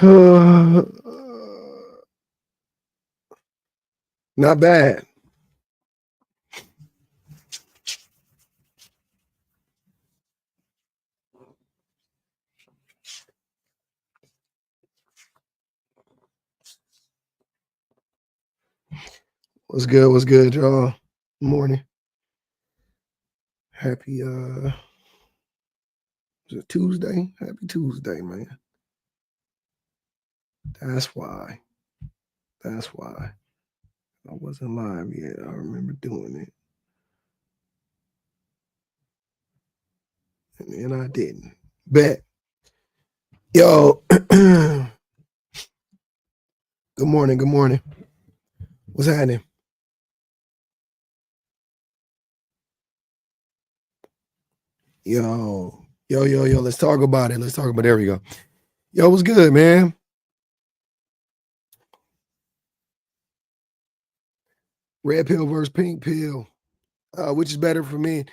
Not bad. What's good? What's good, y'all? Morning. Happy is it Tuesday? Happy Tuesday, man. That's why. That's why. I wasn't live yet. I remember doing it. And then I didn't. Bet. Yo. Good morning. Good morning. What's happening? Yo. Let's talk about it. There we go. Yo, what's good, man? Red pill versus pink pill. Which is better for me?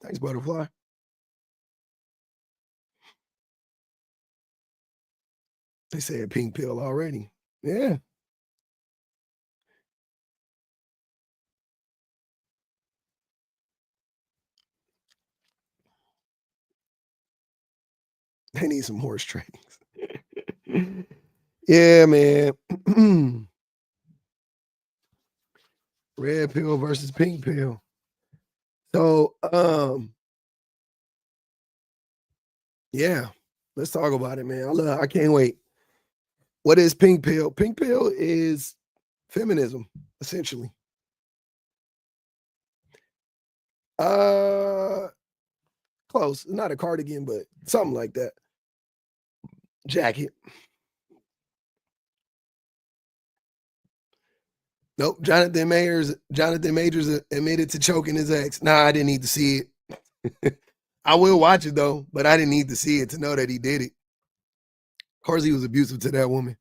Thanks, butterfly. They said pink pill already. Yeah. They need some horse trainings. Yeah, man. Red pill versus pink pill. So, yeah, let's talk about it, man. I can't wait. What is pink pill? Pink pill is feminism, essentially. Close. Not a cardigan, but something like that. Jacket. Nope. Jonathan Majors admitted to choking his ex. Nah, I didn't need to see it. I will watch it though, but I didn't need to see it to know that he did it. Of course, he was abusive to that woman.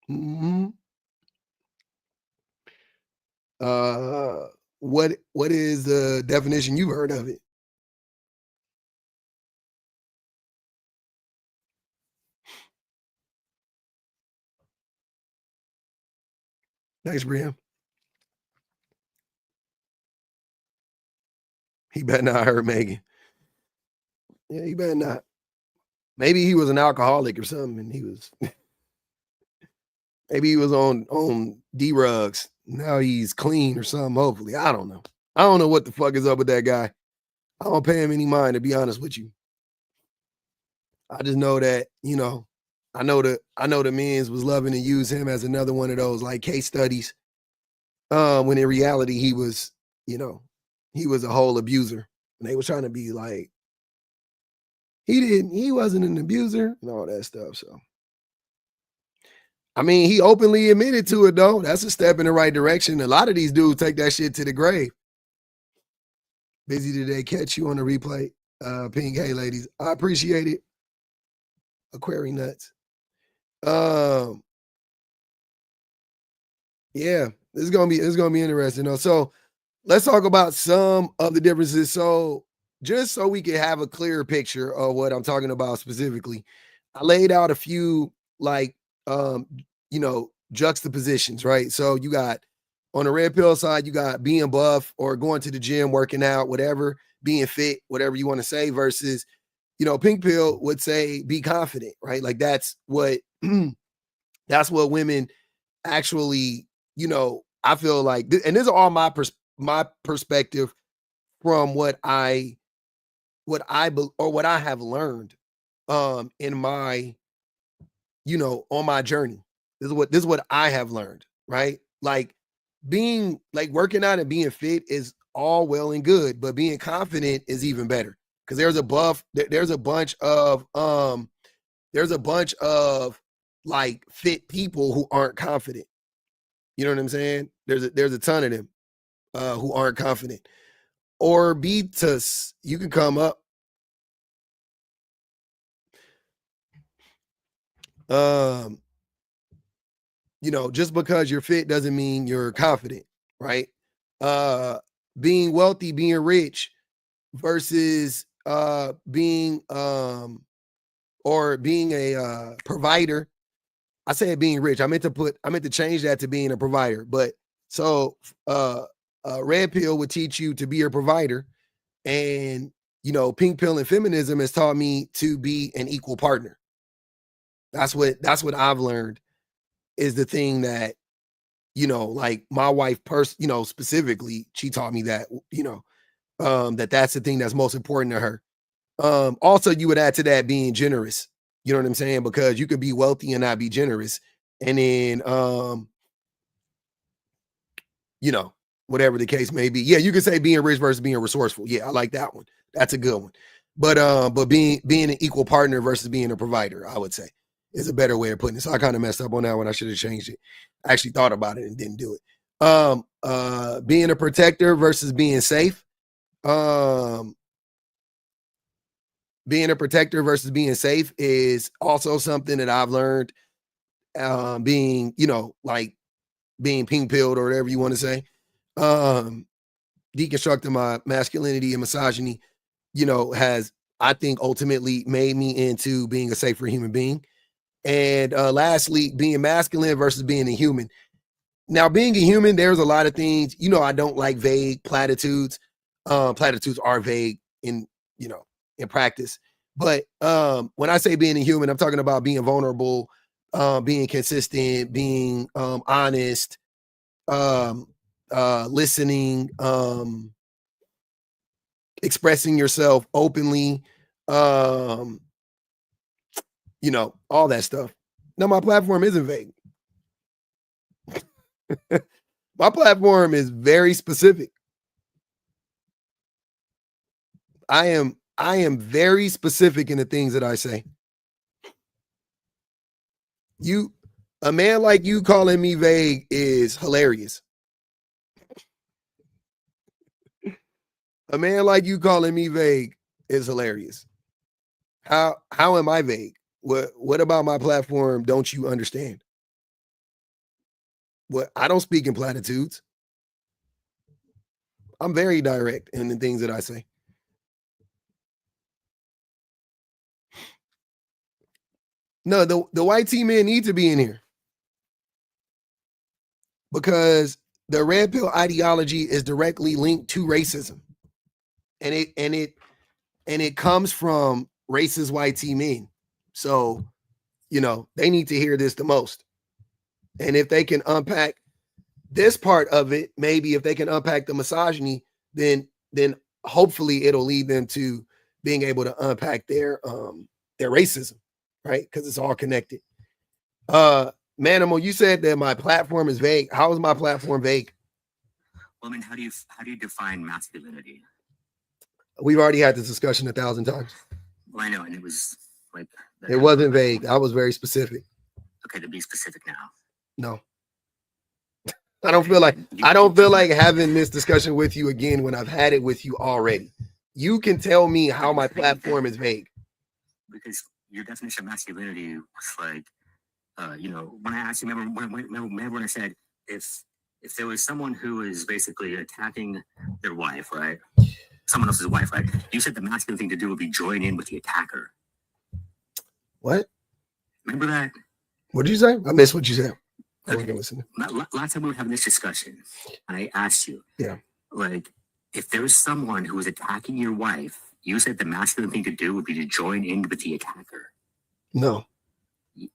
Mm-hmm. What is the definition you've heard of it? Thanks, Brian. He better not hurt Megan. Yeah, he better not. Maybe he was an alcoholic or something, and he was maybe he was on D-rugs. Now he's clean or something. Hopefully, I don't know. I don't know what the fuck is up with that guy. I don't pay him any mind, to be honest with you. I just know that I know the men's was loving to use him as another one of those like case studies. When in reality he was, he was a whole abuser. And they was trying to be like, he wasn't an abuser and all that stuff. So I mean, he openly admitted to it though. That's a step in the right direction. A lot of these dudes take that shit to the grave. Busy today. Catch you on the replay. Pink, hey ladies. I appreciate it. Aquarium nuts. Yeah, it's gonna be interesting though. So let's talk about some of the differences. So just so we can have a clearer picture of what I'm talking about specifically, I laid out a few like juxtapositions, right? So you got on the red pill side, you got being buff or going to the gym, working out, whatever, being fit, whatever you want to say, versus pink pill would say be confident, right? Like that's what that's what women actually, I feel like, and this is all my perspective from what I have learned in my on my journey. This is what I have learned, right? Like being like working out and being fit is all well and good, but being confident is even better because there's a bunch of like fit people who aren't confident. You know what I'm saying? There's a ton of them who aren't confident. Or Beatus, you can come up. Just because you're fit doesn't mean you're confident, right? being wealthy, being rich versus being or being a provider. I said being rich. I meant to change that to being a provider. But so red pill would teach you to be a provider, and pink pill and feminism has taught me to be an equal partner. That's what I've learned is the thing that like my wife specifically, she taught me that that's the thing that's most important to her. Also, you would add to that being generous. You know what I'm saying? Because you could be wealthy and not be generous. And then, whatever the case may be. Yeah, you could say being rich versus being resourceful. Yeah, I like that one. That's a good one. But being an equal partner versus being a provider, I would say, is a better way of putting it. So I kind of messed up on that one. I should have changed it. I actually thought about it and didn't do it. Being a protector versus being safe. Being a protector versus being safe is also something that I've learned, being, like being pink pilled or whatever you want to say. Deconstructing my masculinity and misogyny, has, I think, ultimately made me into being a safer human being. And lastly, being masculine versus being a human. Now, being a human, there's a lot of things, I don't like vague platitudes. Platitudes are vague in practice. But when I say being a human, I'm talking about being vulnerable, being consistent, being honest, listening, expressing yourself openly, all that stuff. Now, my platform isn't vague. My platform is very specific. I am very specific in the things that I say. A man like you calling me vague is hilarious. A man like you calling me vague is hilarious. How am I vague? What about my platform don't you understand? What, I don't speak in platitudes. I'm very direct in the things that I say. No, the white tea men need to be in here because the red pill ideology is directly linked to racism, and it comes from racist white tea men. So, they need to hear this the most. And if they can unpack this part of it, maybe if they can unpack the misogyny, then hopefully it'll lead them to being able to unpack their racism, right? Because it's all connected. Manimal, you said that my platform is vague. How is my platform vague? Well, I mean, how do you define masculinity? We've already had this discussion 1,000 times. Well, I know, and it was like it wasn't vague. I was very specific. Okay, to be specific now. No. I don't feel like having this discussion with you again when I've had it with you already. You can tell me how my platform is vague. Because your definition of masculinity was like, when I asked you, remember when I said if there was someone who is basically attacking their wife, right? Someone else's wife, right? You said the masculine thing to do would be join in with the attacker. What? Remember that? What did you say? I missed what you said. Okay. Last time we were having this discussion, and I asked you, like, if there was someone who was attacking your wife, you said the masculine thing to do would be to join in with the attacker. No.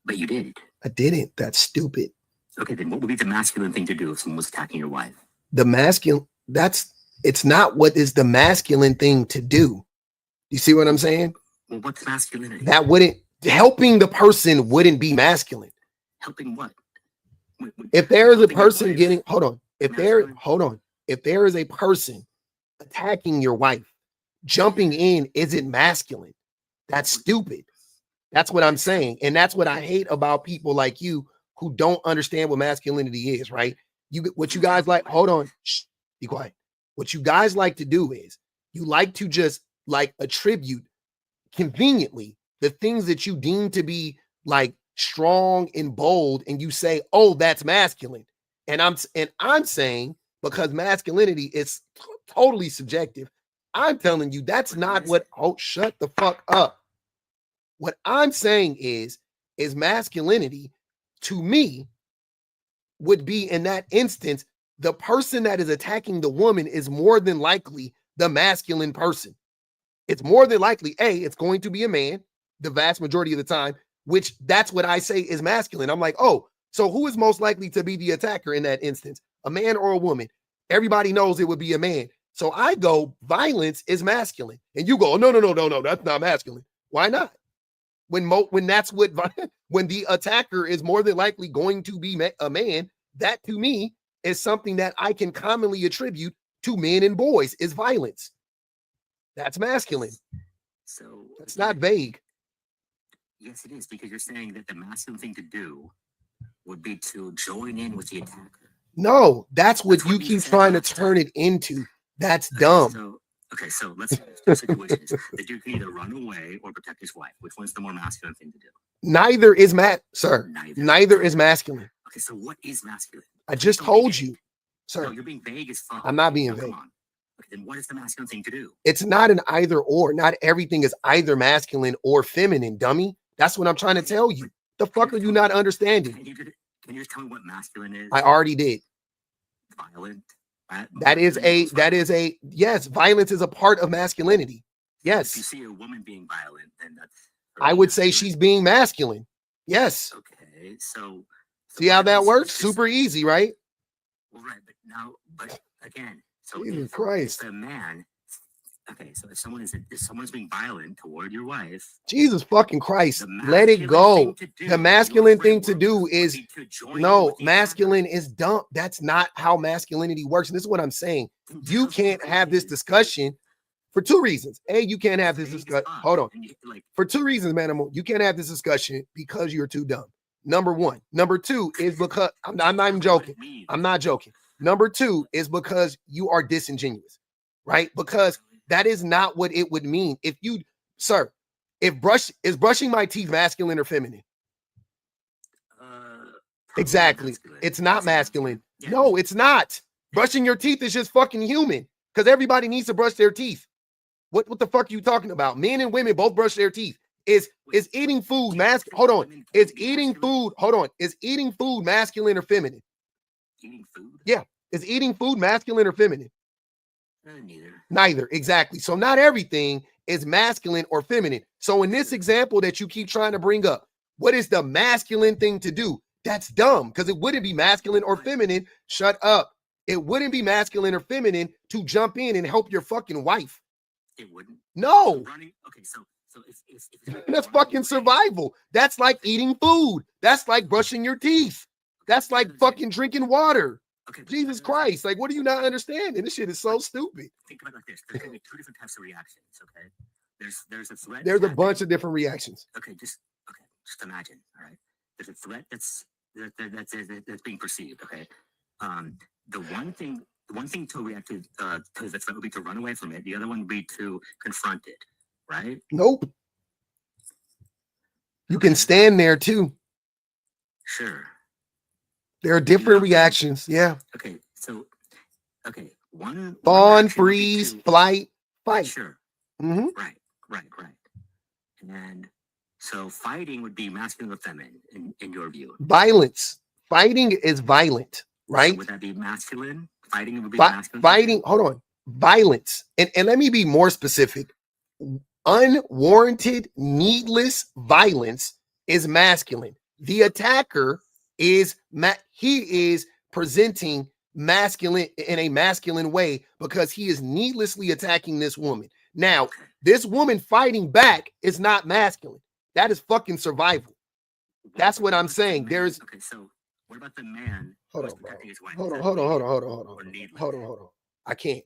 But you did. I didn't. That's stupid. Okay, then what would be the masculine thing to do if someone was attacking your wife? It's not what is the masculine thing to do. You see what I'm saying? Well, what's masculinity? Helping the person wouldn't be masculine. Helping what? If there is a person getting, if there is a person attacking your wife, jumping in isn't masculine. That's stupid. That's what I'm saying. And that's what I hate about people like you who don't understand what masculinity is, right? What you guys like, shh, be quiet. What you guys like to do is you like to just like attribute conveniently the things that you deem to be like strong and bold, and you say, oh, that's masculine. And I'm saying because masculinity is totally subjective. I'm telling you, that's not what. Oh, shut the fuck up. What I'm saying is masculinity to me would be, in that instance, the person that is attacking the woman is more than likely the masculine person. It's more than likely, it's going to be a man the vast majority of the time, which that's what I say is masculine. I'm like, oh, so who is most likely to be the attacker in that instance? A man or a woman? Everybody knows it would be a man. So I go, violence is masculine. And you go, no, that's not masculine. Why not? When that's what, when the attacker is more than likely going to be a man, that to me is something that I can commonly attribute to men and boys is violence. That's masculine. So it's not vague. Yes, it is, because you're saying that the masculine thing to do would be to join in with the attacker. No, that's what you keep trying to turn it into. That's dumb. So let's two situations. The dude can either run away or protect his wife. Which one's the more masculine thing to do? Neither is Neither is masculine. Okay, so what is masculine? I just told you, sir. No, you're being vague as fuck. I'm not being vague. Come on. Okay, then what is the masculine thing to do? It's not an either or. Not everything is either masculine or feminine, dummy. That's what I'm trying to tell you. The fuck are you not understanding? Can you just tell me what masculine is? I already did. Violent. Yes, violence is a part of masculinity. Yes. If you see a woman being violent, then that's. I would say she's being masculine. Yes. Okay, so see how that works? Super easy, right? Well, right, but again, so Jesus Christ. If a man. Okay, so if someone's being violent toward your wife, Jesus fucking Christ, let it go. The masculine thing to do is masculine is dumb. That's not how masculinity works. And this is what I'm saying. You can't have this discussion for two reasons. You can't have this discussion. Hold on. For two reasons, man. You can't have this discussion because you're too dumb. Number one. Number two is because I'm not even joking. I'm not joking. Number two is because you are disingenuous, right? Because that is not what it would mean. If you, sir, is brushing my teeth masculine or feminine? Exactly. Masculine. It's not masculine. Yeah. No, it's not. Brushing your teeth is just fucking human because everybody needs to brush their teeth. What the fuck are you talking about? Men and women both brush their teeth. Is eating food masculine? Hold on. Is eating food masculine or feminine? Eating food? Yeah. Is eating food masculine or feminine? Neither. Exactly. So not everything is masculine or feminine. So in this example that you keep trying to bring up, what is the masculine thing to do? That's dumb because it wouldn't be masculine or feminine. Shut up. It wouldn't be masculine or feminine to jump in and help your fucking wife. It wouldn't. No. Okay, so if that's fucking survival. That's like eating food. That's like brushing your teeth. That's like fucking drinking water. Okay, Jesus Christ. Like, what are you not understanding? This shit is so stupid. Think about it like this. There's going to be two different types of reactions, okay? There's a threat. There's a bunch of different reactions. Okay, just imagine, all right? There's a threat that's being perceived, okay? The one thing to react to the threat would be to run away from it. The other one would be to confront it, right? Nope. You can stand there too. Sure. There are different reactions. Yeah. Okay. So, one. Fawn, freeze, flight, fight. Sure. Mm-hmm. Right. And so fighting would be masculine or feminine in your view. Violence. Fighting is violent, right? So would that be masculine? Fighting would be masculine. Fighting. Hold on. Violence. And let me be more specific. Unwarranted, needless violence is masculine. The attacker is he is presenting masculine in a masculine way because he is needlessly attacking this woman. Now, this woman fighting back is not masculine. That is fucking survival. That's what I'm saying. There's okay. So what about the man? Hold on. I can't.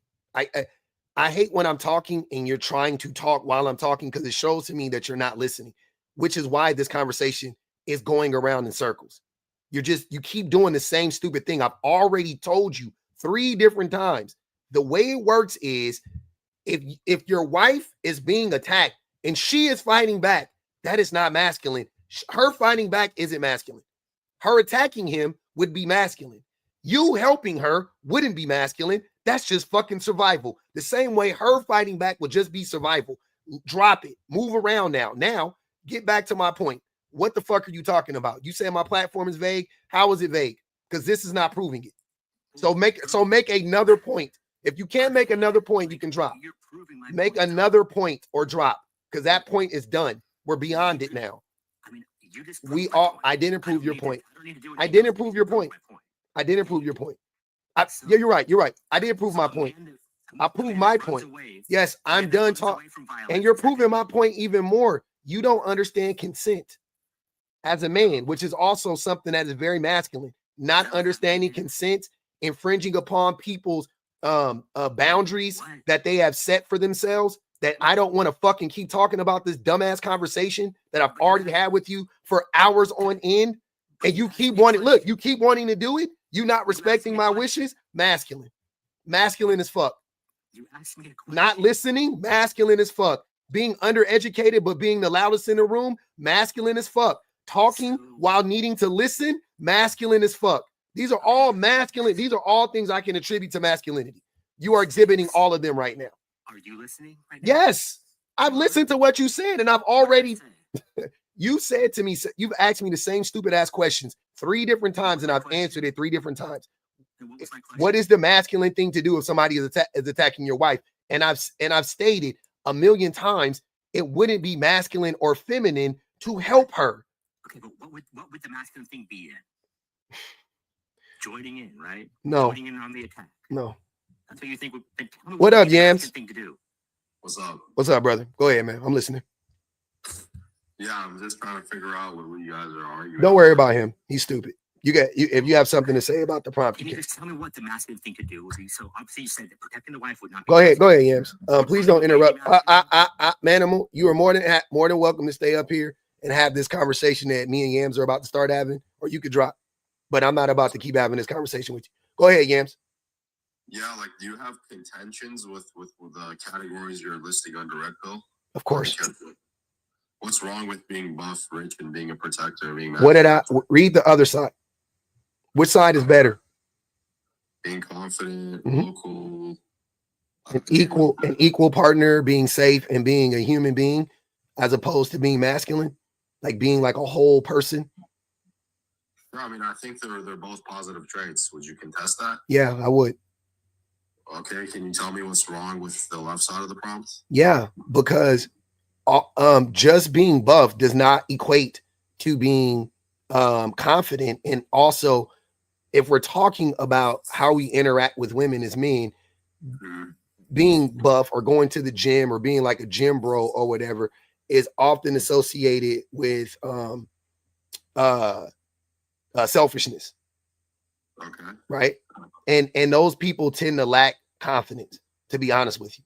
I hate when I'm talking and you're trying to talk while I'm talking because it shows to me that you're not listening, which is why this conversation is going around in circles. You keep doing the same stupid thing. I've already told you 3 different times. The way it works is if your wife is being attacked and she is fighting back, that is not masculine. Her fighting back isn't masculine. Her attacking him would be masculine. You helping her wouldn't be masculine. That's just fucking survival. The same way her fighting back would just be survival. Drop it. Move around now. Now, get back to my point. What the fuck are you talking about? You say my platform is vague. How is it vague? Because this is not proving it. So make another point. If you can't make another point, you can drop. Make another point or drop. Because that point is done. We're beyond it now. I didn't prove your point. I didn't prove your point. I didn't prove your point. Yeah, you're right. You're right. I did prove my point. I proved my point. Yes, I'm done talking. And you're proving my point even more. You don't understand consent as a man, which is also something that is very masculine. Not understanding consent, infringing upon people's boundaries that they have set for themselves. That I don't want to fucking keep talking about this dumbass conversation that I've already had with you for hours on end. And you keep wanting, look, you keep wanting to do it. You not respecting my wishes. Masculine as fuck. Not listening, masculine as fuck. Being undereducated, but being the loudest in the room, masculine as fuck. Talking while needing to listen, masculine as fuck. These are all masculine. These are all things I can attribute to masculinity. You are exhibiting all of them right now. Are you listening right now? Yes. I've listened to what you said, and I've already... You said to me, you've asked me the same stupid ass questions 3 different times, and I've answered it 3 different times. What is the masculine thing to do if somebody is attacking your wife? And I've stated 1,000,000 times it wouldn't be masculine or feminine to help her. Okay, but what would the masculine thing be then? Joining in, right? No. Joining in on the attack. No. That's what you think. What up, Yams? Thing to do. What's up? What's up, brother? Go ahead, man. I'm listening. Yeah, I'm just trying to figure out what you guys are arguing. Don't worry about him. He's stupid. If you have something to say about the prompt, can you just tell me what the masculine thing to do would be? So obviously you said that protecting the wife would not be. Go ahead, Yams. Please don't interrupt. Manimal, you are more than welcome to stay up here and have this conversation that me and Yams are about to start having, or you could drop. But I'm not about to keep having this conversation with you. Go ahead, Yams. Yeah, like, do you have contentions with the categories you're listing under Red Pill? Of course. What's wrong with being buff, rich, and being a protector? What did I read? The other side. Which side is better? Being confident, local, an equal partner, being safe, and being a human being, as opposed to being masculine, like being like a whole person. No, I mean, I think they're both positive traits. Would you contest that? Yeah, I would. Okay, can you tell me what's wrong with the left side of the prompt? Yeah, because just being buff does not equate to being confident. And also, if we're talking about how we interact with women as men, being buff or going to the gym or being like a gym bro or whatever is often associated with selfishness. Okay. Right. And those people tend to lack confidence, to be honest with you.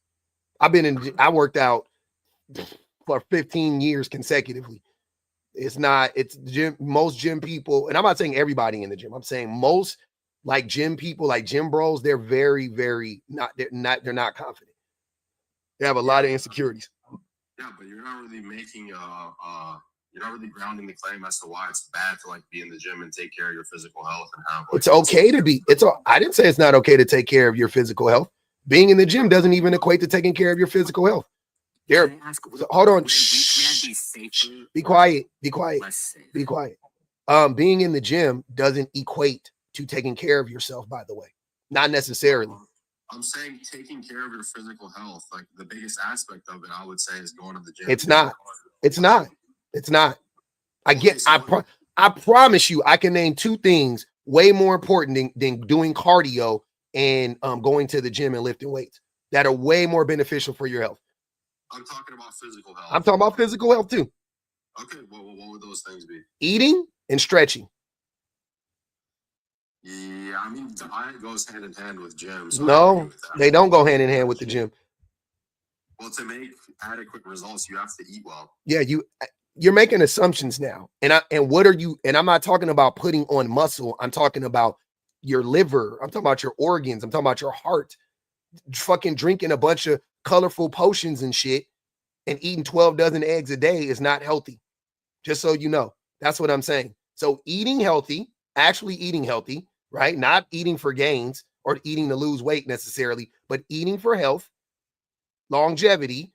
I worked out for 15 years consecutively. Most gym people, and I'm not saying everybody in the gym. I'm saying most like gym people, like gym bros, they're very, very they're not confident. They have a lot of insecurities. Yeah, but you're not really making you're not really grounding the claim as to why it's bad to like be in the gym and take care of your physical health and have. Like, it's okay to be. I didn't say it's not okay to take care of your physical health. Being in the gym doesn't even equate to taking care of your physical health. Hold on. Be quiet. Be quiet. Be quiet. Being in the gym doesn't equate to taking care of yourself, by the way. Not necessarily. I'm saying taking care of your physical health, like the biggest aspect of it, I would say, is going to the gym. It's not. I promise you, I can name 2 things way more important than doing cardio and going to the gym and lifting weights that are way more beneficial for your health. I'm talking about physical health. I'm talking about physical health too. Okay, well, what would those things be? Eating and stretching. Yeah, I mean, diet goes hand in hand with gym. So no, they don't go hand in hand with the gym. Well, to make adequate results, you have to eat well. Yeah, you're making assumptions now. And what are you? And I'm not talking about putting on muscle. I'm talking about your liver. I'm talking about your organs. I'm talking about your heart. Fucking drinking a bunch of colorful potions and shit and eating 12 dozen eggs a day is not healthy. Just so you know, that's what I'm saying. So eating healthy, actually eating healthy, right? Not eating for gains or eating to lose weight necessarily, but eating for health, longevity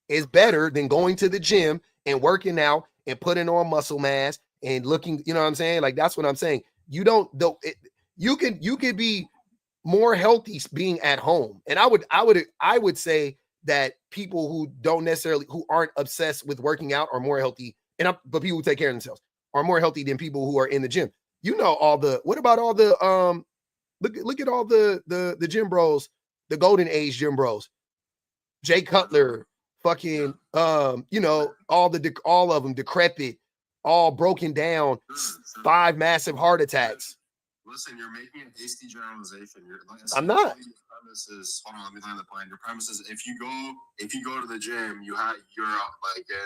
is better than going to the gym and working out and putting on muscle mass and looking, you know what I'm saying? Like, that's what I'm saying. You don't, though, you could be more healthy being at home. And I would say that people who don't necessarily, who aren't obsessed with working out are more healthy. But people who take care of themselves are more healthy than people who are in the gym. You know, what about all the, look at all the gym bros, the golden age gym bros, Jay Cutler, fucking, you know, all of them decrepit, all broken down, 5 massive heart attacks. Listen, you're making a hasty generalization. I'm not. Your premise is, hold on, let me land the plane. Your premise is if you go to the gym, you're like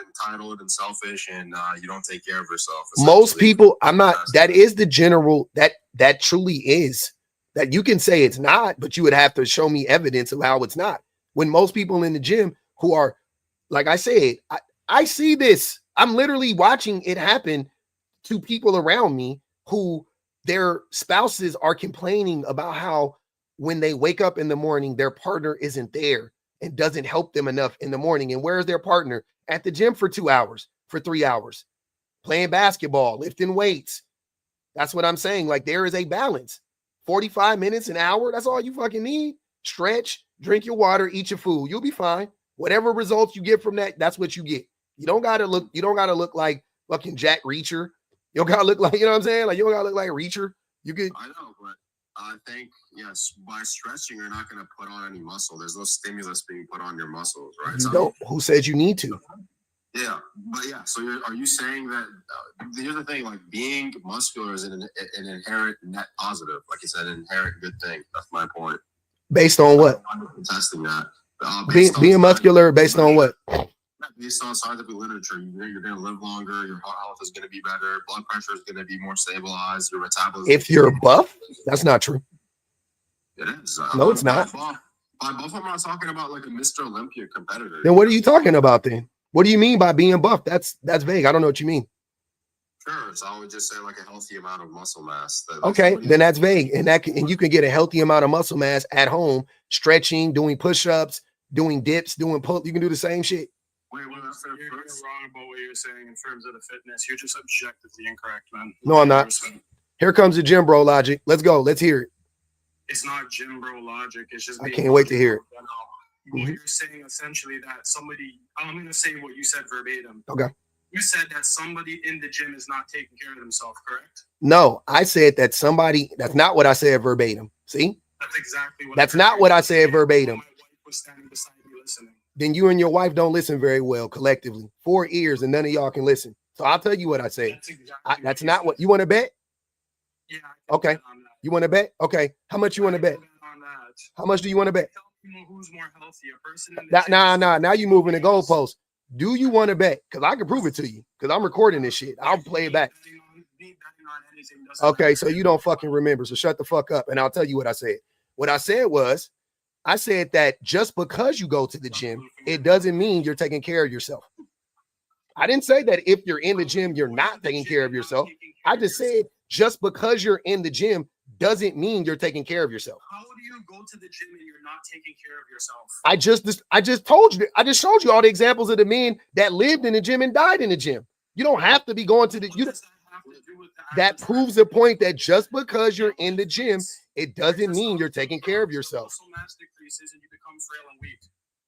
entitled and selfish, and you don't take care of yourself. Most people, I'm not. That is the general. That truly is. That you can say it's not, but you would have to show me evidence of how it's not. When most people in the gym who are, like I said, I see this. I'm literally watching it happen to people around me who their spouses are complaining about how when they wake up in the morning, their partner isn't there and doesn't help them enough in the morning. And where's their partner? At the gym for 2 hours, for 3 hours, playing basketball, lifting weights. That's what I'm saying. Like, there is a balance. 45 minutes, an hour, that's all you fucking need. Stretch, drink your water, eat your food. You'll be fine. Whatever results you get from that, that's what you get. You don't gotta look like fucking Jack Reacher. You don't gotta look like, you know what I'm saying? Like, you don't gotta look like Reacher. You could. I know, but I think, yes, by stretching, you're not going to put on any muscle. There's no stimulus being put on your muscles, right? You don't. Who said you need to? Yeah, but yeah. So are you saying that? Here's the thing: like, being muscular is an inherent net positive, like you said, an inherent good thing. That's my point. Based on what? I'm contesting that. Being muscular, based on what? Based on scientific literature, you're going to live longer. Your heart health is going to be better. Blood pressure is going to be more stabilized. Your metabolism. If you're buff, that's not true. It is. No, it's not. By buff, I'm not talking about like a Mr. Olympia competitor. Then what are you talking about then? What do you mean by being buff? That's vague. I don't know what you mean. Sure. So I would just say like a healthy amount of muscle mass. Okay, then that's vague. And you can get a healthy amount of muscle mass at home, stretching, doing push-ups, doing dips, doing pull. You can do the same shit. Wait, you're wrong about what you're saying in terms of the fitness. You're just objectively incorrect, man. No, I'm not. Here comes the gym bro logic. Let's go. Let's hear it. It's not gym bro logic. It's just. I can't wait to hear it. You're saying essentially that somebody. I'm going to say what you said verbatim. Okay. You said that somebody in the gym is not taking care of themselves, correct? No, I said that somebody. That's not what I said verbatim. See? That's exactly what. That's not what I said verbatim. My wife was standing beside me listening. Then you and your wife don't listen very well collectively. 4 ears and none of y'all can listen. So I'll tell you what I say. That's not what you want to bet. Yeah. Okay. You want to bet? Okay. How much you want to bet? How much do you want to bet? Who's more healthy, a person in the Nah. Now you moving the goalpost. Do you want to bet? Because I can prove it to you. Because I'm recording this shit. I'll play it back. Okay, so you don't fucking remember. So shut the fuck up. And I'll tell you what I said. What I said was, I said that just because you go to the gym, it doesn't mean you're taking care of yourself. I didn't say that if you're in the gym, you're not taking care of yourself. I just said just because you're in the gym doesn't mean you're taking care of yourself. How do you go to the gym and you're not taking care of yourself? I just told you. I just showed you all the examples of the men that lived in the gym and died in the gym. You don't have to be going to the. That proves the point that just because you're in the gym, it doesn't mean you're taking care of yourself.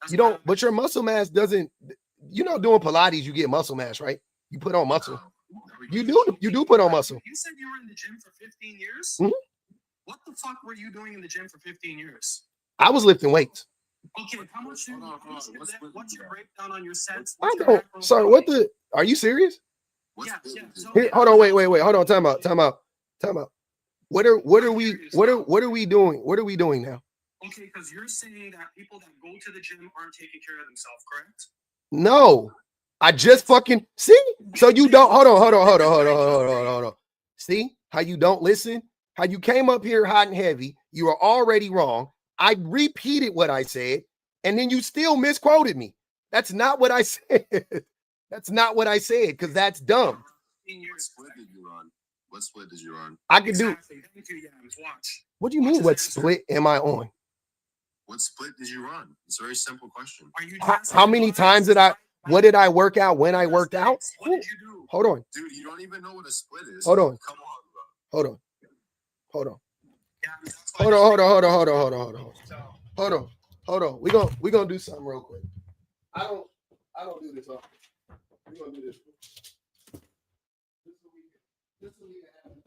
You don't, but your muscle mass doesn't. You know, doing Pilates, you get muscle mass, right? You put on muscle. You do put on muscle. You said you were in the gym for 15 years. Mm-hmm. What the fuck were you doing in the gym for 15 years? I was lifting weights. Okay, how much? What's your breakdown on your sets? I don't. Sorry, what the? Are you serious? Yeah. Here, hold on, wait. Hold on, time out. What are we doing? What are we doing now? Okay, because you're saying that people that go to the gym aren't taking care of themselves, correct? No, I just fucking see. So you don't. Hold on. See how you don't listen? How you came up here hot and heavy? You were already wrong. I repeated what I said, and then you still misquoted me. That's not what I said. That's not what I said, because that's dumb. What split did you run? I could do. Exactly. Thank you, Yams. Watch. What do you mean? What split am I on? What split did you run? It's a very simple question. Are you How many times did I? What did I work out when I worked out? What did you do? Hold on. Dude, you don't even know what a split is. Hold on. Come on, bro. Hold on. Hold on. Yams, that's why Hold on. Hold on. Hold on. Hold on. Hold on. Hold on. Hold on. Hold on. We gonna do something real quick. I don't do this often. We gonna do this. This will need to happen.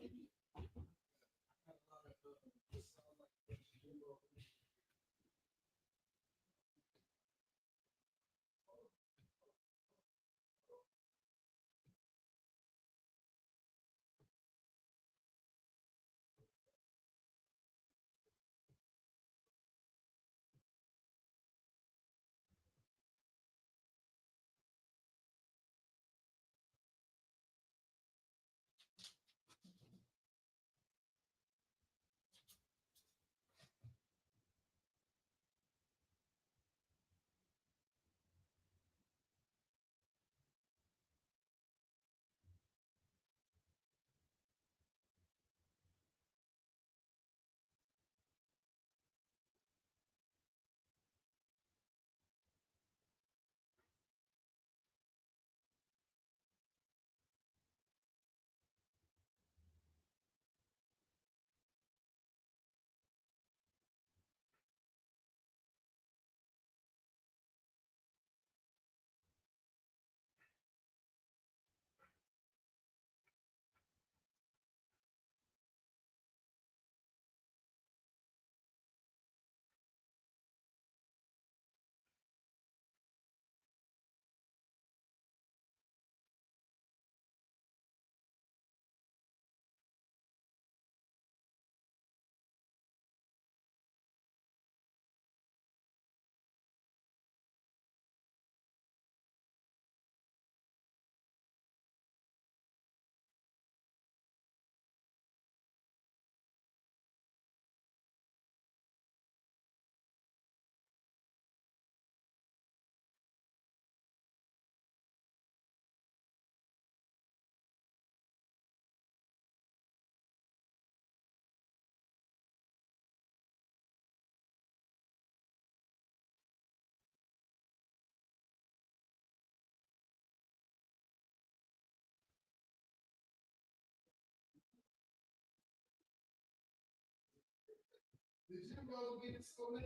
The gym bro getting so mad.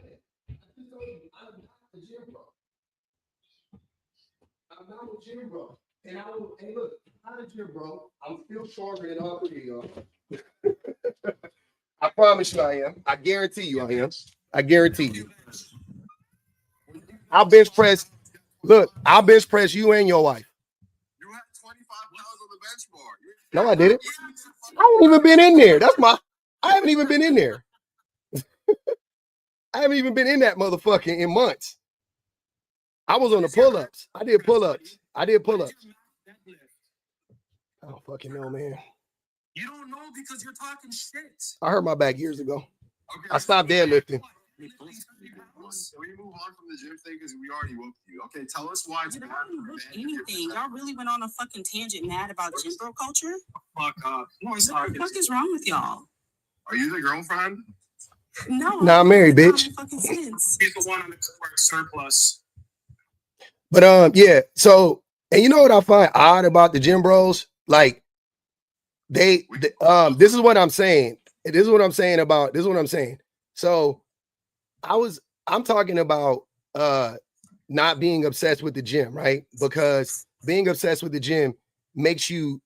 I just told you, I'm not a gym bro. I'm not a gym bro. And I will, hey look, I'm not a gym bro. I'm still stronger than all three of y'all. I promise you I am. I guarantee you I am. I guarantee you. I'll bench press. Look, I'll bench press you and your wife. You had 25 pounds on the bench bar. No, I didn't. I haven't even been in there. I haven't even been in there. I haven't even been in that motherfucker in months. I was on the pull-ups. I did pull-ups. I don't fucking know, man. You don't know because you're talking shit. I hurt my back years ago. Okay, I stopped deadlifting. we move on from the gym thing because we already whooped you. Okay, tell us why it's You bad don't for look men to get anything. Y'all really went on a fucking tangent mad about gym bro culture? Fuck up. No, it's What the fuck is wrong with y'all? Are you the girlfriend? No. Nah, I'm married, That bitch. makes fucking sense. He's the one on the correct surplus. But yeah. So, and you know what I find odd about the gym bros? Like, this is what I'm saying. This is what I'm saying. So, I'm talking about not being obsessed with the gym, right? Because being obsessed with the gym makes you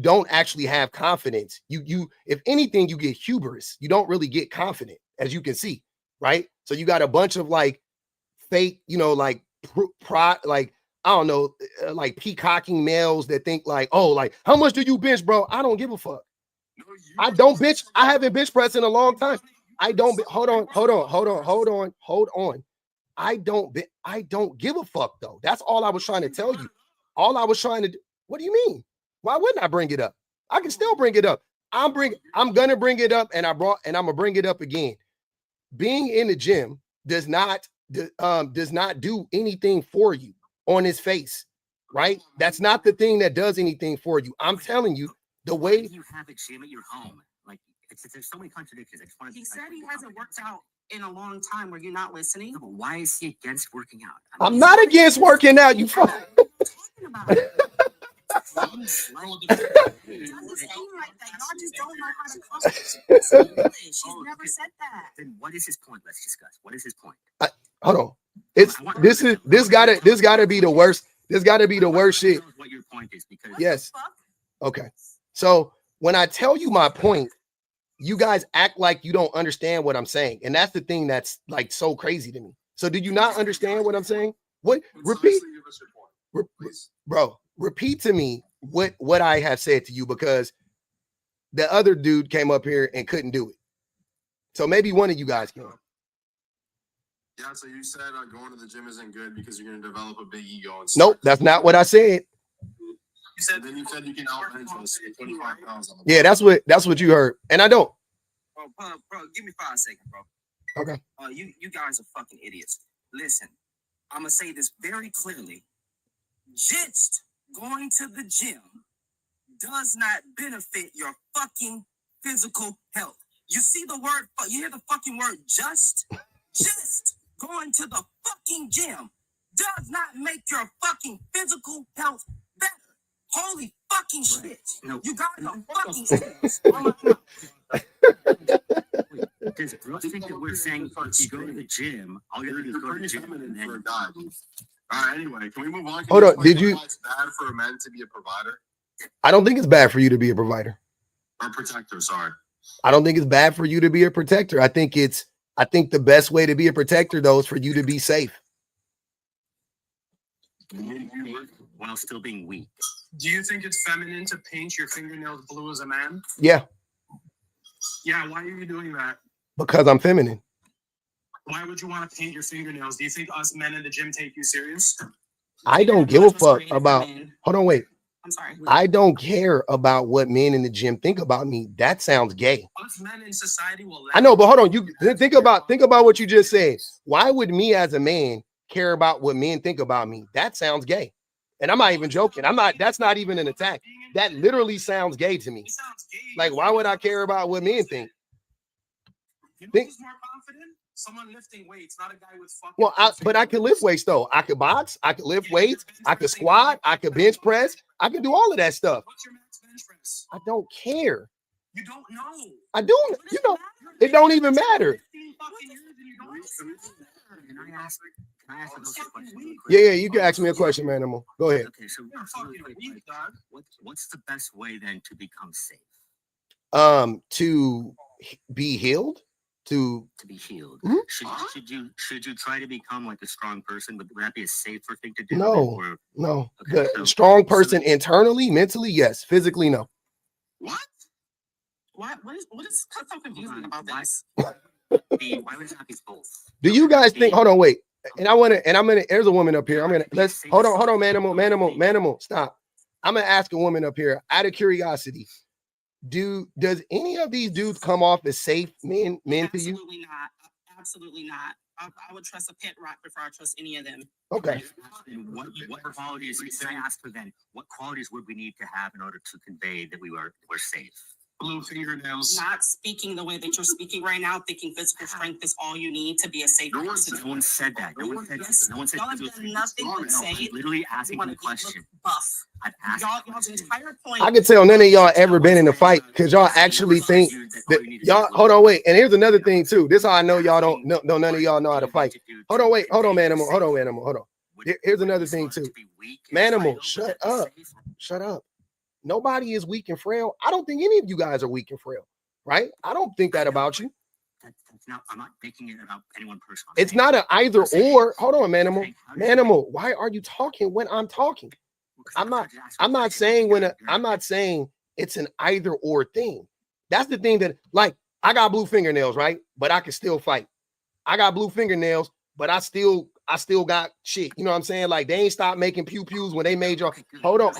don't actually have confidence. You if anything, you get hubris. You don't really get confident, as you can see, right? So you got a bunch of like fake, like like I don't know, like peacocking males that think like, oh, like how much do you bench, bro? I don't give a fuck. No, I don't bench. I haven't bench pressed in a long time. I don't. Hold on. I don't give a fuck though. That's all I was trying to tell you. All I was trying to do. What do you mean? Why wouldn't I bring it up? I can still bring it up. I'm gonna bring it up, and I'm gonna bring it up again. Being in the gym does not do anything for you on his face, right? That's not the thing that does anything for you. I'm telling you, The Why way do you have a gym at your home? Like, there's so many contradictions. I just want to. He said he hasn't worked out in a long time. Were you not listening? No, but why is he against working out? I'm not against working out. You fuck. Talking about it. It doesn't seem like that. Y'all just don't know how to conversation. He's never said that. Then what is his point? Let's discuss. What is his point? Hold on. This gotta be the worst. This gotta be the worst shit. What your point is, because Yes. Okay. So when I tell you my point, you guys act like you don't understand what I'm saying. And that's the thing that's like so crazy to me. So did you not understand what I'm saying? What? Repeat. Bro, repeat to me what I have said to you, because the other dude came up here and couldn't do it. So maybe one of you guys can. Yeah, so you said going to the gym isn't good because you're going to develop a big ego. And Nope, that's not what I said. You said you can outbench us 25 pounds on the Yeah, that's what you heard, and I don't. Bro, give me 5 seconds, bro. Okay. You guys are fucking idiots. Listen, I'm gonna say this very clearly. Just going to the gym does not benefit your fucking physical health. You see the word, you hear the fucking word just? Just going to the fucking gym does not make your fucking physical health better. Holy fucking shit. No. You guys are fucking idiots. Does Brooke think that we're saying if you go to the gym, all you have to do is go to the gym and for a then guy. All right, anyway, can we move on? Hold on, did you- Why it's bad for a man to be a provider I don't think it's bad for you to be a provider. or protector? Sorry. I don't think it's bad for you to be a protector. I think the best way to be a protector, though, is for you to be safe. while still being weak. Do you think it's feminine to paint your fingernails blue as a man? Yeah, Yeah, why are you doing that? because I'm feminine. Why would you want to paint your fingernails? Do you think us men in the gym take you serious? I don't give a fuck about. Hold on, wait. I'm sorry. I don't care about what men in the gym think about me. That sounds gay. Us men in society will. I know, but hold on. You think about what you just said. Why would me as a man care about what men think about me? That sounds gay. And I'm not even joking. That's not even an attack. That literally sounds gay to me. It sounds gay. Like, why would I care about what men think? You know Think- who's more confident? Someone lifting weights, not a guy with fucking. Well, but I can lift weights though. I could box, I could lift weights, I could squat, I could bench press, I can do all of that stuff. What's your max bench press? I don't care. You don't know. I do, you know, it don't even matter. 15 fucking years and you don't know. Can I ask a question? Real quick? Yeah, you can ask me a question, man. Go ahead. Okay, so You're really fucking quick, weak, dog. what's the best way then to become safe? To be healed, to To be healed? Mhm. Should you try to become like a strong person? Would that be a safer thing to do? No. Or, no, Okay, the so- strong person internally, mentally, yes, physically, no. What? What is so confusing about Why- this? why would it not be both? Do you guys think? Hold on, wait. And I'm gonna. There's a woman up here. Let's hold on, manimal, stop. I'm gonna ask a woman up here out of curiosity. Does any of these dudes come off as safe men to you? Absolutely not. Absolutely not. I would trust a pet rat before I trust any of them. Okay. And what qualities? Can I ask her then? What qualities would we need to have in order to convey that we're safe? Blue fingernails. Not speaking the way that you're speaking right now, thinking physical strength is all you need to be a safe No one person. No one said that. No one said Yes, that. No one said y'all have physical done nothing but strength. No, say I'm literally you asking want the to question. buff. I've asked. Y'all's entire point. I can tell none of y'all ever been in a fight because y'all actually think that y'all. Hold on, wait. And here's another thing too. This is how I know y'all don't. No, none of y'all know how to fight. Hold on, wait. Hold on, manimal. Hold on. Here's another thing too. Manimal, shut up. Shut up. Nobody is weak and frail. I don't think any of you guys are weak and frail, right? I don't think that about you. That's not. I'm not making it about anyone personally. It's not an either or. Hold on, manimal. Manimal, why are you talking when I'm talking? I'm not saying it's an either or thing. That's the thing that, like, I got blue fingernails, right? But I can still fight. I got blue fingernails, but I still got shit. You know what I'm saying? Like, they ain't stopped making pew pews when they made y'all. Hold on.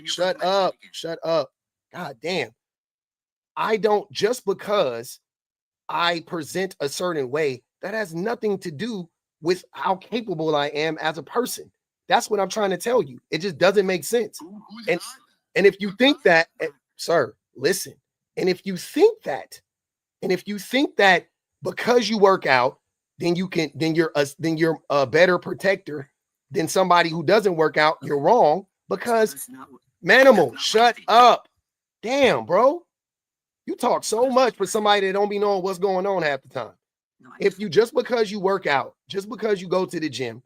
Shut up. God damn. I don't, just because I present a certain way, that has nothing to do with how capable I am as a person. That's what I'm trying to tell you. It just doesn't make sense. Who's And- not? And if you think that, sir, listen. And if you think that because you work out, then you're a better protector than somebody who doesn't work out, you're wrong. Because Manimal, shut up. Damn, bro. You talk so much for somebody that don't be knowing what's going on half the time. If you just because you work out, just because you go to the gym,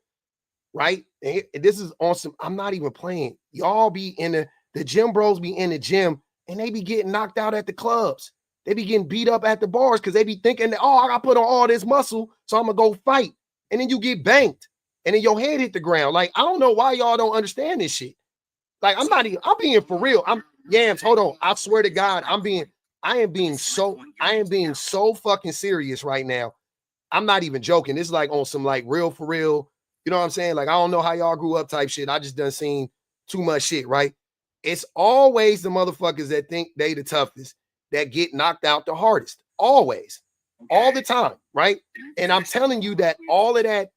right? This is awesome. I'm not even playing. Y'all be in the gym bros be in the gym and they be getting knocked out at the clubs. They be getting beat up at the bars because they be thinking that, oh, I got to put on all this muscle, so I'm going to go fight. And then you get banked and then your head hit the ground. Like, I don't know why y'all don't understand this shit. Like, I'm being for real. Yams, hold on. I swear to God, I am being so fucking serious right now. I'm not even joking. This is like on some like real for real. You know what I'm saying? Like, I don't know how y'all grew up type shit. I just done seen too much shit, right? It's always the motherfuckers that think they the toughest that get knocked out the hardest. Always. All the time, right? And I'm telling you that all of that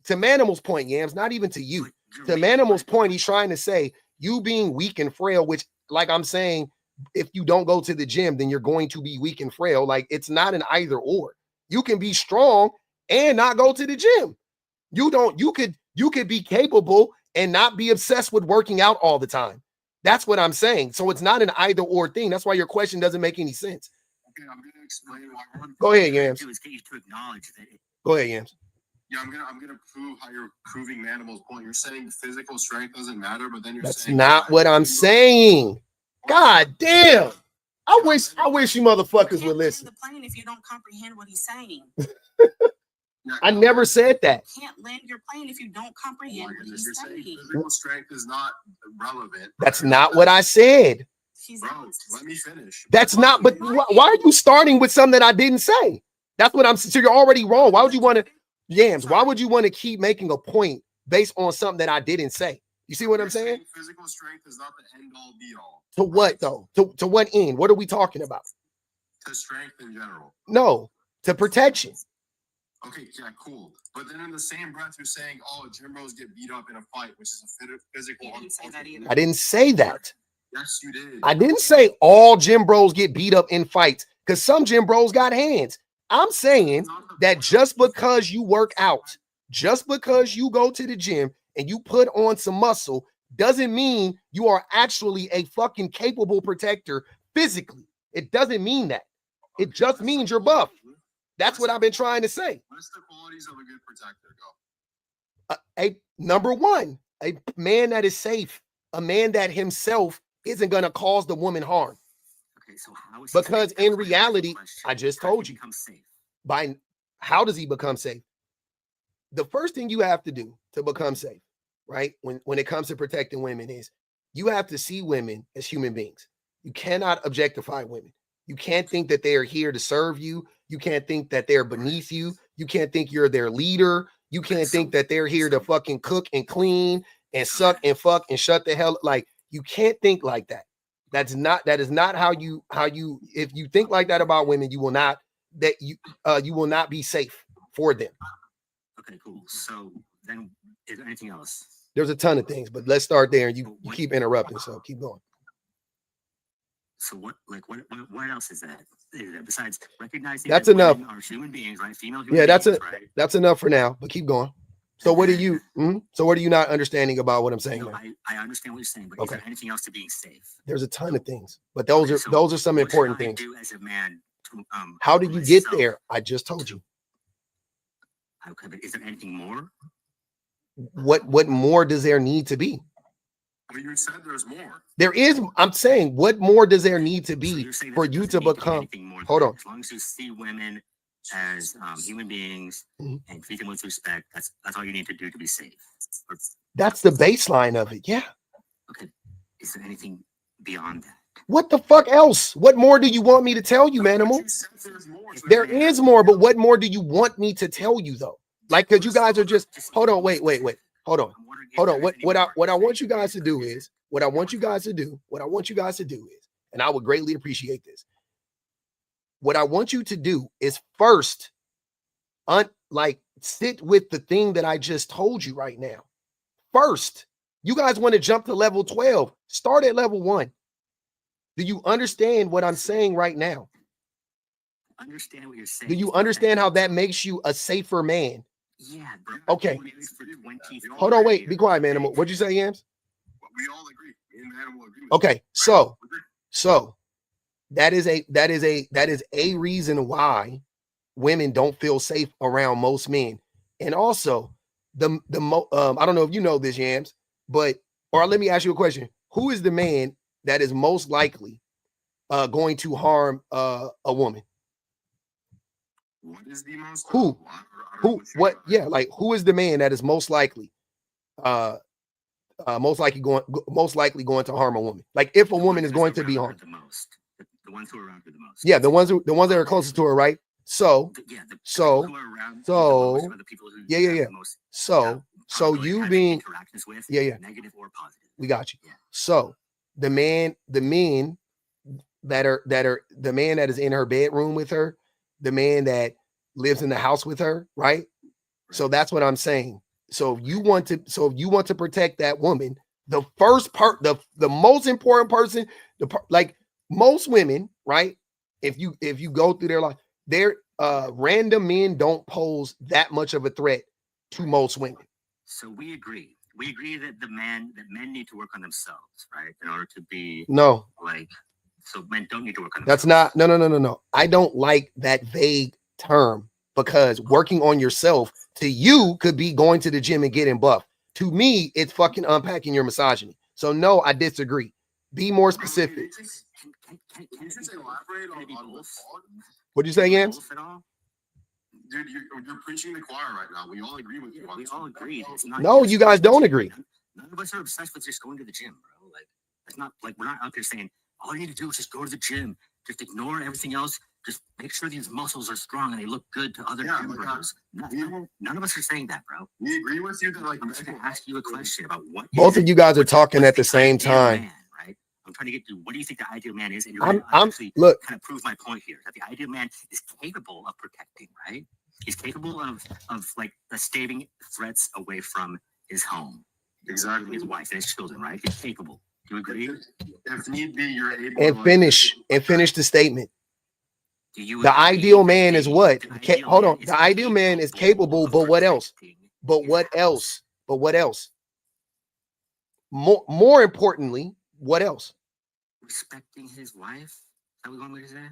to Manimal's point, Yams, not even to you. To Manimal's point, he's trying to say you being weak and frail, which, like I'm saying, if you don't go to the gym, then you're going to be weak and frail. Like, it's not an either or. You can be strong and not go to the gym. You could be capable and not be obsessed with working out all the time. That's what I'm saying. So it's not an either or thing. That's why your question doesn't make any sense. Okay, I'm gonna explain why. Go ahead, Yams. To get you to acknowledge that. Go ahead, Yams. Yeah, I'm gonna prove how you're proving Manimal's point. You're saying physical strength doesn't matter, but then you're That's saying not what I'm saying. God damn. I wish you motherfuckers would listen. The plane if you don't comprehend what he's saying. I never said that. You can't land your plane if you don't comprehend what he's You're saying saying. physical strength is not relevant. That's not what I said. Bro, let me finish. That's not, but why are you starting with something that I didn't say? That's what I'm, so you're already wrong. Why would you want to, Yams, why would you want to keep making a point based on something that I didn't say? You see what I'm saying? Physical strength is not the end all be all. To what though? To what end? What are we talking about? To strength in general. No, to protection. Okay, yeah, cool. But then in the same breath, you're saying, oh, gym bros get beat up in a fight, which is a physical. You didn't say that either. I didn't say that. Yes, you did. I didn't say all gym bros get beat up in fights because some gym bros got hands. I'm saying that just because you work out, just because you go to the gym and you put on some muscle doesn't mean you are actually a fucking capable protector physically. It doesn't mean that. It just means you're buff. That's what I've been trying to say. What's the qualities of a good protector go? Number one, a man that is safe, a man that himself isn't going to cause the woman harm. Okay, so how is because in reality, I just told you, by how does he become safe? The first thing you have to do to become safe, right? When it comes to protecting women is you have to see women as human beings. You cannot objectify women. You can't think that they are here to serve you. You can't think that they're beneath you. You can't think you're their leader. You can't think that they're here to fucking cook and clean and suck and fuck and shut the hell. Like, you can't think like that. That is not how you, if you think like that about women, you will not be safe for them. Okay, cool. So then is there anything else? There's a ton of things, but let's start there. And you keep interrupting, so keep going. So what else is that? Besides recognizing that's that enough. Women are human beings, right? Female human beings, right? That's enough for now, but keep going. So what are you? So what are you not understanding about what I'm saying? No, I understand what you're saying, but is there anything else to being safe? There's a ton of things, but those are some important things. Do as a man to, how did you get there? I just told you. Okay, but is there anything more? What more does there need to be? Well, you said there's more. There is. I'm saying, what more does there need to be for you to become? Hold on. As long as you see women as human beings and treat them with respect, that's all you need to do to be safe. That's the baseline of it. Yeah. Okay. Is there anything beyond that? What the fuck else? What more do you want me to tell you, Manimal? There is more, but what more do you want me to tell you though? Like, because you guys are just hold on, wait. Hold on. What I want you guys to do is, and I would greatly appreciate this. What I want you to do is first, sit with the thing that I just told you right now. First, You guys want to jump to level 12. Start at level 1. Do you understand what I'm saying right now? Understand what you're saying. Do you understand how that makes you a safer man? Yeah, bro. Okay. Hold on, wait. Be quiet, man. What'd you say, Yams? We all agree. Me and Animal agree. Okay, so that is a reason why women don't feel safe around most men. And also, I don't know if you know this, Yams, but or let me ask you a question. Who is the man that is most likely going to harm a woman? What is the most? Who? What? Yeah, like who is the man that is most likely most likely going to harm a woman? Like if a woman is going to be harmed. The most. The ones who are around her the most. Yeah, the ones that are closest to her, right? So Yeah, the so people who are around so the most are the people who yeah. have the most, So probability you of having being interactions with, yeah. negative or positive. We got you. Yeah. So the men the man that is in her bedroom with her, the man that lives in the house with her, right? So that's what I'm saying. So if you want to protect that woman, the first part, the most important person, like most women, right? If you go through their life, their random men don't pose that much of a threat to most women. So we agree. We agree that men need to work on themselves, right? In order to be No, like, so men don't need to work on that's themselves. not no. I don't like that vague term because working on yourself to you could be going to the gym and getting buff. To me, it's fucking unpacking your misogyny. So no, I disagree. Be more specific. Can you just elaborate on what's What'd you say, Yams? Dude, you're preaching the choir right now. We all agree with you. We all agree. It's not No, you guys don't agree. None of us are obsessed with just going to the gym, bro. Like, it's not like we're not out there saying all you need to do is just go to the gym. Just ignore everything else. Just make sure these muscles are strong and they look good to other gym bros. None of us are saying that, bro. We agree with you that, like, I'm just gonna ask you a question about what. Both of you guys are talking at the same time. Man, right? I'm trying to get to what do you think the ideal man is, and you're I'm actually look. kind of prove my point here that the ideal man is capable of protecting, right? He's capable of like staving threats away from his home, exactly, his wife and his children, right? He's capable. Do you agree? If need be, you're able. And finish the statement. The ideal man is what? Hold on. The ideal man is capable, but what else? But what else? But what else? More importantly, what else? Respecting his wife. Is that what you want me to say?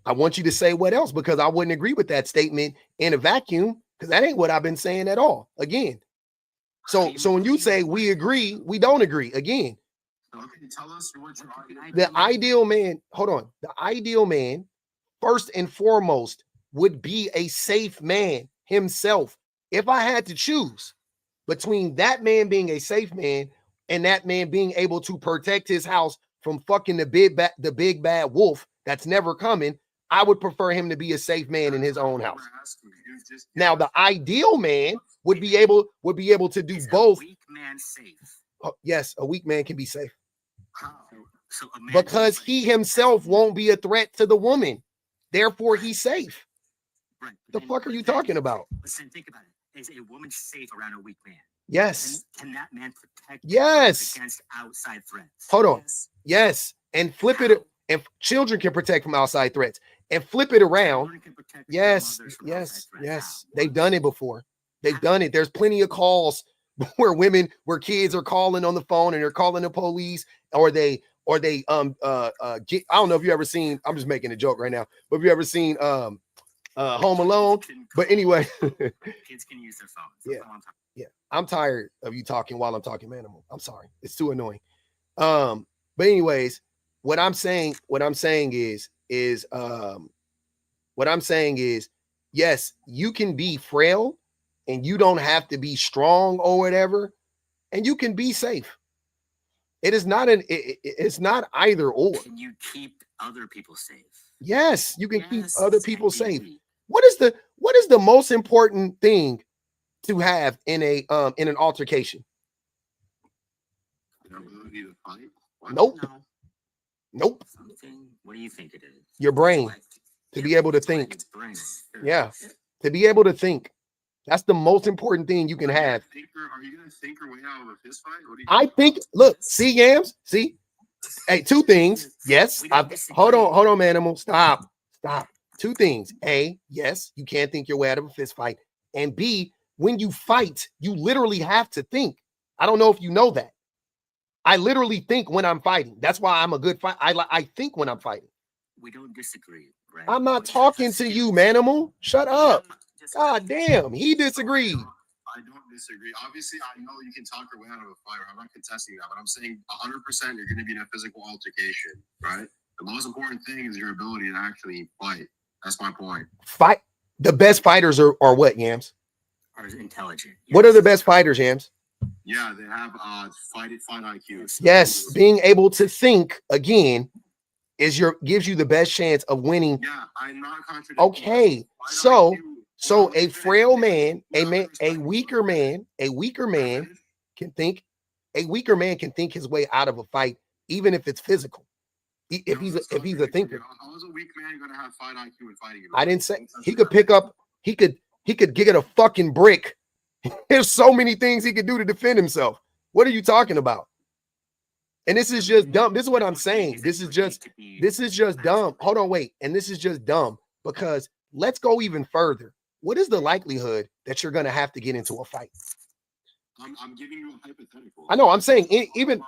I want you to say what else, because I wouldn't agree with that statement in a vacuum, because that ain't what I've been saying at all. Again. So when you say we agree, we don't agree. Again. Okay, tell us what your the ideal man, hold on. The ideal man, first and foremost, would be a safe man himself. If I had to choose between that man being a safe man and that man being able to protect his house from fucking the big bad wolf that's never coming, I would prefer him to be a safe man in his own house. Now, the ideal man would be able to do both. A weak man safe. Oh, yes, a weak man can be safe. So a man because he himself won't be a threat to the woman. Therefore, he's safe. Right. The fuck are you talking about? Listen, think about it. Is a woman safe around a weak man? Yes. Can that man protect yes against outside threats? Hold on. Yes. And flip it. And children can protect from outside threats. And flip it around. Yes. They've done it before. They've done it. There's plenty of calls where kids are calling on the phone and they're calling the police, or they get, I don't know if you ever seen, I'm just making a joke right now, but have you ever seen Home Alone? But anyway, kids can use their phones. Yeah. I'm tired of you talking while I'm talking, man. I'm sorry. It's too annoying. But anyways, what I'm saying is yes, you can be frail and you don't have to be strong or whatever, and you can be safe. It is not it's not either or. Can you keep other people safe? Yes, you can keep other people safe. What is the most important thing to have in an altercation? Nope. Nope. What do you think it is? Your brain. To be able to think. Yeah. To be able to think. That's the most important thing you can have. Are you gonna think your way out of a fist fight? What do you I think, look, see, Yams, see? Hey, two things. Yes. Hold on, Manimal. Stop. Two things. A, yes, you can't think your way out of a fist fight. And B, when you fight, you literally have to think. I don't know if you know that. I literally think when I'm fighting. That's why I'm a good fight. I think when I'm fighting. We don't disagree, right? I'm not talking to you, Manimal. Shut up. God damn, he disagreed. I don't disagree. Obviously, I know you can talk your way out of a fight. I'm not contesting that, but I'm saying 100% you're going to be in a physical altercation, right? The most important thing is your ability to actually fight. That's my point. Fight. The best fighters are what, Yams? Are intelligent. Yes. What are the best fighters, Yams? Yeah, they have fight IQ. Yes, being able to think again gives you the best chance of winning. Yeah, I'm not contradicting. Okay, so a frail man, a weaker man can think. A weaker man can think his way out of a fight, even if it's physical. If he's a thinker. How is a weak man going to have fight IQ and fighting? I didn't say he could pick up. He could get a fucking brick. There's so many things he could do to defend himself. What are you talking about? And this is just dumb. This is what I'm saying. This is just dumb. Hold on, wait. And this is just dumb because let's go even further. What is the likelihood that you're going to have to get into a fight? I'm giving you a hypothetical. I know. I'm saying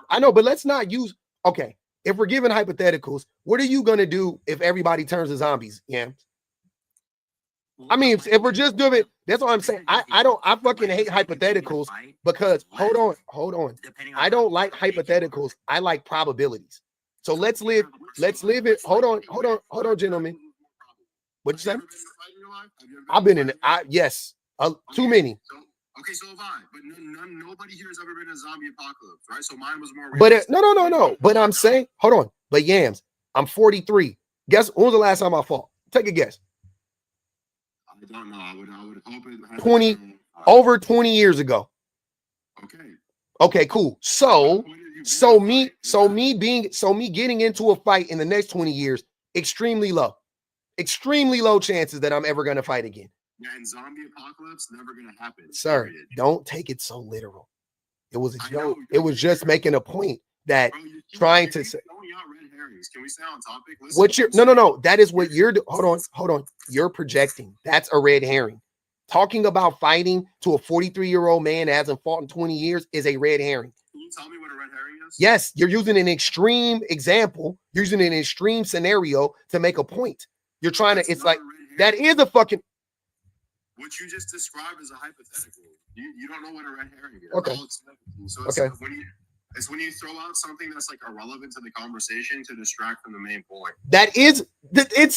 I know, but let's not use. Okay, if we're giving hypotheticals, what are you going to do if everybody turns to zombies? Yeah. I mean, if we're just doing it, that's what I'm saying. I fucking hate hypotheticals because hold on. I don't like hypotheticals. I like probabilities. So let's live it. Hold on, gentlemen. What'd you say? I've been in it. Yes. Too many. Okay, so have I. But nobody here has ever been in a zombie apocalypse, right? So mine was more. But no. But I'm saying, hold on. But Yams, I'm 43. Guess when was the last time I fought? Take a guess. I don't know. I would hope it 20 over 20 years ago. Okay, cool. So me getting into a fight in the next 20 years, extremely low chances that I'm ever going to fight again. Yeah, and zombie apocalypse never going to happen. Sir, period. Don't take it so literal. It was a joke. It was just making a point that trying to say. Can we stay on topic? What you're no. That is what you're. Hold on. You're projecting. That's a red herring. Talking about fighting to a 43-year-old man that hasn't fought in 20 years is a red herring. Can you tell me what a red herring is? Yes, you're using an extreme example. You're using an extreme scenario to make a point. You're trying to. It's like that is a fucking. What you just described is a hypothetical. You don't know what a red herring is. Okay. So it's okay. It's when you throw out something that's like irrelevant to the conversation to distract from the main point. It's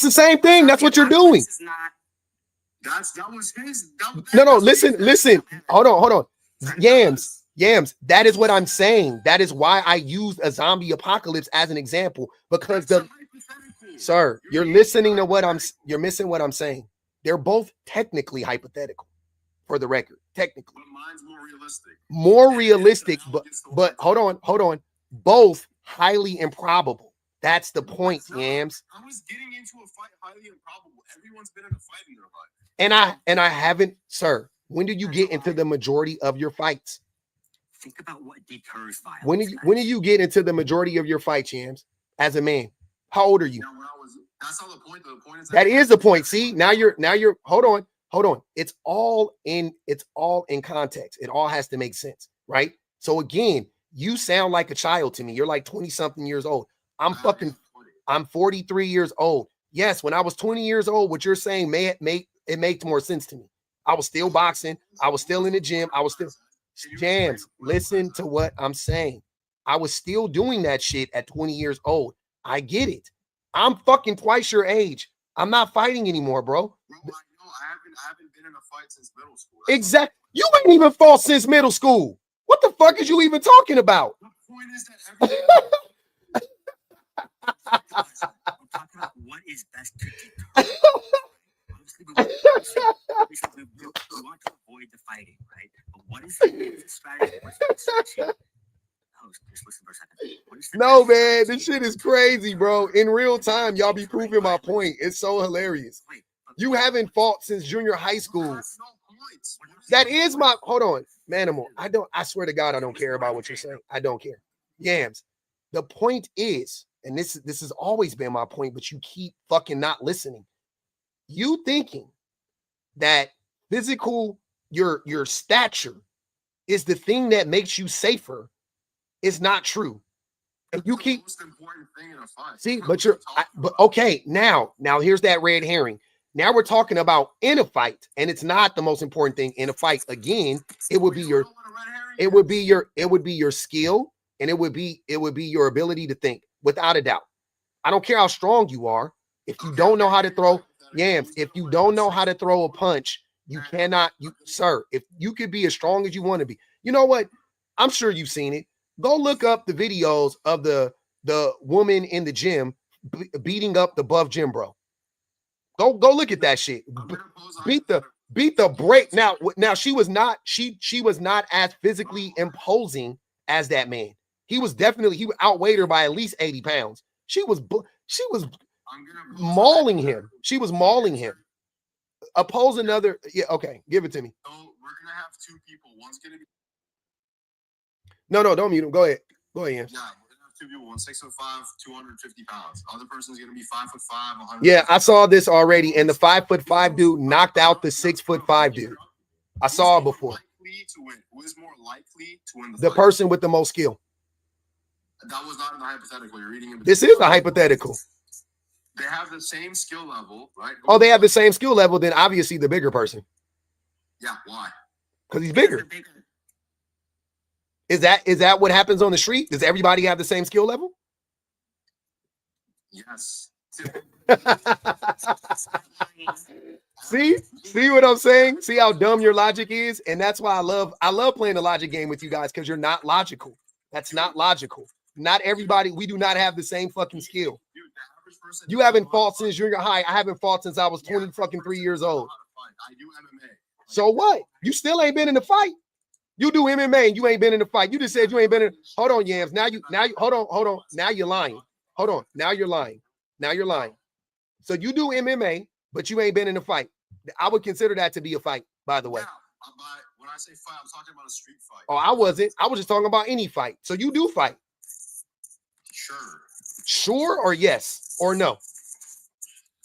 the same thing. That's what you're doing. That was his. No. Listen. Hold on. Yams. That is what I'm saying. That is why I used a zombie apocalypse as an example because sir, you're listening to you're missing what I'm saying. They're both technically hypothetical, for the record. Technically, but mine's more realistic. But hold on. Both highly improbable. That's the point, Yams. I was getting into a fight highly improbable. Everyone's been in a fight in their life. And I haven't, sir. When did you get into the majority of your fights? Think about what deters violence. When did you get into the majority of your fights, Yams? As a man, how old are you? That's not the point. The point is that is the point. See, now you're. Hold on. It's all in context. It all has to make sense, right? So again, you sound like a child to me. You're like 20-something years old. I'm 43 years old. Yes, when I was 20 years old, what you're saying it makes more sense to me. I was still boxing. I was still in the gym. I was still Jams. Listen to what I'm saying. I was still doing that shit at 20 years old. I get it. I'm fucking twice your age. I'm not fighting anymore, bro. I haven't been in a fight since middle school. Exactly. You ain't even fought since middle school. What the fuck is you even talking about? The point is that everything. We're talking about what is best to deter. Obviously, we want to avoid the fighting, right? But what is the strategy? What's the strategy? Just listen for a second. No, man, this shit is crazy, bro. In real time, y'all be proving my point. It's so hilarious. You haven't fought since junior high school. That's no points. That is my, hold on, Manimal. I swear to God, I don't care about what you're saying. I don't care. Yams. The point is, and this has always been my point, but you keep fucking not listening. You thinking that physical, your stature is the thing that makes you safer is not true. And you keep, most important thing in a fight. see, but okay, now here's that red herring. Now we're talking about in a fight, and it's not the most important thing in a fight. Again, it would be your skill, and it would be your ability to think, without a doubt. I don't care how strong you are. If you don't know how to throw, Yams, if you don't know how to throw a punch, you cannot, sir, if you could be as strong as you want to be. You know what? I'm sure you've seen it. Go look up the videos of the woman in the gym beating up the buff gym bro. Go look at that shit. Beat the break. Now she was not as physically imposing as that man. He outweighed her by at least 80 pounds. She was mauling him. She was mauling him. Oppose another. Yeah, okay. Give it to me. So we're gonna have two people. One's gonna be No, don't mute him. Go ahead. Go ahead, Jens. yeah, we're gonna have two people. One's 6'5", 250 pounds. The other person's gonna be 5'5", 100. Yeah, I saw this already, and the 5'5" dude knocked out the 6'5" dude. I saw it before. Who is more likely to win The fight? person with the most skill. That was not in the hypothetical. You're reading it. This is a hypothetical. They have the same skill level, right? Oh, they have the same skill level, then obviously the bigger person. Yeah, why? Because he's bigger. Is that what happens on the street? Does everybody have the same skill level? Yes. See what I'm saying? See how dumb your logic is? And that's why I love playing the logic game with you guys, because you're not logical. That's not logical. Not everybody, we do not have the same fucking skill. Dude, the average person You haven't fought since junior high. I haven't fought since I was 3 years old. I do MMA. So what? You still ain't been in the fight. You do MMA and you ain't been in the fight. You just said you ain't been in. Hold on, Yams. Now you hold on. Now you're lying. Hold on. Now you're lying. So you do MMA, but you ain't been in a fight. I would consider that to be a fight, by the way. Yeah, when I say fight, I'm talking about a street fight. Oh, I wasn't. I was just talking about any fight. So you do fight. Sure or yes or no?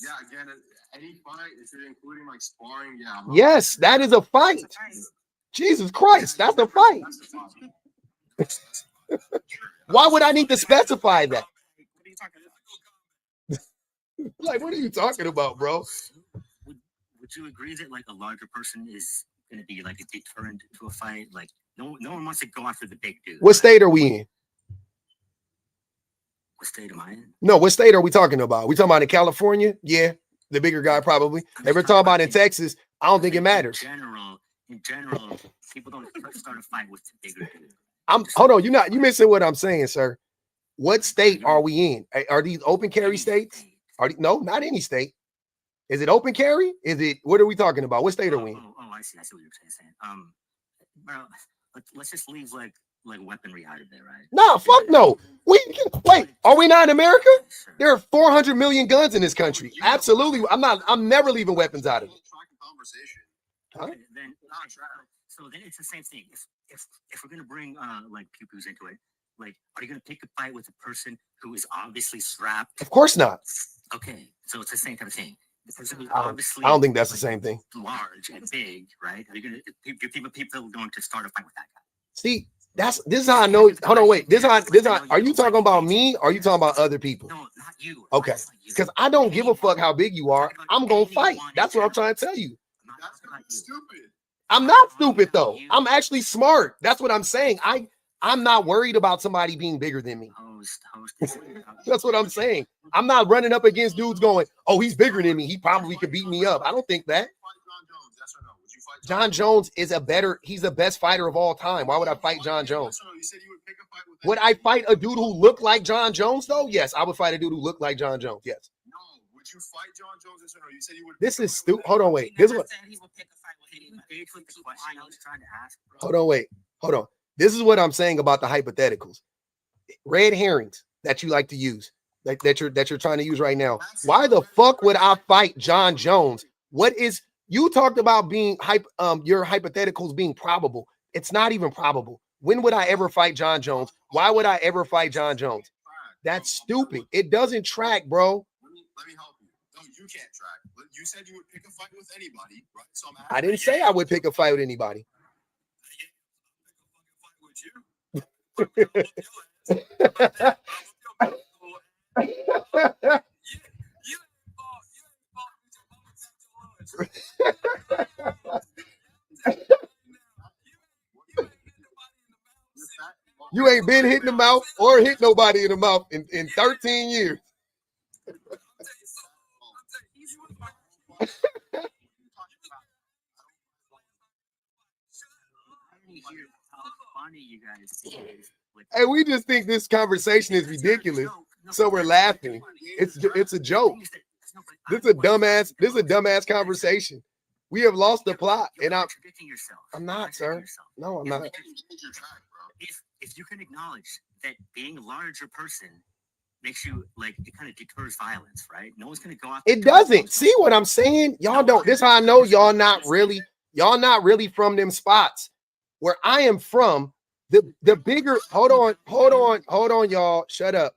Yeah, again, any fight, if you're including like sparring, yeah. Yes, that is a fight. Jesus Christ, that's a fight. Why would I need to specify that? Like, what are you talking about, bro? Would you agree that like a larger person is going to be like a deterrent to a fight? Like no one wants to go after the big dude. What state are we in? What state am I in? No, what state are we talking about? We talking about in California? Yeah, the bigger guy probably. If we're talking about in Texas, I don't think it matters. In general, people don't start a fight with the bigger dude. Hold on, you missing what I'm saying, sir. What state are we in? Are these open carry states? No, not any state. Is it open carry? What are we talking about? What state are we in? Oh, I see what you're saying. Bro, let's just leave like weaponry out of there, right? No, fuck no. Wait, are we not in America? There are 400 million guns in this country. Absolutely. I'm never leaving weapons out of it. Huh? So then it's the same thing. If we're gonna bring like pew-pews into it, like, are you gonna pick a fight with a person who is obviously strapped? Of course not. Okay, so it's the same kind of thing. The person who's I obviously don't think that's the same thing. Large and big, right? Are you gonna people are going to start a fight with that guy? See, this is how I know. Hold on, wait. Are you talking about me or are you talking about other people? No, not you. Okay, because I don't give a fuck how big you are. I'm gonna fight. That's what I'm trying to tell you. That's stupid. I'm not stupid though. I'm actually smart. That's what I'm saying. I'm not worried about somebody being bigger than me. That's what I'm saying. I'm not running up against dudes going, oh, he's bigger than me. He probably could beat me up. I don't think that. John Jones is he's the best fighter of all time. Why would I fight John Jones? Would I fight a dude who looked like John Jones though? Yes, I would fight a dude who looked like John Jones. Yes. No, would you fight John Jones? You said you would. This is stupid. Hold on, wait. This is what. Hold on, wait. Hold on. This is what I'm saying about the hypotheticals. Red herrings that you like to use, that you're trying to use right now. Why the fuck would I fight John Jones? What is You talked about being your hypotheticals being probable. It's not even probable. When would I ever fight John Jones? Why would I ever fight John Jones? That's stupid. It doesn't track, bro. Let me help you. No, you can't track. You said you would pick a fight with anybody, right? So I didn't say I would pick a fight with anybody. You ain't been hit in the mouth or hit nobody in the mouth in 13 years. Hey, we just think this conversation is ridiculous, so we're laughing. It's a joke. This is a dumbass conversation. We have lost the plot, and I'm not, sir. No, I'm not. If you can acknowledge that being a larger person makes you like, it kind of deters violence, right? No one's gonna go out. It doesn't. See what I'm saying? Y'all don't. This is how I know y'all not really from them spots. Where I am from, the bigger. Hold on, y'all. Shut up.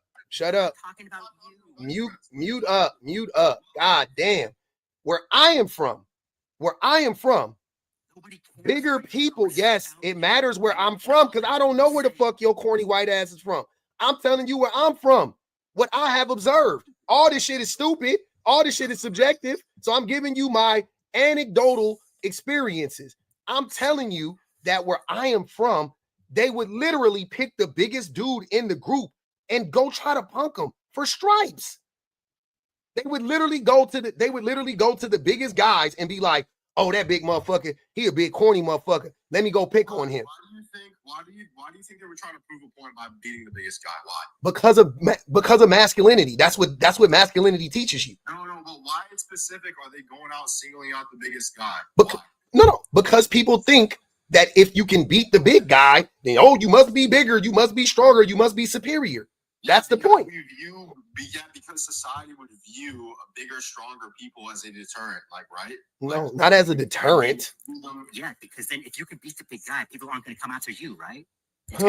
Mute up. God damn. Where I am from, bigger people. Yes, it matters where I'm from because I don't know where the fuck your corny white ass is from. I'm telling you where I'm from, what I have observed. All this shit is stupid. All this shit is subjective. So I'm giving you my anecdotal experiences. I'm telling you that where I am from, they would literally pick the biggest dude in the group and go try to punk him for stripes. They would literally go to the biggest guys and be like, oh, that big motherfucker, he a big corny motherfucker. Let me go pick on him. Why do you think they were trying to prove a point by beating the biggest guy? Why? Because of masculinity. That's what masculinity teaches you. No, but why in specific are they going out singling out the biggest guy? Because people think that if you can beat the big guy, then you must be bigger, you must be stronger, you must be superior. That's the point. Because society would view a bigger, stronger people as a deterrent, right? No, not as a deterrent. Yeah, because then if you can beat the big guy, people aren't going to come after you, right? It's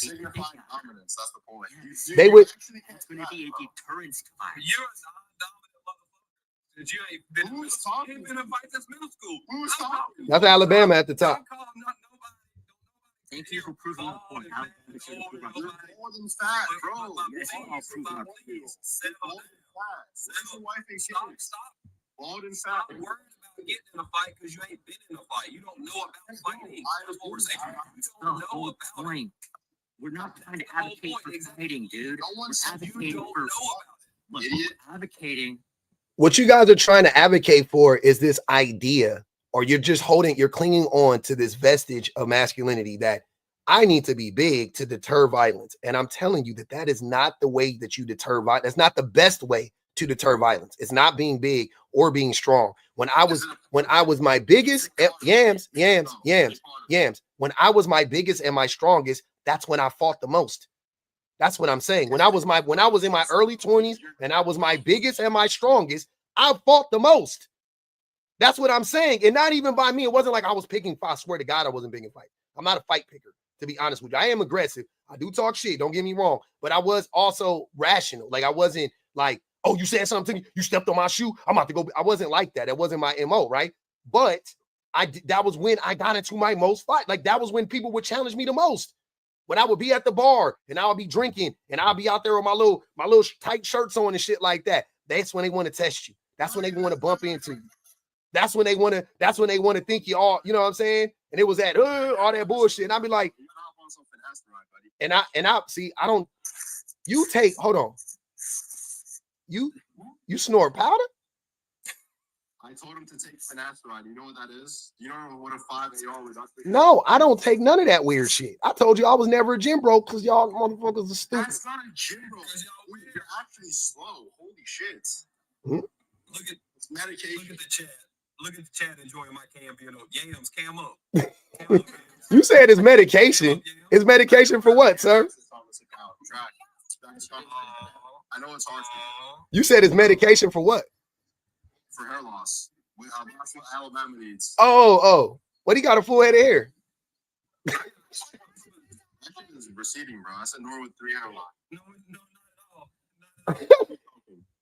signifying dominance. That's the point. They would. It's going to be a deterrence to violence. You're a non-dominant motherfucker. That you ain't been in a fight since middle school. Who's talking? That's Alabama at the top. Thank you for proving the point. More than fat, bro. Stop. Bald and fat. Worried about getting in a fight because you ain't been in a fight. You don't know about fighting. We're not trying to advocate for fighting, dude. We're advocating for advocating. What you guys are trying to advocate for is this idea, or you're clinging on to this vestige of masculinity that I need to be big to deter violence. And I'm telling you that is not the way that you deter violence. That's not the best way to deter violence. It's not being big or being strong. When I was my biggest, yams. When I was my biggest and my strongest, that's when I fought the most. That's what I'm saying. When I was in my early 20s and I was my biggest and my strongest, I fought the most. That's what I'm saying. And not even by me. It wasn't like I was picking fights. I swear to God, I wasn't picking fights. I'm not a fight picker, to be honest with you. I am aggressive. I do talk shit. Don't get me wrong. But I was also rational. Like, I wasn't like, oh, you said something to me. You stepped on my shoe. I'm about to go. I wasn't like that. That wasn't my MO, right? But that was when I got into my most fight. Like, that was when people would challenge me the most. When I would be at the bar and I would be drinking and I'll be out there with my little tight shirts on and shit like that. That's when they want to test you. That's when they want to bump into you. That's when they want to think you all, you know what I'm saying? And it was that all that bullshit. And I'd be like, and I see, I don't, you take, hold on. You snort powder? I told him to take finasteride. You know what that is? You don't know what a 5-AR reductive? No, I don't take none of that weird shit. I told you I was never a gym bro because y'all motherfuckers are stupid. That's not a gym bro. You're actually slow. Holy shit. Hmm? Look at It's medication. Look at the chat. Look at the chat enjoying my cam, yams, cam up. You said it's medication. It's medication for what, sir? I know it's hard. You said it's medication for what? for hair loss. That's what Alabama needs. Oh, what he got a full head of hair? That shit is receding, bro. I said Nora with 3 hair loss. No, not at all.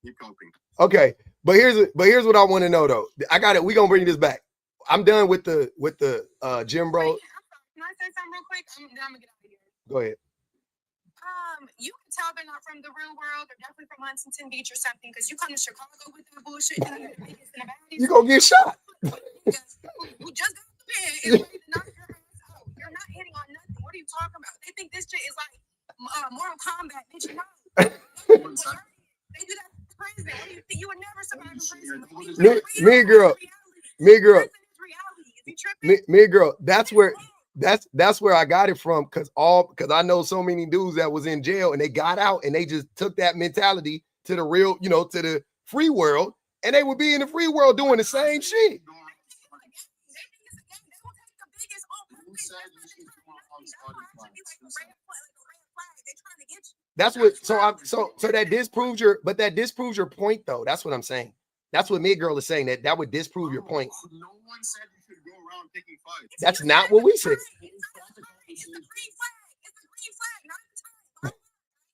Keep coping. Okay, but here's what I want to know though. I got it. We gonna bring this back. I'm done with the gym bro. Can I say something real quick? I'm gonna get out of here. Go ahead. You can tell they're not from the real world. They're definitely from Huntington Beach or something. Because you come to Chicago with that bullshit, and you're the biggest in the baddies. You gonna get shot. Who just got the bed and ready to knock your ass out. You're not hitting on nothing. What are you talking about? They think this shit is like Mortal Kombat. Bitch, no. They do that in prison. What do you think? You would never survive in prison. Me girl. That's where I got it from. Cause I know so many dudes that was in jail and they got out and they just took that mentality to the real, to the free world, and they would be in the free world doing the same shit. That's what. So that disproves your point though. That's what I'm saying. That's what Mid Girl is saying. That would disprove your point. No one said you should go around picking fights. That's not what we said. It's a green flag. It's a green flag. Not the time.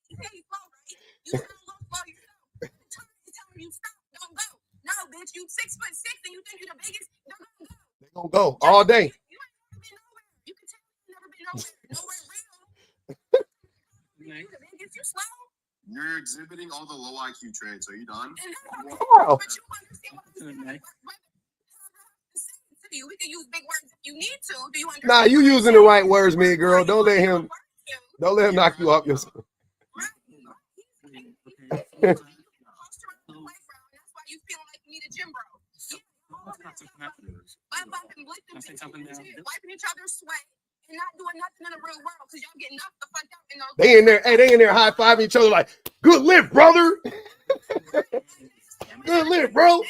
You say you slow, right? You don't go slow yourself. The time is telling you stop. Don't go. No, bitch. You 6'6" and you think you're the biggest. Don't go. They're gonna go all day. You ain't never been nowhere. You can tell you never been nowhere real. You the biggest. You slow. You're exhibiting all the low IQ traits. Are you done? Wow. But you understand what we can use big words if you need to. Do you understand? Nah, you using the right words, Mid Girl. Don't let him knock you off your. That's why you feel like you need a gym bro. Wiping each other's sweat and not doing nothing in the real world because y'all getting knocked the fuck out in those. They in there high-fiving each other like, good lift, brother. Good lift, bro.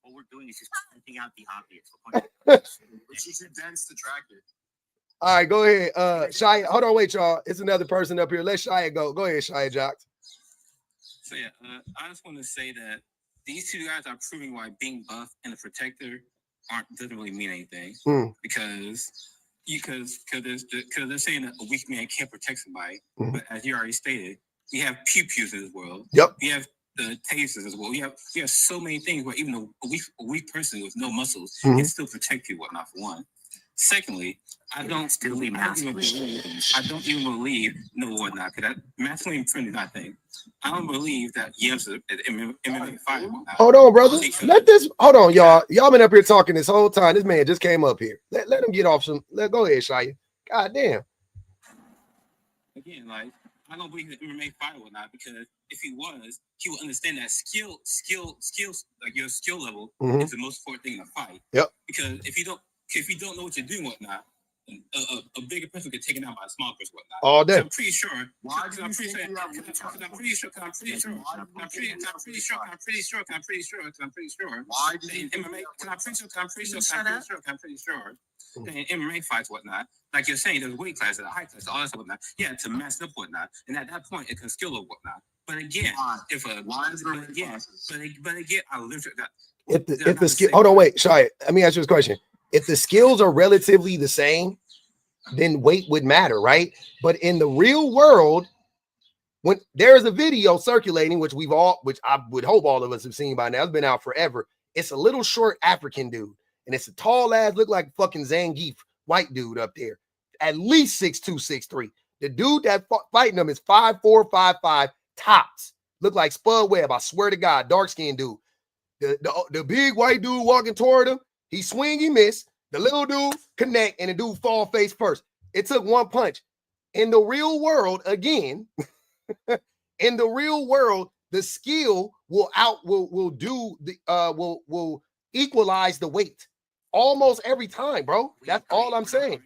What we're doing is just pointing out the obvious. It's just dense to track it. All right, go ahead. Shia, hold on, wait, y'all. It's another person up here. Let Shia go. Go ahead, Shia Jocks. So yeah, I just want to say that these two guys are proving why being buff and a protector doesn't really mean anything. Because they're saying that a weak man can't protect somebody. But as you already stated, we have pew-pews in this world. Yep. We have the tasers as well. We have so many things where even a weak person with no muscles can still protect you, whatnot, for one. Secondly, I don't even believe masculine friendly is not a thing. I don't believe that yams are MMA fight. Hold on, brother. Hold on, y'all. Y'all been up here talking this whole time. This man just came up here. Let him get off some. Go ahead, Shia. God damn. Again, like, I don't believe that MMA fight or not, because if he was, he would understand that skills, like your skill level is the most important thing in a fight. Yep. Because if you don't know what you're doing, whatnot, a bigger person get taken out by a small person, whatnot. All day. I'm pretty sure. I'm pretty sure. In MMA fights, whatnot, like you're saying, there's weight classes, high class, all that stuff, whatnot. Yeah, to mess up, whatnot, and at that point, it can skill up, whatnot. But again, I lived with that. If the skill, hold on, wait, Shia. Let me ask you this question. If the skills are relatively the same, then weight would matter, right? But in the real world, when there's a video circulating, which I would hope all of us have seen by now, it's been out forever. It's a little short African dude, and it's a tall ass, look like fucking Zangief, white dude up there, at least 6'2", 6'3". The dude that fighting him is 5'4", 5'5", tops. Look like Spud Webb, I swear to God, dark skinned dude. The big white dude walking toward him, he swing, he miss. The little dude connect, and the dude fall face first. It took one punch. In the real world, again, in the real world, the skill will equalize the weight almost every time, bro. That's all I'm saying.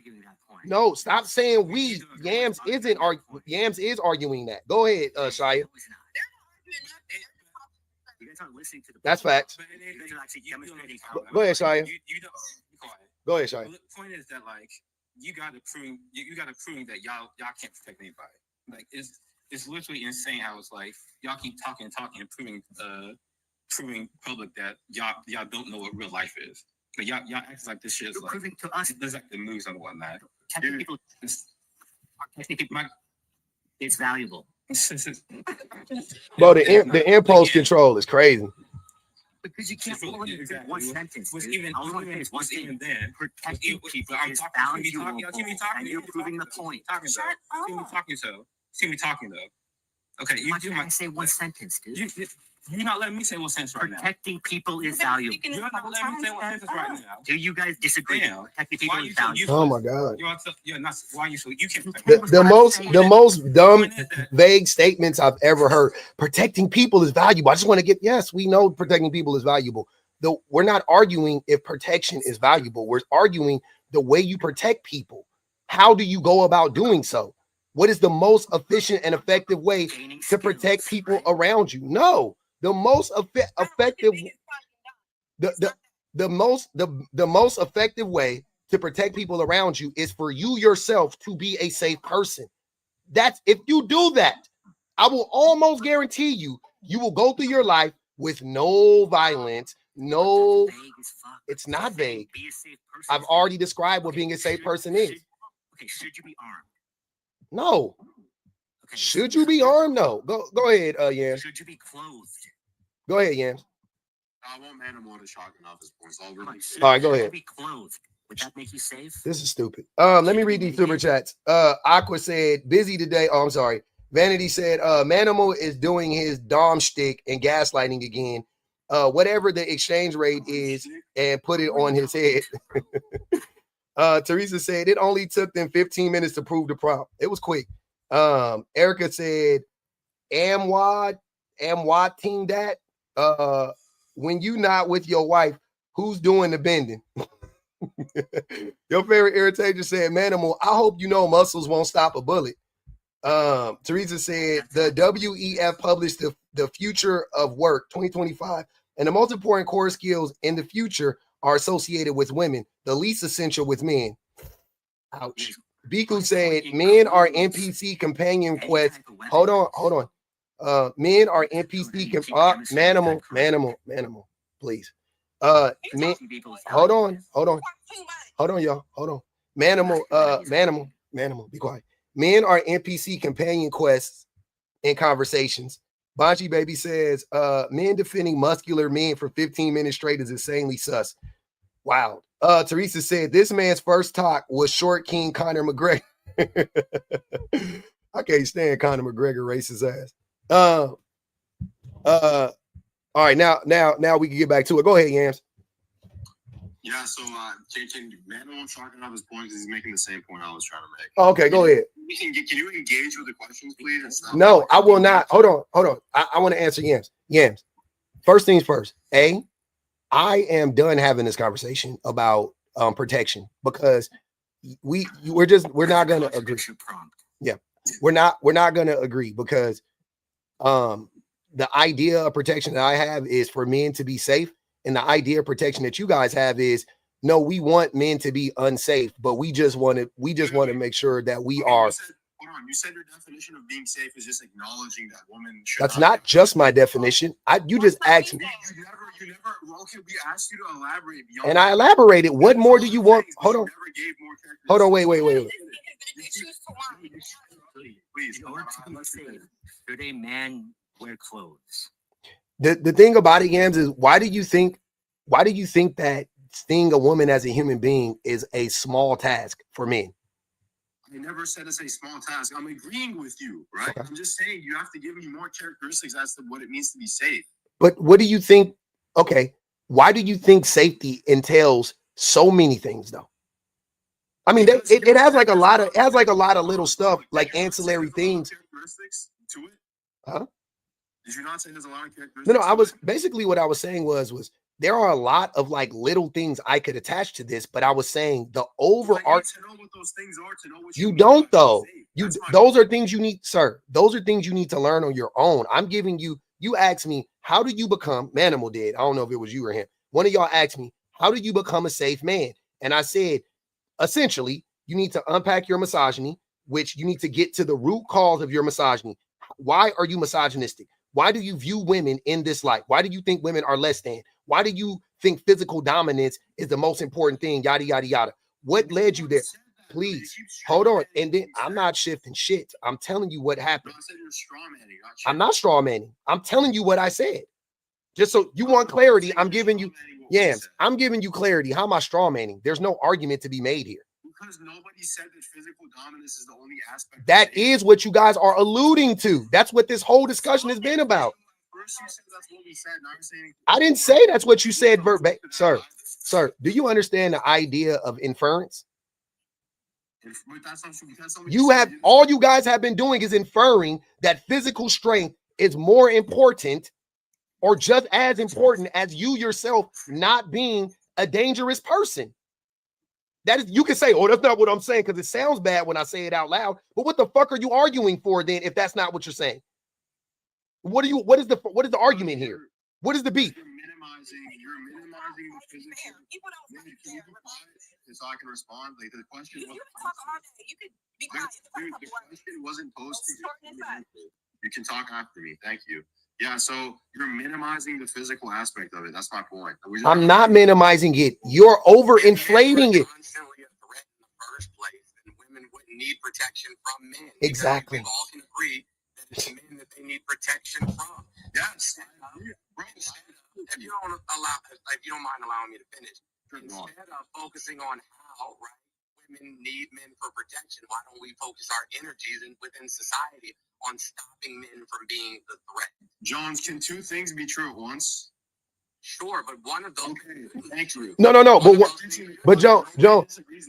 No, stop saying we. Yams is arguing that. Go ahead, Shia. That's facts. Go ahead, Shia. Go ahead, Shia. The point is that, like, you gotta prove you gotta prove that y'all can't protect anybody. Like it's literally insane how it's like y'all keep talking and proving public that y'all don't know what real life is. But y'all act like this shit is like proving to us there's like the moves and whatnot. People, it's valuable. Bro, the impulse control is crazy. Because you can't pull it in one sentence. Even then, protecting people is valuable, and you're proving the point. See me talking though. Okay, you do my say one sentence, dude. You're not letting me say one sentence right now. Protecting people is valuable. You're not letting me say one sentence right now. Do you guys disagree? Protecting people is valuable. Oh my God. You're not. Why are you so? You can't. The most dumb, vague statements I've ever heard. Protecting people is valuable. I just want to get, yes, we know protecting people is valuable. Though we're not arguing if protection is valuable. We're arguing the way you protect people. How do you go about doing so? What is the most efficient and effective way to protect people around you? No, the most effective, the most effective way to protect people around you is for you yourself to be a safe person. That's if you do that, I will almost guarantee you will go through your life with no violence. No, it's not vague. I've already described what being a safe person is. Okay, should you be armed? No. Okay. Should you be armed? No. Go ahead, Yams. Should you be clothed? Go ahead, Yams. I want Manimal to shock off his points. All right, go ahead. Should you be clothed? Would that make you safe? This is stupid. Let me read these super chats. Aqua said, busy today. Oh, I'm sorry. Vanity said, Manimal is doing his dom shtick and gaslighting again. Whatever the exchange rate is, and put it on his head. Teresa said it only took them 15 minutes to prove the prompt. It was quick. Erica said, Amwad team that. When you not with your wife, who's doing the bending? Your favorite irritator said, Manimal, I hope you know muscles won't stop a bullet. Teresa said the WEF published the future of work 2025, and the most important core skills in the future are associated with women, the least essential with men. Ouch. Biku said men are NPC companion quests. Hold on. Men are NPC Manimal, please. Men, hold on, y'all. Hold on. Manimal, be quiet. Men are NPC companion quests and conversations. Banshee Baby says, men defending muscular men for 15 minutes straight is insanely sus. Wow. Teresa said, this man's first talk was short king Conor McGregor. I can't stand Conor McGregor, racist ass. All right, now we can get back to it. Go ahead, Yams. Yeah, so can Manimal shocking off his points? He's making the same point I was trying to make. Oh, okay, go ahead. Can you engage with the questions, please? No, I will not. Hold on. I want to answer Yams. First things first. I am done having this conversation about protection because we're not going to agree. Yeah, we're not going to agree because the idea of protection that I have is for men to be safe, and the idea of protection that you guys have is no, we want men to be unsafe, but we just want to make sure that we are. Hold on, you said your definition of being safe is just acknowledging that women should. That's not just my definition. You just asked me. You never. Okay, we asked you to elaborate beyond. And I elaborated. What more do you want? Hold on. Wait. Please, should a man wear clothes? The thing about it, Yams, is why do you think that seeing a woman as a human being is a small task for men? I never said it's a small task. I'm agreeing with you, right? Okay. I'm just saying you have to give me more characteristics as to what it means to be safe. But what do you think? Okay, why do you think safety entails so many things, though? I mean, it has like a lot of little stuff, like ancillary things. Characteristics to it? Huh? Did you not say there's a lot of characteristics? No. I was basically what I was saying was there are a lot of like little things I could attach to this, but I was saying the overarching. To know what those things are, to know what you don't though. Those are things you need, sir. Those are things you need to learn on your own. I'm giving you. You asked me, how do you become? Manimal did. I don't know if it was you or him. One of y'all asked me, how do you become a safe man? And I said, essentially, you need to unpack your misogyny, which you need to get to the root cause of your misogyny. Why are you misogynistic? Why do you view women in this light? Why do you think women are less than? Why do you think physical dominance is the most important thing? Yada, yada, yada. What led you there? Please, hold on. And then I'm not shifting shit. I'm telling you what happened. I'm not straw manning. I'm telling you what I said. Just so you want clarity, I'm giving you, I'm giving you clarity. How am I straw manning? There's no argument to be made here. Because nobody said that physical dominance is the only aspect. That is what you guys are alluding to. That's what this whole discussion has been about. First you said that's what we said. Now I'm saying I didn't say that's what you said verbatim. Sir, do you understand the idea of inference? You have, all you guys have been doing is inferring that physical strength is more important or just as important as you yourself not being a dangerous person. That is, you can say, oh, that's not what I'm saying, because it sounds bad when I say it out loud. But what the fuck are you arguing for then if that's not what you're saying? What is the argument here? What is the beef? You're minimizing the physical. People don't Can fucking you care. be quiet so I can respond? Like the question You was, can talk all day. You could be quiet. dude, the question wasn't posed to you. You can talk after me. Thank you. Yeah, so you're minimizing the physical aspect of it. That's my point. I'm not minimizing it. You're overinflating it. Constantly a threat in the first place, then women wouldn't need protection from men. Exactly. We all can agree that it's men that they need protection from. Yes. If you don't mind allowing me to finish, instead of focusing on how women need men for protection, why don't we focus our energies within society on stopping men from being the threat? Jones, can two things be true at once? Sure, but one of those. Okay, thank you. No. But John,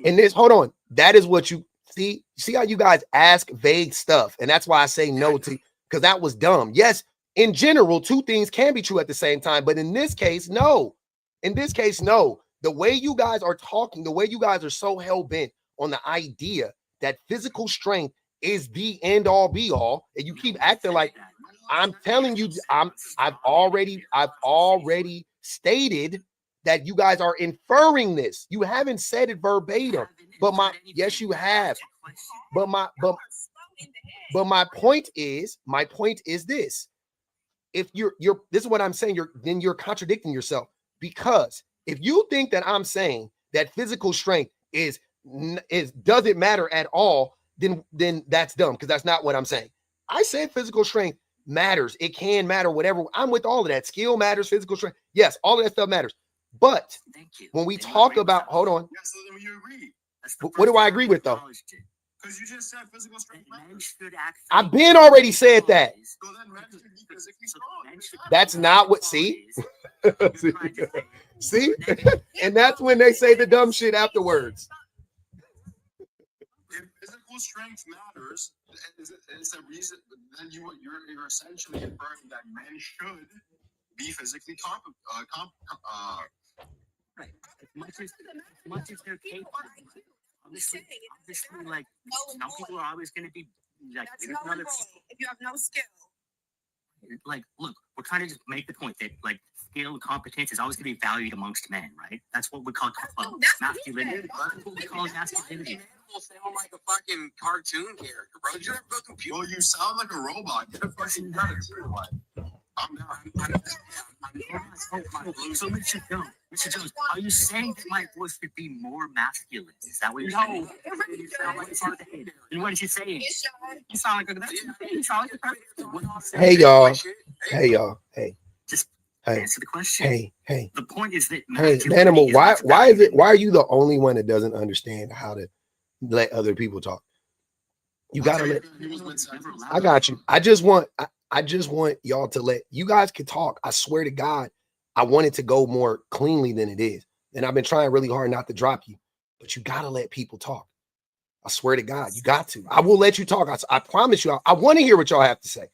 in this, hold on. That is what you see. See how you guys ask vague stuff, and that's why I say no to, because that was dumb. Yes, in general, two things can be true at the same time, but in this case, no. In this case, no. The way you guys are talking, the way you guys are so hell-bent on the idea that physical strength is the end all be all, and you keep acting like I'm telling you, I've already stated that you guys are inferring this. You haven't said it verbatim, but yes, you have. But my point is this. If you're this is what I'm saying, you're contradicting yourself, because if you think that I'm saying that physical strength is doesn't matter at all, then that's dumb, because that's not what I'm saying. I said physical strength matters. It can matter, whatever. I'm with all of that. Skill matters, physical strength. Yes, all of that stuff matters. But when we talk about, hold on. Yeah, so then you agree. What do I agree with though? Because you just said physical strength matters. I've been already said that. So then men should be physically strong. That's not what, see? See? And that's when they say the dumb shit afterwards. If physical strength matters, it's a reason. Then you're essentially inferring that men should be physically Right. As much as they're capable. Obviously, like some people are always going to be like. That's no point if you have no skill. Like, look, we're trying to just make the point that like skill and competence is always going to be valued amongst men, right? That's what we call masculinity. That's what we call masculinity. People sound like a fucking cartoon character, bro. Did you ever go through puberty? Well, you sound like a robot. Get a fucking So Mr. Jones, are you saying that my voice would be more masculine? Is that what you're saying? And what is you saying? You sound like a Hey y'all. Hey. Just hey. answer the question. Hey. The point is that Animal, why are you the only one that doesn't understand how to let other people talk? You gotta let. I got you. I just want y'all to let you guys can talk. I swear to God, I want it to go more cleanly than it is. And I've been trying really hard not to drop you, but you gotta let people talk. I swear to God, you got to. I will let you talk. I promise you. I want to hear what y'all have to say,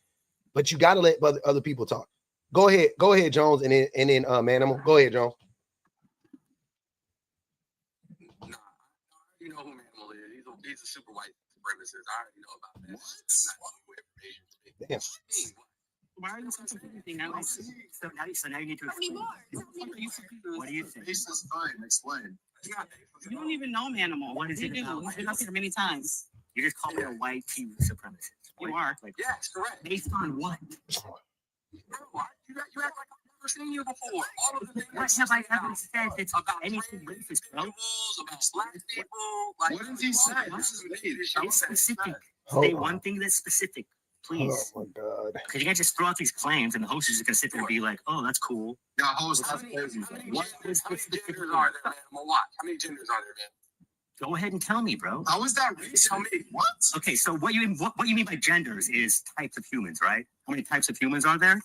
but you gotta let other people talk. Go ahead, Jones, and then Manimal. Go ahead, Jones. Nah, you know who Manimal is. He's a super white supremacist. I already know about that. Damn. Why are you such a thing? I like So now you need to Tell me explain. more. What do you think? Faceless fine. Explain. You don't even know Manimal. What is You it do. about? I've been up here many times. You just call me a white tea supremacist. You What- are. Like, Yes, correct. based on what? You act like I've never seen you before. All of the things What have I ever said that's about anything racist, bro? about black people. Like, what did he say? This is me. It's specific. Hold Say on. one thing that's specific, Oh please. my god. Because you can't just throw out these claims and the host is just gonna sit there and be like, "Oh, that's cool." Yeah, host, that's crazy. What is How many specific? genders are there, man? I'm a lot. How many genders are there, man? Go ahead and tell me, bro. How is that racist? Tell me. What? Okay, so what you mean by genders is types of humans, right? How many types of humans are there?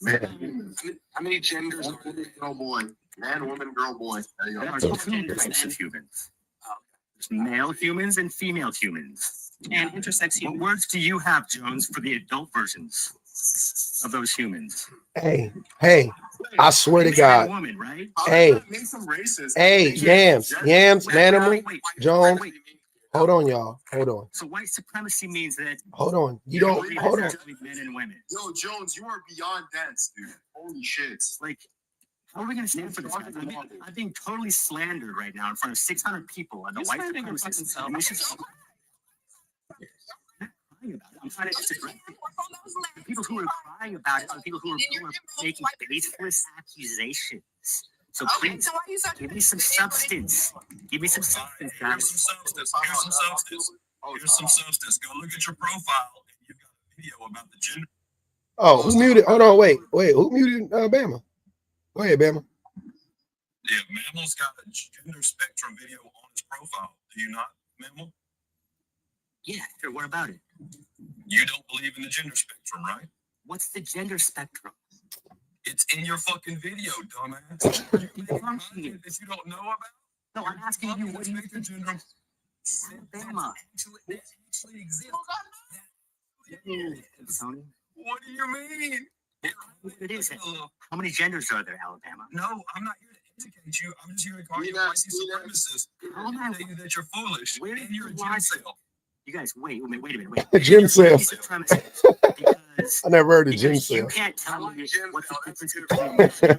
Man, how many genders are there? Girl, boy. Man, woman, girl, boy. There you There go. are two types of humans. There's male humans and female humans. And intersex What humans. words do you have, Jones, for the adult versions of those humans? Hey, I swear to Man and God. woman, right? Hey. That makes them racist. Hey, Yams, Manimal, Wait, Jones. wait. Hold on, y'all. Hold on. So white supremacy means that Hold on. You believe don't that hold on. there's only men and women. Yo, Jones, you are beyond dense, dude. Holy shit. Like, how are we gonna stand for this? Guys? I'm being totally slandered right now in front of 600 people at the You white slandering your fucking supremacists. self. And this is- I'm not crying about it. I'm trying to disagree. The people who are crying about it are people who are making baseless accusations. So Okay, please, so why you such give me some substance. Give me some substance, Here's guys. some substance. Here's some substance. Here's some substance. Go look at your profile. And you've got a video about the gender. Oh, who muted? Hold on, wait. Who muted Bama? Go ahead, Bama. Yeah, Mammal's got a gender spectrum video on his profile. Do you not, Mammal? Yeah, sure. What about it? You don't believe in the gender spectrum, right? What's the gender spectrum? It's in your fucking video, dumbass. Are you making content that you don't know about? No, I'm asking you, what do you Spectrum think? syndrome. Alabama. That actually exists. Tony, What do you mean? it is. How many genders are there, Alabama? No, I'm not here to educate you. I'm just here to call you a Peanuts, white supremacist. How am I? I'm tell you that you're foolish Where's and you're a the gym logic? cell. You guys, wait a minute. Wait. Gym cell. Supremacists. Because I never heard of gym you cell. can't tell me what's the difference That's between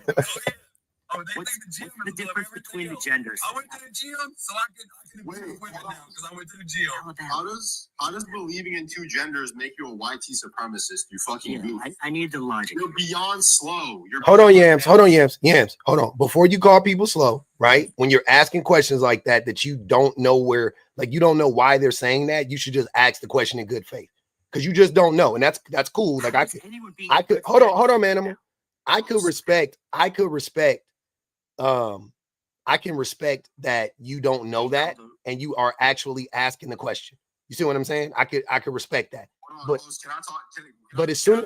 Oh, yeah. Oh, they what's, think the gym what's the is above difference everything between the else. genders. I went to the gym, so I can Wait, agree with women hold on. now because I went to the gym. Alabama. How does believing in two genders make you a YT supremacist? You fucking Yeah, goof. I need the logic. You're beyond slow. You're Hold on, beyond Yams. Hold on. Before you call people slow, right? When you're asking questions like that you don't know where, like you don't know why they're saying that, you should just ask the question in good faith. Because you just don't know. And that's cool. Like I could hold on, Manimal. I can respect I can respect that you don't know that and you are actually asking the question. You see what I'm saying? I could respect that. Hold on, But- host, can I talk? But as soon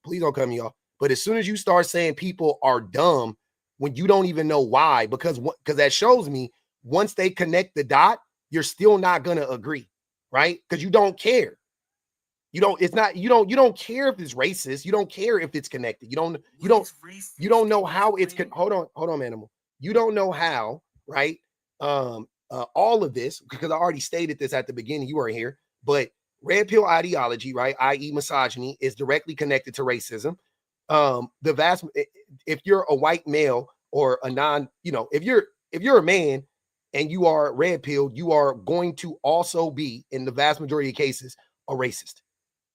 please don't cut me off. But as soon as you start saying people are dumb when you don't even know why, because that shows me once they connect the dot, you're still not gonna agree, right? Because you don't care. You don't care if it's racist. You don't care if it's connected. You don't know how it's hold on, Animal. You don't know how, right? All of this, because I already stated this at the beginning, you weren't here, but red pill ideology, right? i.e. misogyny, is directly connected to racism. If you're a white male or a if you're a man and you are red pilled, you are going to also be, in the vast majority of cases, a racist.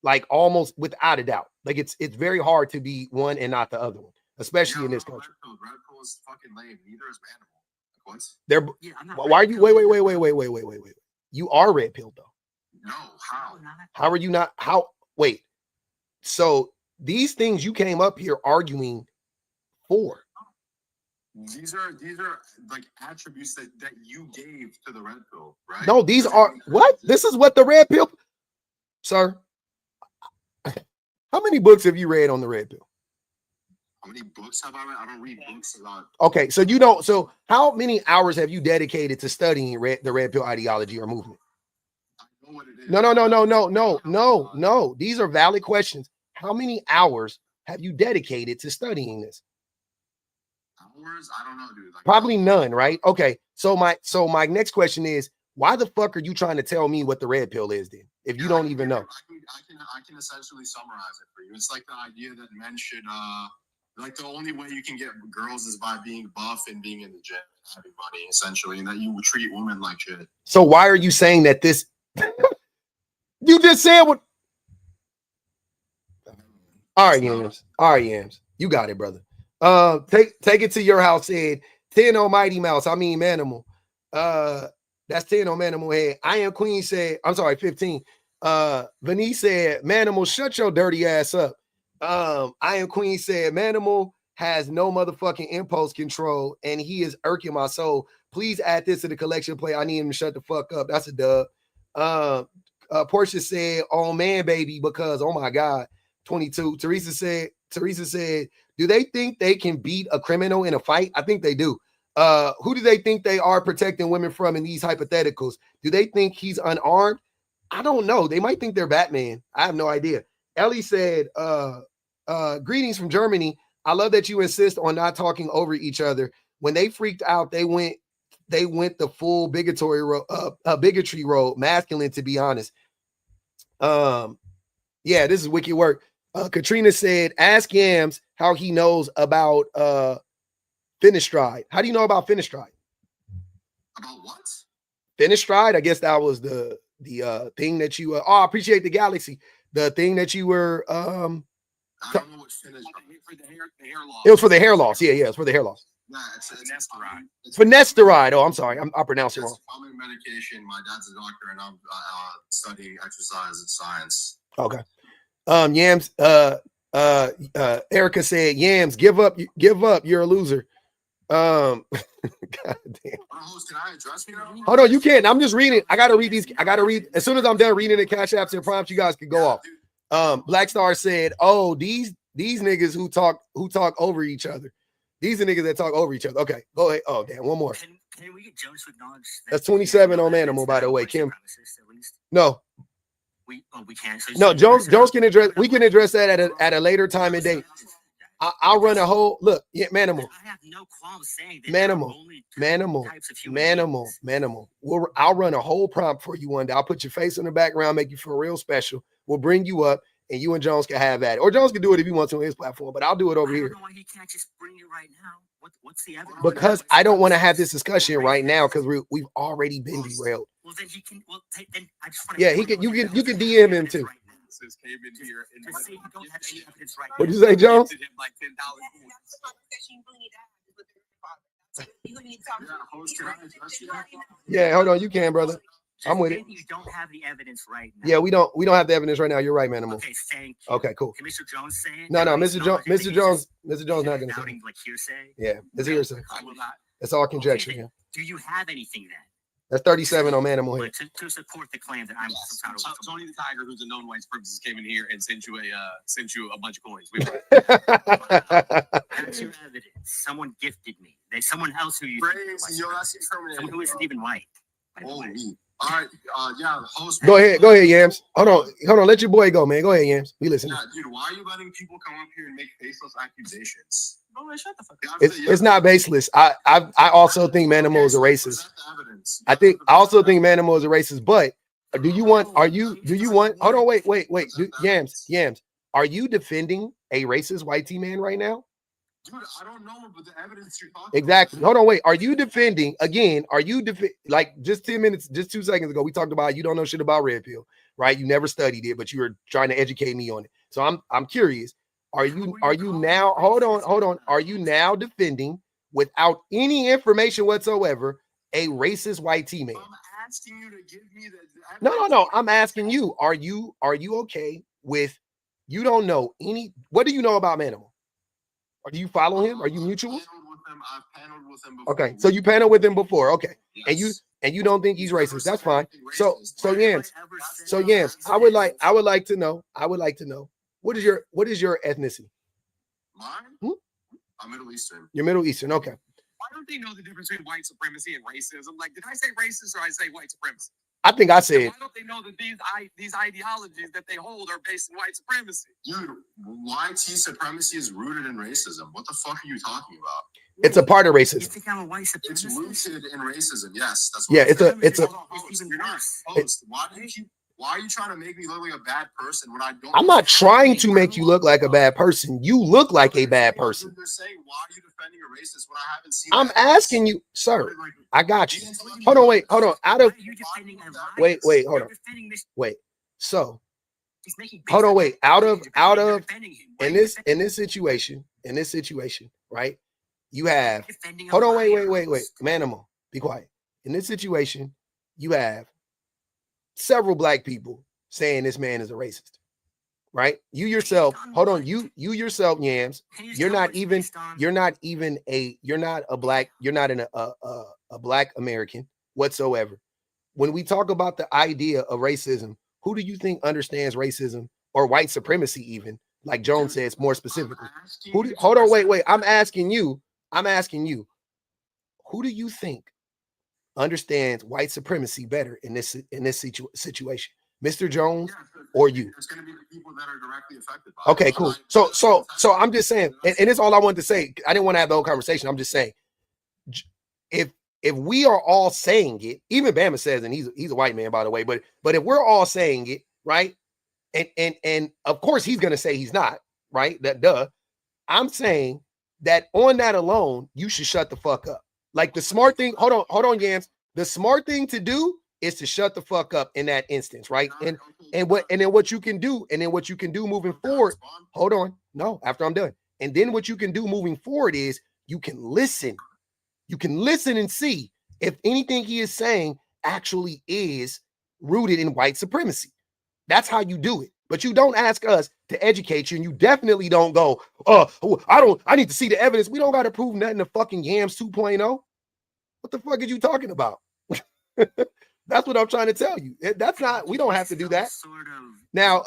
Like almost without a doubt. Like it's very hard to be one and not the other one, especially in this country. Red pill is fucking lame. Neither is Manimal. Like, what? They're Yeah, I'm not why are you wait. You are red pilled though. No, how? How are you not? Wait. So these things you came up here arguing for. These are like attributes that you gave to the red pill, right? No, these are what? This is what the red pill, sir. How many books have you read on the red pill? How many books have I read? I don't read books about. Okay, so you don't. So how many hours have you dedicated to studying the red pill ideology or movement? I know what it is. No. These are valid questions. How many hours have you dedicated to studying this? Hours? I don't know, dude. Like, Probably none, right? Okay. So my next question is, why the fuck are you trying to tell me what the red pill is then? If you don't even know. I can I can essentially summarize it for you. It's like the idea that men should like the only way you can get girls is by being buff and being in the gym and having money, essentially, and that you would treat women like shit. So why are you saying that this? You just said what? All right, Yams. All right, Yams. You got it, brother. Take it to your house. Said 10 on Mighty Mouse. I mean Manimal. That's 10 on Manimal head. I Am Queen said, I'm sorry, 15. Vanice said, Manimal, shut your dirty ass up. I Am Queen said, Manimal has no motherfucking impulse control, and he is irking my soul. Please add this to the collection play. I need him to shut the fuck up. That's a dub. Portia said, oh man, baby, because oh my God, 22. Teresa said, do they think they can beat a criminal in a fight? I think they do. Who do they think they are protecting women from in these hypotheticals? Do they think he's unarmed? I don't know. They might think they're Batman. I have no idea. Ellie said, greetings from Germany. I love that you insist on not talking over each other. When they freaked out, they went the full bigotry road, masculine, to be honest. Yeah, this is wicked work. Katrina said, ask Yams how he knows about Finistride. How do you know about Finistride? About what? Finistride, I guess that was the thing that you I appreciate the galaxy. The thing that you were I don't know what Finistride. For the hair loss. It was for the hair loss. Yeah, it's for the hair loss. Yeah, it's Finasteride. Oh, I'm sorry. I pronounced it wrong. Common medication. My dad's a doctor, and I'm studying exercise and science. Okay. Yams. Erica said, Yams, give up. You're a loser. God damn. Can I address you now? Hold on, you can't. I'm just reading. I gotta read these. I gotta read as soon as I'm done reading the Cash Apps and prompts. You guys can go off. Black Star said, "Oh, these niggas who talk over each other. These are niggas that talk over each other." Okay, go ahead. Oh, damn, one more. Can we get Jones to acknowledge that's 27 on Manimal, by the way. Kim. No. We can't. So no, Jones can address. We can address that at a later time and date. I'll run a whole look. Yeah, Manimal. I have no qualms saying that Manimal. I'll run a whole prompt for you one day. I'll put your face in the background, make you feel real special. We'll bring you up, and you and Jones can have at it. Or Jones can do it if he wants to on his platform, but I'll do it over here. I don't know why he can't just bring it right now. What's the evidence? Because I don't want to have this discussion right now because we've already been derailed. Well, then he can. Well, then I just want to. Yeah, he can. You can DM him too. Came in here and say you don't have any evidence right What'd you say, Jones? him like $10. Yeah, hold on, you can, brother. I'm with it. You don't have the evidence right now. Yeah, we don't have the evidence right now. You're right, Manimal. Okay, thank you. Okay, cool. Can Mr. Jones say it? No, Mr. Jones not gonna say it. Like hearsay? Yeah, it's hearsay. I will not. It's all conjecture. Okay, yeah. Do you have anything then? That's 37 on Manimal here. To support the claim that I'm some kind of Tony the Tiger, who's a known white supremacist, came in here and sent you a bunch of coins. That's your evidence. Someone gifted me. There's someone else who you someone who isn't even white. All right, yeah, host. Go ahead, Yams. Hold on, let your boy go, man. Go ahead, Yams. We listen. Yeah, dude, why are you letting people come up here and make faceless accusations? Oh, shut the fuck up. It's not baseless. I also think Manimal is a racist. I also think Manimal is a racist. But do you want? Hold on, wait. Yams. Are you defending a racist white T-man right now? Dude, I don't know, but the evidence you're talking exactly. Hold on, wait. Are you defending again? Like just 10 minutes, just 2 seconds ago, we talked about you don't know shit about red pill, right? You never studied it, but you were trying to educate me on it. So I'm curious. Are you now? Hold on. Are you now defending without any information whatsoever a racist white T-man? I'm asking you to give me the No. I'm asking you. Are you okay with? You don't know any. What do you know about Manimal? Or do you follow him? Are you mutual? I've paneled with him before. Okay, so you paneled with him before. Okay, Yes. and you don't think he's racist. That's fine. So Yams, I would like to know. What is your ethnicity? Mine? I'm Middle Eastern. You're Middle Eastern. Okay. Why don't they know the difference between white supremacy and racism? Like, did I say racist or I say white supremacy? I think I said. Why don't they know that these ideologies that they hold are based in white supremacy? Dude, white supremacy is rooted in racism. What the fuck are you talking about? It's a part of You racism. think I'm a white supremacist? It's rooted in racism. Yes, that's what Yeah, I'm saying. it's a. It's even worse. Host, why do you keep Why are you trying to make me look like a bad person when I don't? I'm not trying to make you look like a bad person. You look like a bad person. They're saying, why are you defending a racist when I haven't seen? I'm asking you, sir. I got you. Hold on, wait, hold on. Wait, hold on. Wait. So hold on, wait. Out of in this situation, right? You have hold on, wait. Manimal, be quiet. In this situation, you have several black people saying this man is a racist, right? You yourself, hold on, you yourself, Yams, you're not a black American whatsoever. When we talk about the idea of racism, who do you think understands racism or white supremacy even? Like Jones says more specifically. Hold on, wait. I'm asking you, who do you think understands white supremacy better in this situation? Mr. Jones or you? There's going to be the people that are directly affected by Okay, cool. So I'm just saying, and it's all I wanted to say. I didn't want to have the whole conversation. I'm just saying, if we are all saying it, even Bama says, and he's a white man, by the way, but if we're all saying it, right? And of course he's gonna say he's not, right? That duh. I'm saying that on that alone, you should shut the fuck up. Like the smart thing, hold on, Yams. The smart thing to do is to shut the fuck up in that instance, right? And then what you can do moving forward. Hold on, no, after I'm done. And then what you can do moving forward is you can listen. You can listen and see if anything he is saying actually is rooted in white supremacy. That's how you do it. But you don't ask us to educate you, and you definitely don't go, I need to see the evidence. We don't got to prove nothing to fucking Yams 2.0. What the fuck are you talking about? That's what I'm trying to tell you. That's not, we don't have to do that. Now,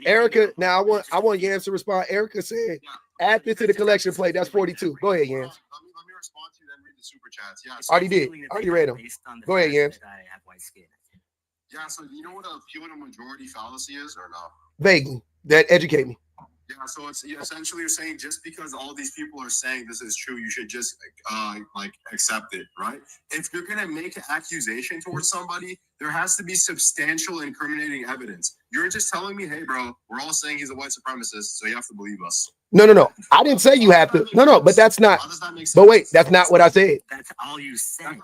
Erica, now I want Yams to respond. Erica said, add this to the collection plate. That's 42. Go ahead, Yams. Let me respond to you, then read the super chats. Yeah, Already did. Already read them. Go ahead, Yams. Yeah, so you know what a appeal to majority fallacy is or no? Vaguely. That educate me. Yeah, so it's essentially you're saying just because all these people are saying this is true, you should just like accept it, right? If you're gonna make an accusation towards somebody, there has to be substantial incriminating evidence. You're just telling me, hey, bro, we're all saying he's a white supremacist, so you have to believe us. No. I didn't say you have to. No, but that's not. How does that make sense? But wait, that's not what I said. That's all you said.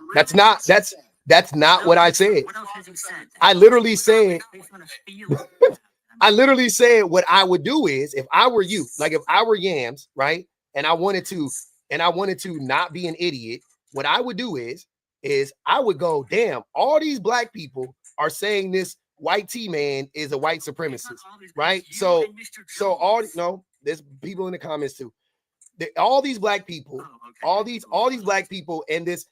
That's not what I said. What else has he said? I literally said Based on a feeling. what I would do is, if I were you, like if I were Yams, right, and I wanted to not be an idiot, what I would do is I would go, damn, all these black people are saying this white T-man is a white supremacist, right? So there's people in the comments too. All these black people, all these black people, and this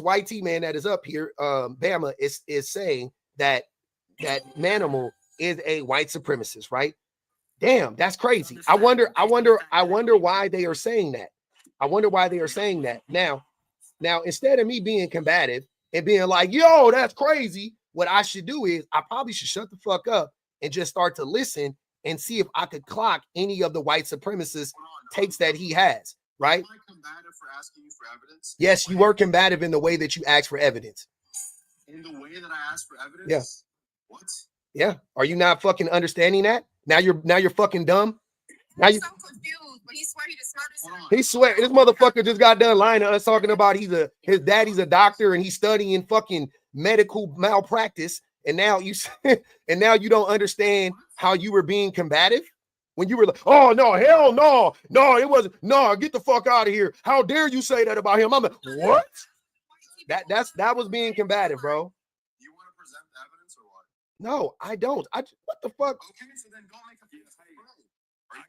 white T-man that is up here, Bama is saying that Manimal is a white supremacist, right? Damn, that's crazy. I wonder why they are saying that. Now, instead of me being combative and being like, yo, that's crazy, what I should do is I probably should shut the fuck up and just start to listen and see if I could clock any of the white supremacist takes that he has, right? Am I combative for asking you for evidence? Yes, you were combative in the way that you asked for evidence. In the way that I asked for evidence? Yeah. What? Yeah. Are you not fucking understanding that? Now you're fucking dumb. Now you so confused, but he swear he the smartest. he swear this motherfucker just got done lying to us talking about his daddy's a doctor and he's studying fucking medical malpractice, and now you don't understand how you were being combative when you were like, oh no, hell no, it wasn't, no, get the fuck out of here. How dare you say that about him? I'm like, what? That was being combative, bro. You want to present the evidence or what? No, I don't. What the fuck? Okay, so then go make a I got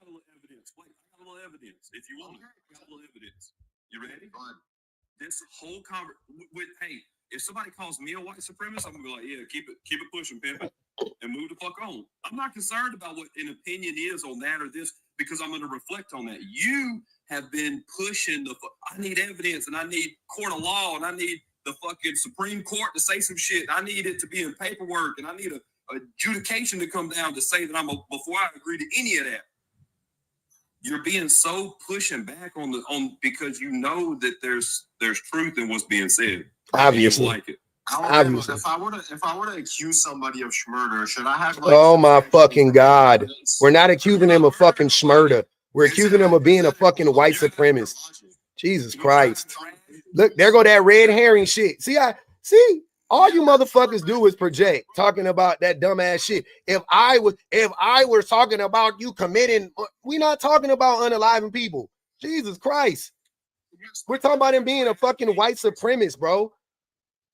a little evidence. Wait, I got a little evidence. If you want, I got a little evidence. You ready? Go ahead. This whole hey, if somebody calls me a white supremacist, I'm gonna be like, yeah, keep it pushing, pimping, and move the fuck on. I'm not concerned about what an opinion is on that or this because I'm gonna reflect on that. You have been pushing I need evidence and I need court of law and I need the fucking Supreme Court to say some shit. I need it to be in paperwork and I need a adjudication to come down to say that before I agree to any of that. You're being so pushing back on because you know that there's truth in what's being said. Obviously. You like it. Obviously. If I were to accuse somebody of murder, should I have? Oh my fucking God! We're not accusing him of fucking schmurder. We're accusing him of being a fucking white supremacist. Jesus Christ! Look, there go that red herring shit. See, all you motherfuckers do is project, talking about that dumbass shit. If I were talking about you committing, we're not talking about unaliving people. Jesus Christ. We're talking about him being a fucking white supremacist, bro.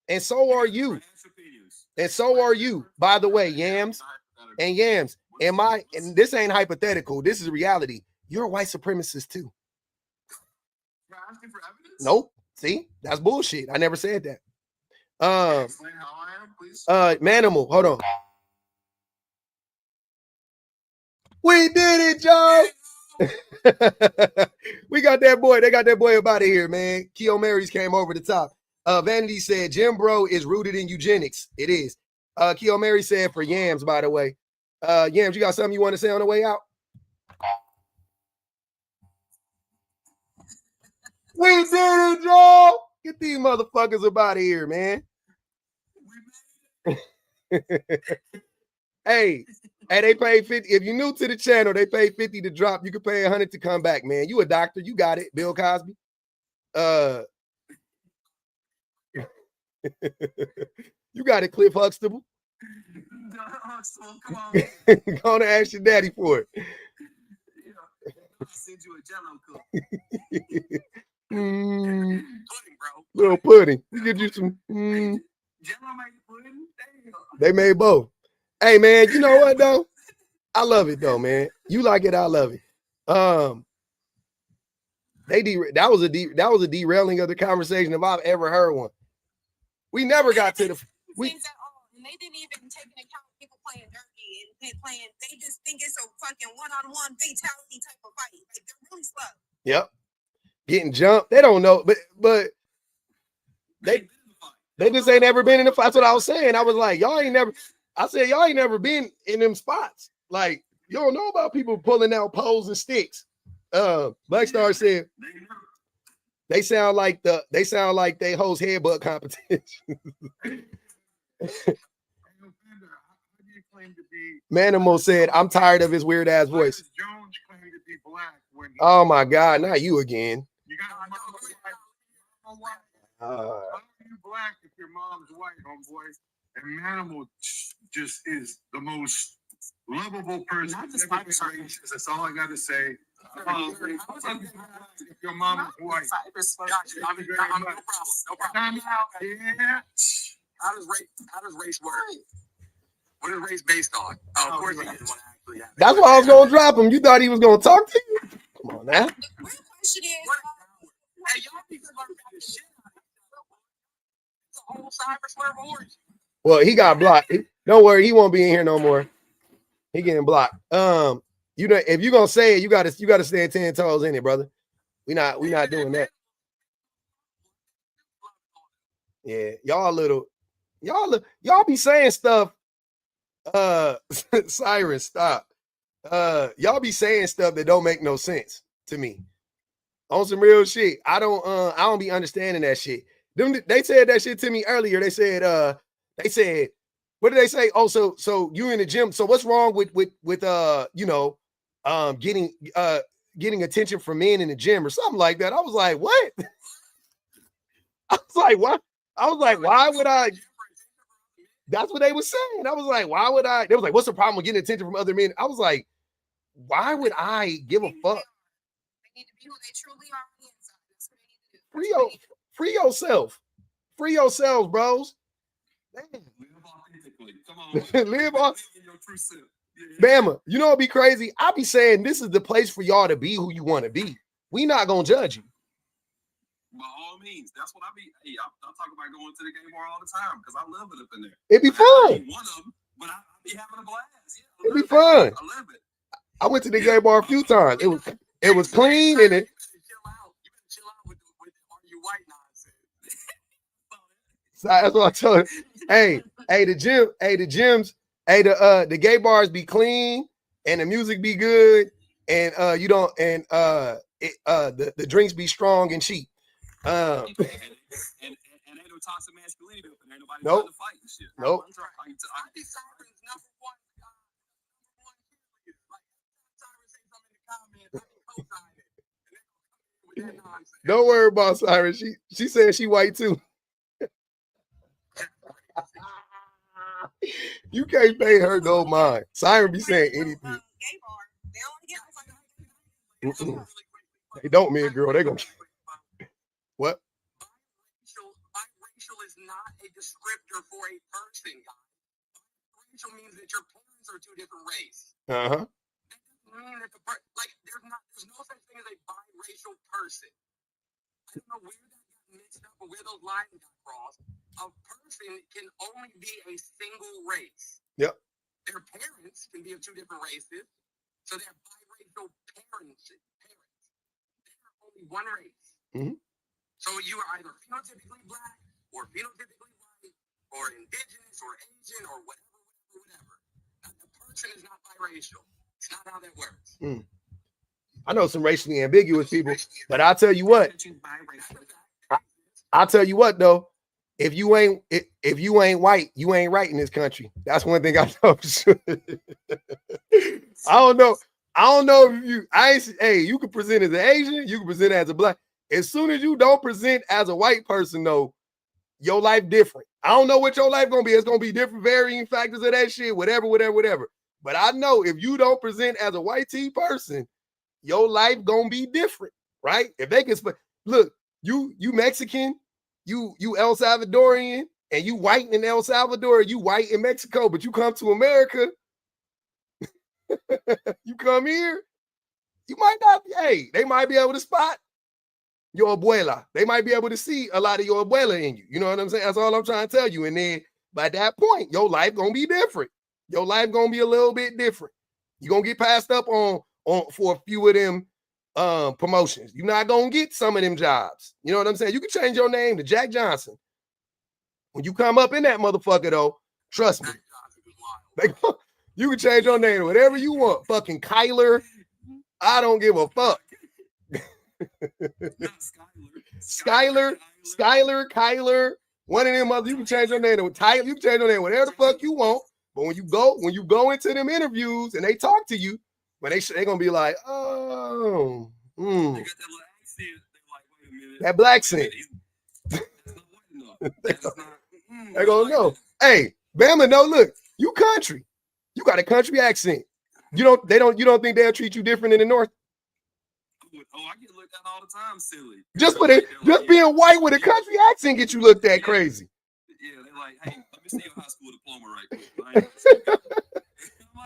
And so are you. And so are you. By the way, Yams. And this ain't hypothetical. This is reality. You're a white supremacist too. Nope. See, that's bullshit. I never said that. Manimal, hold on. We did it, Joe. We got that boy. They got that boy up out of here, man. Keo Marys came over the top. Vanity said Jim Bro is rooted in eugenics. It is. Keo Mary said for Yams, by the way. Yams, you got something you want to say on the way out? We did it, Joe. Get these motherfuckers up out of here, man. Hey, they paid 50. If you're new to the channel, they paid 50 to drop. You can pay 100 to come back, man. You a doctor, you got it. Bill Cosby. You got it, Cliff Huxtable. Come on. Gonna ask your daddy for it. I'll send you a Jello cook. Pudding, bro. Little pudding. We get you some. Jello made pudding. Damn. They made both. Hey man, you know what though? I love it though, man. You like it, I love it. That was a derailing of the conversation if I've ever heard one. We never got to the things at all, and they didn't even take into account people playing dirty and playing. They just think it's a fucking one-on-one fatality type of fight. Like they're really slow. Yep. Getting jumped. They don't know, but they just ain't never been in the fight. That's what I was saying. I was like, y'all ain't never been in them spots. Like, you don't know about people pulling out poles and sticks. Black Star said they sound like they host headbutt competition. Manimal said, I'm tired of his weird ass voice. Oh my God, not you again. You got you black if your mom's white, homeboy. And Manimal just is the most lovable person. That's all I gotta say. If your mom is white. No problem. Yeah. How does race work? What is race based on? Oh, of course he didn't want to actually. That's why I was gonna drop him. You thought he was gonna talk to you? Come on now. The real question is, Hey, y'all people are the shit out of it. It's a whole cyber swerve orange. Well, he got blocked. Don't worry, he won't be in here no more. He getting blocked. You know, if you're gonna say it, you gotta stand 10 toes in it, brother. We not doing that. Yeah, y'all be saying stuff. Cyrus, stop. Y'all be saying stuff that don't make no sense to me. On some real shit. I don't be understanding that shit. They said that shit to me earlier. They said, what did they say? Oh, so you in the gym. So what's wrong with getting attention from men in the gym or something like that? I was like, what? I was like, what? I was like, why would I? That's what they were saying. I was like, why would I? They was like, what's the problem with getting attention from other men? I was like, why would I give a fuck? they need to be who they truly are on the inside. That's what they need to do. Free yourself. Free yourselves, bros. Damn. Live authentically. Come on. Live on. In your true self. Bama, you know what'd be crazy? I be saying this is the place for y'all to be who you want to be. We not gonna judge you. By all means, that's what I be. Hey, I talk about going to the game bar all the time because I love it up in there. It'd be fun. I ain't one of them, but I be having a blast. Yeah, It'd be fun. I love it. I went to the gay bar a few times. It was clean and it. You better chill out with are you white nonsense. That's what I told you. The gay bars be clean and the music be good and the drinks be strong and cheap. And ain't no of toxic masculinity up in there. Nobody Nope. trying to fight and shit. Nope. I These sirens number one cheerleader. Like Siren say something in the comments, I can co-sign it. And then with that nonsense. Don't worry about Siren. She said she white too. You can't pay her no mind. Siren be saying anything. Gay bar. They only get like Mm-mm. They don't, man, girl. They gonna what? Biracial is not a descriptor for a person, guys. Biracial means that your parents are two different races. Uh-huh. That doesn't mean that there's no such thing as a biracial person. I don't know where that got mixed up or where those lines got crossed. A person can only be a single race. Yep. Their parents can be of two different races, so they're biracial parents. They're only one race. Mhm. So you are either phenotypically black or phenotypically white or indigenous or Asian or whatever. Now, the person is not biracial. It's not how that works. I know some racially ambiguous people, but I'll tell you what. I'll tell you what though. If you ain't white, you ain't right in this country. That's one thing I know for sure. I don't know if you can present as an Asian, you can present as a black. As soon as you don't present as a white person, though, your life different. I don't know what your life gonna be. It's gonna be different varying factors of that shit, whatever. But I know if you don't present as a white T person, your life gonna be different, right? If they can look, you Mexican, you El Salvadorian, and you white in El Salvador, you white in Mexico, but you come to America, you come here, you might not be, they might be able to spot your abuela. They might be able to see a lot of your abuela in you. You know what I'm saying? That's all I'm trying to tell you. And then by that point, your life gonna be different. Your life gonna be a little bit different. You're gonna get passed up on for a few of them promotions. You're not gonna get some of them jobs. You know what I'm saying? You can change your name to Jack Johnson. When you come up in that motherfucker, though, trust me. You can change your name to whatever you want. Fucking Kyler. I don't give a fuck. Skyler, Kyler, one of them others. You can change your name to Tyler. You can change your name whatever the fuck you want. But when you go into them interviews and they talk to you, when they gonna be like, oh, that black accent. They gonna know. Hey, Bama, no, look, you country. You got a country accent. You don't think they'll treat you different in the North? Oh, I get looked at all the time, silly. Just being white with a country accent get you looked at crazy. Yeah, they're like, hey, let me see your high school diploma right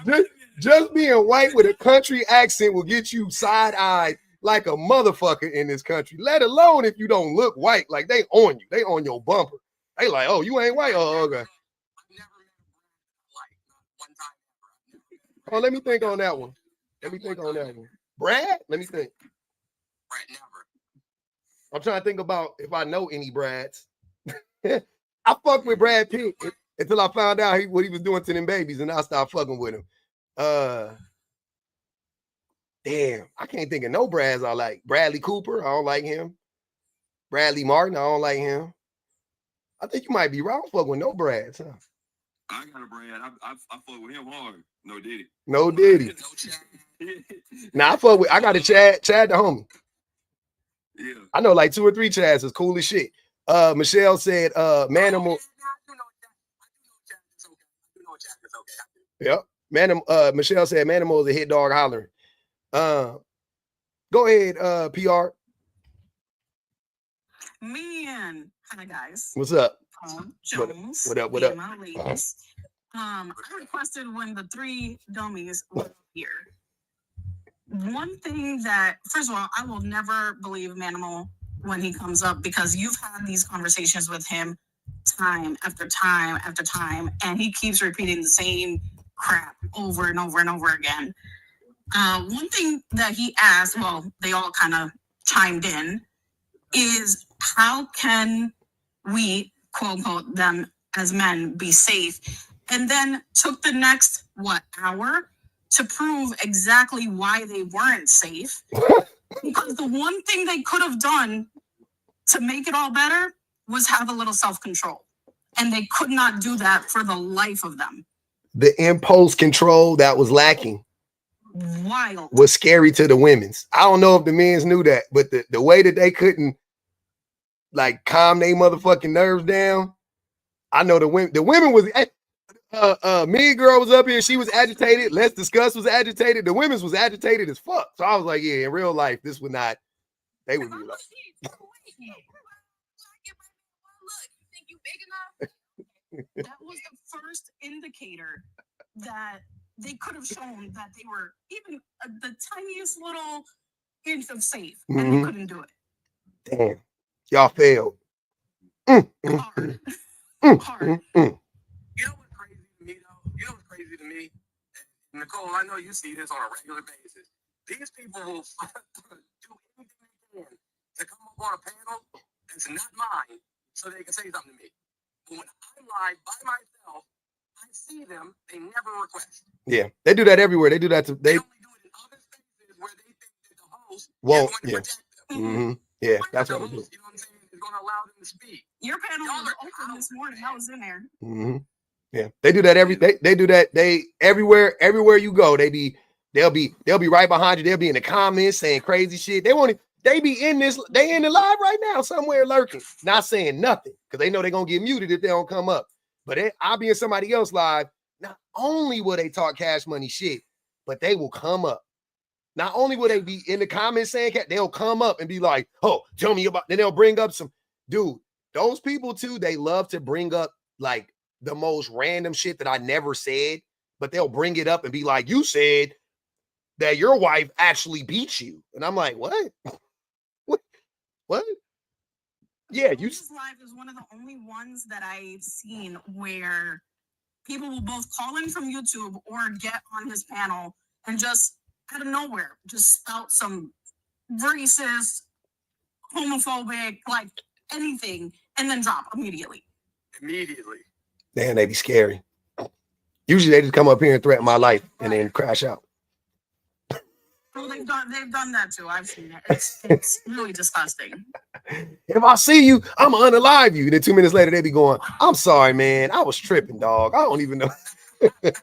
quick. Just being white with a country accent will get you side-eyed like a motherfucker in this country, let alone if you don't look white. Like they on you. They on your bumper. They like, oh, you ain't white. Oh, okay. Oh, let me think on that one. Brad? Let me think. Brad, never. I'm trying to think about if I know any Brads. I fucked with Brad Pitt until I found out what he was doing to them babies, and I stopped fucking with him. Damn, I can't think of no Brads I like. Bradley Cooper, I don't like him. Bradley Martin, I don't like him. I think you might be right. I don't fuck with no Brads, huh? I got a Brad. I fuck with him hard. No Diddy. No Diddy. Nah, I got a Chad the homie. Yeah. I know like 2 or 3 Chads is cool as shit. Michelle said, Manimal. Yep. Michelle said Manimal is a hit dog hollering. Go ahead, PR. Man, hi guys. What's up? Jones. What up? Ladies. I requested when the 3 dummies were here. One thing that, first of all, I will never believe Manimal when he comes up because you've had these conversations with him time after time after time, and he keeps repeating the same crap over and over and over again. One thing that he asked, well, they all kind of chimed in, is how can we, quote unquote, them as men be safe? And then took the next, hour to prove exactly why they weren't safe. Because the one thing they could have done to make it all better was have a little self-control. And they could not do that for the life of them. The impulse control that was lacking Wild. was scary to the women's. I don't know if the men's knew that, but the way that they couldn't like calm their motherfucking nerves down, I know the women was Mean Girl was up here, she was agitated. Let's Discuss was agitated. The women's was agitated as fuck. So I was like, yeah, in real life, this would not, they would be like, Look, you think you big enough? That was the first indicator that they could have shown that they were even the tiniest little inch of safe, and they couldn't do it. damn, y'all failed. Hard. You Hard. know what's crazy to me, though? You know what's crazy to me? Nicole, I know you see this on a regular basis. These people will do anything they can to come up on a panel that's not mine so they can say something to me. But when I'm live by myself, I see them, they never request. Yeah, they do that everywhere. They do that to They they only do it in other spaces where they think that the host won't. is going to Yeah, protect them. yeah, But that's the what they do. host, you know what I'm saying, is going to allow them to speak. Your panel Y'all was are open this morning. I was in there. Yeah, they do that they do that. They everywhere you go, they'll be right behind you. They'll be in the comments saying crazy shit. They be in this, they in the live right now somewhere lurking, not saying nothing because they know they're gonna get muted if they don't come up. But I'll be in somebody else live. Not only will they talk Cash Money shit, but they will come up. Not only will they be in the comments saying, they'll come up and be like, oh, tell me about, then they'll bring up some, dude, those people too, they love to bring up like the most random shit that I never said, but they'll bring it up and be like, you said that your wife actually beat you. And I'm like, what? What? Yeah, you. This live is one of the only ones that I've seen where people will both call in from YouTube or get on his panel and just out of nowhere just spout some racist, homophobic, like anything, and then drop immediately. Immediately. Damn, they be scary. Usually they just come up here and threaten my life and then crash out. Well, they've done that too. I've seen it. It's really disgusting. If I see you, I'm gonna unalive you. And then 2 minutes later, they be going, I'm sorry, man. I was tripping, dog. I don't even know. We can beat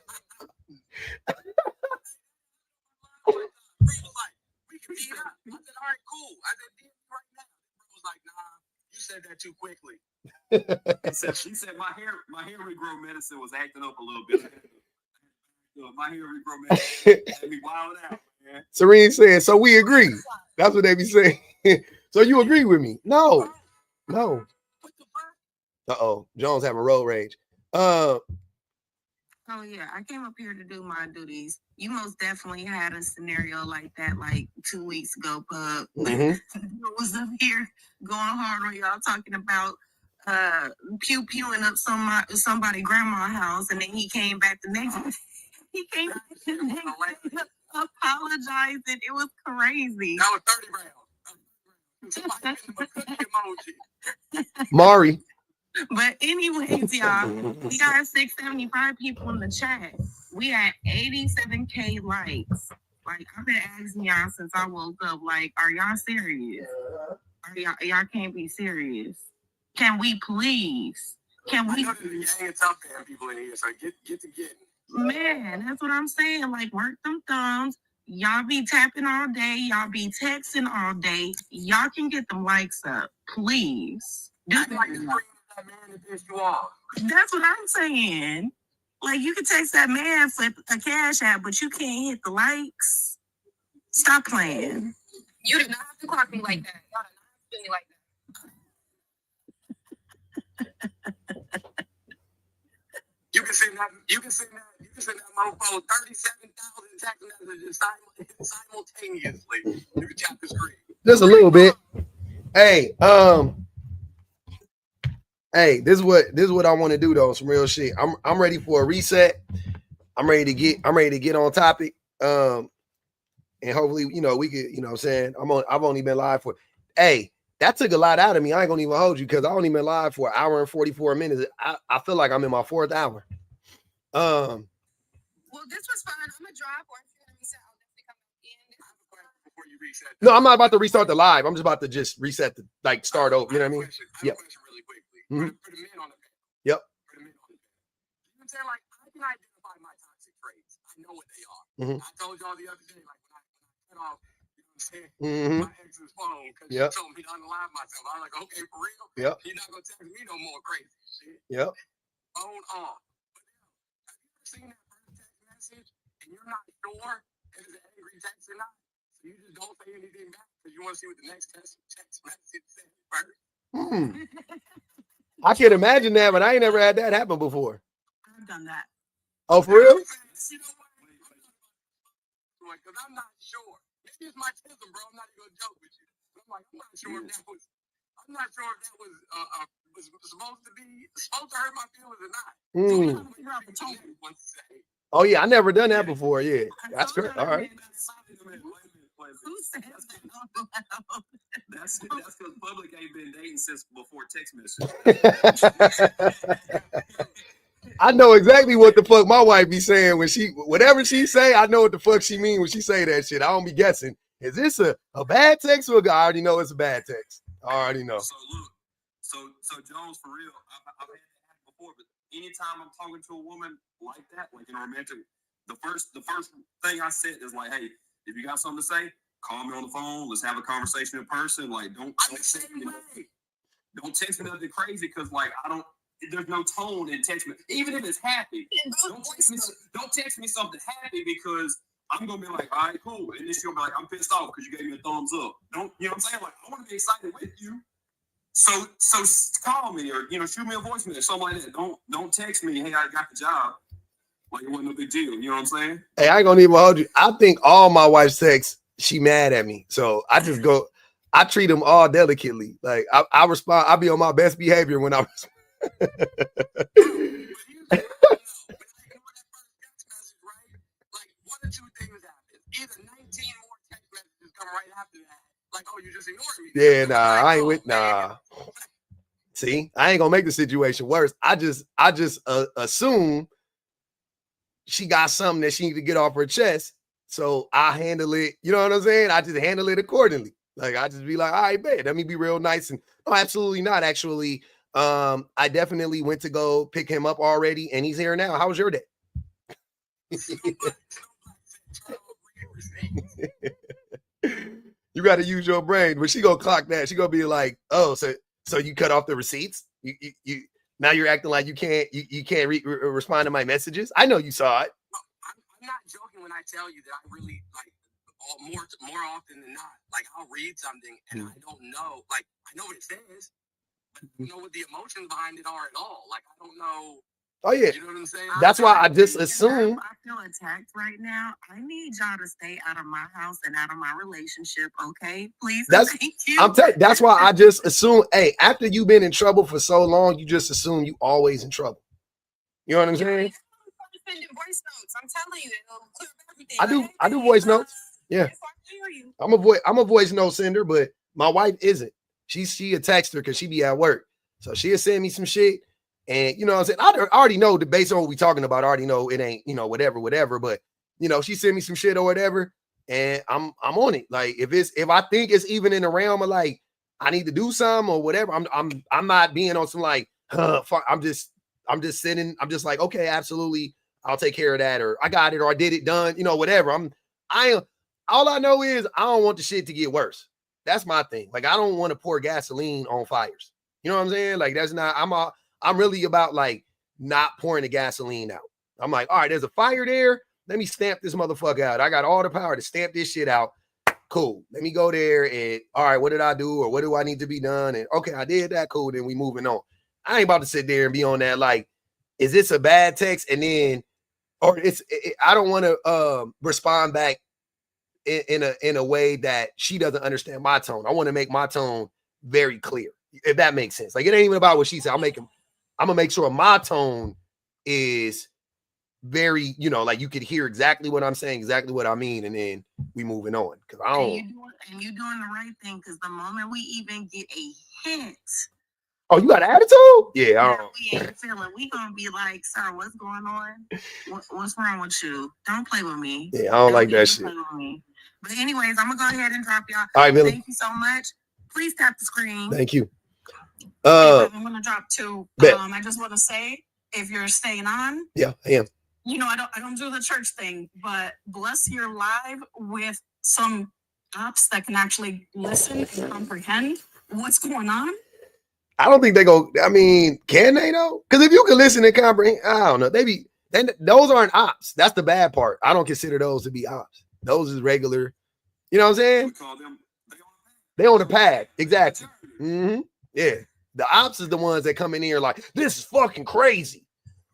up. I said, all right, cool. I said, DM me right now. Bro was like, nah, you said that too quickly. She said my hair regrow medicine was acting up a little bit. My hair regrow medicine had me wild out, man. Serene said, so we agree. That's what they be saying. So you agree with me? No. Uh-oh. Jones having road rage. Oh yeah, I came up here to do my duties. You most definitely had a scenario like that like 2 weeks ago, Pub. Was up here going hard on y'all talking about pew-pewing up somebody grandma's house, and then he came back the next day. He came back the next day apologizing. It was crazy. That was 30 rounds. Mari. But anyways, y'all, we got 675 people in the chat. We had 87K likes. Like, I've been asking y'all since I woke up, like, are y'all serious? Y'all can't be serious. Can we please? Can we? I know there's a gang of tough man people in here, so get to getting. Man, that's what I'm saying. Like, work them thumbs. Y'all be tapping all day. Y'all be texting all day. Y'all can get them likes up, please. Like that man that pissed you off. That's what I'm saying. Like, you can text that man for a cash app, but you can't hit the likes. Stop playing. You did not have to clock me like that. Y'all did not have to do me like that. You can send that motherfucker 37,000 text messages simultaneously. You can tap the screen. Just a little bit. Hey, this is what I want to do though. Some real shit. I'm ready for a reset. I'm ready to get on topic. And hopefully, we could, what I'm saying, I've only been live for, that took a lot out of me. I ain't gonna even hold you because I only been live for an hour and 44 minutes. I feel like I'm in my 4th hour. Well, this was fun. I'm gonna drop, or if you're gonna reset, I'll definitely come back in. Before you reset. No, I'm not about to restart the live. I'm just about to reset start over. You know what I mean? I have a question really quick. Mhm. For the men on the panel. Yep. For the men on the panel. You know what I'm saying? Like, I can identify my toxic traits. I know what they are. Mhm. I told y'all the other day, like, when I cut off, you know what I'm saying, Mhm. my ex's phone because Yep. she told me to unalive myself. I was like, okay, for real? Yep. You're not going to text me no more crazy shit. Yep. Phone off. But now, have you ever seen that first text message and you're not sure if it's an angry text or not? So you just don't say anything back because you want to see what the next text message says first. I can't imagine that, but I ain't never had that happen before. I've done that. Oh, for real? You know what? Because I'm not sure. Maybe it's my tism, bro. I'm not even gonna joke with you. I'm like, I'm not sure if that was. I'm not sure if that was supposed to hurt my feelings or not. So I'm trying to figure out the tone he wants to say. Oh yeah, I never done that before. Yeah, that's great. All right. Who said that out loud? That's because public ain't been dating since before text message. I know exactly what the fuck my wife be saying when whatever she say, I know what the fuck she mean when she say that shit. I don't be guessing. Is this a bad text or I already know it's a bad text? I already know. So look, so Jones, for real, I've had that happen before, but anytime I'm talking to a woman like that, like in a romantic, the first thing I said is like, hey, if you got something to say, call me on the phone. Let's have a conversation in person. Like, don't text me nothing crazy because like there's no tone in text me. Even if it's happy, don't text me something happy because I'm gonna be like, all right, cool. And then she'll be like, I'm pissed off because you gave me a thumbs up. Don't, you know what I'm saying? Like, I want to be excited with you. So call me or shoot me a voicemail or something like that. Don't text me, hey, I got the job. Like it wasn't no big deal. You know what I'm saying? Hey, I ain't gonna even hold you. I think all my wife's texts, she mad at me. So I just go, I treat them all delicately. Like I respond, I be on my best behavior when I respond. One or two things happen. Either 19 more text messages come right after that. Like, oh, you just ignored me. Yeah, nah, I ain't with nah. See, I ain't gonna make the situation worse. I just assume she got something that she need to get off her chest. So I handle it, you know what I'm saying? I just handle it accordingly. Like I just be like, all right, babe, let me be real nice. And no, absolutely not. Actually, I definitely went to go pick him up already, and he's here now. How was your day? You got to use your brain, but she gonna clock that. She gonna be like, oh, so you cut off the receipts? You now you're acting like you can't respond to my messages. I know you saw it. I'm not joking when I tell you that I really like more often than not. Like I'll read something and I don't know. Like I know what it says, but I don't know what the emotions behind it are at all. Like I don't know. Oh yeah, you know what I'm saying? That's why I just assume. I feel attacked right now. I need y'all to stay out of my house and out of my relationship, okay? Please. Thank you. I'm telling. That's why I just assume. Hey, after you've been in trouble for so long, you just assume you always in trouble. You know what I'm saying? Voice notes. I'm telling you, it'll clear up everything. I do voice notes. Yeah. I'm a voice note sender, but my wife isn't. She a texter because she be at work, so she'll send me some shit. And you know what I'm saying? I already know that based on what we're talking about, I already know it ain't, whatever. But she sent me some shit or whatever, and I'm on it. Like if I think it's even in the realm of like I need to do something or whatever, I'm not being on some like fuck, I'm just sitting, I'm just like, okay, absolutely, I'll take care of that, or I got it, or I did it, done, whatever. All I know is I don't want the shit to get worse. That's my thing. Like I don't want to pour gasoline on fires. You know what I'm saying? Like that's not, I'm really about like not pouring the gasoline out. I'm like, all right, there's a fire there. Let me stamp this motherfucker out. I got all the power to stamp this shit out. Cool. Let me go there and all right, what did I do? Or what do I need to be done? And okay, I did that. Cool. Then we moving on. I ain't about to sit there and be on that. Like, is this a bad text? And then, or I don't want to respond back in a way that she doesn't understand my tone. I want to make my tone very clear, if that makes sense. Like it ain't even about what she said. I'm gonna make sure my tone is very, like you could hear exactly what I'm saying, exactly what I mean, and then we moving on. Because I don't. And you're doing the right thing. Because the moment we even get a hint. Oh, you got an attitude? Yeah. We ain't feeling. We gonna be like, sir, what's going on? What's wrong with you? Don't play with me. Yeah, I don't like that shit. Play with me. But anyways, I'm gonna go ahead and drop y'all. All right, Billy. Thank you so much. Please tap the screen. Thank you. I'm gonna drop 2. Bet. I just want to say, if you're staying on, Yeah, I am. You know, I don't do the church thing, but bless your live with some apps that can actually listen and comprehend what's going on. I don't think they go. I mean, can they though? Because if you can listen and comprehend, I don't know. Those aren't ops. That's the bad part. I don't consider those to be ops. Those is regular. You know what I'm saying? We call them. They on the pad. Exactly. Mm-hmm. Yeah. The ops is the ones that come in here like, this is fucking crazy.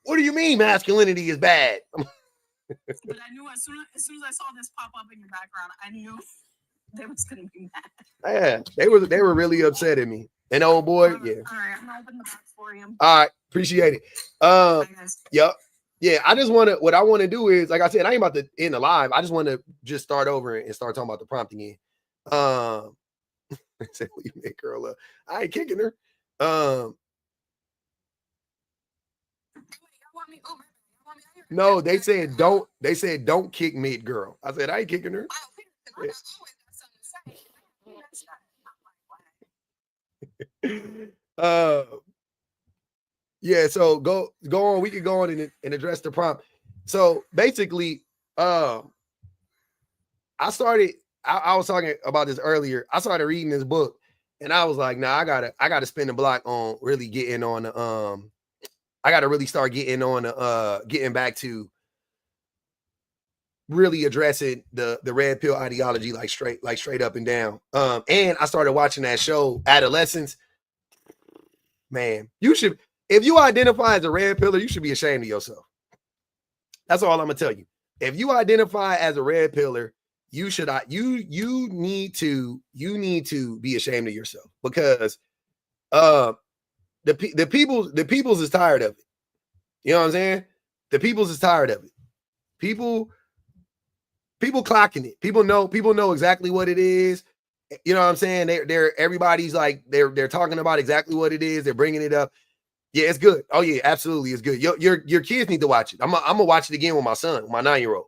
What do you mean masculinity is bad? But I knew as soon as I saw this pop up in your background, I knew they was gonna be mad. Yeah, they were really upset at me. And old boy, yeah. All right, I'm gonna open the box for you. All right, appreciate it. Bye, guys. Yep. Yeah, what I want to do is, like I said, I ain't about to end the live. I just want to just start over and start talking about the prompt again. Say, leave me, girl. I ain't kicking her. No, they said don't. They said don't kick mid girl. I said I ain't kicking her. Yeah. So go on. We can go on and address the prompt. So basically, I was talking about this earlier. I started reading this book, and I was like, nah, I gotta spend the block on really getting on the I gotta really start getting on the getting back to really addressing the red pill ideology like straight up and down. And I started watching that show, Adolescence. Man, you should, if you identify as a red pillar, you should be ashamed of yourself. That's all I'm gonna tell you. If you identify as a red pillar, you should you need to be ashamed of yourself, because the people's is tired of it. You know what I'm saying? The people's is tired of it. People clocking it. People know exactly what it is. You know what I'm saying? Everybody's like they're talking about exactly what it is. They're bringing it up. Yeah, it's good. Oh yeah, absolutely, it's good. Your kids need to watch it. I'm gonna watch it again with my son, my 9-year-old.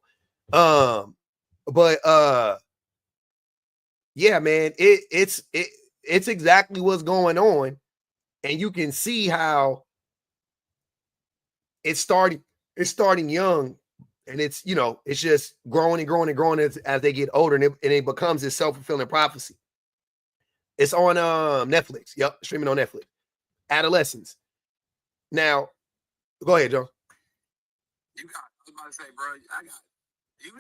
Yeah, man, it's exactly what's going on, and you can see how it's starting young, and it's just growing and growing and growing as they get older, and it becomes this self-fulfilling prophecy. It's on Netflix. Yep, streaming on Netflix. Adolescence. Now, go ahead, Joe. I was about to say, bro, I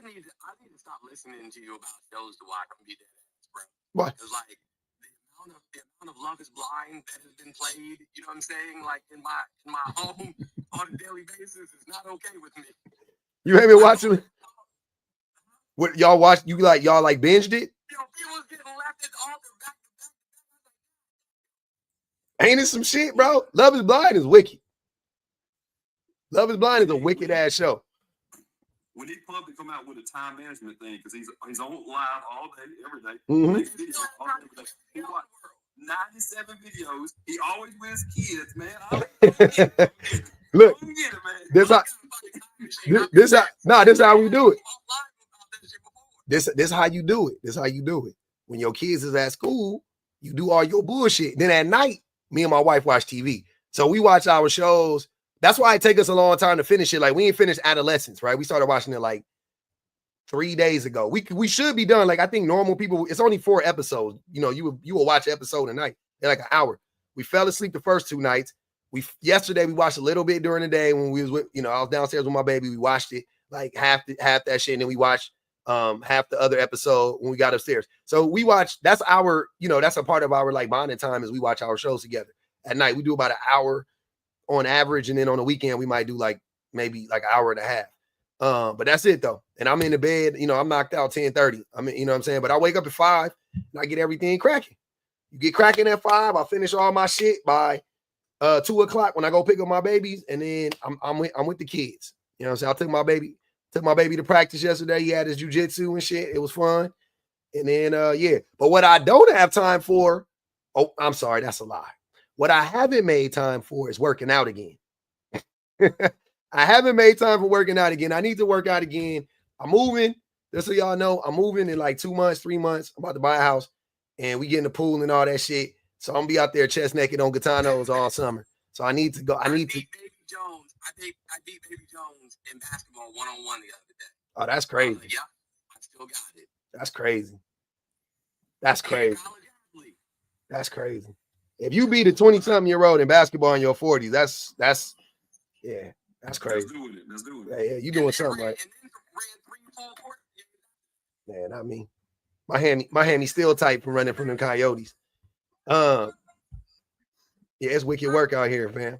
need to stop listening to you about shows to watch and be dead ass, bro. What? Because like the amount of Love Is Blind that has been played, you know what I'm saying? Like in my home on a daily basis is not okay with me. You haven't watched it? What y'all watch? Y'all like binged it? People getting left at all the back. Ain't it some shit, bro? Love Is Blind is wicked. Love Is Blind is a wicked ass show. We need Pub to come out with a time management thing, because he's on live all day, every day. Mm-hmm. He watched 97 videos. He always wins kids, man. Look, this how we do it. This how you do it. This how you do it. When your kids is at school, you do all your bullshit. Then at night, me and my wife watch TV. So we watch our shows. That's why it take us a long time to finish it. Like, we ain't finished Adolescence, right? We started watching it like 3 days ago. We should be done. Like, I think normal people, it's only 4 episodes. You will watch an episode a night. They're like an hour. We fell asleep the first 2 nights. Yesterday we watched a little bit during the day when we was with, I was downstairs with my baby. We watched it like half that shit, and then we watched half the other episode when we got upstairs. So we watch, that's our, that's a part of our like bonding time, is we watch our shows together at night. We do about an hour on average, and then on the weekend we might do like maybe like an hour and a half. But that's it though. And I'm in the bed, I'm knocked out 10:30. I mean, you know what I'm saying? But I wake up at 5 and I get everything cracking. You get cracking at 5, I finish all my shit by 2 o'clock when I go pick up my babies, and then I'm with the kids. You know what I'm saying? I took my baby to practice yesterday. He had his jiu-jitsu and shit. It was fun. And then yeah. But what I don't have time for, oh, I'm sorry, that's a lie. What I haven't made time for is working out again. I haven't made time for working out again. I need to work out again. I'm moving. Just so y'all know, I'm moving in like 2 months, 3 months. I'm about to buy a house, and we get in the pool and all that shit. So I'm gonna be out there chest naked on Gitanos all summer. So I need to go. I need to. Baby Jones. I beat Baby Jones in basketball 1-on-1 the other day. Oh, that's I was crazy. like, yeah, I still got it. That's crazy. That's And crazy. college athlete. That's crazy. If you beat a 20-something-year-old in basketball in your 40s, that's yeah, that's crazy. Let's do it. Let's do it. Yeah, you doing something right. And then ran 3 full court. Man, not me. My hammy still tight from running from them coyotes. Yeah, it's wicked work out here, fam.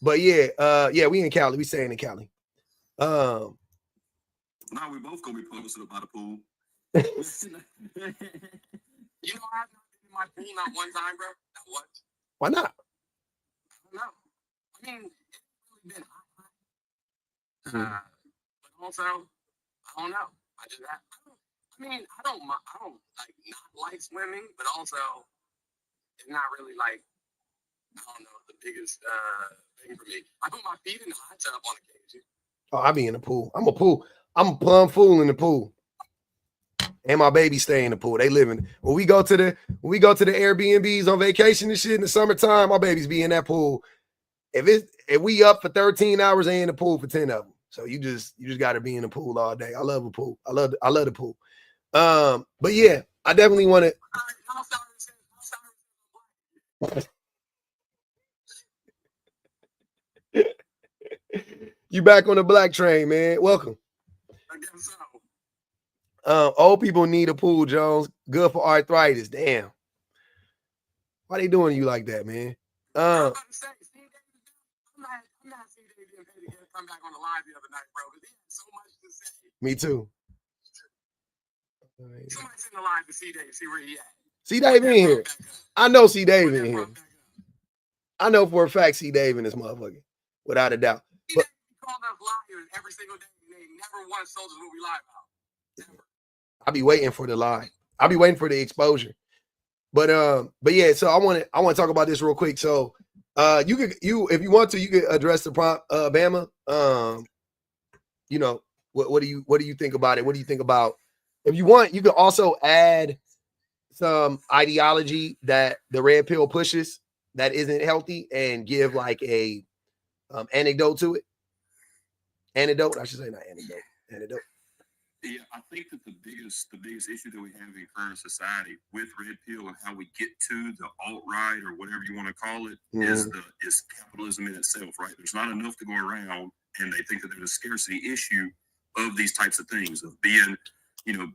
But yeah, we in Cali. We staying in Cali. Now we both gonna be posted up by the pool. You know, I've not been in my pool not one time, bro. Not once. Why not? I don't know. I mean, it's really been hot. But also, I don't know. I don't like not like swimming, but also it's not really like, I don't know, the biggest thing for me. I put my feet in the hot tub on occasion. Oh, I be in the pool. I'm a plum fool in the pool. And my baby stay in the pool. They live in. When we go to the Airbnbs on vacation and shit in the summertime, my babies be in that pool. If we up for 13 hours, they in the pool for 10 of them. So you just got to be in the pool all day. I love a pool. I love the pool. But yeah, I definitely want to. You back on the black train, man. Welcome. I guess so. Old people need a pool, Jones. Good for arthritis. Damn. Why they doing you like that, man? I'm not seeing David getting paid to come back on the live the other night, bro. Because he had so much to say. Me too. Somebody send the live to see Dave, see where he at. See Dave in here. I know see Dave in here. I know for a fact see Dave in this motherfucker. Without a doubt. But called us liars every single day. And they never once told us what we lie about. Never. I'll be waiting for the lie. I'll be waiting for the exposure. But yeah, so I want to talk about this real quick. So if you want to, you could address the prompt, Bama. You know, what do you think about it? What do you think about, if you want, you can also add some ideology that the red pill pushes that isn't healthy and give like a anecdote to it. Antidote, I should say, not anecdote. Antidote. Yeah, I think that the biggest issue that we have in current society with red pill and how we get to the alt-right or whatever you want to call it is capitalism in itself, right? There's not enough to go around, and they think that there's a scarcity issue of these types of things, of being, you know,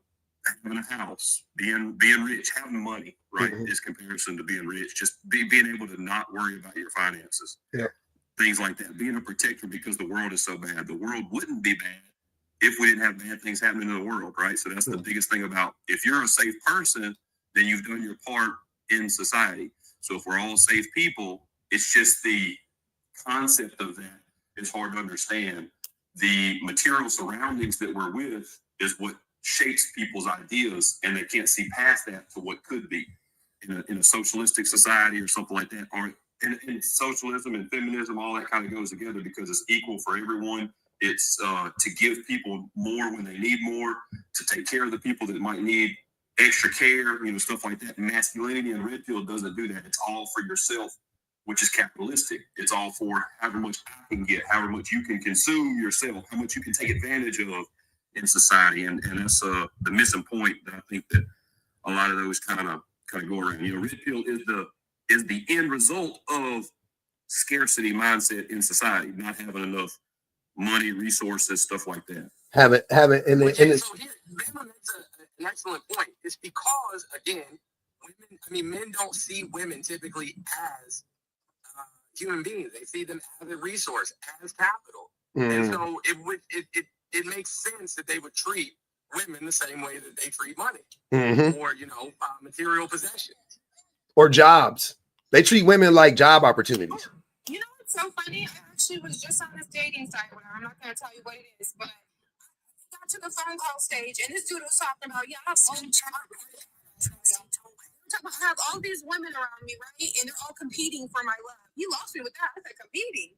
having a house, being rich, having money, right? Is comparison to being rich, just being able to not worry about your finances. Yeah. Things like that, being a protector because the world is so bad. The world wouldn't be bad if we didn't have bad things happening in the world, right? So that's the biggest thing about, if you're a safe person, then you've done your part in society. So if we're all safe people, it's just the concept of that is hard to understand. The material surroundings that we're with is what shapes people's ideas, and they can't see past that to what could be in a socialistic society or something like that. Or in socialism and feminism, all that kind of goes together because it's equal for everyone. It's to give people more when they need more, to take care of the people that might need extra care, you know, stuff like that. Masculinity and red pill doesn't do that. It's all for yourself, which is capitalistic. It's all for however much I can get, however much you can consume yourself, how much you can take advantage of in society. And that's the missing point that I think that a lot of those kind of go around. You know, red pill is the end result of scarcity mindset in society, not having enough money, resources, stuff like that. Have it, So here, Bama makes an excellent point. It's because, again, men don't see women typically as human beings. They see them as a resource, as capital. And so it makes sense that they would treat women the same way that they treat money, or, you know, material possessions. Or jobs. They treat women like job opportunities. You know what's so funny? I actually was just on this dating site where I'm not going to tell you what it is, but I got to the phone call stage and this dude was talking about, I have all these women around me, right? And they're all competing for my love. You lost me with that. I said competing.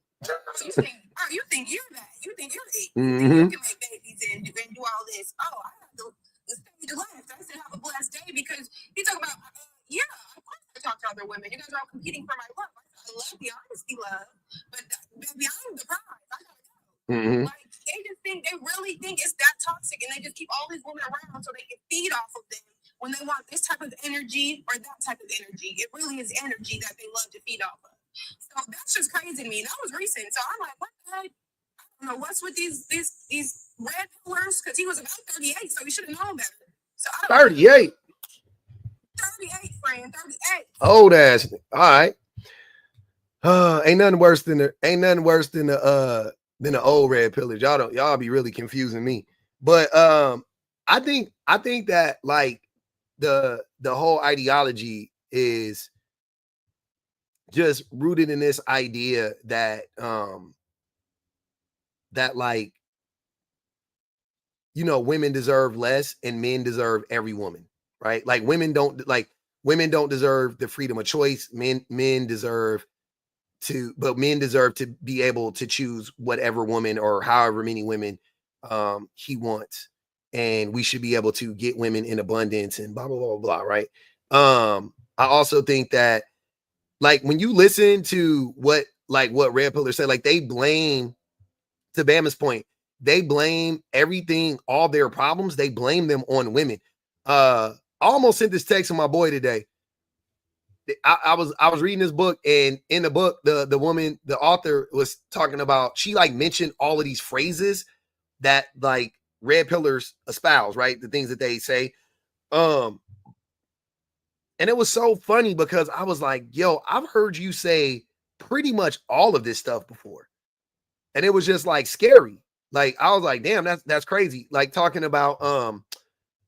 You think you're that. You think you're it. You can make babies and do all this. Oh, I have the stage left. I said have a blessed day because he talking about, of course I talk to other women. getting for my love. I love the honesty, love, but baby, I'm the prize. I gotta go. Mm-hmm. Like they just think, they really think it's that toxic, and they just keep all these women around so they can feed off of them when they want this type of energy or that type of energy. It really is energy that they love to feed off of. So that's just crazy to me. And that was recent. So I'm like, what the heck? I don't know what's with these red pillars, because he was about 38, so he should have known better. So I don't 38. 38, friend, 38. Old ass. All right. Ain't nothing worse than the old red pillars. Y'all be really confusing me. But I think that like the whole ideology is just rooted in this idea that that like, you know, women deserve less and men deserve every woman, right? Like women don't deserve the freedom of choice. Men deserve to be able to choose whatever woman or however many women he wants, and we should be able to get women in abundance and blah blah blah blah, right? I also think that like when you listen to what red pillars say, like they blame, to Bama's point, they blame everything, all their problems, they blame them on women. I almost sent this text to my boy today. I was reading this book, and in the book, the woman, the author was talking about, she like mentioned all of these phrases that like red pillars espouse, right? The things that they say. And it was so funny because I was like, yo, I've heard you say pretty much all of this stuff before. And it was just like scary. Like I was like, damn, that's crazy. Like talking about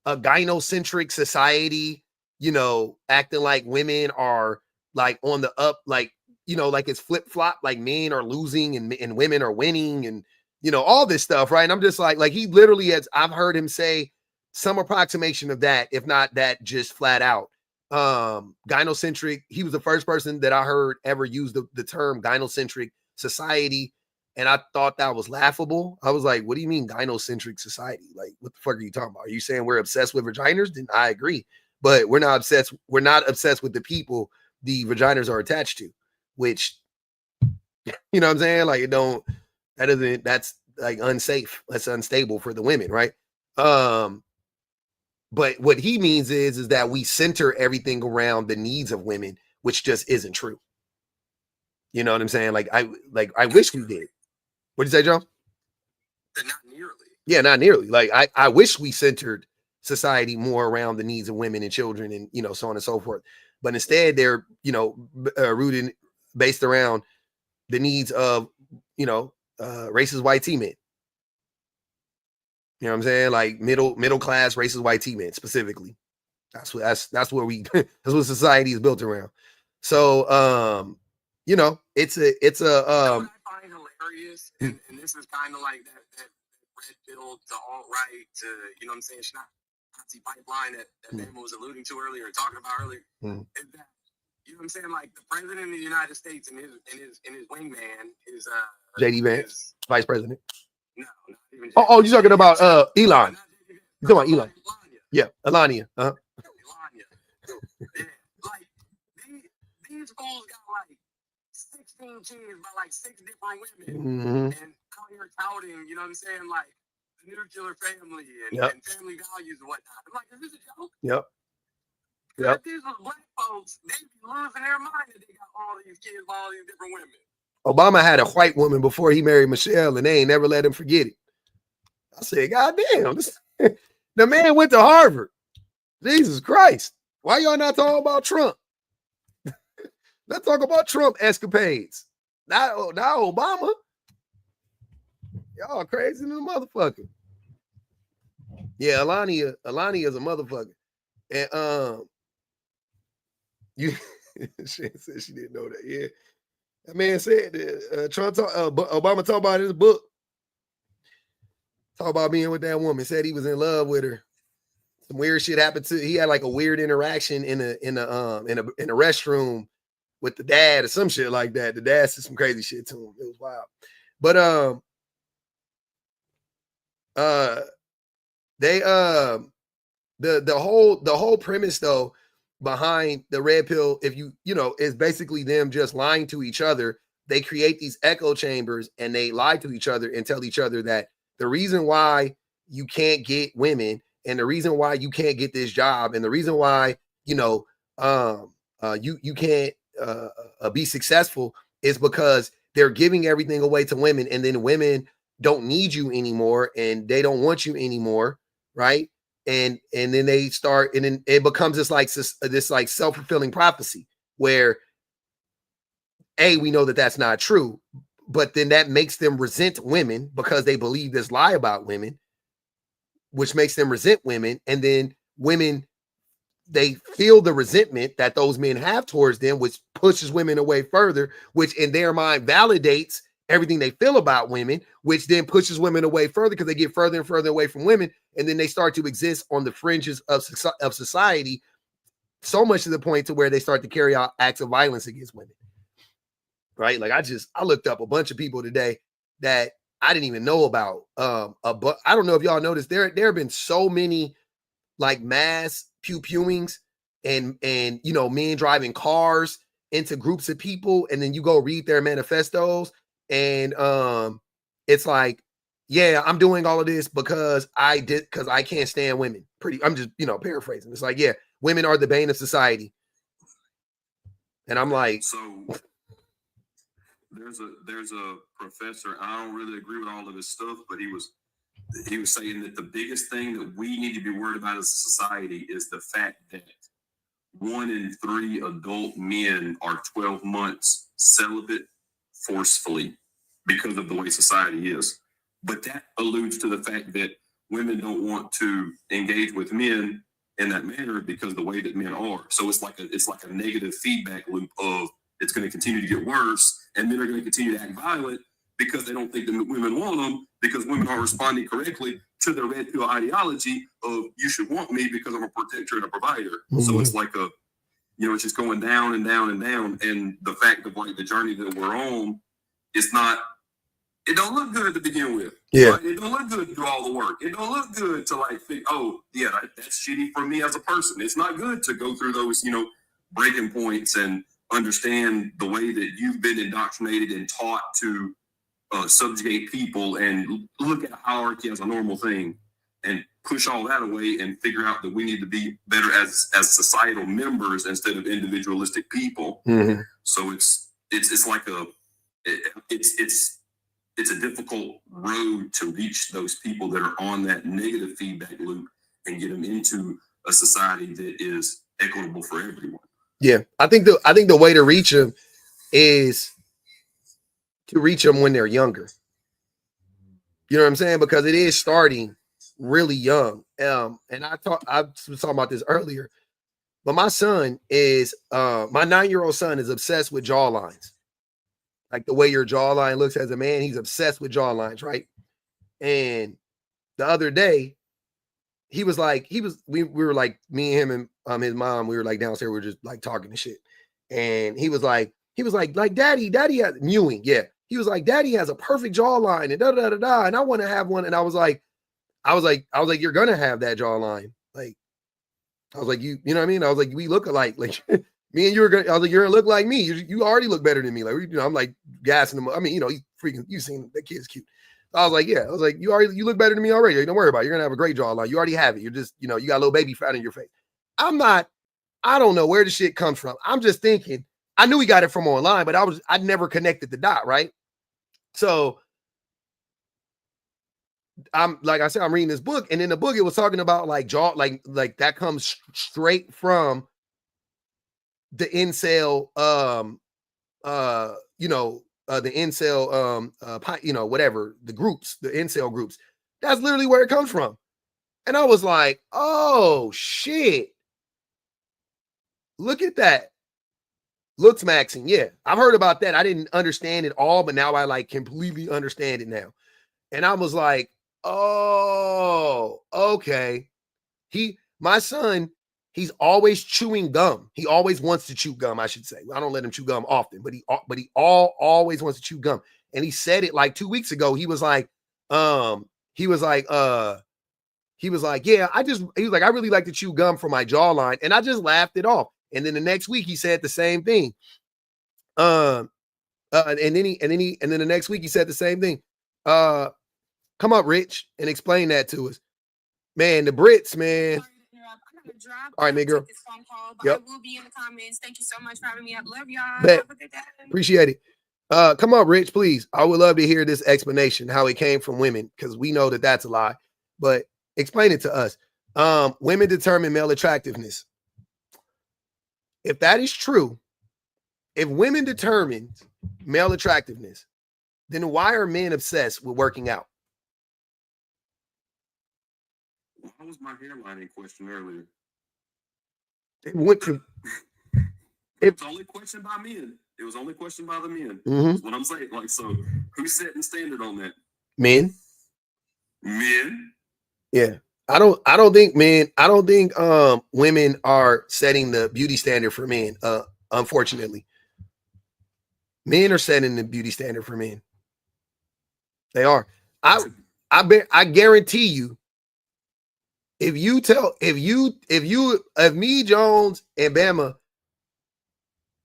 a gynocentric society, you know, acting like women are like on the up, like, you know, like it's flip-flop, like men are losing and women are winning, and you know, all this stuff, right? And I'm just like he literally has, I've heard him say some approximation of that, if not that, just flat out. Gynocentric, he was the first person that I heard ever use the term gynocentric society. And I thought that was laughable. I was like, what do you mean gynocentric society? Like, what the fuck are you talking about? Are you saying we're obsessed with vaginas? Then I agree. But we're not obsessed. We're not obsessed with the people the vaginas are attached to, which, you know what I'm saying? Like that's like unsafe. That's unstable for the women, right? But what he means is that we center everything around the needs of women, which just isn't true. You know what I'm saying? Like I wish we did. What'd you say, John? Not nearly. Yeah, not nearly. Like I wish we centered society more around the needs of women and children, and you know, so on and so forth. But instead, they're, you know, rooted, based around the needs of, you know, racist white T men. You know what I'm saying? Like middle class racist white T men specifically. That's what that's what society is built around. So you know, it's a what I find hilarious, and this is kind of like that red pill to alt-right to, you know what I'm saying, Nazi pipeline that Bama was alluding to earlier, talking about earlier, is that, you know what I'm saying, like the president of the United States and his wingman is JD Vance, vice president. No, not even. Oh, you're talking about Elon. You talking about Elon? Yeah, Elania. Melania. Yeah, like these fools got like 16 kids by like 6 different women, and out here touting, you know what I'm saying, like the nuclear family and family values and whatnot. I'm like, is this a joke? Yep. If these was black folks, they'd be losing their mind that they got all these kids by all these different women. Obama had a white woman before he married Michelle, and they ain't never let him forget it. I said, God damn, the man went to Harvard. Jesus Christ. Why y'all not talking about Trump? Let's talk about Trump escapades. Not Obama. Y'all crazy than a motherfucker. Yeah, Alania is a motherfucker. And you she said she didn't know that. Yeah. That man said that Obama talked about in his book. Talk about being with that woman. Said he was in love with her. Some weird shit happened to. He had like a weird interaction in a restroom with the dad or some shit like that. The dad said some crazy shit to him. It was wild. But the whole premise though behind the red pill, if you know, is basically them just lying to each other. They create these echo chambers and they lie to each other and tell each other that the reason why you can't get women and the reason why you can't get this job and the reason why, you know, you can't be successful is because they're giving everything away to women, and then women don't need you anymore and they don't want you anymore, right? And then they start, and then it becomes this like self-fulfilling prophecy where we know that that's not true, but then that makes them resent women because they believe this lie about women, which makes them resent women. And then women, they feel the resentment that those men have towards them, which pushes women away further, which in their mind validates everything they feel about women, which then pushes women away further because they get further and further away from women. And then they start to exist on the fringes of society, so much to the point to where they start to carry out acts of violence against women. Right? Like I looked up a bunch of people today that I didn't even know about. But I don't know if y'all noticed there have been so many like mass pew-pewings and you know, men driving cars into groups of people, and then you go read their manifestos, and it's like, yeah, I'm doing all of this because I can't stand women. I'm just, you know, paraphrasing. It's like, yeah, women are the bane of society. And I'm like, so there's a professor, I don't really agree with all of this stuff, but he was saying that the biggest thing that we need to be worried about as a society is the fact that 1 in 3 adult men are 12 months celibate forcefully because of the way society is. But that alludes to the fact that women don't want to engage with men in that manner because of the way that men are. So it's like a negative feedback loop of it's going to continue to get worse, and men are going to continue to act violent because they don't think that women want them, because women aren't responding correctly to the red pill ideology of you should want me because I'm a protector and a provider. Mm-hmm. So it's like it's just going down and down and down. And the fact of like the journey that we're on, it don't look good to begin with. Yeah. Right? It don't look good to do all the work. It don't look good to like think, oh yeah, that's shitty for me as a person. It's not good to go through those, breaking points and understand the way that you've been indoctrinated and taught to subjugate people and look at hierarchy as a normal thing and push all that away and figure out that we need to be better as societal members instead of individualistic people. Mm-hmm. So it's a difficult road to reach those people that are on that negative feedback loop and get them into a society that is equitable for everyone. Yeah, I think the way to reach them is to reach them when they're younger. You know what I'm saying? Because it is starting really young. And I was talking about this earlier, but my son is my 9-year-old son is obsessed with jawlines. Like the way your jawline looks as a man, he's obsessed with jawlines, right? And the other day, we were like, me and him and his mom, we were like downstairs, we were just like talking and shit. And he was like, daddy has mewing. Yeah. He was like, daddy has a perfect jawline and da da da da. And I want to have one. And I was like, you're gonna have that jawline. Like, I was like, you know what I mean? I was like, we look alike. Like me and you are gonna. I was like, you're gonna look like me. You already look better than me. Like, I'm like gassing him. I mean, he's freaking. You seen that kid's cute. I was like, yeah. I was like, you look better than me already. Don't worry about it. You're gonna have a great jawline. You already have it. You're just, you got a little baby fat in your face. I don't know where the shit comes from. I'm just thinking. I knew he got it from online, but I never connected the dot, right? So I'm like I said, I'm reading this book, and in the book it was talking about like jaw, like that comes straight from the incel, the incel, whatever the groups, the incel groups. That's literally where it comes from. And I was like, oh shit, look at that. Looks maxing, yeah. I've heard about that. I didn't understand it all, but now I like completely understand it now. And I was like, oh, okay. My son, he's always chewing gum. He always wants to chew gum, I should say. I don't let him chew gum often, but he always wants to chew gum. And he said it like 2 weeks ago. He was like, he was like, yeah, he was like, I really like to chew gum for my jawline. And I just laughed it off. And then the next week he said the same thing. And then the next week he said the same thing. Come up, Rich, and explain that to us. Man, the Brits, man. All right, man, girl. This phone call, but Yep. I will be in the comments. Thank you so much for having me up. Love y'all. Bet. Have a good day. Appreciate it. Come on, Rich, please. I would love to hear this explanation, how it came from women, because we know that that's a lie. But explain it to us. Women determine male attractiveness. If that is true, if women determine male attractiveness, then why are men obsessed with working out? Why was my hairline in question earlier? It went to. It was only questioned by men. It was only questioned by the men. That's what I'm saying. Like, so who's setting the standard on that? Men. Men. Yeah. I don't think women are setting the beauty standard for men. Unfortunately. Men are setting the beauty standard for men. They are. I guarantee you, if me, Jones, and Bama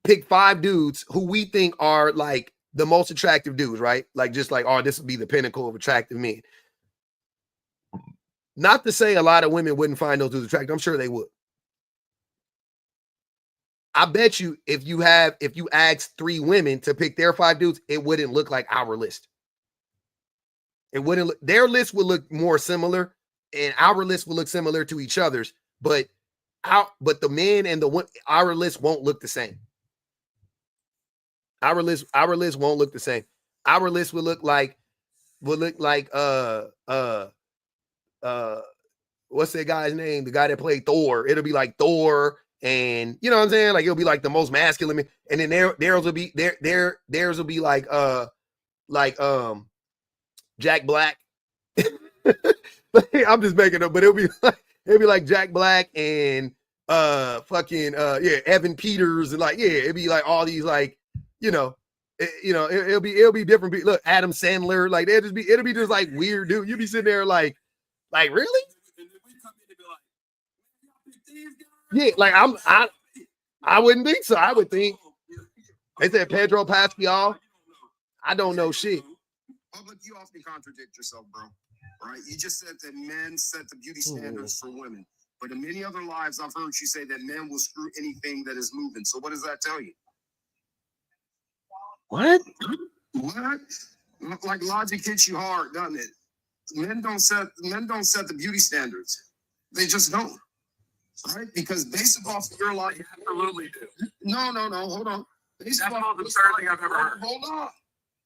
pick 5 dudes who we think are like the most attractive dudes, right? Like, just like, oh, this would be the pinnacle of attractive men. Not to say a lot of women wouldn't find those dudes attractive. I'm sure they would. I bet you if you asked 3 women to pick their 5 dudes, it wouldn't look like our list. It wouldn't look, their list would look more similar, and our list will look similar to each other's, but the men and our list won't look the same. Our list won't look the same. Our list will look like what's that guy's name? The guy that played Thor. It'll be like Thor, and you know what I'm saying? Like, it'll be like the most masculine, and then theirs will be like Jack Black. I'm just making up, but it'll be like Jack Black and Evan Peters, and like, yeah, it'd be like all these, like, it'll be different. Look, Adam Sandler, like, it'll be just like weird dude. You'll be sitting there like really? Yeah, like I wouldn't think so. I would think they said Pedro Pascal. I don't know shit. Public, you often contradict yourself, bro. Right? You just said that men set the beauty standards for women. But in many other lives, I've heard you say that men will screw anything that is moving. So what does that tell you? What? Like, logic hits you hard, doesn't it? Men don't set the beauty standards. They just don't. Right? Because based off of your life, Absolutely do. No, hold on. That's the most absurd thing I've ever heard. Hold on.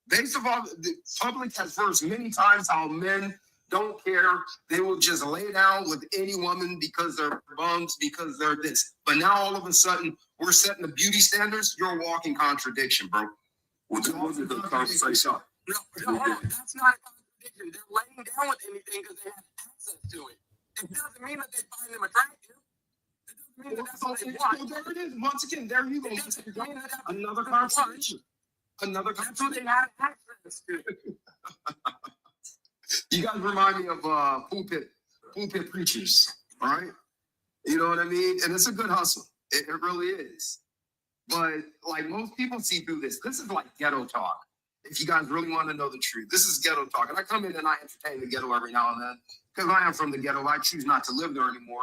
Based off, the public has heard many times how men don't care. They will just lay down with any woman because they're bums, because they're this. But now all of a sudden, we're setting the beauty standards. You're a walking contradiction, bro. What wasn't the conversation? No, hold on. That's not a contradiction. They're laying down with anything because they have access to it. It doesn't mean that they find them attractive. It doesn't mean that that's what they want. There it is. Once again, there you go. Another contradiction. That's what they have access to. You guys remind me of pulpit preachers, all right? You know what I mean? And it's a good hustle. It really is. But like, most people see through this. This is like ghetto talk. If you guys really want to know the truth, this is ghetto talk. And I come in and I entertain the ghetto every now and then because I am from the ghetto. I choose not to live there anymore.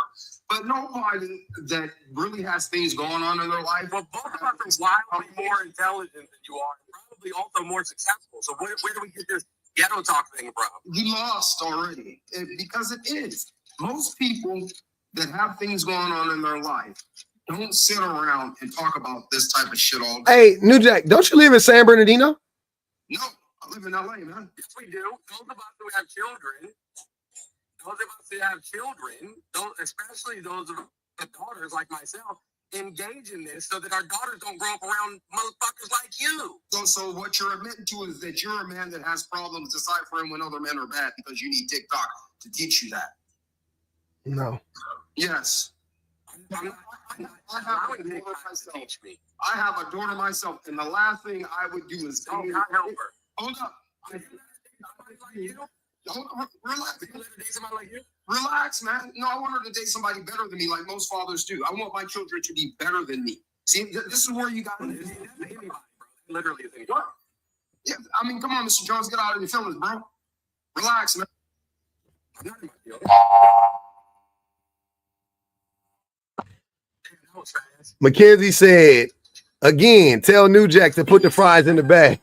But nobody that really has things going on in their life. Well, both of us are wildly more intelligent than you are, and probably also more successful. So where do we get this ghetto talk thing from? You lost already, because it is. Most people that have things going on in their life don't sit around and talk about this type of shit all day. Hey, New Jack, don't you live in San Bernardino? No, I live in LA, man. Yes, we do. Those of us who have children, especially those of the daughters like myself, engage in this so that our daughters don't grow up around motherfuckers like you. So what you're admitting to is that you're a man that has problems deciphering when other men are bad because you need TikTok to teach you that. No. Yes. I have a daughter myself, and the last thing I would do is not help her. Hold up. Relax. somebody like you? Relax, man. No, I want her to date somebody better than me, like most fathers do. I want my children to be better than me. See, this is where you got Anybody, bro. Literally, is anybody. what? Yeah, I mean, come on, Mr. Jones, get out of your feelings, bro. Relax, man. I'm not anybody, yo. Damn, that was fast. Mackenzie said, again, tell New Jack to put the fries in the bag.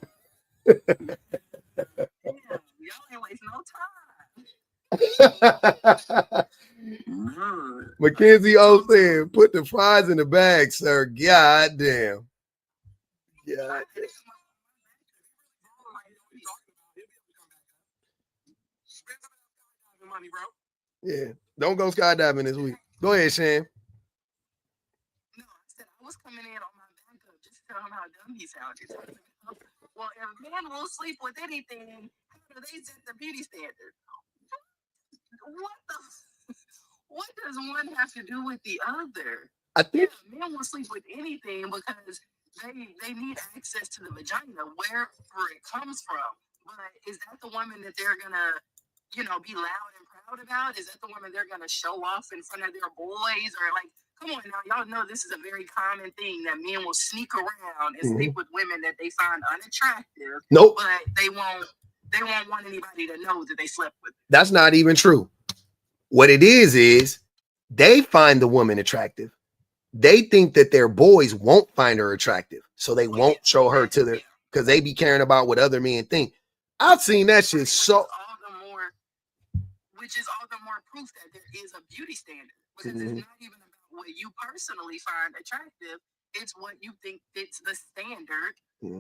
Damn, y'all ain't wasting no time. Mackenzie O said, put the fries in the bag, sir. God damn. Yeah. Money, bro. Yeah. Don't go skydiving this week. Go ahead, Shan. No, I said I was coming in on my backup just to tell him how dumb he sounded. Well, if men will sleep with anything, how do they set the beauty standard? What does one have to do with the other? I think Men will sleep with anything because they need access to the vagina, wherever it comes from. But is that the woman that they're gonna, be loud and proud about? Is that the woman they're gonna show off in front of their boys? Or like, come on now, y'all know this is a very common thing that men will sneak around and sleep with women that they find unattractive. Nope. But they won't want anybody to know that they slept with. That's not even true. What it is they find the woman attractive. They think that their boys won't find her attractive, so they won't show her to their, because they be caring about what other men think. I've seen that shit so. Which is all the more proof that there is a beauty standard, because it's not even about what you personally find attractive. It's what you think fits the standard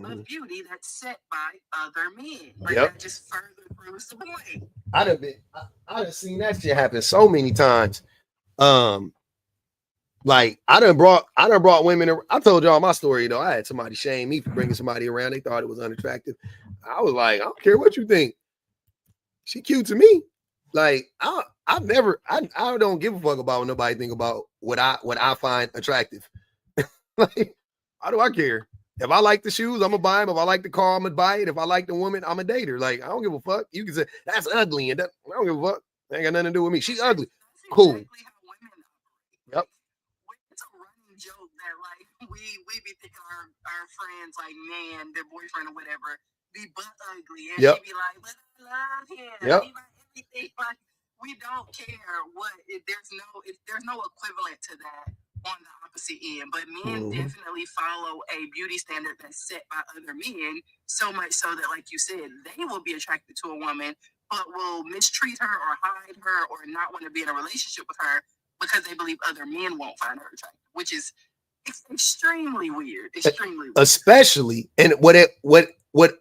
of beauty that's set by other men. Like that just further proves the point. I've seen that shit happen so many times. Like I done brought women. I told y'all my story, though. I had somebody shame me for bringing somebody around. They thought it was unattractive. I was like, I don't care what you think. She cute to me. Like I don't give a fuck about what nobody think about what I find attractive. Like, how do I care? If I like the shoes, I'm gonna buy them. If I like the car, I'm gonna buy it. If I like the woman, I'm a dater. Like, I don't give a fuck. You can say that's ugly, and I don't give a fuck. That ain't got nothing to do with me. She's ugly. Cool. Yep. It's a running joke that like we be thinking our friends like man, their boyfriend or whatever, be butt ugly, and she be like, but I love him. Yep. He like everything. Like, we don't care what there's no equivalent to that on the opposite end. But men definitely follow a beauty standard that's set by other men, so much so that, like you said, they will be attracted to a woman, but will mistreat her or hide her or not want to be in a relationship with her because they believe other men won't find her attractive, which is extremely weird. Extremely weird. Especially, and what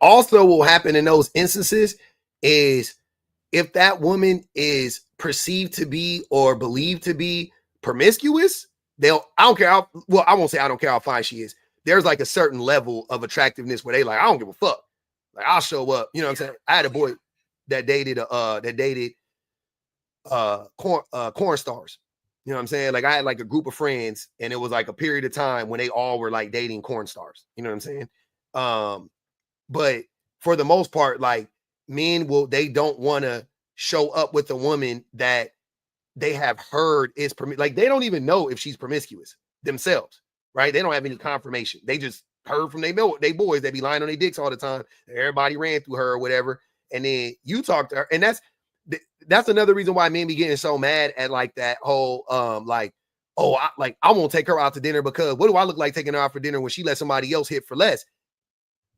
also will happen in those instances is if that woman is perceived to be or believed to be promiscuous, I don't care how, well, I won't say I don't care how fine she is. There's like a certain level of attractiveness where they like, I don't give a fuck. Like, I'll show up. You know what I'm saying? I had a boy that dated corn stars. You know what I'm saying? Like, I had like a group of friends, and it was like a period of time when they all were like dating corn stars. You know what I'm saying? But for the most part, like, men they don't want to show up with a woman that they have heard is like, they don't even know if she's promiscuous themselves, right? They don't have any confirmation. They just heard from they boys that be lying on their dicks all the time. Everybody ran through her or whatever. And then you talk to her, and that's another reason why men be getting so mad at like that whole I won't take her out to dinner because what do I look like taking her out for dinner when she let somebody else hit for less?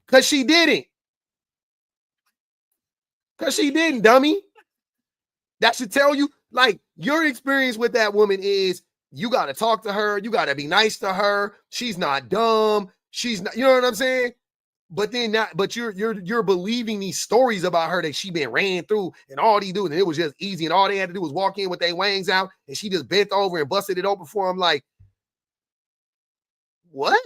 Because she didn't. Because she didn't, dummy. That should tell you, like, your experience with that woman is you got to talk to her. You got to be nice to her. She's not dumb. She's not, you know what I'm saying? But then you're believing these stories about her that she been ran through and all these dudes, and it was just easy, and all they had to do was walk in with their wangs out, and she just bent over and busted it open for him. Like, what?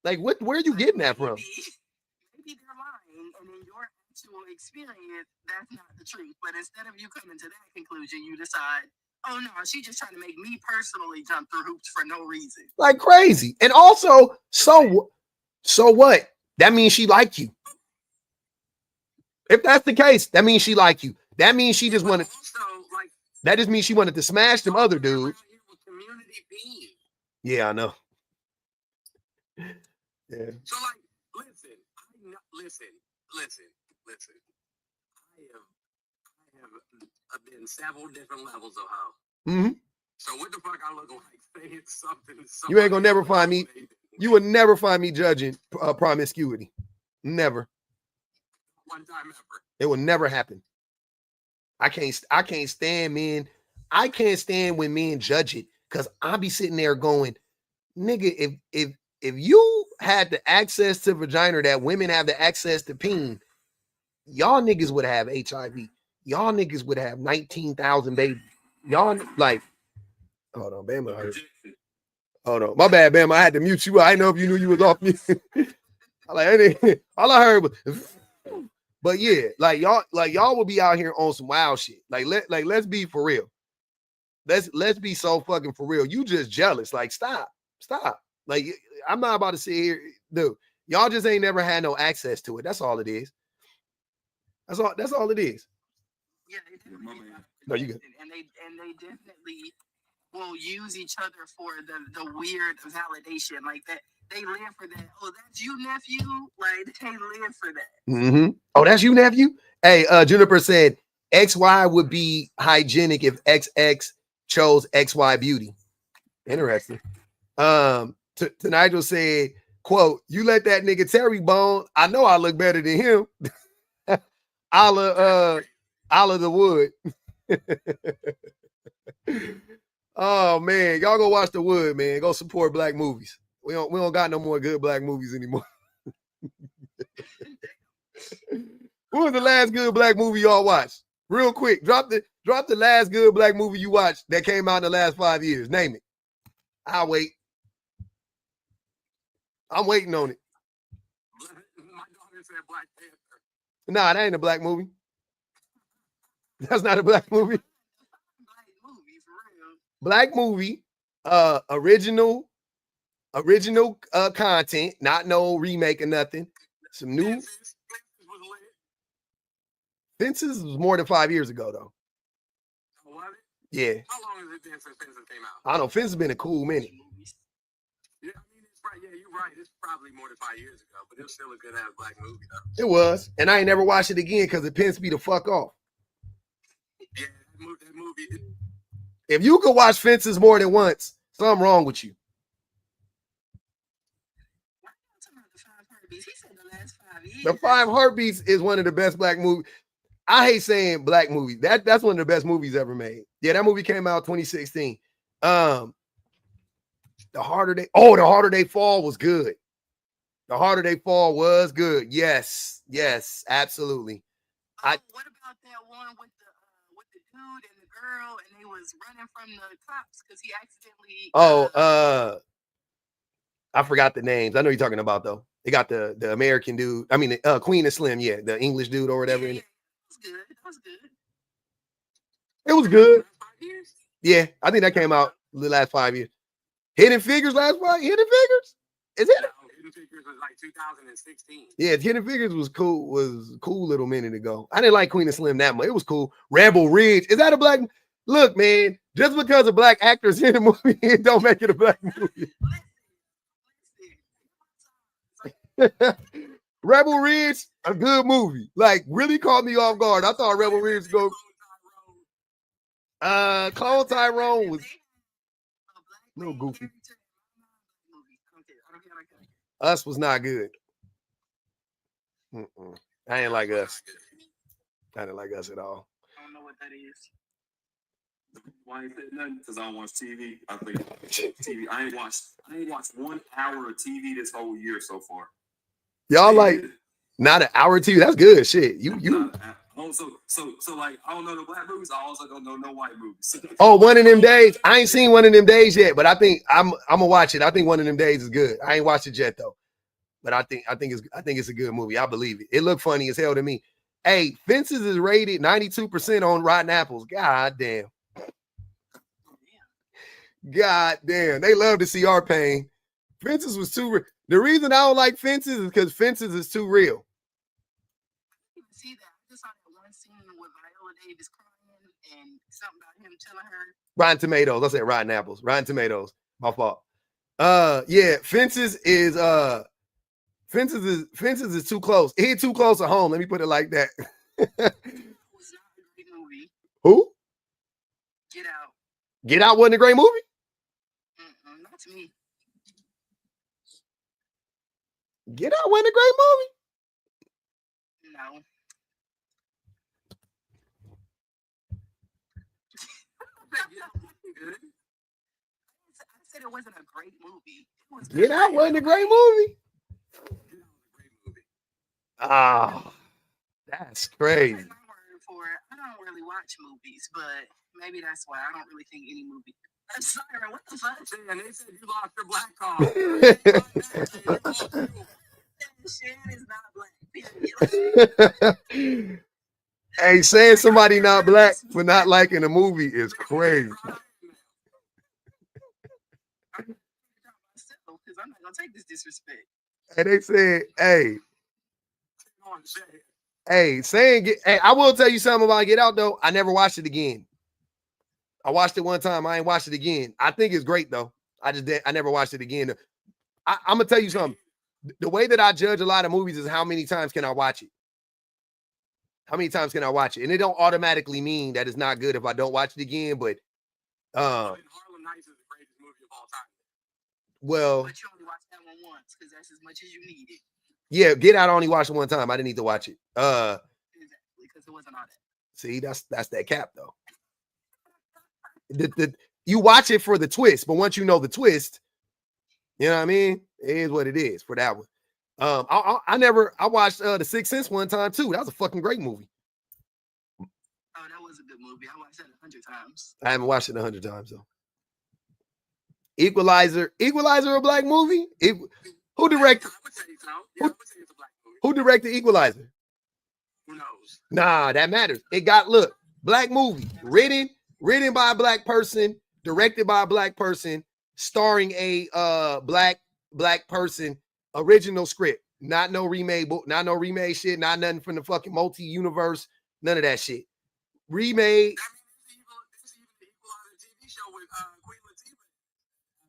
Like, where are you getting that from? Maybe they're lying, and in your actual experience, that's not the truth. But instead of you coming to that conclusion, you decide, oh no, she's just trying to make me personally jump through hoops for no reason. Like crazy. And also, so what? That means she liked you. If that's the case, that means she liked you. That means she just wanted. Also, like, That just means she wanted to smash them other dudes. Community being. Yeah, I know. Yeah. So like, listen. I have been several different levels of hoe. Mm-hmm. So what the fuck I look like saying something? You ain't gonna never find me. You will never find me judging promiscuity. Never. One time ever. It will never happen. I can't stand men. I can't stand when men judge it because I'll be sitting there going, nigga, if you had the access to vagina that women have the access to peen, y'all niggas would have HIV. Y'all niggas would have 19,000 babies. Y'all like, hold on, Bama. Hold on, my bad, Bama. I had to mute you. I didn't know if you knew you was off mute. All I heard was, but yeah, like y'all will be out here on some wild shit. Let's be for real. Let's be so fucking for real. You just jealous. Like, stop. Like, I'm not about to sit here, dude. Y'all just ain't never had no access to it. That's all it is. That's all it is. Yeah, they definitely. No, you good. And they definitely will use each other for the weird validation like that. They live for that. Oh, that's you, nephew. Like, they live for that. Mm-hmm. Oh, that's you, nephew. Hey, Juniper said XY would be hygienic if XX chose XY beauty. Interesting. To Nigel said, quote, you let that nigga Terry bone. I know I look better than him. a la the wood. Oh man, y'all go watch The Wood, man. Go support black movies. We don't got no more good black movies anymore. What was the last good black movie y'all watched? Real quick, drop the last good black movie you watched that came out in the last 5 years. Name it. I'll wait. I'm waiting on it. My daughter said Black Panther. Nah, that ain't a black movie. That's not a black movie. Black movie, original content, not no remake or nothing. Some new. Fences was more than 5 years ago, though. What? Yeah. How long has it been since Fences came out? I don't know. Fences has been a cool minute. Yeah, I mean, you're right. It's probably more than 5 years ago, but it was still a good ass black movie, though. It was, and I ain't never watched it again because it pissed me the fuck off. Yeah, that movie. If you could watch Fences more than once, something wrong with you. He said the last 5 years. The 5 Heartbeats is one of the best black movies. I hate saying black movie. That's one of the best movies ever made. Yeah, that movie came out 2016. The Harder They Fall was good. The Harder They Fall was good. Yes, absolutely. What about that one with the dude and the girl, and they was running from the cops because he accidentally? I forgot the names. I know you're talking about though. They got the American dude. I mean, Queen and Slim. Yeah, the English dude or whatever. Yeah. It was good. It was good. Yeah, I think that came out the last 5 years. Hidden Figures last 5 years. Hidden Figures? Is it? Hidden Figures was like 2016. Yeah, Hidden Figures was cool. Was a cool little minute ago. I didn't like Queen and Slim that much. It was cool. Rebel Ridge. Is that a black? Look, man. Just because a black actor's in a movie, it don't make it a black movie. Rebel Ridge, a good movie. Like, really caught me off guard. I thought Rebel Ridge go. Clone Tyrone was a little goofy. Us was not good. I ain't like Us. I didn't like Us at all. I don't know what that is. Why ain't that nothing? Because I don't watch TV. I think TV. I ain't watched 1 hour of TV this whole year so far. Y'all like not an hour TV? That's good shit. You. So like I don't know the black movies. I also don't know no white movies. Oh, One of Them Days. I ain't seen One of Them Days yet, but I think I'm gonna watch it. I think One of Them Days is good. I ain't watched it yet though, but I think it's a good movie. I believe it. It looked funny as hell to me. Hey, Fences is rated 92% on Rotten Apples. God damn. God damn. They love to see our pain. Fences was too real. The reason I don't like Fences is because Fences is too real. See that? I just saw that one scene with Viola Davis crying, and something about him telling her. Rotten Tomatoes. I said Rotten Apples. Rotten Tomatoes. My fault. Yeah, Fences is too close. He too close to home. Let me put it like that. It was not a great movie. Who? Get Out. Get Out wasn't a great movie? Not to me. Get Out wasn't a great movie? No. I said it wasn't a great movie. Get Out wasn't a great movie? Ah, that's crazy. That's my word for it. I don't really watch movies, but maybe that's why I don't really think any movie. Sorry, what the fuck? And they said you lost your black card. Shit is not black. Period. Hey, saying somebody not black for not liking a movie is crazy. Because I'm not gonna take this disrespect. And they said, hey, I will tell you something about Get Out though. I never watched it again. I watched it one time. I ain't watched it again. I think it's great though. I never watched it again. I'm gonna tell you something. The way that I judge a lot of movies is how many times can I watch it? How many times can I watch it? And it don't automatically mean that it's not good if I don't watch it again, but Harlem Nights is the greatest movie of all time. Well, but you only watch that one once because that's as much as you needed. Yeah, Get Out I only watched it one time. I didn't need to watch it. Exactly, because it wasn't all that. See, that's that cap though. You watch it for the twist, but once you know the twist, you know what I mean? It is what it is for that one. I watched The Sixth Sense one time too. That was a fucking great movie. Oh, that was a good movie. I watched that 100 times. I haven't watched it 100 times though. Equalizer a black movie? Who directed? Who directed Equalizer? Who knows? Nah, that matters. It got black movie, written by a black person, directed by a black person, starring a black person, original script, not no remade book, not no remade shit, not nothing from the fucking multi-universe, none of that shit. Remade.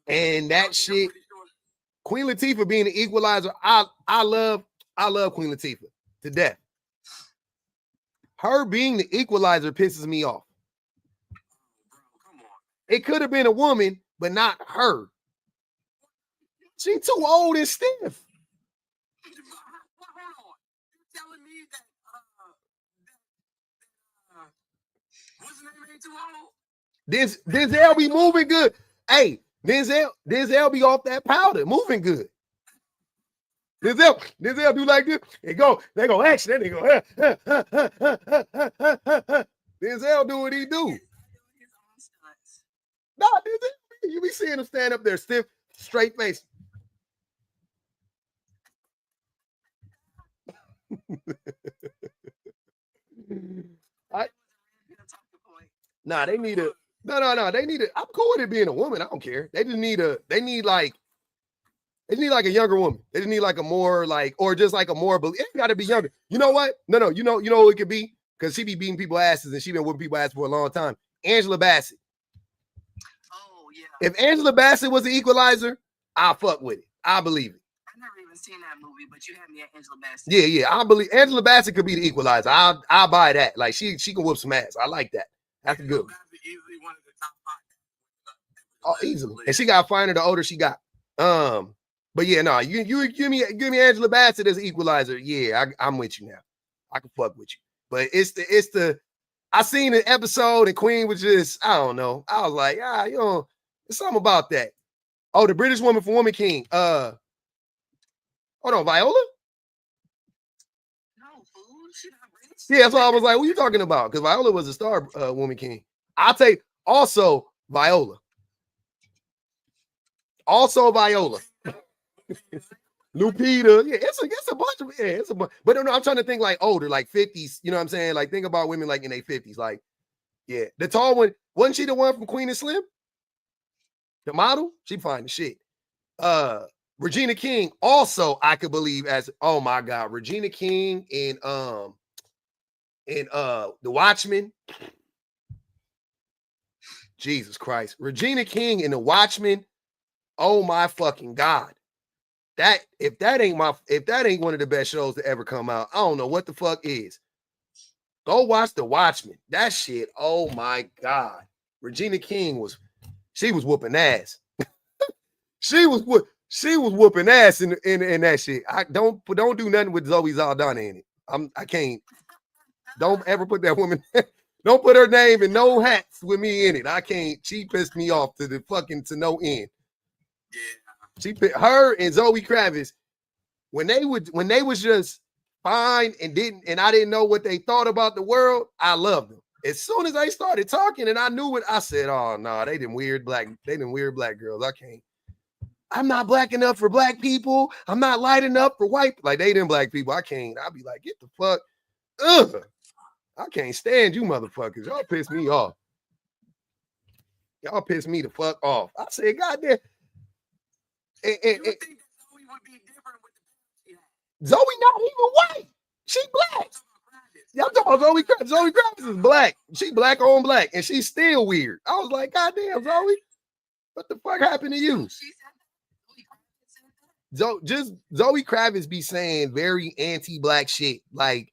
And that shit, Queen Latifah being the Equalizer, I love Queen Latifah to death. Her being the Equalizer pisses me off. It could have been a woman, but not her. She's too old and stiff. Hold on. You're telling me that what's the name ain't too old? Denzel be moving good. Hey, Denzel be off that powder, moving good. Denzel do like this. They go action. Then they go. Denzel do what he do. No, Denzel, you be seeing him stand up there stiff, straight face. They need a no. They need a. I'm cool with it being a woman. I don't care. They need like a younger woman. They just need like a more or just like a more. It ain't got to be younger. You know what? No. You know who it could be, because she be beating people's asses and she been whipping people's asses for a long time. Angela Bassett. Oh yeah. If Angela Bassett was the Equalizer, I'll fuck with it. I believe it. I've never even seen that movie, but you have me at Angela Bassett. Yeah. I believe Angela Bassett could be the Equalizer. I'll buy that. Like she can whoop some ass. I like that. That's a good one. Easily one of the top 5. Oh, easily. And she got finer the older she got. But yeah, no, you give me Angela Bassett as an Equalizer. Yeah, I'm with you now. I can fuck with you. But it's the I seen an episode and Queen was just, I don't know. I was like, there's something about that. Oh, the British Woman for Woman King. Hold on, Viola? No, fool. She not British. Yeah, that's why I was like, what are you talking about? Because Viola was a star Woman King. I'll take also Viola. Lupita. Yeah, it's a bunch of it's a bunch. But no, I'm trying to think like older, like 50s. You know what I'm saying? Like think about women like in their 50s. Like, yeah. The tall one, wasn't she the one from Queen and Slim? The model? She fine as shit. Regina King also I could believe as, oh my God, Regina King in The Watchmen. Jesus Christ. Regina King in The Watchmen. Oh my fucking God. If that ain't one of the best shows to ever come out, I don't know what the fuck is. Go watch The Watchmen. That shit, oh my God. Regina King was whooping ass. she was whooping ass in that shit. I don't do nothing with Zoe Saldana in it. I can't. Don't ever put that woman. Don't put her name in no hats with me in it. I can't. She pissed me off to no end. She put her and Zoe Kravitz when they was just fine and I didn't know what they thought about the world. I loved them. As soon as they started talking and I knew it, I said, "Oh no, they them weird black girls. I can't. I'm not black enough for black people. I'm not light enough for white. Like they them black people. I can't. I'll be like, get the fuck. Ugh. I can't stand you motherfuckers. Y'all piss me off. Y'all piss me the fuck off. I said, goddamn. You would think that Zoe would be different with the Zoe not even white. She black. Yeah, I'm talking about Zoe Kravitz. Zoe Kravitz is black. She black on black, and she's still weird. I was like, goddamn, Zoe, what the fuck happened to you? Zoe Kravitz be saying very anti-black shit. Like,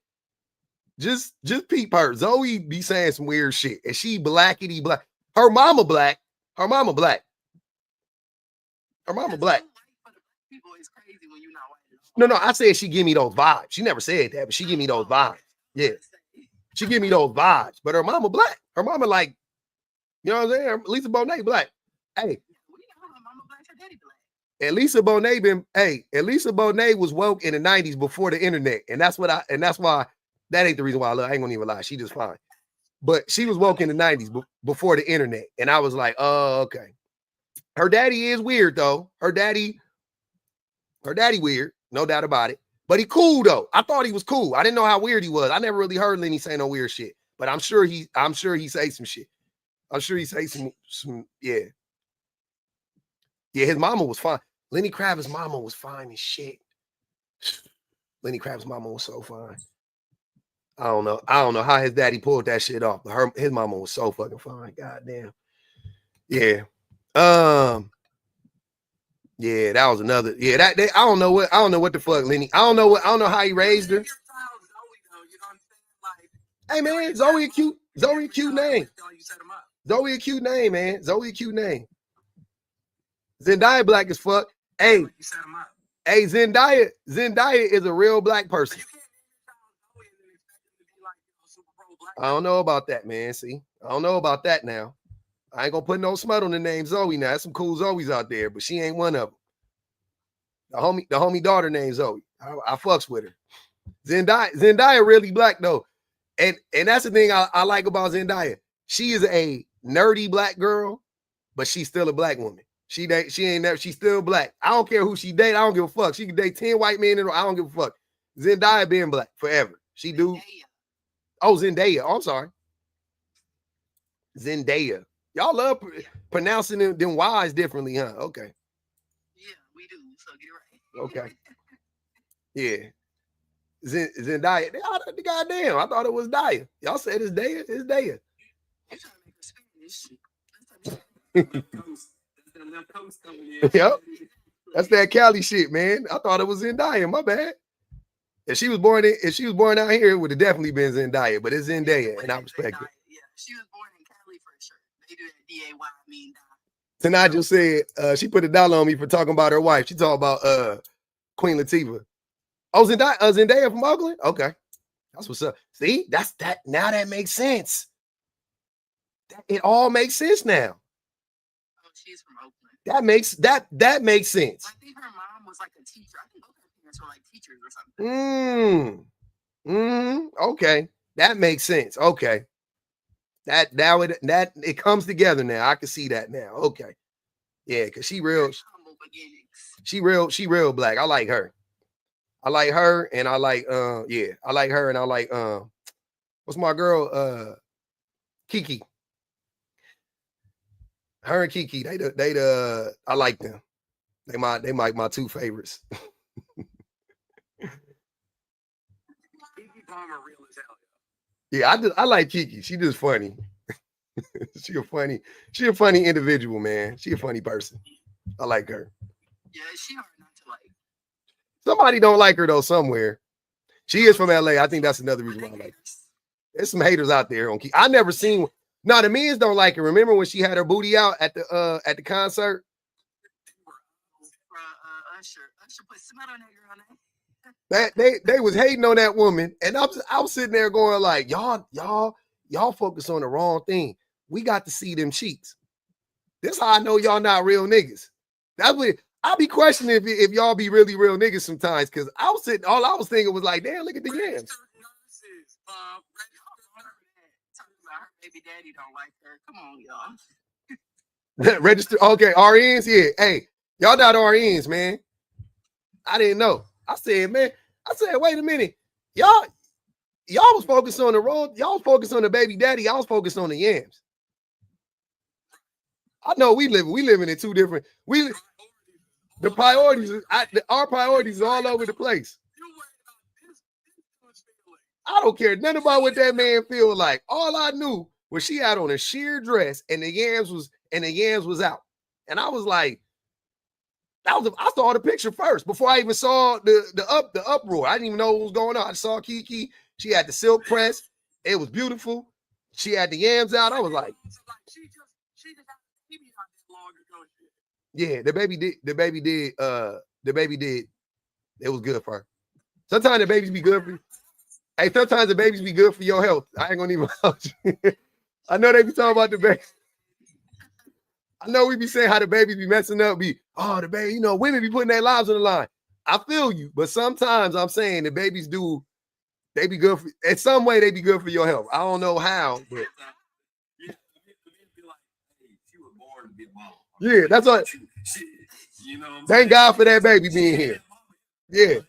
just peep her. Zoe be saying some weird shit, and she blackity black. Her mama black. Her mama black. Her mama black. No, I said she give me those vibes. She never said that, but she give me those vibes. Yeah, she give me those vibes. But her mama black. Her mama like, you know what I'm saying? Lisa Bonet black. Hey, and Lisa Bonet was woke in the 90s before the internet, and that's why that ain't the reason why I love. I ain't gonna even lie. She just fine. But she was woke in the 90s before the internet. And I was like, oh, okay. Her daddy is weird, though. Her daddy weird. No doubt about it. But he cool, though. I thought he was cool. I didn't know how weird he was. I never really heard Lenny say no weird shit. But I'm sure he say some shit. I'm sure he say some yeah. Yeah, his mama was fine. Lenny Kravitz's mama was fine as shit. Lenny Kravitz's mama was so fine. I don't know how his daddy pulled that shit off, but his mama was so fucking fine. Goddamn. Yeah. Yeah, that was another. Yeah, I don't know what the fuck, Lenny. I don't know how he raised her. Hey man, Zoe a cute name. Zoe a cute name, man. Zoe a cute name. Zendaya black as fuck. Hey, Zendaya is a real black person. I don't know about that, man. See, I don't know about that now. I ain't gonna put no smut on the name Zoe now. There's some cool Zoes out there, but she ain't one of them. The homie daughter named Zoe. I fucks with her. Zendaya really black though, and that's the thing I like about Zendaya. She is a nerdy black girl, but she's still a black woman. She's still black. I don't care who she date. I don't give a fuck. She can date 10 white men in a row. I don't give a fuck. Zendaya being black forever. She do. Oh, Zendaya. Oh, I'm sorry. Zendaya. Y'all love pronouncing them Y's differently, huh? Okay. Yeah, we do. So get it right. Okay. Yeah. Zendaya. Goddamn, I thought it was Daya. Y'all said it's Daya. It's Daya. Yep. That's that Cali shit, man. I thought it was Zendaya. My bad. If she was born out here, it would have definitely been Zendaya, but it's Zendaya, and I respect it. Yeah, she was born in Cali for sure. They do that D-A-Y, mean Tonight just said she put $1 on me for talking about her wife. She talking about Queen Latifah. Oh, Zendaya from Oakland? Okay. That's what's up. See, that's that. Now that makes sense. It all makes sense now. Oh, she's from Oakland. That makes sense. I think her mom was like a teacher. I think both her parents were like teachers or something. Okay. That makes sense. Okay. That it comes together now. I can see that now. Okay. Yeah, because she real black. I like her. And I like what's my girl? Kiki. Her and Kiki, I like them. They my two favorites. Yeah, I like Kiki. She just funny. She a funny individual, man. She a funny person. I like her. Yeah, she hard not to like. Somebody don't like her though somewhere. She is from LA. I think that's another reason why I like her. There's some haters out there on key. I never seen. No, the men's don't like her. Remember when she had her booty out at the concert? Usher put smut on that girl. That they was hating on that woman, and I was sitting there going like, y'all focus on the wrong thing. We got to see them cheeks. This how I know y'all not real niggas. That's what I be questioning if y'all be really real niggas sometimes. Cause I was sitting, all I was thinking was like, damn, look at the yams. Talking about her baby daddy don't like her. Come on, y'all. Register. Okay, RNs. Yeah. Hey, y'all not RNs, man. I didn't know. I said, wait a minute. Y'all was focused on the road. Y'all was focused on the baby daddy. Y'all was focused on the yams. I know we living in two different. The priorities. Our priorities are all over the place. I don't care nothing about what that man feel like. All I knew was she had on a sheer dress and the yams was out. And I was like, I saw the picture first before I even saw the uproar. I didn't even know what was going on. I saw Kiki. She had the silk press. It was beautiful. She had the yams out. I was like, yeah, the baby did. It was good for her. Sometimes the babies be good for you. Hey, sometimes the babies be good for your health. I ain't gonna even I know they be talking about the baby. I know we be saying how the babies be messing up, the baby, women be putting their lives on the line. I feel you, but sometimes I'm saying the babies they be good for, in some way they be good for your health. I don't know how, but yeah, that's what. Thank God for that baby being here. Yeah.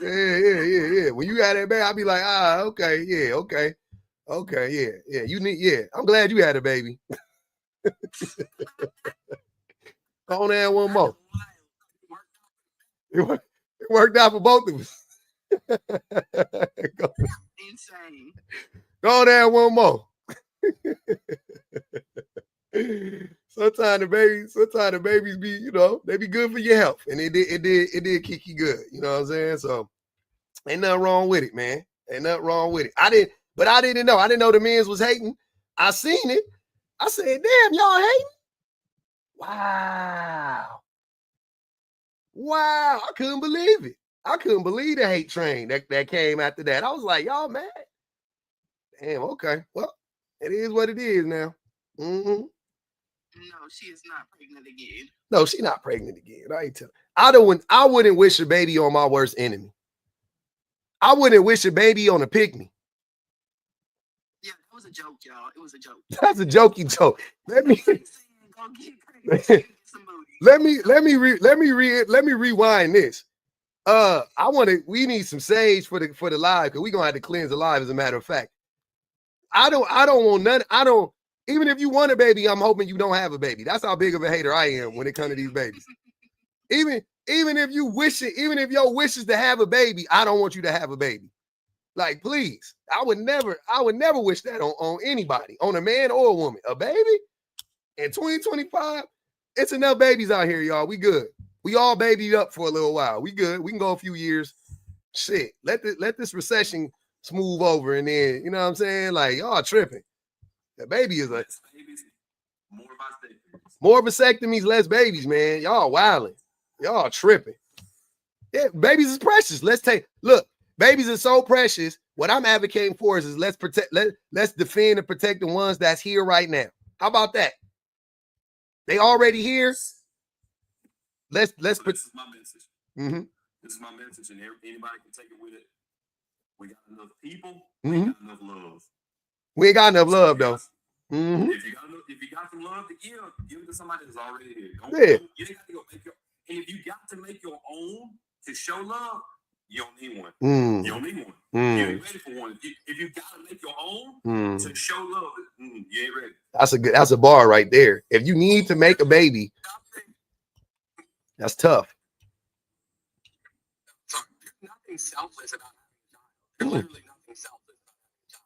Yeah. When you had that baby, I'll be like, okay, yeah. You need, yeah. I'm glad you had a baby. Go on and one more. It worked out for both of us. Insane. Go on and one more. Sometimes the babies be, they be good for your health. And it did Kiki good. You know what I'm saying? So ain't nothing wrong with it, man. Ain't nothing wrong with it. I didn't know. I didn't know the men's was hating. I seen it. I said, damn, y'all hating? Wow. I couldn't believe it. I couldn't believe the hate train that came after that. I was like, y'all mad? Damn, okay. Well, it is what it is now. Mm-hmm. No, she is not pregnant again. No, she's not pregnant again. I wouldn't wish a baby on my worst enemy. I wouldn't wish a baby on a pygmy. Yeah, that was a joke, y'all. It was a joke. That's a jokey joke. Let me rewind this. We need some sage for the live, because we're gonna have to cleanse the live, as a matter of fact. I don't want none. Even if you want a baby, I'm hoping you don't have a baby. That's how big of a hater I am when it comes to these babies. Even if you wish it, even if your wish is to have a baby, I don't want you to have a baby. Like, please. I would never wish that on anybody, on a man or a woman. A baby in 2025, it's enough babies out here, y'all. We good. We all babied up for a little while. We good. We can go a few years. Shit. Let this recession smooth over, and then, you know what I'm saying? Like, y'all tripping. The baby is more vasectomies, less babies, man. Y'all wilding. Y'all tripping. Yeah, babies is precious. Look, babies are so precious. What I'm advocating for is let's defend and protect the ones that's here right now. How about that? They already here. Let's this is my message. Mm-hmm. This is my message, and anybody can take it with it. We got enough people. Mm-hmm. We got enough love. We ain't got enough love, though. Mm-hmm. If you got some love to give it to somebody that's already here. You ain't got to go make and if you got to make your own to show love, you don't need one. You don't need one. You ain't ready for one. If you got to make your own to show love, you ain't ready. That's a bar right there. If you need to make a baby, that's tough. Nothing selfless about having a child. Literally nothing selfless about having a child.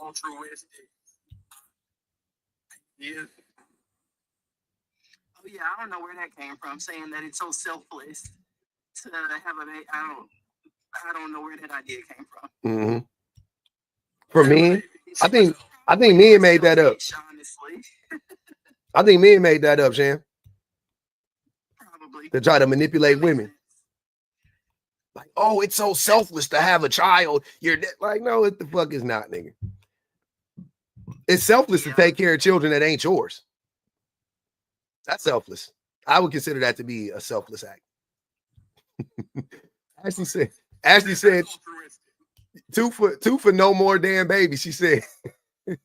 altruistic. Yeah. Oh yeah, I don't know where that came from. Saying that it's so selfless to have a baby. I don't know where that idea came from. Mm-hmm. For me, I think men made that up. Honestly, I think men made that up, Shan, probably to try to manipulate That makes women. sense. Like, oh, it's so selfless to have a child. You're like, no, it the fuck is not, nigga. It's selfless to take care of children that ain't yours. That's selfless. I would consider that to be a selfless act. Ashley said, two for no more damn baby. She said, yeah,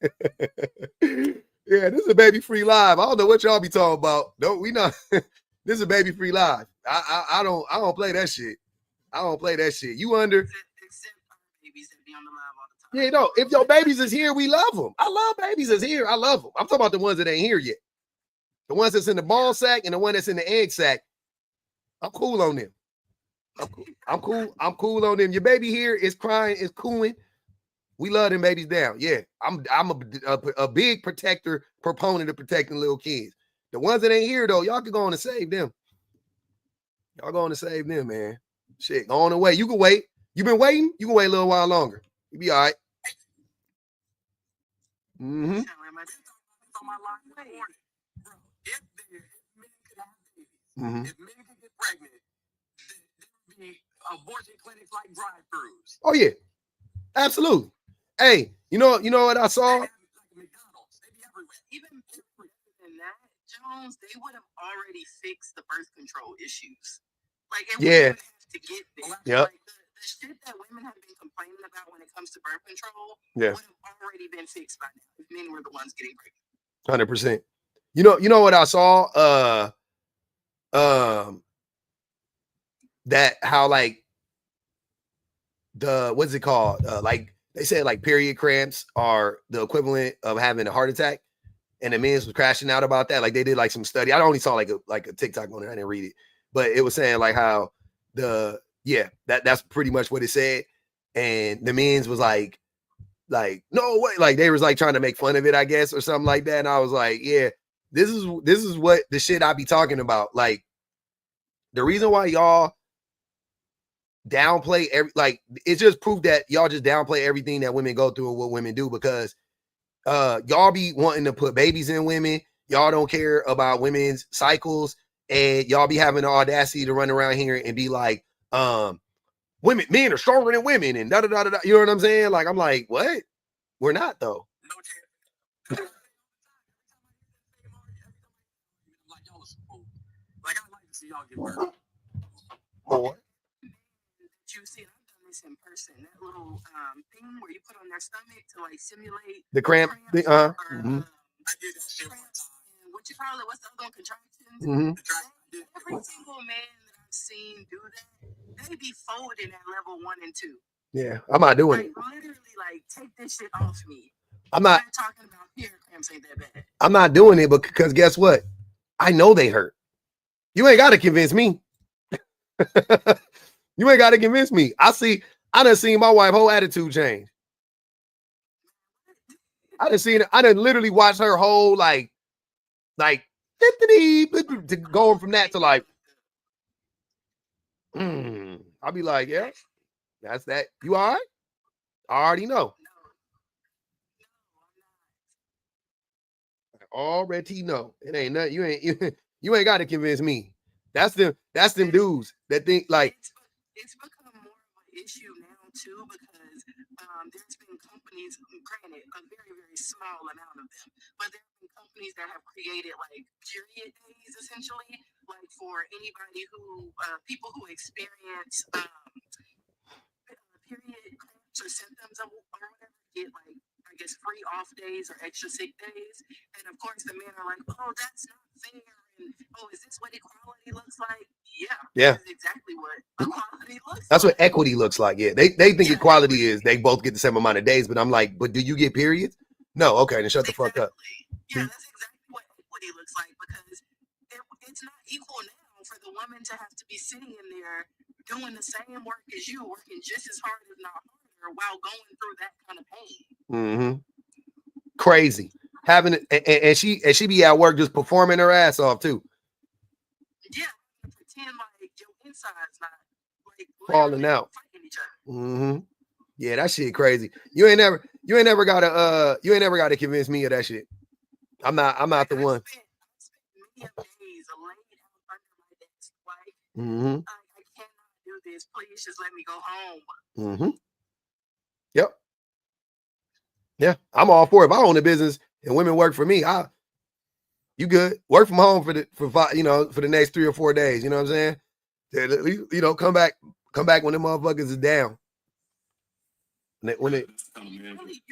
this is a baby free live. I don't know what y'all be talking about. No, we not. This is a baby free live. I don't play that shit. I don't play that shit. You under? Except our babies that be on the live all the time. Yeah, no. If your babies is here, we love them. I love babies that's here. I love them. I'm talking about the ones that ain't here yet. The ones that's in the ball sack and the one that's in the egg sack. I'm cool on them. I'm cool on them. Your baby here is crying, is cooing. We love them babies down. Yeah, I'm a big proponent of protecting little kids. The ones that ain't here though, y'all can go on and save them. Y'all going to save them, man. Shit, go on away. You can wait. You been waiting? You can wait a little while longer. You be all right. Mm-hmm. Mm-hmm. If men could get pregnant, there would be abortion clinics like drive-thrus. Oh yeah, absolutely. Hey, you know what I saw? Like McDonald's, they be everywhere. Even better than that, Jones, they would have already fixed the birth control issues. Like, it Yeah. wouldn't have to get there. Yep. Like, the shit that women have been complaining about when it comes to birth control Yeah. would have already been fixed by now if men were the ones getting pregnant. 100%. You know what I saw? That how like the what's it called? Like they said like period cramps are the equivalent of having a heart attack, and the men's was crashing out about that. Like they did like some study. I only saw like a TikTok on it. I didn't read it, but it was saying like how that's pretty much what it said, and the men's was like no way, like they was like trying to make fun of it, I guess, or something like that. And I was like, yeah, this is what the shit I be talking about. Like the reason why y'all downplay it just proved that y'all just downplay everything that women go through and what women do, because y'all be wanting to put babies in women. Y'all don't care about women's cycles, and y'all be having the audacity to run around here and be like, men are stronger than women and da da da da. You know what I'm saying? Like, I'm like, what? We're not though. No chance. Like y'all are so cool. Like I like to see y'all get birth. Or You see, I've done this in person. That little thing where you put on their stomach to like simulate the cramp thing. I did that shit one cramps time. and what you call it? What's the other one? Contractions? Mm-hmm. Every single man that I've seen do that, they be folding at level 1 and 2. Yeah, I'm not doing Like it. literally, like take this shit off me. I'm not talking about period cramps ain't that bad. I'm not doing it because guess what? I know they hurt. You ain't got to convince me. You ain't got to convince me. I done seen my wife whole attitude change. I done literally watched her whole like going from that to like I'll be like, yeah, that's that. You all right? I already know. I already know. It ain't nothing. You ain't got to convince me. That's them dudes that think like it's become more of an issue now too, because there's been companies, granted a very, very small amount of them, but there have been companies that have created like period days essentially, like for anybody who people who experience period cramps or symptoms or whatever get like I guess free off days or extra sick days. And of course the men are like, oh, that's not fair. And oh, is this what equality looks like? Yeah. That's exactly what equality looks that's like. what equity looks like. Yeah. They think equality is they both get the same amount of days, but I'm like, but do you get periods? No, okay, then shut the fuck up. Yeah, that's exactly what equity looks like, because it's not equal now for the woman to have to be sitting in there doing the same work as you, working just as hard, if not harder, while going through that kind of pain. Mm-hmm. Crazy. Having it, and she be at work just performing her ass off too. Yeah, pretend like your inside's not like Falling literally out. fighting each other. Mm-hmm. Yeah, that shit crazy. You ain't never gotta convince me of that shit. I'm not the one. I spent many of days laid out under my desk, like Mm-hmm. I cannot do this. Please just let me go home. Mm-hmm. Yep. Yeah, I'm all for it. If I own a business and women work for me, you good. Work from home for the next 3 or 4 days. You know what I'm saying? At least, come back when the motherfuckers is down. When it You really only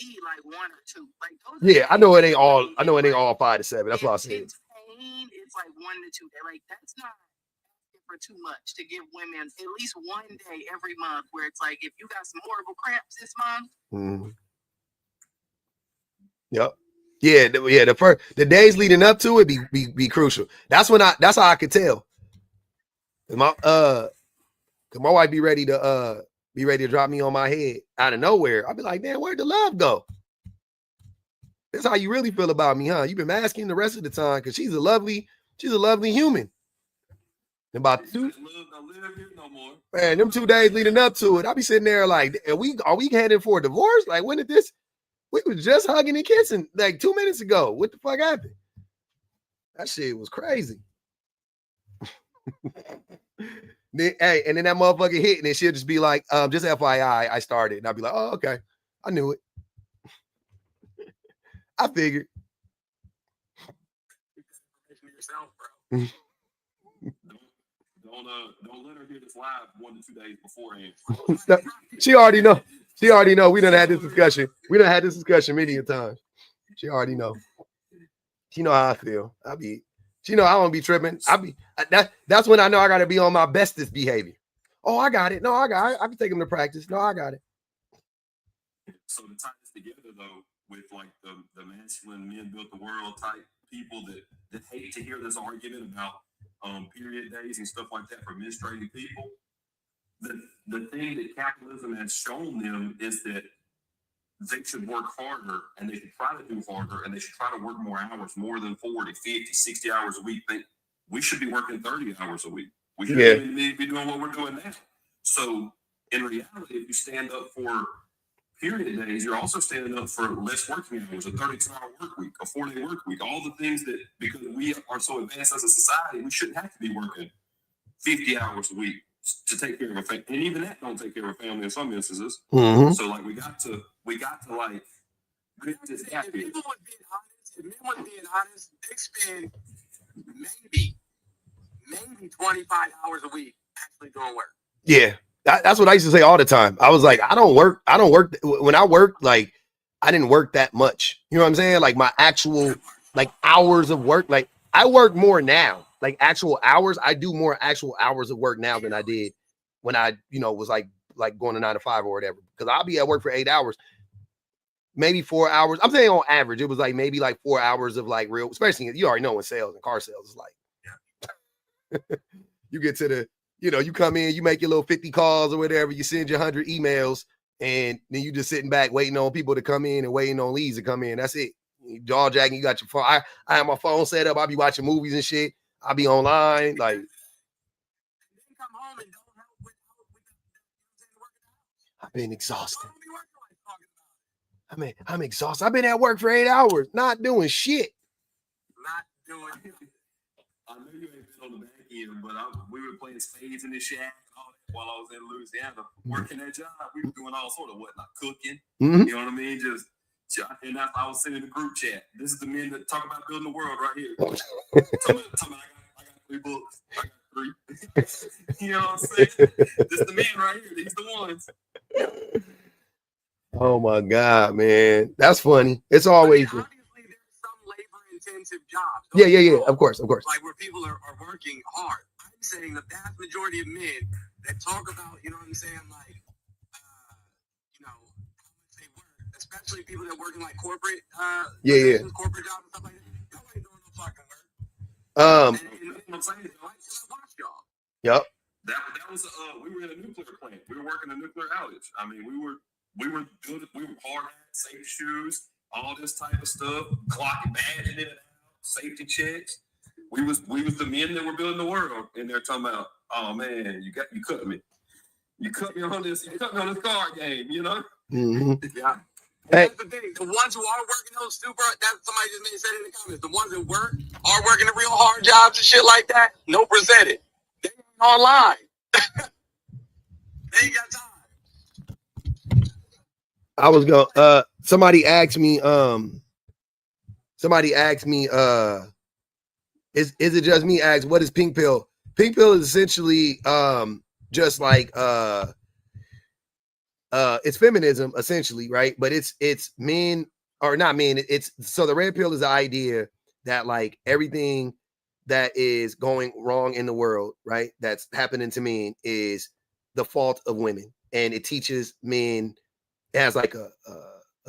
need like 1 or 2. Like those yeah, I know it ain't all 5 to 7. That's what I said. It's pain. It's like 1 to 2 days. Like that's not for too much to give women at least 1 day every month where it's like if you got some horrible cramps this month. Mm-hmm. Yep. Yeah, the days leading up to it be crucial. That's how I could tell. My wife be ready to drop me on my head out of nowhere. I'll be like, man, where'd the love go? That's how you really feel about me, huh? You've been masking the rest of the time because she's a lovely human. About 2, man, them 2 days leading up to it, I'll be sitting there like, are we headed for a divorce? Like, when did this? We was just hugging and kissing like 2 minutes ago. What the fuck happened? That shit was crazy. And then that motherfucker hit, and then she'll just be like, just FYI, I started. And I'll be like, oh, okay. I knew it. I figured. Yourself, bro. Don't let her hear this live 1 to 2 days beforehand. She already know. She already know. We done had this discussion. We done had this discussion many a times. She already know. She know how I feel. She know I don't be tripping. That's when I know I gotta be on my bestest behavior. Oh, I got it. No, I got it. I can take them to practice. No, I got it. So to tie this together though, with like the masculine men built the world type people that hate to hear this argument about period days and stuff like that for menstruating people, the thing that capitalism has shown them is that they should work harder and they should try to do harder and they should try to work more hours, more than 40, 50, 60 hours a week. We should be working 30 hours a week. We should be doing what we're doing now. So in reality, if you stand up for period days, you're also standing up for less working hours, a 32-hour work week, a 4-day work week, all the things that, because we are so advanced as a society, we shouldn't have to be working 50 hours a week to take care of a family. And even that don't take care of a family in some instances. Mm-hmm. So like we got to like get this gap here. If men would be honest, they spend maybe 25 hours a week actually doing work. Yeah. That's what I used to say all the time. I was like, I don't work. When I work, like, I didn't work that much. You know what I'm saying? Like my actual, like, hours of work. Like I work more now, like actual hours. I do more actual hours of work now than I did when I, was like going to 9 to 5 or whatever. Because I'll be at work for 8 hours, maybe 4 hours. I'm saying on average, it was like maybe like 4 hours of like real, especially you already know in sales and car sales is like, you get to the, you come in, you make your little 50 calls or whatever, you send your 100 emails, and then you just sitting back waiting on people to come in and waiting on leads to come in. That's it. You jaw jacking, you got your phone. I have my phone set up. I'll be watching movies and shit. I'll be online. Like, Come home and don't help with I've been exhausted. I'm exhausted. I've been at work for 8 hours, not doing shit. Not doing I know you ain't been on the back end, but we were playing spades in the shack while I was in Louisiana, working that job. We were doing all sort of whatnot, cooking. Mm-hmm. You know what I mean? And I was sending the group chat. This is the men that talk about building the world right here. I got 3 books. I got 3. You know what I'm saying? This is the men right here. These the ones. Oh my God, man. That's funny. It's always. Obviously, there's some labor-intensive jobs. Yeah. Of course. Like where people are working hard. I'm saying the vast majority of men that talk about, you know what I'm saying, like, how much they work, especially people that work in like corporate, corporate jobs and stuff like that. Y'all ain't doing no fucking work. And I'm saying, I watch y'all. Yep. That was we were in a nuclear plant. We were working a nuclear outage. I mean, we were We were good. We were hard hats, safety shoes, all this type of stuff. Clocking badge in and out, safety checks. We was the men that were building the world, and they're talking about, oh man, you cut me. You cut me on this. You cut me on this card game. You know. Mm-hmm. Yeah. Hey. That's the thing. The ones who are working those super, that somebody just said in the comments, the ones that are working the real hard jobs and shit like that, no presented. They ain't online. They ain't got time. I was going somebody asked me, is it just me? Asked, what is pink pill? Pink pill is essentially just like it's feminism essentially, right? But it's men, or not men, it's so the red pill is the idea that like everything that is going wrong in the world, right, that's happening to men is the fault of women, and it teaches men, it has like a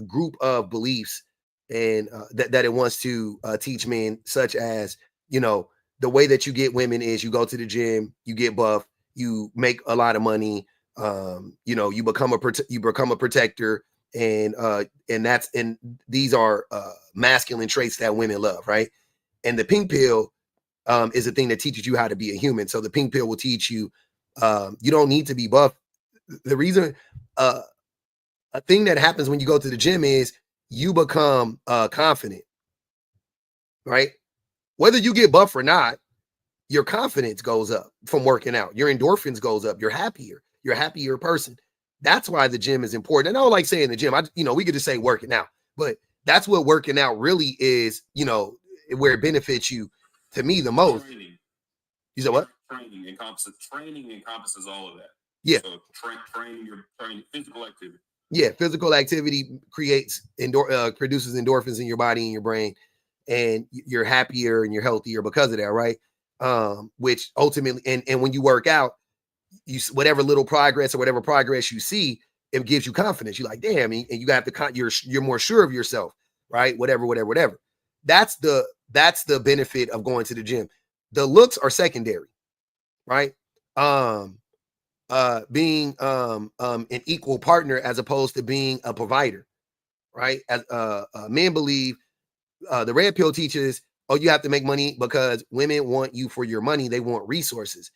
group of beliefs, and that it wants to teach men, such as, you know, the way that you get women is you go to the gym, you get buff, you make a lot of money, you know, you become a protector, and these are masculine traits that women love, right? And the pink pill is a thing that teaches you how to be a human. So the pink pill will teach you you don't need to be buff. The reason a thing that happens when you go to the gym is you become confident, right? Whether you get buff or not, your confidence goes up from working out. Your endorphins goes up. You're happier. You're a happier person. That's why the gym is important. And I don't like saying the gym. We could just say working out, but that's what working out really is, you know, where it benefits you, to me, the most. Training. You said what? Training encompasses all of that. Yeah. So training physical activity. Yeah, physical activity produces endorphins in your body and your brain, and you're happier and you're healthier because of that, right? Which ultimately, and when you work out, whatever little progress or whatever progress you see, it gives you confidence. You're like, damn, and you have you're more sure of yourself, right? Whatever. That's the benefit of going to the gym. The looks are secondary, right? Being an equal partner as opposed to being a provider, right? As men believe, the red pill teaches, oh, you have to make money because women want you for your money. They want resources.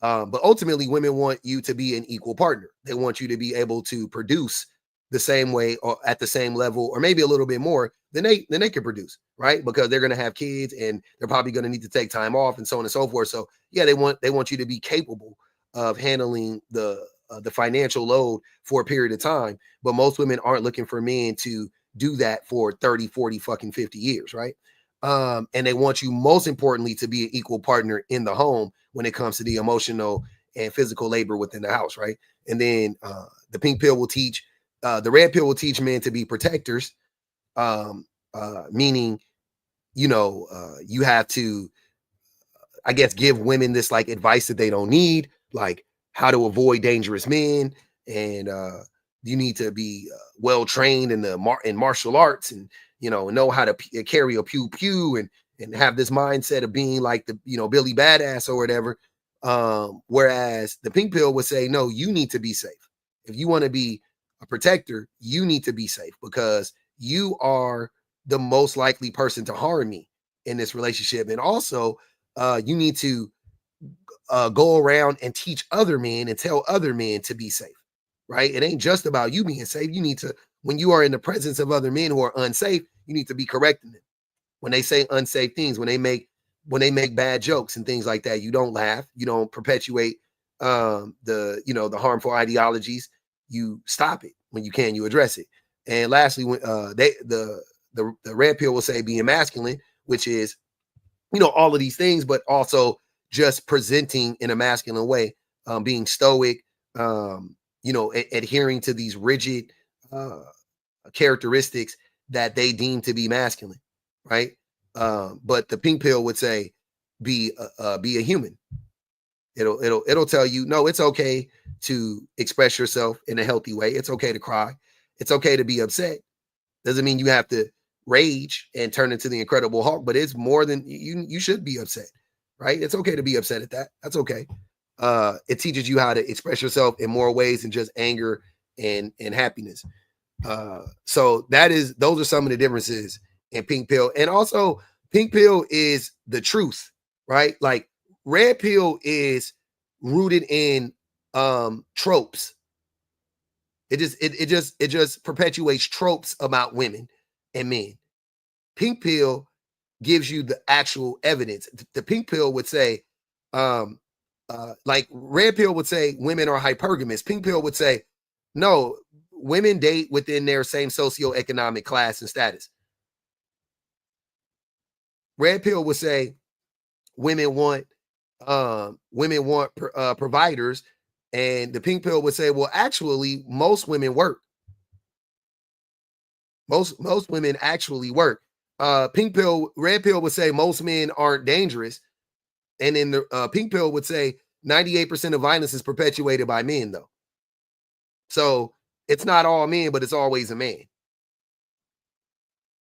But ultimately, women want you to be an equal partner. They want you to be able to produce the same way or at the same level, or maybe a little bit more than they can produce, right? Because they're going to have kids and they're probably going to need to take time off and so on and so forth. So yeah, they want you to be capable of handling the financial load for a period of time. But most women aren't looking for men to do that for 30, 40, fucking 50 years, right? And they want you, most importantly, to be an equal partner in the home when it comes to the emotional and physical labor within the house, right? And then the pink pill will teach, the red pill will teach men to be protectors, meaning, you know, you have to, I guess, give women this like advice that they don't need, like how to avoid dangerous men, and you need to be well trained in martial arts, and you know how to carry a pew pew, and have this mindset of being like the, you know, Billy Badass or whatever. Whereas the pink pill would say, no, you need to be safe. If you want to be a protector, you need to be safe, because you are the most likely person to harm me in this relationship. And also, you need to go around and teach other men and tell other men to be safe, right? It ain't just about you being safe. You need to, when you are in the presence of other men who are unsafe, you need to be correcting them. When they say unsafe things, when they make bad jokes and things like that, you don't laugh, you don't perpetuate the harmful ideologies. You stop it. When you can, you address it. And lastly, when the red pill will say being masculine, which is, you know, all of these things, but also just presenting in a masculine way, being stoic, adhering to these rigid characteristics that they deem to be masculine, right? But the pink pill would say, be a human. It'll tell you, no, it's okay to express yourself in a healthy way. It's okay to cry. It's okay to be upset. Doesn't mean you have to rage and turn into the Incredible Hulk, but it's more than you should be upset, right? It's okay to be upset at that. That's okay. It teaches you how to express yourself in more ways than just anger and happiness. So those are some of the differences in pink pill. And also pink pill is the truth, right? Like red pill is rooted in tropes. It just perpetuates tropes about women and men. Pink pill gives you the actual evidence. The pink pill would say, like red pill would say women are hypergamous. Pink pill would say, no, women date within their same socioeconomic class and status. Red pill would say women want providers, and the pink pill would say, well, actually, most women work. Most women actually work. Red pill would say most men aren't dangerous, and then the pink pill would say 98% of violence is perpetuated by men, though. So it's not all men, but it's always a man.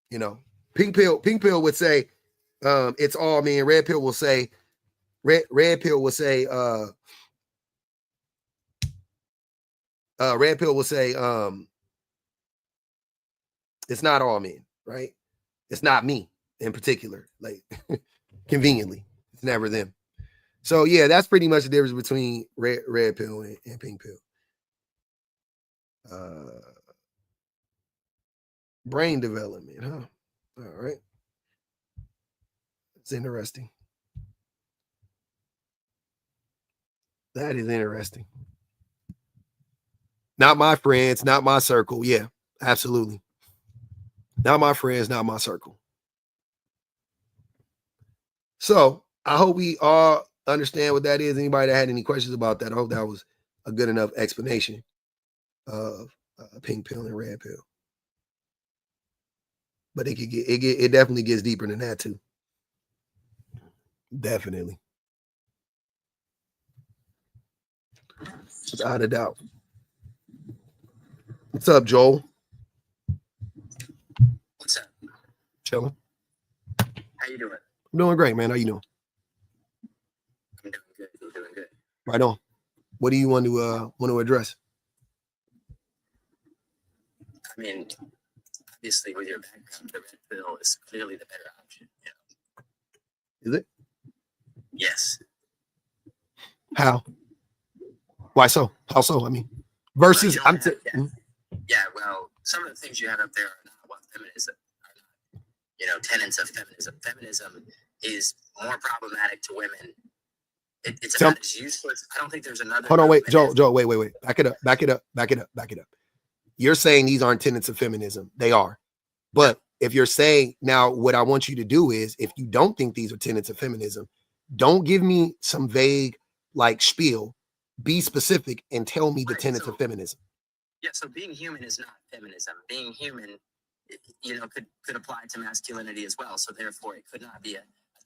You know, pink pill would say it's all men. Red pill will say red pill will say red pill will say it's not all men, right? It's not me in particular, like conveniently, it's never them. So yeah, that's pretty much the difference between red pill and pink pill. Brain development, huh? All right. It's interesting. That is interesting. Not my friends, not my circle. Yeah, absolutely. Not my friends, not my circle. So I hope we all understand what that is. Anybody that had any questions about that, I hope that was a good enough explanation of pink pill and red pill. But it definitely gets deeper than that too. Definitely. Without a doubt. What's up, Joel? What's up? Chilling. How you doing? I'm doing great, man. How you doing? I'm doing good. I'm doing good. Right on. What do you want to address? I mean, obviously, with your background, the red pill is clearly the better option. You know? Is it? Yes. How? Why so? How so? I mean, versus well, yeah. Well, some of the things you have up there are not what feminism are not. You know, tenets of feminism. Feminism is more problematic to women. It's about as useless. I don't think there's another. Hold on, wait, Joel, wait. Back it up. You're saying these aren't tenets of feminism. They are. But if you're saying now, what I want you to do is, if you don't think these are tenets of feminism, don't give me some vague like spiel. Be specific and tell me the tenets of feminism. Yeah, so being human is not feminism. Being human, you know, could apply to masculinity as well. So therefore, it could not be a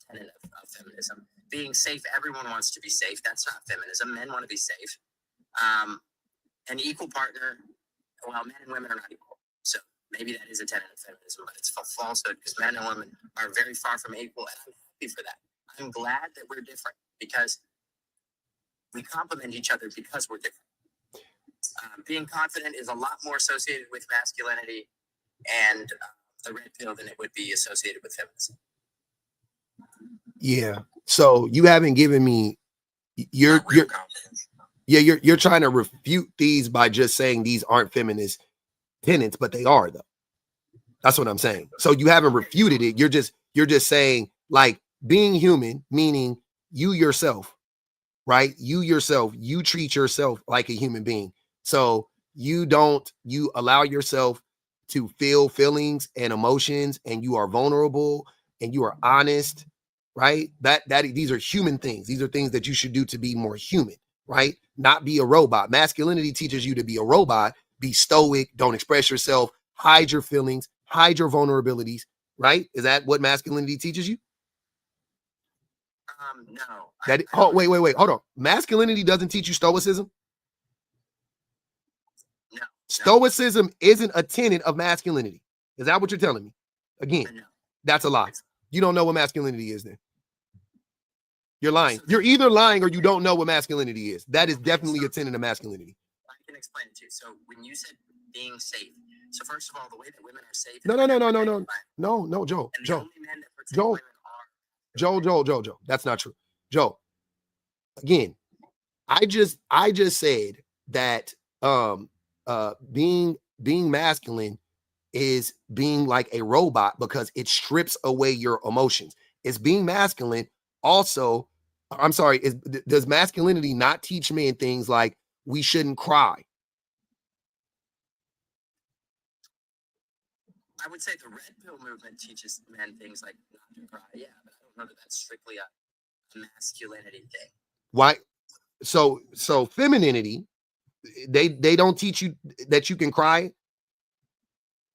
tenet of feminism. Being safe, everyone wants to be safe. That's not feminism. Men want to be safe. An equal partner, well, men and women are not equal. So maybe that is a tenet of feminism, but it's falsehood because men and women are very far from equal. And I'm happy for that. I'm glad that we're different because we complement each other because we're different. Being confident is a lot more associated with masculinity and the red pill than it would be associated with feminism. Yeah. So you haven't given me you're trying to refute these by just saying these aren't feminist tenets, but they are though. That's what I'm saying. So you haven't refuted it. You're just saying like being human, meaning you yourself, right? You treat yourself like a human being. So you allow yourself to feel feelings and emotions, and you are vulnerable and you are honest, right? These are human things. These are things that you should do to be more human, right? Not be a robot. Masculinity teaches you to be a robot, be stoic, don't express yourself, hide your feelings, hide your vulnerabilities, right? Is that what masculinity teaches you? No. Wait, hold on. Masculinity doesn't teach you stoicism? No. Stoicism isn't a tenet of masculinity. Is that what you're telling me? Again, No. That's a lie. You don't know what masculinity is then. You're lying. You're either lying or you don't know what masculinity is. That is definitely a tenet of masculinity. I can can explain it too. So when you said being safe, so first of all, the way that women are safe. No, Joe. And the Joe. only men that protect Joe. women are Joe. That's not true. Joe. Again, I just said that being masculine is being like a robot because it strips away your emotions. It's being masculine also. I'm sorry, does masculinity not teach men things like we shouldn't cry? I would say the red pill movement teaches men things like not to cry. Yeah, but I don't know that that's strictly a masculinity thing. Why? So femininity, they don't teach you that you can cry.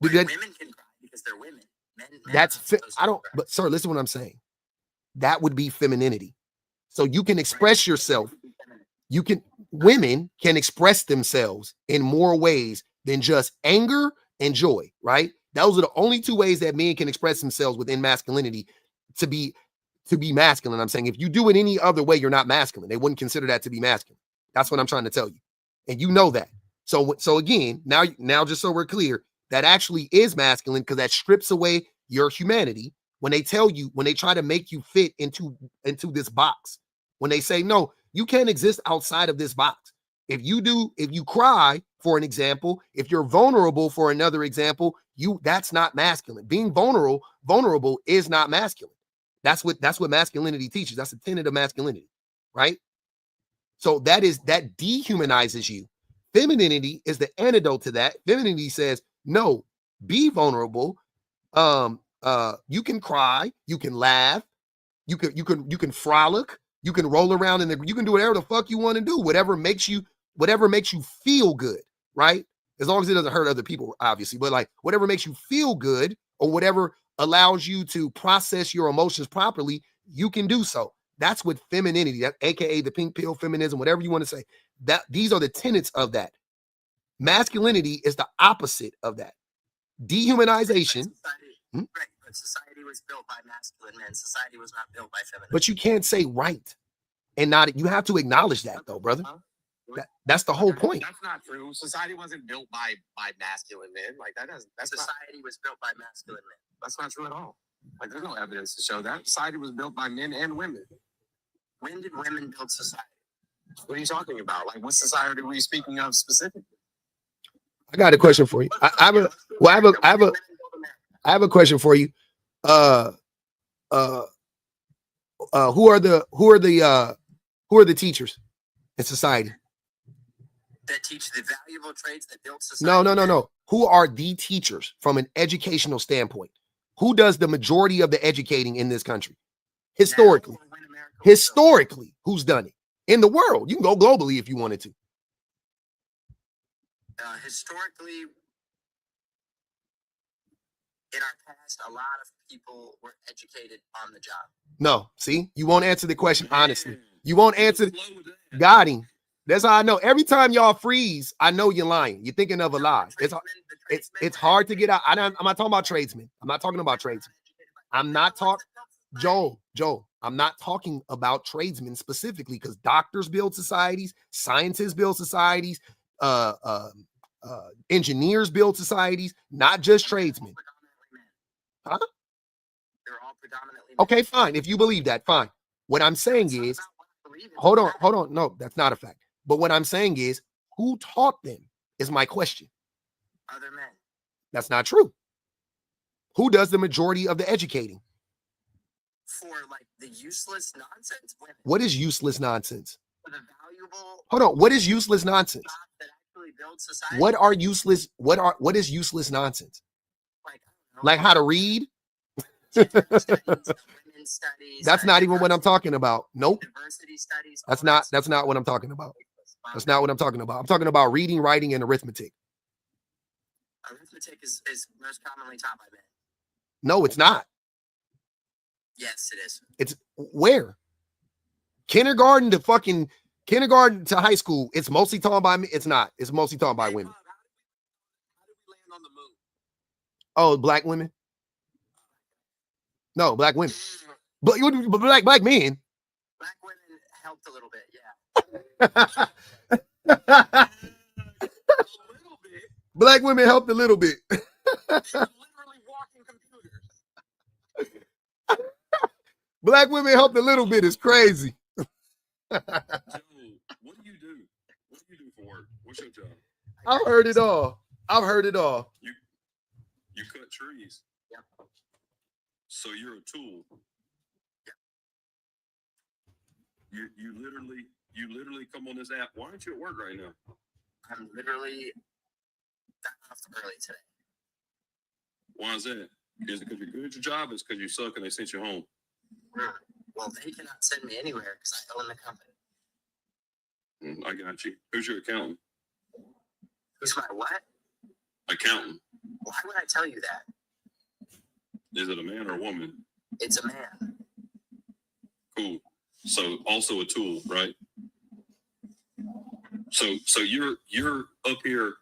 Women can cry because they're women. Men That's I don't. But sir, listen to what I'm saying. That would be femininity. So you can express yourself. Women can express themselves in more ways than just anger and joy, right? Those are the only two ways that men can express themselves within masculinity to be masculine. I'm saying if you do it any other way, you're not masculine. They wouldn't consider that to be masculine. That's what I'm trying to tell you. And you know that. So again, now just so we're clear, that actually is masculine because that strips away your humanity when they try to make you fit into this box. When they say, no, you can't exist outside of this box. If you cry, for an example, if you're vulnerable, for another example, that's not masculine. Being vulnerable is not masculine. That's what masculinity teaches. That's a tenet of masculinity, right? So that dehumanizes you. Femininity is the antidote to that. Femininity says, no, be vulnerable. You can cry, you can laugh, you can frolic, you can roll around you can do whatever the fuck you want to do, whatever makes you feel good, right? As long as it doesn't hurt other people, obviously, but like whatever makes you feel good or whatever allows you to process your emotions properly, you can do so. That's what femininity, that aka the pink pill feminism, whatever you want to say, that these are the tenets of that. Masculinity is the opposite of that. Dehumanization. Right, but society was built by masculine men. Society was not built by feminine. But you can't say right and not. You have to acknowledge that, though, brother. That's the whole point. That's not true. Society wasn't built by masculine men. Like Society was built by masculine men. That's not true at all. Like there's no evidence to show that. Society was built by men and women. When did women build society? What are you talking about? Like what society were you speaking of specifically? I got a question for you. I have a question for you. Who are the teachers in society? That teach the valuable trades that build society. No. Who are the teachers from an educational standpoint? Who does the majority of the educating in this country? Historically, who's done it in the world? You can go globally if you wanted to. Historically, in our past, a lot of people were educated on the job. No, see, you won't answer the question honestly. You won't answer. Got him. That's how I know. Every time y'all freeze, I know you're lying. You're thinking of a lie. It's hard to get out. I'm not talking about tradesmen. I'm not talking about tradesmen. I'm not talking, Joel. I'm not talking about tradesmen specifically because doctors build societies, scientists build societies, engineers build societies, not just tradesmen. Huh? They're all predominantly. Okay, fine. If you believe that, fine. What I'm saying is, hold on. No, that's not a fact. But what I'm saying is, who taught them is my question. Other men. That's not true. Who does the majority of the educating? For like the useless nonsense women. What is useless nonsense? For the valuable. Hold on. What is useless nonsense? That actually build society. What is useless nonsense? Like how to read? Studies, that's not even what I'm talking about. Nope. Diversity studies. That's not what I'm talking about. That's not what I'm talking about. I'm talking about reading, writing, and arithmetic. Arithmetic is most commonly taught by men. No, it's not. Yes, it is. It's where? Kindergarten to high school. It's mostly taught by me. It's not. It's mostly taught by women. How did we land on the moon? Oh, black women? No, black women. But black men. Black women helped a little bit, yeah. Black women helped a little bit. They were literally walking computers. Black women helped a little bit. It's crazy. Joe, what do you do? What do you do for work? What's your job? I've heard it all. I've heard it all. You cut trees. Yep. So you're a tool. Yep. You literally come on this app. Why aren't you at work right now? I'm literally got off early today. Why is that? Is it because you're good at your job? It's because you suck and they sent you home. Well, they cannot send me anywhere because I own the company. I got you. Who's your accountant? Who's my what? Accountant. Why would I tell you that? Is it a man or a woman? It's a man. Cool. So also a tool, right? So you're up here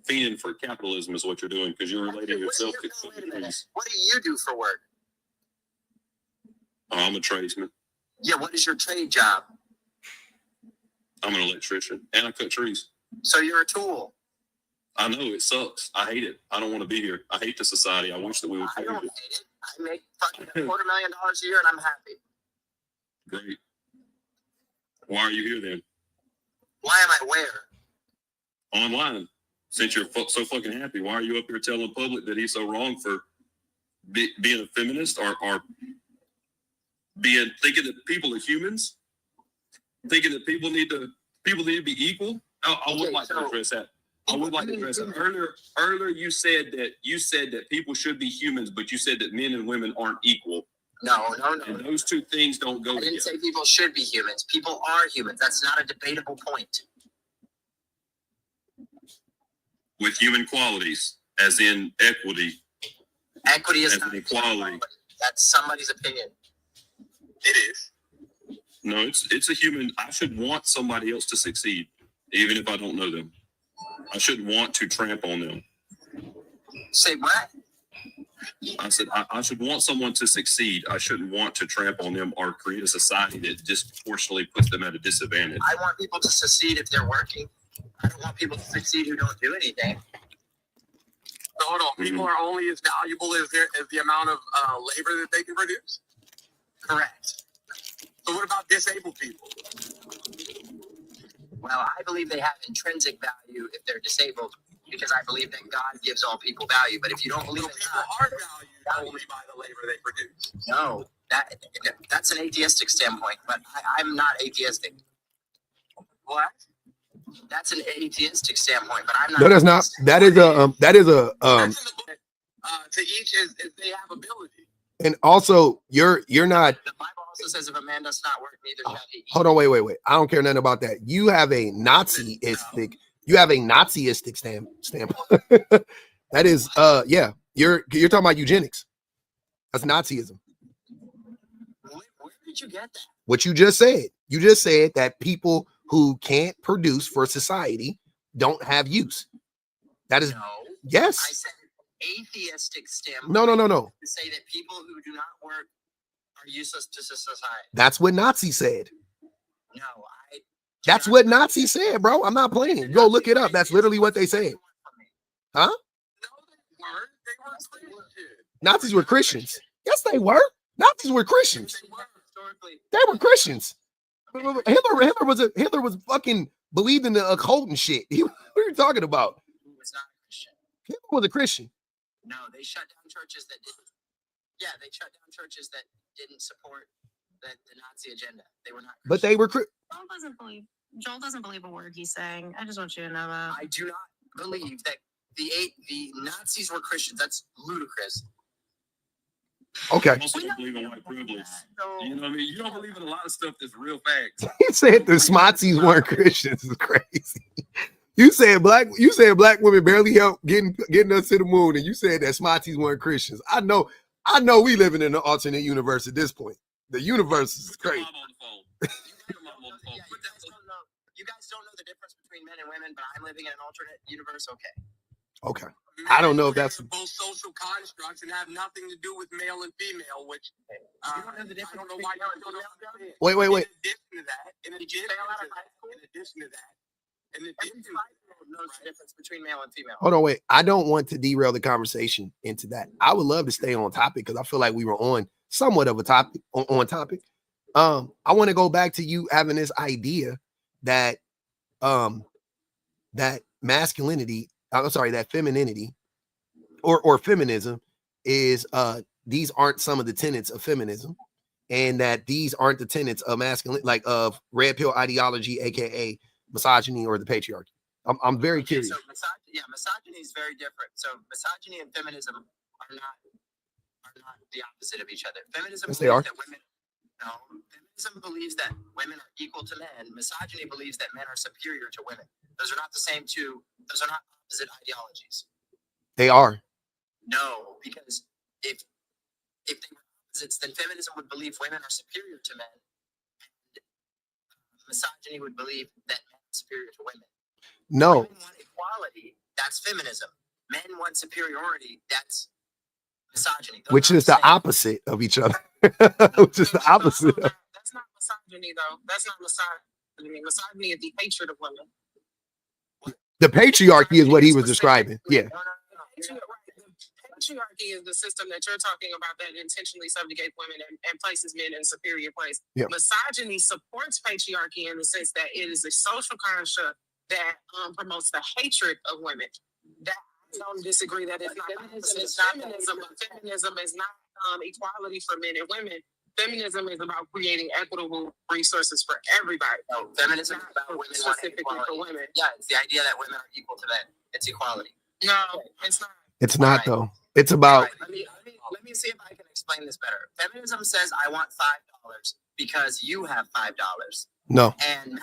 fiending for capitalism is what you're doing because you're relating yourself to trees. What do you do for work? Oh, I'm a tradesman. Yeah, what is your trade job? I'm an electrician and I cut trees. So you're a tool. I know it sucks. I hate it. I don't want to be here. I hate the society. I wish that we would I change don't it. hate it. I make fucking $250,000 a year and I'm happy. Great. Why are you here then? Why am I where? Online. Since you're so fucking happy, why are you up here telling the public that he's so wrong for being a feminist or thinking that people are humans, thinking that people need to be equal? I would like to address that. I would like to address that. Earlier you said that people should be humans, but you said that men and women aren't equal. No. And those two things don't go I didn't together. say people should be humans. People are humans. That's not a debatable point. With human qualities, as in equity. Equity is As not an equality. That's somebody's opinion. It is. No, it's a human. I should want somebody else to succeed, even if I don't know them. I shouldn't want to tramp on them. Say what? I said I should want someone to succeed. I shouldn't want to tramp on them or create a society that disproportionately puts them at a disadvantage. I want people to succeed if they're working. I don't want people to succeed who don't do anything. So hold on. People are only as valuable as the amount of labor that they can produce. Correct. So what about disabled people? Well, I believe they have intrinsic value if they're disabled because I believe that God gives all people value. But if you don't believe So in people God, are valued only by the labor they produce. no, that's an atheistic standpoint. But I'm not atheistic. What? That's an atheistic standpoint, but I'm not. No, that's not. That is a That's in the book. To each as they have ability. and also you're not. The Bible also says if a man does not work, neither shall he eat. Hold on, wait. I don't care nothing about that. You have a Naziistic. You have a Naziistic standpoint. That is, yeah. You're talking about eugenics. That's Nazism. Where did you get that? What you just said. You just said that people who can't produce for society don't have use. That is No. yes. I said atheistic standpoint. No. To say that people who do not work are useless to society. That's what Nazi said. No, That's what Nazi said, bro. I'm not playing. Go look it up. That's literally what they said. Huh? No, they weren't. They were Christian. Nazis were Christians. Yes, they were. Nazis were Christians. They were historically. They were Christians. Hitler was fucking believed in the occult and shit. What are you talking about? He was not a Christian. Hitler was a Christian. No, they shut down churches that didn't. Yeah, they shut down churches that didn't support the Nazi agenda. They were not. But they were Joel doesn't believe a word he's saying. I just want you to know that. I do not believe that the Nazis were Christians. That's ludicrous. okay. I also don't believe in white privilege. You know what I mean? You don't believe in a lot of stuff that's real facts. He said the Smotsies weren't Christians. It's crazy. You said black women barely help getting us to the moon, and you said that Smotsies weren't Christians. I know we living in an alternate universe at this point. The universe is crazy. You guys don't know the difference between men and women, but I'm living in an alternate universe. Okay. I don't know if that's both social constructs and have nothing to do with male and female, which I don't know why you don't understand. Wait. In addition to that, knows the difference between male and female. Hold on, wait. I don't want to derail the conversation into that. I would love to stay on topic because I feel like we were on somewhat of a topic on topic. I want to go back to you having this idea that that masculinity, I'm sorry, that femininity or feminism is these aren't some of the tenets of feminism, and that these aren't the tenets of masculine, like of red pill ideology, aka misogyny or the patriarchy. I'm very curious. So misogyny is very different. So misogyny and feminism are not the opposite of each other. Feminism Yes, they are. believes that women feminism believes that women are equal to men. Misogyny believes that men are superior to women. Those are not the same two. Those are not opposite ideologies. They are. No, because if they were opposites, then feminism would believe women are superior to men, and misogyny would believe that men are superior to women. No. Women want equality. That's feminism. Men want superiority. That's misogyny. Those Which are is the the same. opposite of each other. Which is the opposite. That's not misogyny, though. That's not misogyny. Misogyny is the hatred of women. The patriarchy is what he was describing. Yeah. Patriarchy is the system that you're talking about that intentionally subjugates women and places men in a superior place. Yeah. Misogyny supports patriarchy in the sense that it is a social construct that promotes the hatred of women. That I don't disagree that it's not feminism, but feminism is not equality for men and women. Feminism is about creating equitable resources for everybody. No, feminism is about women wanting Specifically equality. for women. Yeah, it's the idea that women are equal to men. It's equality. No, it's not. It's not Right. though. It's about Let me see if I can explain this better. Feminism says I want $5 because you have $5, no. and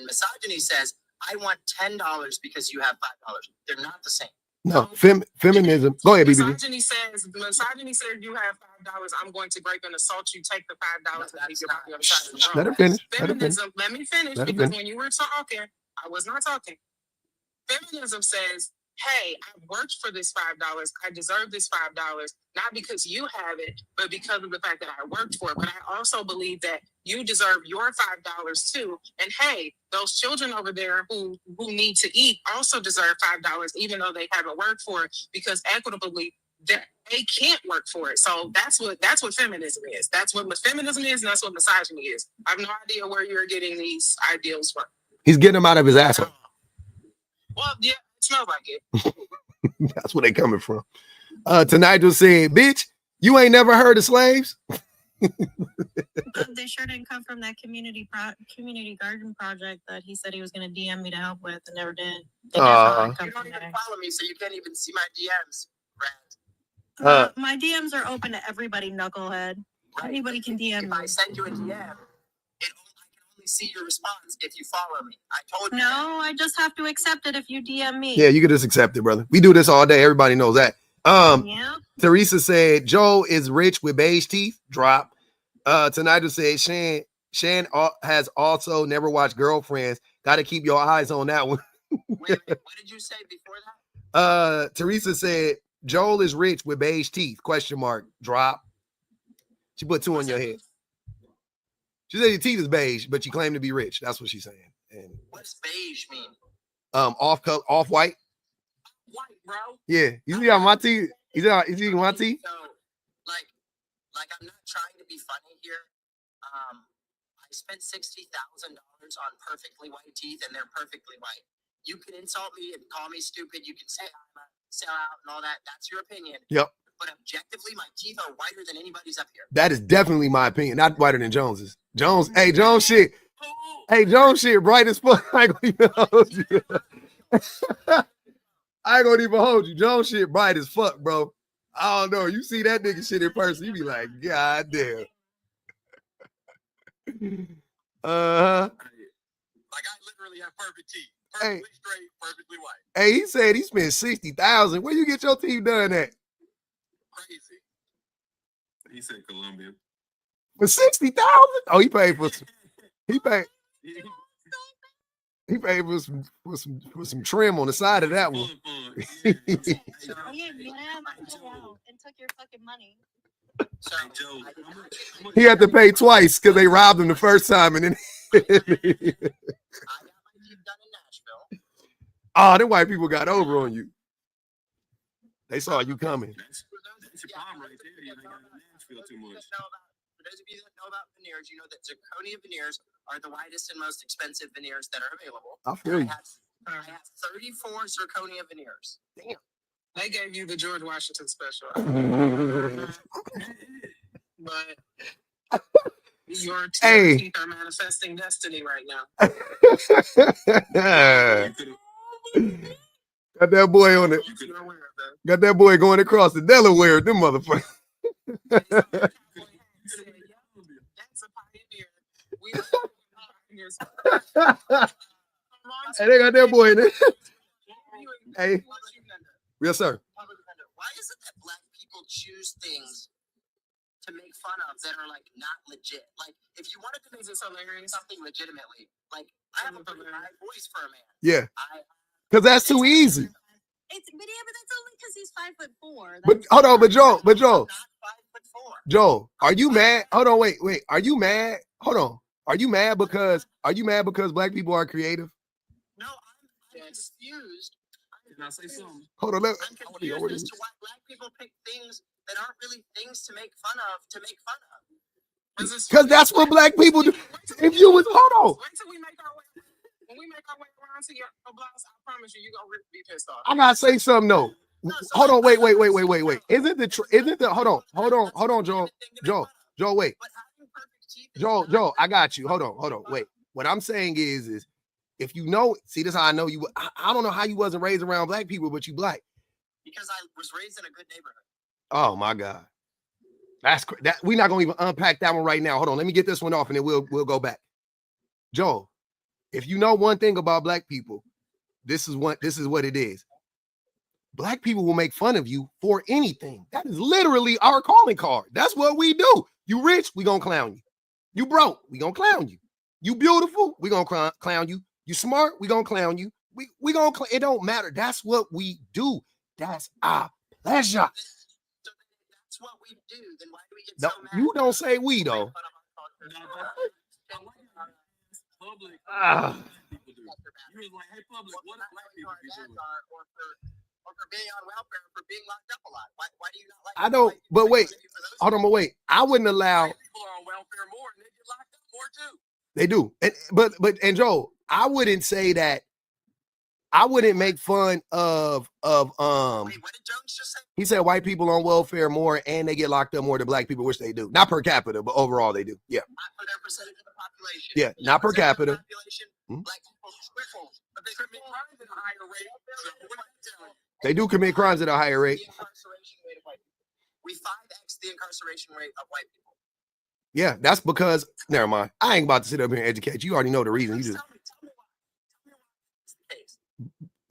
misogyny says I want $10 because you have $5. They're not the same. No. Feminism. Go ahead, BBB. Misogyny says you have $5. I'm going to rape and assault you. Take the $5 and leave your body on the side of the road. Let her finish. Let her finish. Feminism. Let me finish Let her because finish. when you were talking, I was not talking. Feminism says, hey, I worked for this $5. I deserve this $5, not because you have it, but because of the fact that I worked for it. But I also believe that you deserve your $5 too. And hey, those children over there who need to eat also deserve $5, even though they haven't worked for it, because equitably they can't work for it. So that's what feminism is. That's what feminism is, and that's what misogyny is. I have no idea where you're getting these ideals from. He's getting them out of his asshole. Well, yeah, it smells like it. That's where they coming from. Tonight just said, bitch, you ain't never heard of slaves? They sure didn't come from that community garden project that he said he was going to DM me to help with and never did. They definitely come You from don't even there. follow me, so you can't even see my DMs, Brad. My DMs are open to everybody, knucklehead. Right? Anybody can DM If I me. send you a DM, I can only see your response if you follow me. I told you. No, I just have to accept it if you DM me. Yeah, you can just accept it, brother. We do this all day. Everybody knows that. Yeah. Teresa said, Joe is rich with beige teeth. Drop. Tonight just said, Shan has also never watched Girlfriends. Got to keep your eyes on that one. Wait a minute, what did you say before that? Teresa said, Joel is rich with beige teeth. Question mark. Drop. She put 2 on your head. She said your teeth is beige, but you claim to be rich. That's what she's saying. And What's beige mean? off white. White, bro. Yeah. You see how my teeth? You see my teeth? So, like I'm not trying to be funny here. I spent $60,000 on perfectly white teeth, and they're perfectly white. You can insult me and call me stupid. You can say I'm a sellout and all that. That's your opinion. Yep. But objectively, my teeth are whiter than anybody's up here. That is definitely my opinion. Not whiter than Jones's. Jones shit. Hey, Jones shit bright as fuck. I ain't gonna even hold you. I ain't gonna even hold you. Jones shit bright as fuck, bro. I don't know. You see that nigga shit in person, you be like, God damn. Like I literally have perfect teeth. Perfectly straight, perfectly white. Hey, he said he spent 60,000. Where you get your teeth done at? Crazy. He said Columbia. For 60,000? Oh, he paid for some. He paid for some trim on the side of that one. Yeah, and took your fucking money. So, Hey, Joe, He had to pay twice because they robbed him the first time, and then I got my teeth done in Nashville. Oh, them white people got over on you. They saw you coming. That's your problem right there. You ain't got to Nashville too much. For those of you that know about veneers, you know that zirconia veneers are the widest and most expensive veneers that are available. I feel you. I have 34 zirconia veneers. Damn. They gave you the George Washington special. But your teeth are manifesting destiny right now. Got that boy on it. You're aware of that. Got that boy going across the Delaware. Them motherfuckers. That's a pioneer. We are pioneers. Hey, they got that boy in it. Hey. Yes, sir. Why is it that black people choose things to make fun of that are like not legit? Like, if you wanted to make something legitimately, like I have a pretty high voice for a man. Yeah. Because that's too easy. But that's only because he's 5'4". But hold on, but Joe, I'm not 5'4". Joe, are you mad? Hold on, wait. Are you mad? Hold on. Are you mad because black people are creative? No, I'm confused. Can I say something? Hold on, I'm confused as to why black people pick things that aren't really things to make fun of. because that's what black people do. If you was hold on, Wait till we make our way. When we make our way around to your blouse, I promise you're gonna be pissed off. I gotta say something though. Hold on, wait. Isn't the hold on, Joe, wait. Joe, I got you. Hold on, wait. What I'm saying is if you know, see, this is how I know you. I don't know how you wasn't raised around black people, but you black. Because I was raised in a good neighborhood. Oh my God, that we're not gonna even unpack that one right now. Hold on, let me get this one off, and then we'll go back. Joe, if you know one thing about black people, this is what it is. Black people will make fun of you for anything. That is literally our calling card. That's what we do. You rich, we gonna clown you. You broke, we gonna clown you. You beautiful, we gonna clown you. You smart, we gonna clown you. We gonna it don't matter. That's what we do. That's our pleasure. So that's what we do. Then why do we get No, so mad? you don't say we though. Public. Ah. You was like, hey, public, what if black people be doing? Or for being on welfare, for being locked up a lot. Why do you not like? I don't. But wait, hold on. But wait, I wouldn't allow. People are on welfare more, and they get locked up more too. They do, and Joe, I wouldn't say that. I wouldn't make fun of Wait, what did Jones just say? He said white people on welfare more, and they get locked up more than black people, which they do. Not per capita, but overall they do. Yeah. Not for their percentage of the population. Yeah, not per capita. Black people triple, but they commit crimes at a higher rate. They do commit crimes at a higher rate. The incarceration rate of white people. We 5x the incarceration rate of white people. Yeah, that's because. Never mind. I ain't about to sit up here and educate you. You already know the reason. You just Tell me why it's the case.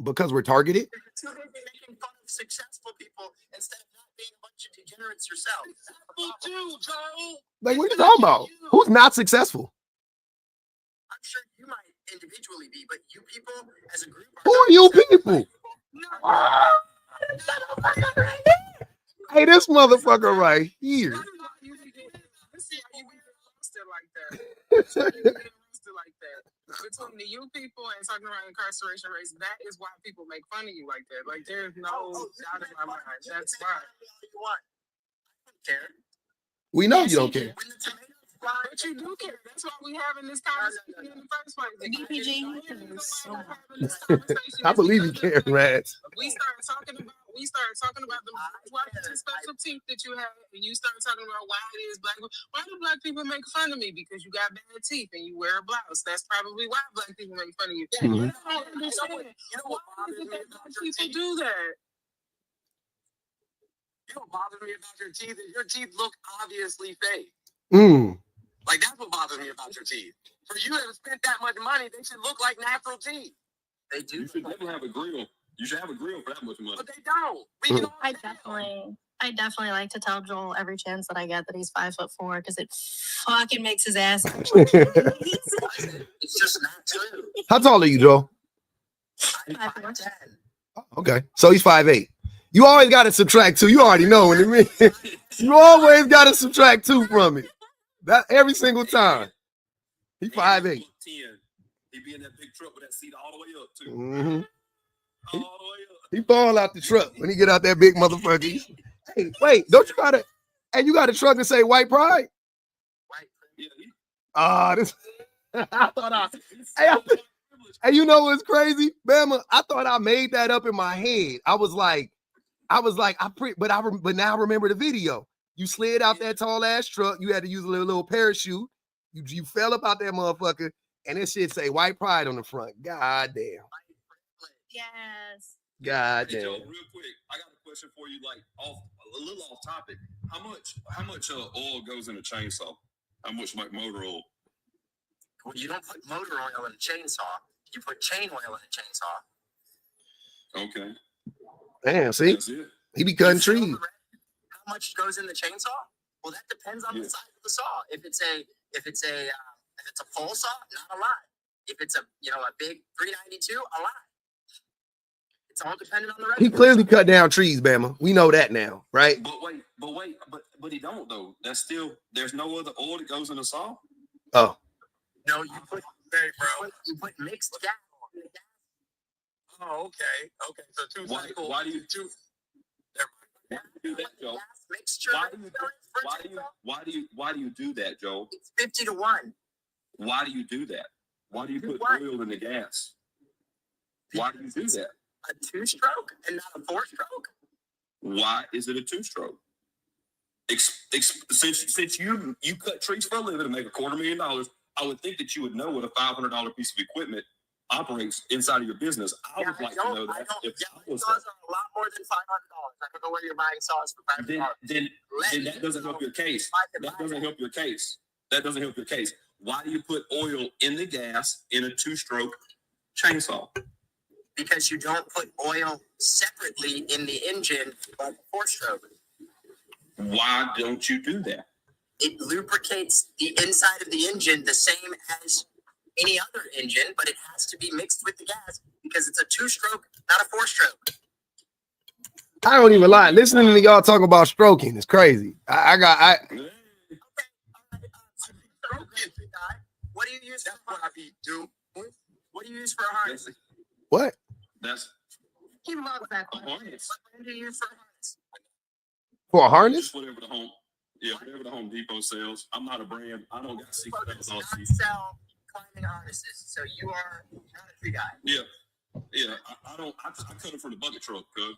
because we're targeted. You're too busy making fun of successful people instead of not being a bunch of degenerates yourself. Like, what are you talking about? Who's not successful? I'm sure you might individually be, but you people as a group. Who are you people? Hey, this motherfucker right here. Between the you people and talking about incarceration rates, that is why people make fun of you like that. Like, there's no doubt in my mind. That's why. Care. We know you don't care. But you do care. That's why we having this conversation in the first place. BPG. I believe you care, Rats. We started talking about the special teeth that you have, and you started talking about why it is black. Why do black people make fun of me? Because you got bad teeth and you wear a blouse. That's probably why black people make fun of you. Mm-hmm. You know what bothers me about people do that? You know what bothers me about your teeth is your teeth look obviously fake. Like, that's what bothers me about your teeth. For you to have spent that much money, they should look like natural teeth. They do. You should definitely have a grill. You should have a grill for that much money. But they don't. We can I definitely like to tell Joel every chance that I get that he's 5'4" because it fucking makes his ass. It's just not true. How tall are you, Joe? I'm 5'10". Okay, so he's 5'8". You always got to subtract 2. You already know what it means. You always got to subtract 2 from it. That every single time. He's 5'8". He be in that big truck with that seat all the way up too. Mm-hmm. all the way up. He fall out the truck when he get out that big motherfucker. Hey, wait, don't you got it? And you got a truck that say white pride? White Yeah, This I thought hey, you know what's crazy, Bama? I thought I made that up in my head. I was like, but now I remember the video. You slid out that tall ass truck. You had to use a little parachute. You fell up out that motherfucker, and that shit say white pride on the front. God damn. Yes. God Hey, damn. Joe, real quick, I got a question for you, like a little off topic. How much oil goes in a chainsaw? How much like motor oil? Well, you don't put motor oil in a chainsaw. You put chain oil in a chainsaw. Okay, Damn, see? that's it. He be cutting You feel trees. the red? How much goes in the chainsaw? Well, that depends on the size of the saw. If it's a pole saw, not a lot. If it's a big 392, a lot. It's all dependent on the red. He clearly cut down trees, Bama. We know that now, right? But he don't though. That's still there's no other oil that goes in a saw. Oh, No, you put mixed gas on it. Oh, okay. So two cycles. Why do you do that, Joe? Mixture. Why do you do that, Joe? It's 50 to 1. Why do you do that? Why do you put oil in the gas? Why do you do that? A 2-stroke and not a 4-stroke? Why is it a 2-stroke? Since you cut trees for a living and make $250,000, I would think that you would know what a $500 piece of equipment operates inside of your business. I would like to know that. Saws are a lot more than $500. I don't know where you're buying saws for $500. Then that doesn't help your case. That doesn't help your case. That doesn't help your case. Why do you put oil in the gas in a 2-stroke chainsaw? Because you don't put oil separately in the engine like a 4-stroke. Why don't you do that? It lubricates the inside of the engine the same as any other engine, but it has to be mixed with the gas because it's a 2-stroke, not a 4-stroke. I don't even lie. Listening to y'all talk about stroking is crazy. What do you use for What do you use for a harness? What? He loves that A question. harness. What do you use for a harness? For a harness? Just whatever the Home Depot sells. I'm not a brand. I don't got secret. Does not sell climbing harnesses, so you are not a tree guy. Yeah. I don't. I cut them from the bucket truck, cuz.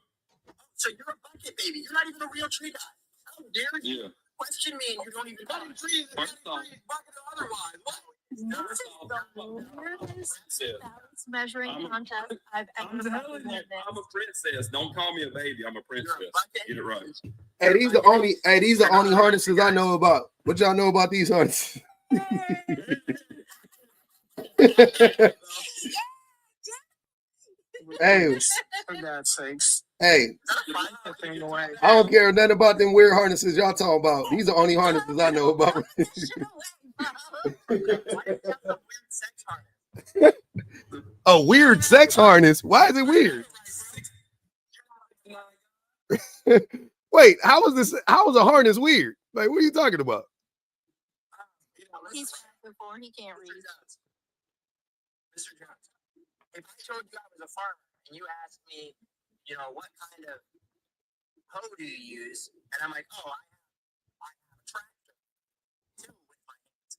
So you're a bucket baby. You're not even a real tree guy. How dare you Yeah. question me and you don't even Cutting trees and First off- bucket or otherwise. What? First off, Balance measuring I'm a- contest I've I'm ever telling you, I'm a princess. Don't call me a baby. I'm a princess. You're a bucket. Get it right. Hey, these are only harnesses I know about. What y'all know about these harnesses? Hey, For God's sakes. hey, I don't care nothing about them weird harnesses y'all talking about. These are only harnesses I know about. A weird sex harness? Why is it weird? Wait, how was a harness weird? Like, what are you talking about? He's before he can't read. Mr. Jones, if I told you I was a farmer and you asked me, what kind of hoe do you use? And I'm like, I have a tractor. Till with my hands.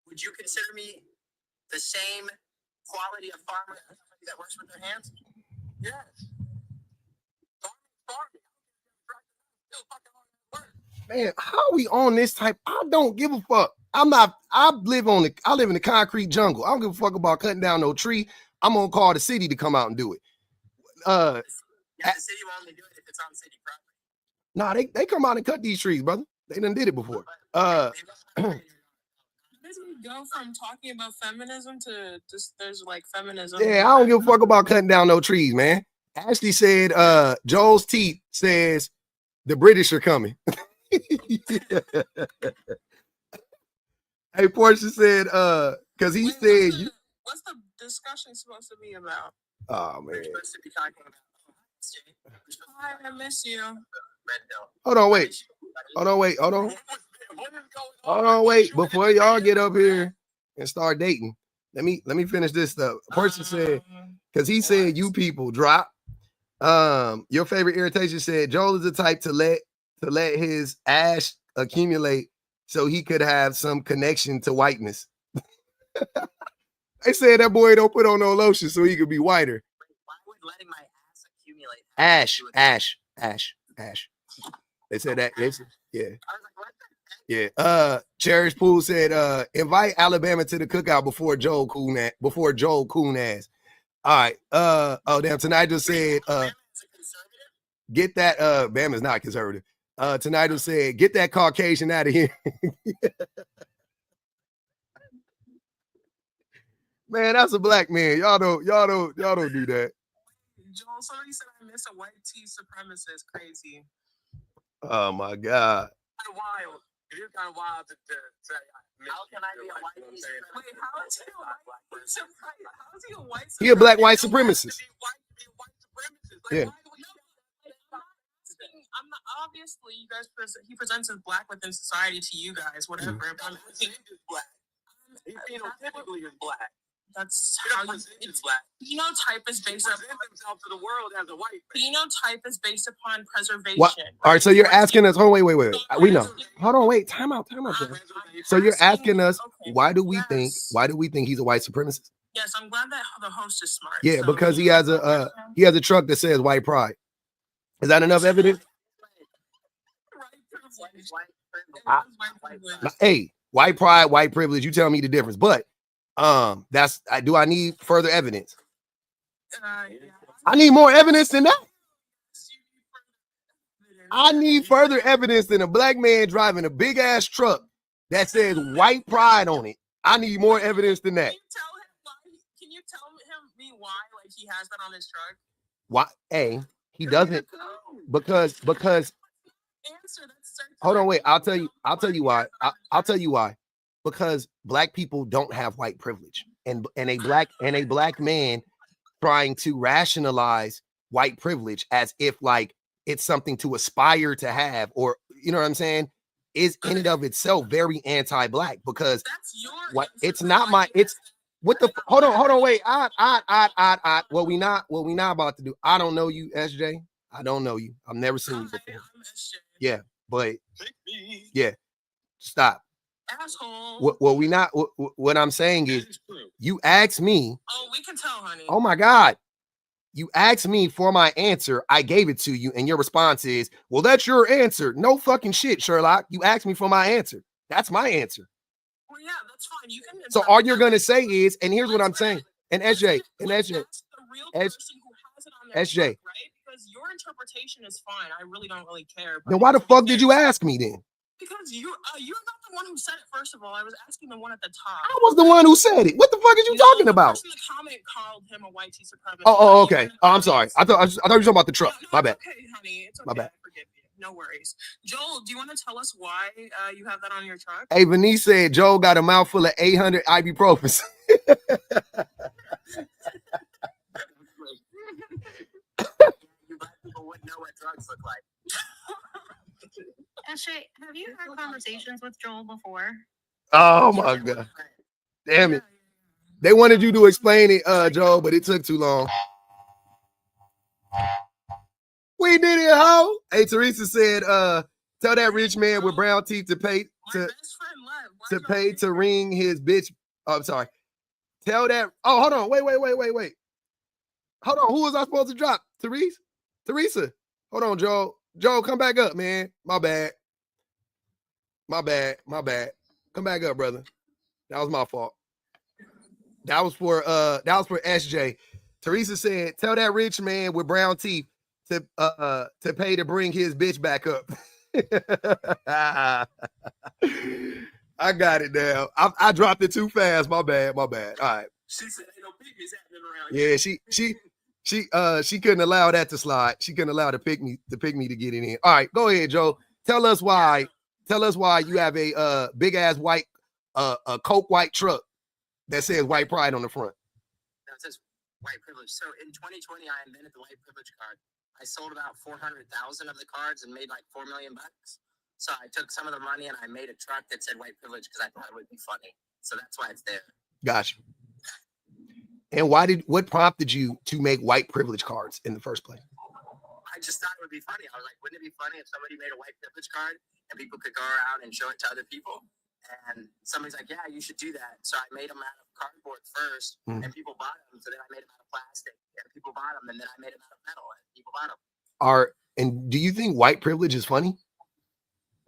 Would you consider me the same quality of farmer as somebody that works with their hands? Yes. Farming. Still fucking hard work. Man, how are we on this type? I don't give a fuck. I live in the concrete jungle. I don't give a fuck about cutting down no tree. I'm gonna call the city to come out and do it. The city will only do it if it's on city property. Nah, they come out and cut these trees, brother. They done did it before. Did we go from talking about feminism to just there's like feminism? Yeah, I don't give a fuck about cutting down no trees, man. Ashley said, Joel's teeth says the British are coming. Hey, Portia said, because he said you. What's the discussion supposed to be about? Oh man. We're supposed to be talking about Hi, I miss you. Hold on, wait. Before y'all get up here and start dating, let me finish this stuff. Portia said, because he said you people drop. Your favorite irritation said Joel is the type to let his ash accumulate so he could have some connection to whiteness. They said that boy don't put on no lotion so he could be whiter. Why would letting my ass accumulate? Ash. They said that. Yeah. Yeah. Cherish Pool said, invite Alabama to the cookout before Joel coon ass. All right. Oh damn. Tonight just said, get that. Bama's not conservative. Tonight just said, get that Caucasian out of here. Man, that's a black man. Y'all don't do that. Joel, somebody said I miss a white tea supremacist. Crazy. Oh my God. Kind of wild. It is kind of wild to say. How can I be a white tea supremacist? Wait, how is he a white supremacist? How is he a white supremacist? He a black white supremacist. Yeah. I'm not, obviously, you guys he presents as black within society to you guys, whatever. Mm-hmm. But I'm asking, black. He phenotypically is black. That's He how doesn't present as black. Phenotype is based on himself to the world as a white man. Phenotype is based upon preservation. What? All right, so you're asking us. Wait. We know. Hold on, wait. Time out. So you're asking us, why do we think he's a white supremacist? Yes, I'm glad that the host is smart. Yeah, because he has a truck that says white pride. Is that enough evidence? Hey, white pride, white privilege. You tell me the difference. But do I need further evidence? I need more evidence than that. I need further evidence than a black man driving a big ass truck that says white pride on it. I need more evidence than that. Can you tell me why like he has that on his truck? Why? A, he doesn't because hold on, wait. I'll tell you why. I'll tell you why. Because black people don't have white privilege, and a black man trying to rationalize white privilege as if like it's something to aspire to have, or you know what I'm saying, is in and of itself very anti-black. Because what it's not my it's what the hold on wait. What we not about to do. I don't know you, SJ. I don't know you. I've never seen you before. Yeah, but yeah, stop. Asshole. What I'm saying is, you asked me. Oh, we can tell, honey. Oh my God. You asked me for my answer. I gave it to you, and your response is, well, that's your answer. No fucking shit, Sherlock. You asked me for my answer. That's my answer. Well, yeah, that's fine. You can. So all you're gonna say is, and here's what I'm saying, and SJ, SJ, right? Because your interpretation is fine. I really don't care. Then why the fuck did you ask me then? Because you're not the one who said it. First of all, I was asking the one at the top. I was the one who said it. What the fuck are you talking about? The comment called him a white tea supremacist. Oh, okay. Oh, I'm sorry. I thought you were talking about the truck. My bad. Okay, honey. It's okay. My bad. Forgive me. No worries. Joel, do you want to tell us why you have that on your truck? Hey, Venice said Joel got a mouthful of 800 ibuprofens. You black people wouldn't know what drugs look like. Ashay, have you had conversations with Joel before? Oh my God. Damn it. They wanted you to explain it, Joel, but it took too long. We did it, ho. Hey, Teresa said, tell that rich man with brown teeth to pay to ring his bitch. Oh, I'm sorry. Tell that. Oh, hold on. Wait. Hold on. Who was I supposed to drop? Teresa. Hold on, Joel. Joel, come back up, man. My bad. Come back up, brother. That was my fault. That was for SJ. Teresa said, tell that rich man with brown teeth to pay to bring his bitch back up. I got it now. I dropped it too fast. My bad. All right. She said, "Ain't no pygmies happening around." Yeah, she couldn't allow that to slide. She couldn't allow the pygmy to get it in. All right, go ahead, Joe. Tell us why you have a big ass white a Coke white truck that says white pride on the front. That says white privilege. So in 2020, I invented the white privilege card. I sold about 400,000 of the cards and made like $4 million. So I took some of the money and I made a truck that said white privilege because I thought it would be funny. So that's why it's there. Gotcha. And what prompted you to make white privilege cards in the first place? just thought it would be funny. I was like, wouldn't it be funny if somebody made a white privilege card and people could go around and show it to other people? And somebody's like, yeah, you should do that. So I made them out of cardboard first, and people bought them. So then I made them out of plastic, and people bought them. And then I made them out of metal, and people bought them. And do you think white privilege is funny?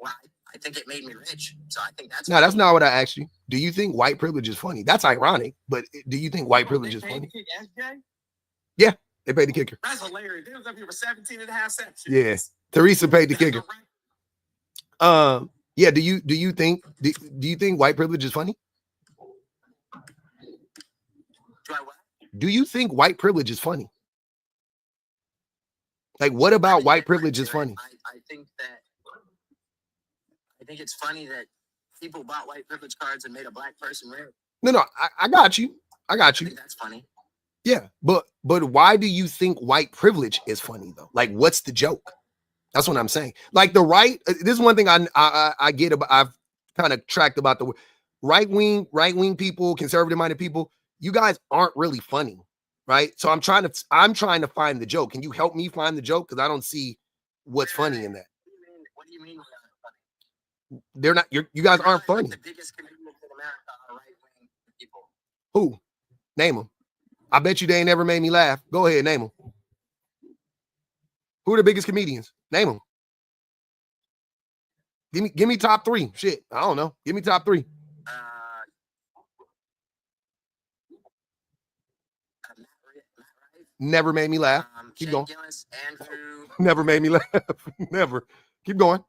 Well, I think it made me rich. So I think that's no, that's not what I asked you. Do you think white privilege is funny? That's ironic, but do you think white privilege is funny? Yeah, they paid the kicker. That's hilarious. They was up here for 17 and a half seconds. Yeah, Teresa paid the kicker. Yeah. Do you think white privilege is funny? Do I what? Do you think white privilege is funny? Like, what about white privilege is funny? I think it's funny that people bought white privilege cards and made a black person rich. No, I got you. I think that's funny. Yeah, but why do you think white privilege is funny though? Like, what's the joke? That's what I'm saying. Like the right. This is one thing I get about. I've kind of tracked about the right wing people, conservative minded people. You guys aren't really funny, right? So I'm trying to find the joke. Can you help me find the joke? Because I don't see what's funny in that. What do you mean? They're not. You guys aren't funny. The biggest comedians in America are right-wing people. Who? Name them. I bet you they ain't never made me laugh. Go ahead, name them. Who are the biggest comedians? Name them. Give me top three. Shit, I don't know. Give me top three. Never made me laugh. Keep going. Gillis, Andrew. Never made me laugh. Never. Keep going.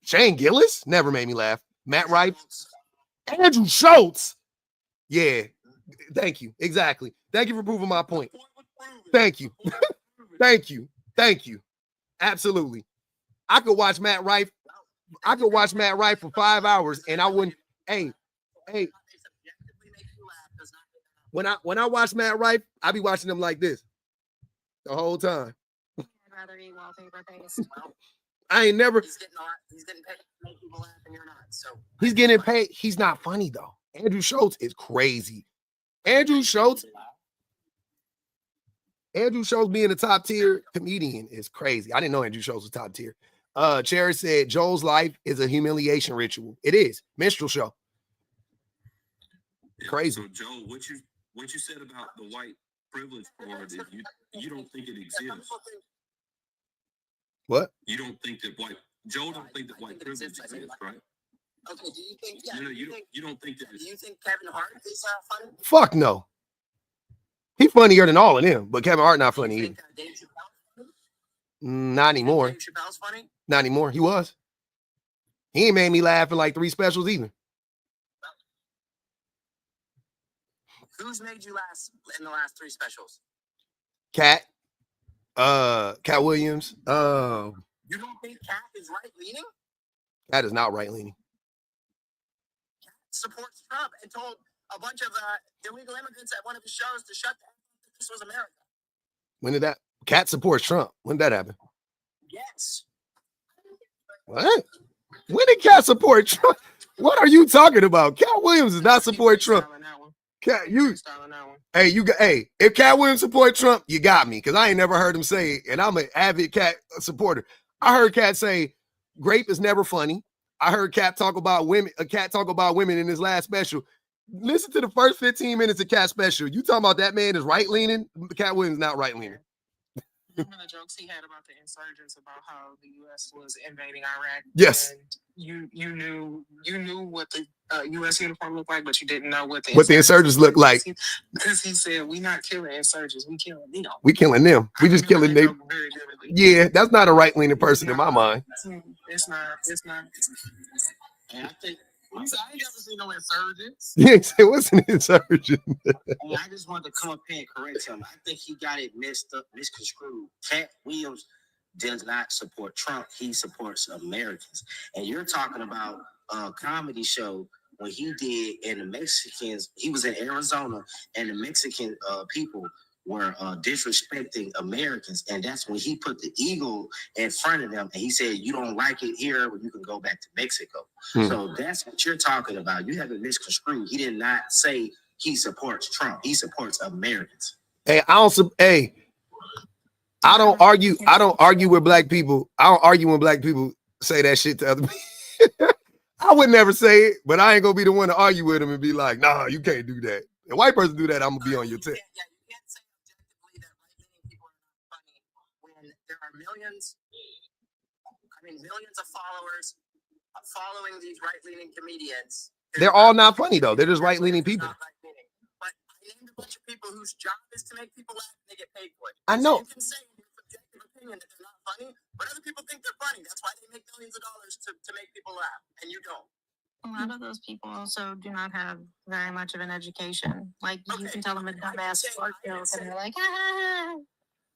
Shane Gillis never made me laugh. Matt Rife. Andrew Schultz. Yeah. Thank you. Exactly. Thank you for proving my point. Thank you. Thank you. Thank you. Absolutely. I could watch Matt Rife. I could watch Matt Rife for 5 hours and I wouldn't. Hey. When I watch Matt Rife, I be watching him like this the whole time. I'd rather eat wallpaper paste. I ain't never. He's getting paid to make people laugh, and you're not. So he's getting paid. He's not funny though. Andrew Schultz is crazy. Andrew Schultz being a top tier comedian is crazy. I didn't know Andrew Schultz was top tier. Cherry said Joel's life is a humiliation ritual. It is. Minstrel show. Crazy. So Joel, what you said about the white privilege part is you don't think it exists. What? You don't think that Joel don't think that white privilege exists, right? Okay, do you think? Yeah, you don't think that? Do you think Kevin Hart is funny? Fuck no. He's funnier than all of them, but Kevin Hart not funny either. Dave Chappelle funny? Not anymore. Dave Chappelle's funny? Not anymore. He was. He ain't made me laugh in like 3 specials either. Who's made you laugh in the last 3 specials? Cat Williams. You don't think Cat is right leaning? Cat is not right leaning. Cat supports Trump and told a bunch of illegal immigrants at one of his shows to shut down. This was America. When did that? Cat supports Trump. When did that happen? Yes. What? When did Cat support Trump? What are you talking about? Cat Williams does not support Trump. Cat, if Cat Williams support Trump, you got me, because I ain't never heard him say it, and I'm an avid Cat supporter. I heard Cat say grape is never funny. I heard Cat talk about women. Cat talk about women in his last special. Listen to the first 15 minutes of Cat special. You talking about that man is right leaning? Cat Williams not right leaning. Remember the jokes he had about the insurgents, about how the U.S. was invading Iraq? Yes. And you knew what the U.S. uniform looked like, but you didn't know what the insurgents look like. Because he said, "We not killing insurgents, we killing them." We killing them. We just killing them. Yeah, that's not a right leaning person in my mind. It's not. And I think I ain't never seen no insurgents. Yeah, it wasn't an insurgent. And I just wanted to come up here and correct him. I think he got it misconstrued. Cat Williams does not support Trump. He supports Americans. And you're talking about a comedy show when he did, and the Mexicans, he was in Arizona, and the Mexican people were disrespecting Americans. And that's when he put the eagle in front of them. And he said, you don't like it here, well, you can go back to Mexico. So that's what you're talking about. You have it misconstrued. He did not say he supports Trump. He supports Americans. Hey, I I don't argue. I don't argue with black people. I don't argue when black people say that shit to other people. I would never say it, but I ain't gonna be the one to argue with them and be like, "Nah, you can't do that." If a white person do that, I'm gonna be on your tip. Yeah, you can't say objectively that right-leaning people are not funny when there are millions of followers following these right-leaning comedians. They're all not funny though. They're just right-leaning people. Right-leaning. But I named a bunch of people whose job is to make people laugh and they get paid for it. I know. So you can say in your subjective opinion that they're not funny, but other people think they're funny. That's why they make millions of dollars to make people laugh, and you don't. A lot of those people also do not have very much of an education. Like you can tell them a dumbass fart joke, and they're like, ah.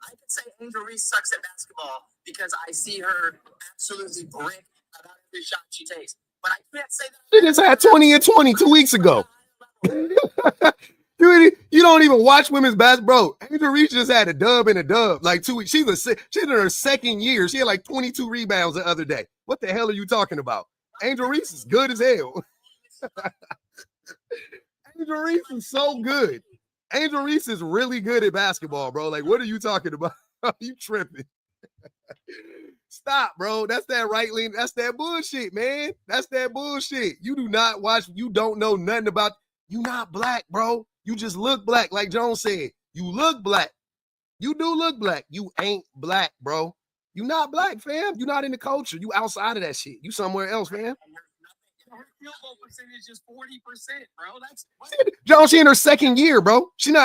I could say Angel Reese sucks at basketball because I see her absolutely brick about every shot she takes. But I can't say that. She just had 20 and 20 2 weeks ago. You don't even watch women's basketball, bro. Angel Reese just had a dub and a dub like 2 weeks. She's in her second year. She had like 22 rebounds the other day. What the hell are you talking about? Angel Reese is good as hell. Angel Reese is so good. Angel Reese is really good at basketball, bro. Like, what are you talking about? You tripping? Stop, bro. That's that right lean. That's that bullshit, man. That's that bullshit. You do not watch. You don't know nothing about. You not black, bro. You just look black, like Jones said. You look black. You do look black. You ain't black, bro. You not black, fam. You not in the culture. You outside of that shit. You somewhere else, fam. Her field goal percentage is 40%, bro. That's Jones, she in her second year, bro. She in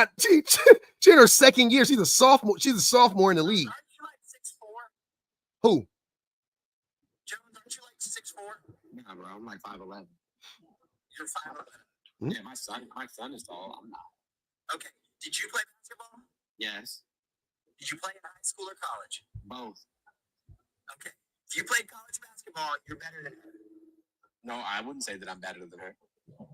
her second year. She's a sophomore. She's a sophomore in the league. Aren't you like 6'4"? Who? Jones, aren't you like 6'4"? Nah, bro, I'm like 5'11". You're 5'11". Yeah, my son is tall. I'm not. Okay. Did you play basketball? Yes, Did you play in high school or college? both. Okay. If you played college basketball, you're better than her. No, I wouldn't say that I'm better than her. No,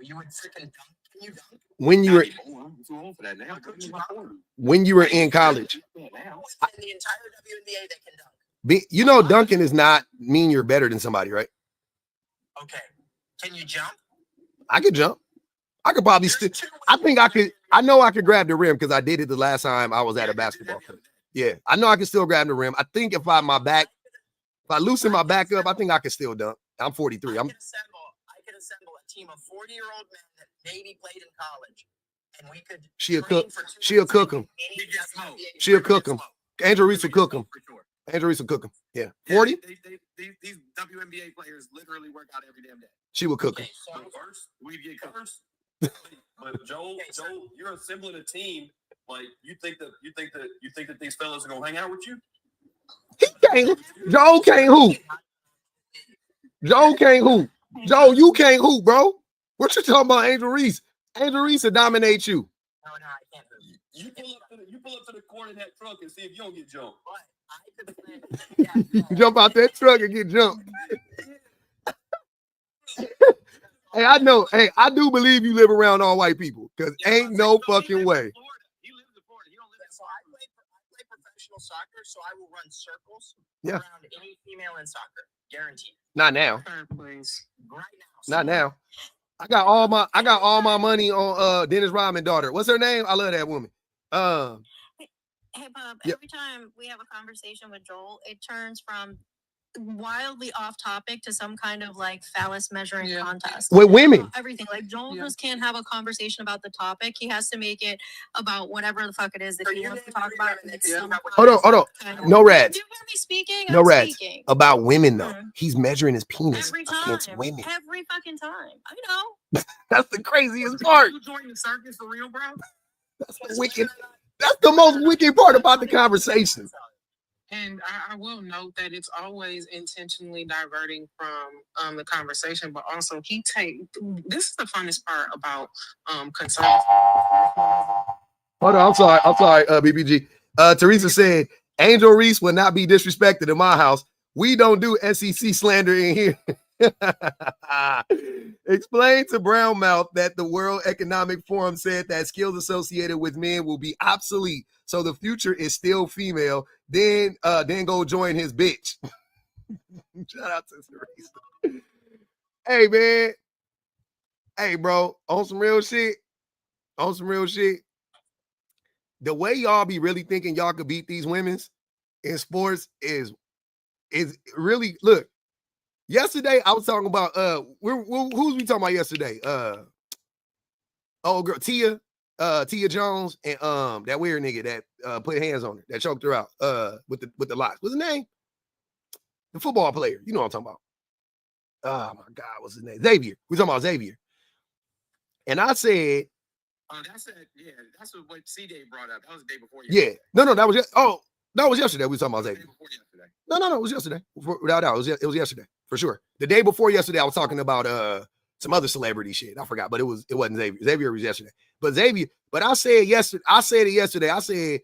you would freaking dunk. Can you dunk? When you were I'm too old for that now. Could you dunk? when you were in college, Yeah, now. Who's in the entire WNBA that can dunk? you know, dunking is not mean you're better than somebody, right? Okay. Can you jump? I could jump. I could probably still. I think I could. I know I could grab the rim because I did it the last time I was at a basketball court. Yeah, I know I can still grab the rim. I think if I loosen my back up, I think I can still dunk. I'm 43. I could assemble a team of 40-year-old men that maybe played in college, and we could. She'll train cook. for 2 She'll weeks cook in 'em. any WNBA She'll team. cook 'em. Angel Reese will cook him. For sure. Angel Reese will cook him. Yeah, Yeah, 40. These WNBA players literally work out every damn day. She will cook him. Okay, so But first, we get cursed. But Joel, you're assembling a team. Like you think that these fellas are gonna hang out with you? He can't. Joe can't hoop. Joe can't hoop. Joe, you can't hoop, bro. What you talking about, Angel Reese? Angel Reese will dominate you. no, I can't. You pull up to the corner of that truck and see if you don't get jumped. But I could play. Yeah. Jump out that truck and get jumped. Hey, I know. Hey, I do believe you live around all white people because ain't no fucking way. He lives in Florida. He don't live in So I play professional soccer, so I will run circles Yeah. around any female in soccer, guaranteed. Not now. Please. Right now. Not now. I got all my money on Dennis Rodman's daughter. What's her name? I love that woman. Hey, Bob, Yep. every time we have a conversation with Joel, it turns from wildly off topic to some kind of like phallus measuring Yeah. contest. with women. Everything. Like Joel Yeah. just can't have a conversation about the topic. He has to make it about whatever the fuck it is that So he you wants to didn't talk agree about. with It's it. some Hold on. kind of- No rats. Do you hear me speaking? No I'm rats. speaking. About women though. Mhm. He's measuring his penis Every time. against women. Every fucking time. I know. That's the craziest part. You join the circus for real, bro? That's the wicked. That's the most wicked part about the conversation. And I will note that it's always intentionally diverting from the conversation, but also this is the funnest part about conservative. Hold on, I'm sorry, BBG. Teresa said, Angel Reese will not be disrespected in my house. We don't do SEC slander in here. Explain to Brownmouth that the World Economic Forum said that skills associated with men will be obsolete. So the future is still female. Then go join his bitch. Shout out to Teresa. Hey, man. Hey, bro. On some real shit. the way y'all be really thinking y'all could beat these women's in sports is really, look, yesterday I was talking about who was we talking about yesterday? Oh girl, Tia Jones and that weird nigga that put hands on her, that choked her out with the locks. What's his name? The football player. You know what I'm talking about. Oh my God, what's his name? Xavier. We're talking about Xavier. And I said, that's what C-Day brought up. That was the day before yesterday. Yeah. No, that was that was yesterday. We were talking about Xavier. No, it was yesterday. Without doubt, it was yesterday for sure. The day before yesterday, I was talking about some other celebrity shit. I forgot, but it wasn't Xavier. Xavier was yesterday. But I said yesterday. I said it yesterday. I said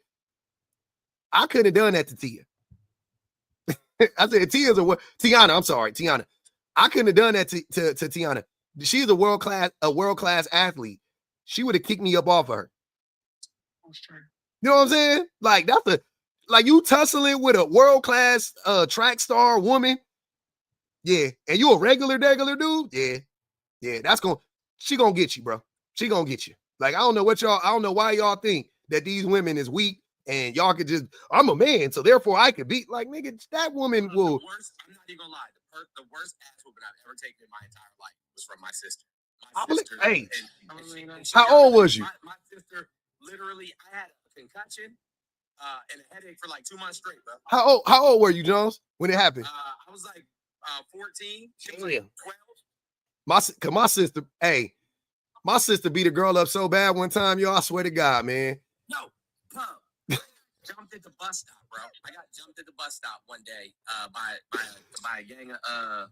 I couldn't have done that to Tia. I said Tiana. I'm sorry, Tiana. I couldn't have done that to Tiana. She's a world class athlete. She would have kicked me up off of her. You know what I'm saying? Like like you tussling with a world class track star woman. Yeah, and you a regular dude. Yeah. She gonna get you, bro. She gonna get you. Like I don't know why y'all think that these women is weak and y'all could just. I'm a man, so therefore I could beat. Like nigga, that woman will. I'm not even gonna lie. The worst ass whooping I've ever taken in my entire life was from my sister. Hey, how old was you? My sister, literally, I had a concussion and a headache for like 2 months straight, bro. How old were you, Jones, when it happened? I was like 14. She was like 12. My sister beat a girl up so bad one time, yo. I swear to God, man. No, jumped at the bus stop, bro. I got jumped at the bus stop one day by a gang of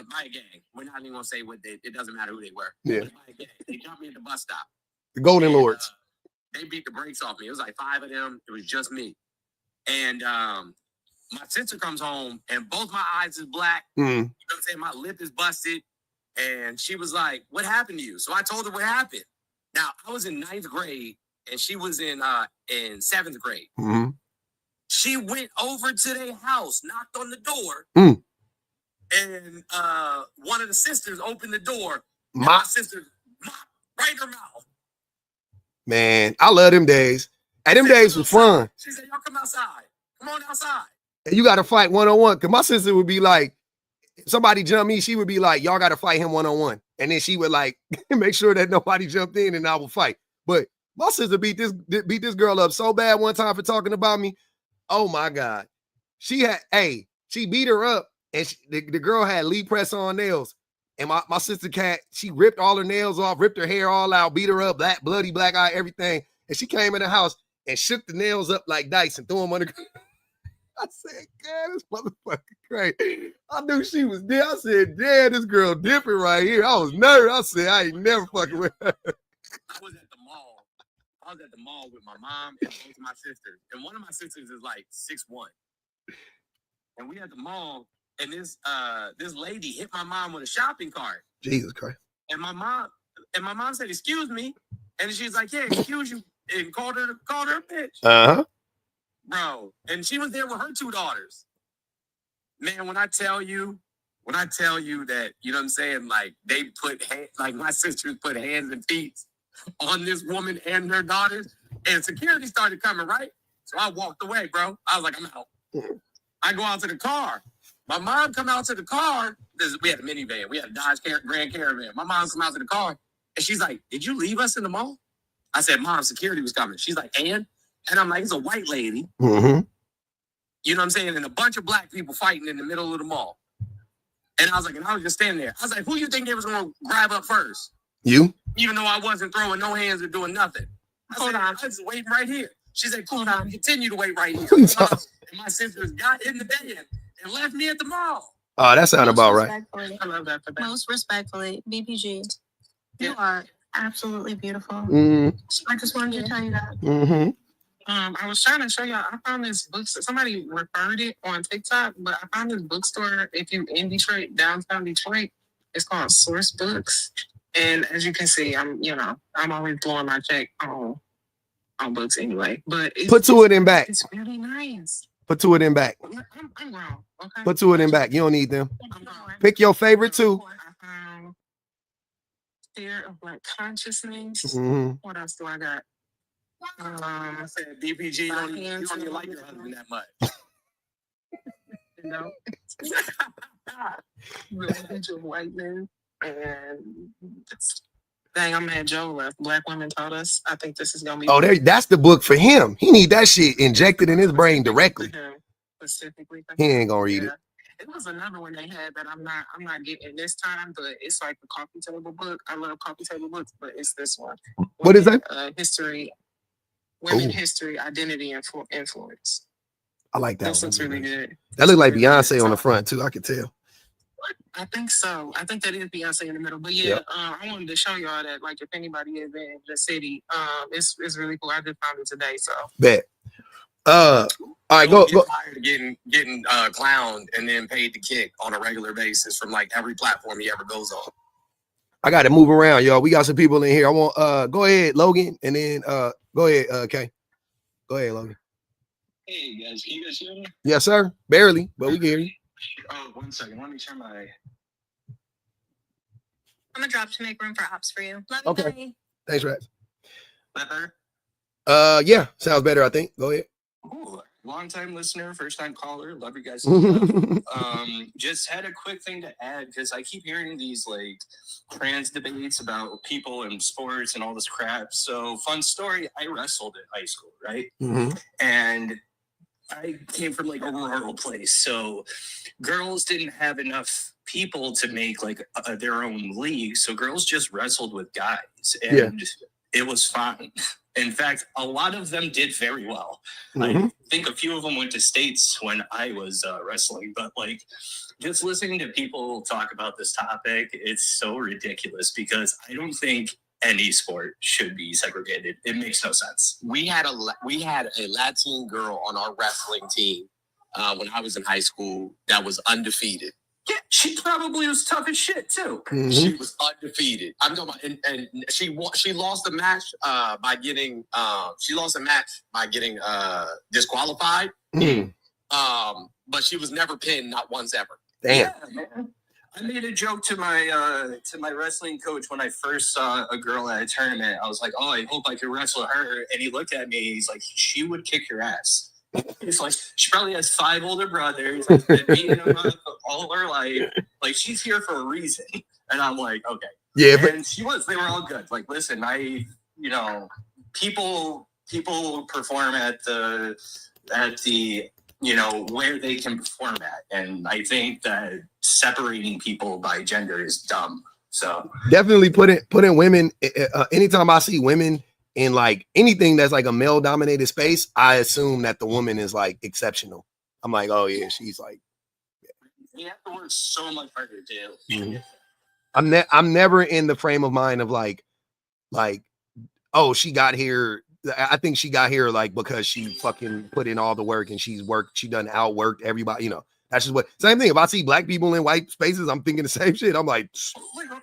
by a gang. We're not even gonna say what it doesn't matter who they were. Yeah. By a gang. They jumped me at the bus stop. The Golden Lords. They beat the brakes off me. It was like 5 of them. It was just me. And my sister comes home and both my eyes is black. You know what I'm saying? My lip is busted. And she was like, "What happened to you?" So I told her what happened. Now I was in 9th grade and she was in 7th grade. Mm-hmm. She went over to their house, knocked on the door, and one of the sisters opened the door. My sister right in her mouth. Man, I love them days. And them days was fun. She said, "Y'all come outside. Come on outside." And you got to fight one-on-one. Because my sister would be like, somebody jump me, she would be like, y'all got to fight him one-on-one. And then she would like make sure that nobody jumped in and I would fight. But my sister beat this girl up so bad one time for talking about me. Oh my God. She beat her up and the girl had Lee press on nails. And my sister she ripped all her nails off, ripped her hair all out, beat her up, bloody black eye, everything. And she came in the house and shook the nails up like dice and threw them on the I said, "God, this motherfucker crazy." I knew she was there. I said, "Damn, this girl different right here." I was nervous. I said, "I ain't never fucking with her." I was at the mall with my mom and both of my sisters. And one of my sisters is like 6'1". And we at the mall, and this lady hit my mom with a shopping cart. Jesus Christ. And my mom said, "Excuse me." And she's like, "Yeah, excuse you." And called her a bitch. Uh-huh. Bro, and she was there with her 2 daughters. Man, when I tell you that, you know what I'm saying, like they my sisters put hands and feet on this woman and her daughters, and security started coming, right? So I walked away, bro. I was like, "I'm out." I go out to the car. My mom come out to the car. We had a minivan. We had a Dodge Grand Caravan. My mom come out to the car, and she's like, "Did you leave us in the mall?" I said, "Mom, security was coming." She's like, "And I'm like, "It's a white lady." Mm-hmm. You know what I'm saying? And a bunch of black people fighting in the middle of the mall. And I was just standing there. I was like, "Who you think they was going to grab up first?" You? Even though I wasn't throwing no hands or doing nothing. I said, "I'm just waiting right here." She said, "Cool down, continue to wait right here." And my sisters got in the bed and left me at the mall. Oh, that sounded about right. I love that. Most respectfully, BPG, you are absolutely beautiful. Mm-hmm. I just wanted to tell you that. Mm-hmm. I was trying to show y'all. I found this bookstore. Somebody referred it on TikTok, but I found this bookstore. If you in Detroit, downtown Detroit, it's called Source Books. And as you can see, I'm always blowing my check on books anyway. But put 2 of them back. It's really nice. Put 2 of them back. I'm grown. Okay. Put 2 of them back. You don't need them. Pick your favorite 2. I found Fear of Black Consciousness. Mm-hmm. What else do I got? I said BPG, you don't even like your husband that much. You know, religion of white men, and dang, I'm mad Joe left. Black women taught us. I think this is gonna be. Oh, that's the book for him. He need that shit injected in his brain directly. Specifically, he ain't gonna read it. It was another one they had that I'm not getting this time, but it's like the coffee table book. I love coffee table books, but it's this one. What is that? History, women history, identity, and influence. I like that. This looks really good. That look like Beyonce on the front too. I could tell. I think so. I think that is Beyonce in the middle. But yeah, I wanted to show y'all that, like, if anybody is in the city, it's really cool. I just found it today, so bet. All right, go. Tired of getting clowned and then paid to kick on a regular basis from like every platform he ever goes on. I got to move around, y'all. We got some people in here. I want go ahead, Logan, and then go ahead, Kay. Go ahead, Logan. Hey guys, can you guys hear me? Yes, sir. Barely, but we can hear you. Oh, 1 second. Let me turn my. I'm gonna drop to make room for ops for you. Love you, Okay. buddy. Thanks, Rex. Better? Yeah, sounds better, I think. Go ahead. Ooh, long time listener, first time caller. Love you guys. Just had a quick thing to add because I keep hearing these like trans debates about people in sports and all this crap. So, fun story, I wrestled in high school, right? Mm-hmm. And I came from like a rural place, so girls didn't have enough people to make like their own league, so girls just wrestled with guys, and it was fine. In fact, a lot of them did very well. Mm-hmm. I think a few of them went to states when I was wrestling, but like just listening to people talk about this topic, it's so ridiculous because I don't think any sport should be segregated. It makes no sense. We had a Latin girl on our wrestling team when I was in high school that was undefeated. Yeah, she probably was tough as shit too. Mm-hmm. She was undefeated. I'm talking about, and she lost the match by getting disqualified. Mm-hmm. But she was never pinned, not once ever. Damn. Yeah, man. I made a joke to my wrestling coach when I first saw a girl at a tournament. I was like, "Oh, I hope I could wrestle her." And he looked at me. He's like, "She would kick your ass." He's like, "She probably has 5 older brothers. Like, been beating them up all her life. Like, she's here for a reason." And I'm like, "Okay." Yeah, and she was. They were all good. Like, listen, people perform at the where they can perform at, and I think that separating people by gender is dumb. So definitely put in women. Anytime I see women in like anything that's like a male dominated space, I assume that the woman is like exceptional. I'm like, oh yeah, she's like. You have to work so much harder too. Mm-hmm. I'm never in the frame of mind of like, oh, she got here. I think she got here like because she fucking put in all the work and she done outworked everybody, that's just same thing. If I see black people in white spaces, I'm thinking the same shit. I'm like,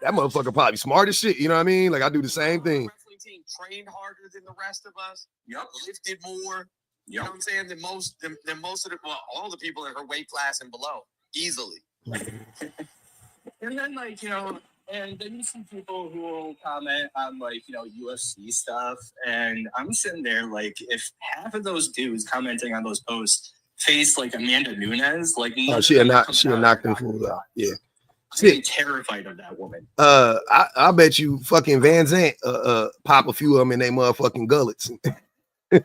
that motherfucker probably smart as shit. You know what I mean? Like I do the same thing. Wrestling team trained harder than the rest of us. Yep. Lifted more. You know what I'm saying? Than most of all the people in her weight class and below. Easily. And then and then you see people who will comment on UFC stuff, and I'm sitting there like, if half of those dudes commenting on those posts face like Amanda Nunes, like she'll knock them fools out. Yeah, I'm terrified of that woman. I bet you fucking Van Zant pop a few of them in their motherfucking gullets. Yo,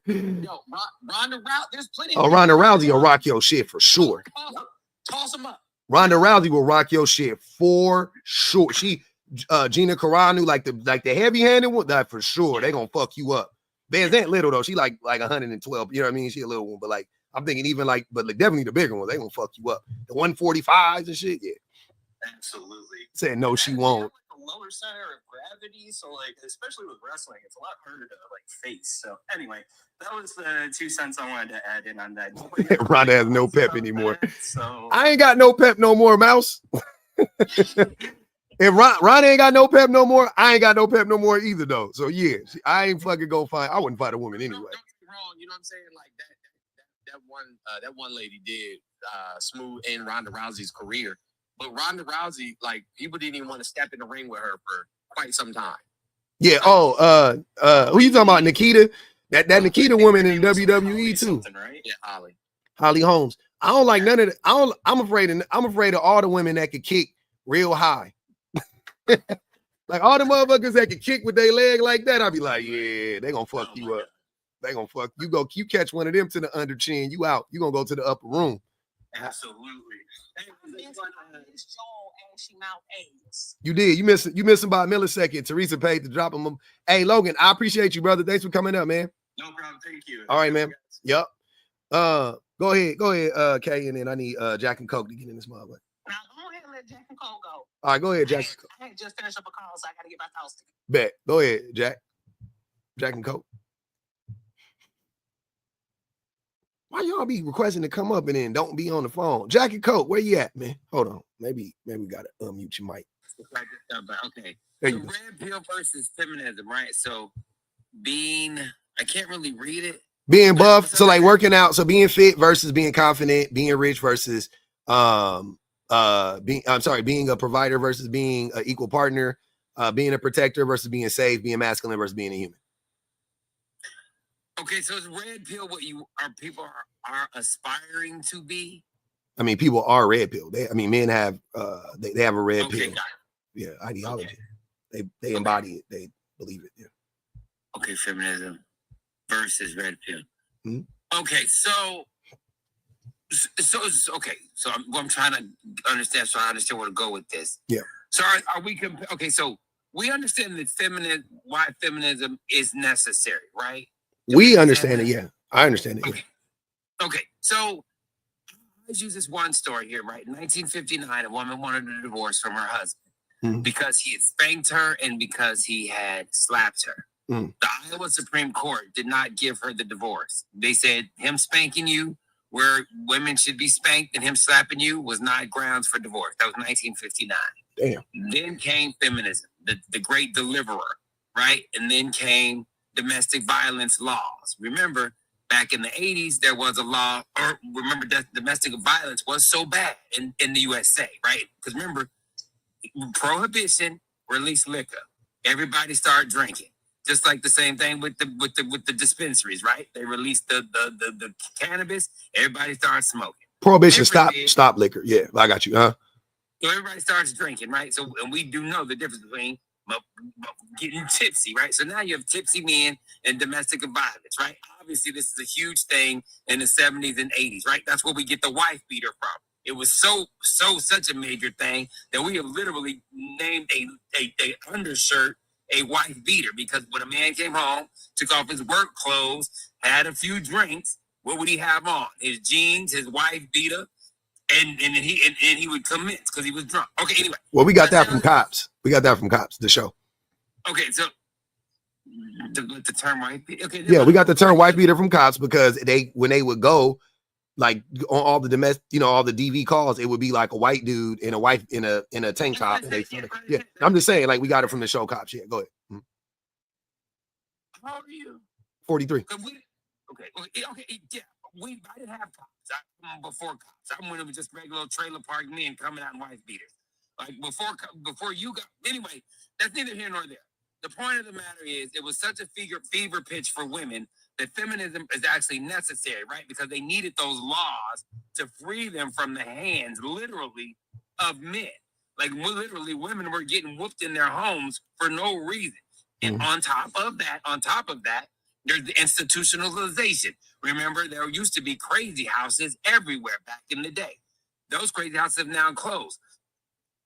Ronda Rousey, there's plenty. Ronda Rousey will rock your shit for sure. Toss them up. Ronda Rousey will rock your shit for sure. She, Gina Carano, like the heavy-handed one, that for sure. They gonna fuck you up. Van Zant little though. She like 112. You know what I mean? She a little one, but like I'm thinking even like, but like definitely the bigger one. They gonna fuck you up. The 145s and shit. Yeah. Absolutely. Saying no, she won't. Lower center of gravity, so like especially with wrestling, it's a lot harder to like face. So anyway, that was the 2 cents I wanted to add in on that. Ronda has no pep anymore. So I ain't got no pep no more, Mouse. If Ronda ain't got no pep no more, I ain't got no pep no more either though. So yeah, I ain't fucking I wouldn't fight a woman anyway. Don't get me wrong, you know what I'm saying? Like that one lady did smooth in Ronda Rousey's career. But Ronda Rousey, like, people didn't even want to step in the ring with her for quite some time. Yeah. Oh, who you talking about? Nikita? That Nikita woman in WWE too. Right? Yeah, Holly Holmes. I don't like none of the. I'm afraid of all the women that could kick real high. Like all the motherfuckers that can kick with their leg like that, I'll be like, yeah, they gonna fuck you up. They gonna fuck you. You catch one of them to the under chin, you out. You gonna go to the upper room. Absolutely. You did. You missing by a millisecond. Teresa paid to drop him. Hey, Logan, I appreciate you, brother. Thanks for coming up, man. No problem. Thank you. All right, man. Yep. Go ahead, Kay, and then I need Jack and Coke to get in this motherfucker. Now go ahead and let Jack and Cole go. All right, go ahead, Jack. I had just finished up a call, so I gotta get my thoughts together. Bet. Go ahead, Jack. Jack and Coke. Why y'all be requesting to come up and then don't be on the phone? Jack and Coke, where you at, man? Hold on. Maybe we gotta unmute your mic. Okay. There So you go. red pill versus feminism, right? So I can't really read it. Being buff, so like working out, so being fit versus being confident, being rich versus being a provider versus being an equal partner, being a protector versus being safe, being masculine versus being a human. Okay, so is red pill what people are aspiring to be? I mean, people are red pill. Men have they have a red Okay, pill. got Yeah, ideology. Okay. They embody it. They believe it. Yeah. Okay, feminism versus red pill. Mm-hmm. Okay, so I'm trying to understand, so I understand where to go with this. Yeah. So are we okay? So we understand that why feminism is necessary, right? We understand it. Yeah, I understand it. Yeah. Okay, so let's use this one story here, right? In 1959, a woman wanted a divorce from her husband because he had spanked her and because he had slapped her. The Iowa Supreme Court did not give her the divorce. They said him spanking you where women should be spanked and him slapping you was not grounds for divorce. That was 1959. Damn. Then came feminism, the great deliverer, right? And then came domestic violence laws. Remember, back in the 80s, there was a law, or remember that domestic violence was so bad in the USA, right? Because remember, prohibition released liquor. Everybody started drinking. Just like the same thing with the dispensaries, right? They released the cannabis, everybody started smoking. Prohibition stop liquor. Yeah, I got you. So everybody starts drinking, right? So and we do know the difference between getting tipsy, right? So now you have tipsy men and domestic violence, right? Obviously, this is a huge thing in the 70s and 80s, right? That's where we get the wife beater from. It was such a major thing that we have literally named a undershirt a wife beater, because when a man came home, took off his work clothes, had a few drinks, what would he have on? His jeans, his wife beater, and he would commence because he was drunk. Okay, anyway. Well, we got that from Cops. The show. Okay, so the term wife beater. Okay, yeah, we got the term wife beater from Cops because when they would go, like on all the domestic, all the DV calls, it would be like a white dude and a wife in a tank top. And yeah, I'm just saying, like we got it from the show Cops. Yeah, go ahead. How old are you? 43. Okay, yeah. I didn't have Cops. Before Cops, I when it was just regular trailer park men coming out in wife beaters. Like before you got. Anyway, that's neither here nor there. The point of the matter is, it was such a fever pitch for women that feminism is actually necessary, right? Because they needed those laws to free them from the hands, literally, of men. Like literally, women were getting whooped in their homes for no reason. And on top of that, there's the institutionalization. Remember, there used to be crazy houses everywhere back in the day. Those crazy houses have now closed.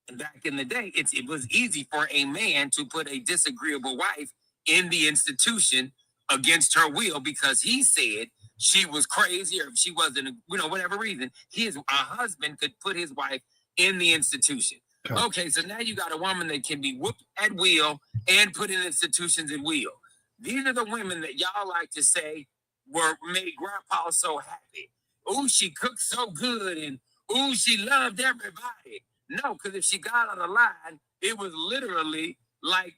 And back in the day, it was easy for a man to put a disagreeable wife in the institution against her will because he said she was crazy or if she wasn't, whatever reason, a husband could put his wife in the institution. Okay, so now you got a woman that can be whooped at will and put in institutions at will. These are the women that y'all like to say made grandpa so happy. Ooh, she cooked so good, and ooh, she loved everybody. No, because if she got on the line, it was literally like,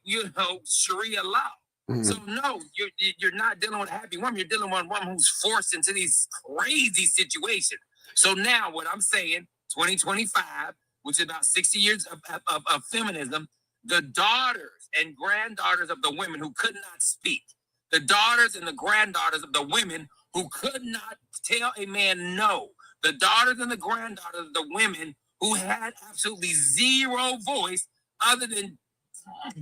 Sharia law. So no, you're not dealing with a happy woman. You're dealing with a woman who's forced into these crazy situations. So now what I'm saying, 2025, which is about 60 years of feminism, the daughters and granddaughters of the women who could not speak, the daughters and the granddaughters of the women who could not tell a man no, the daughters and the granddaughters of the women who had absolutely zero voice other than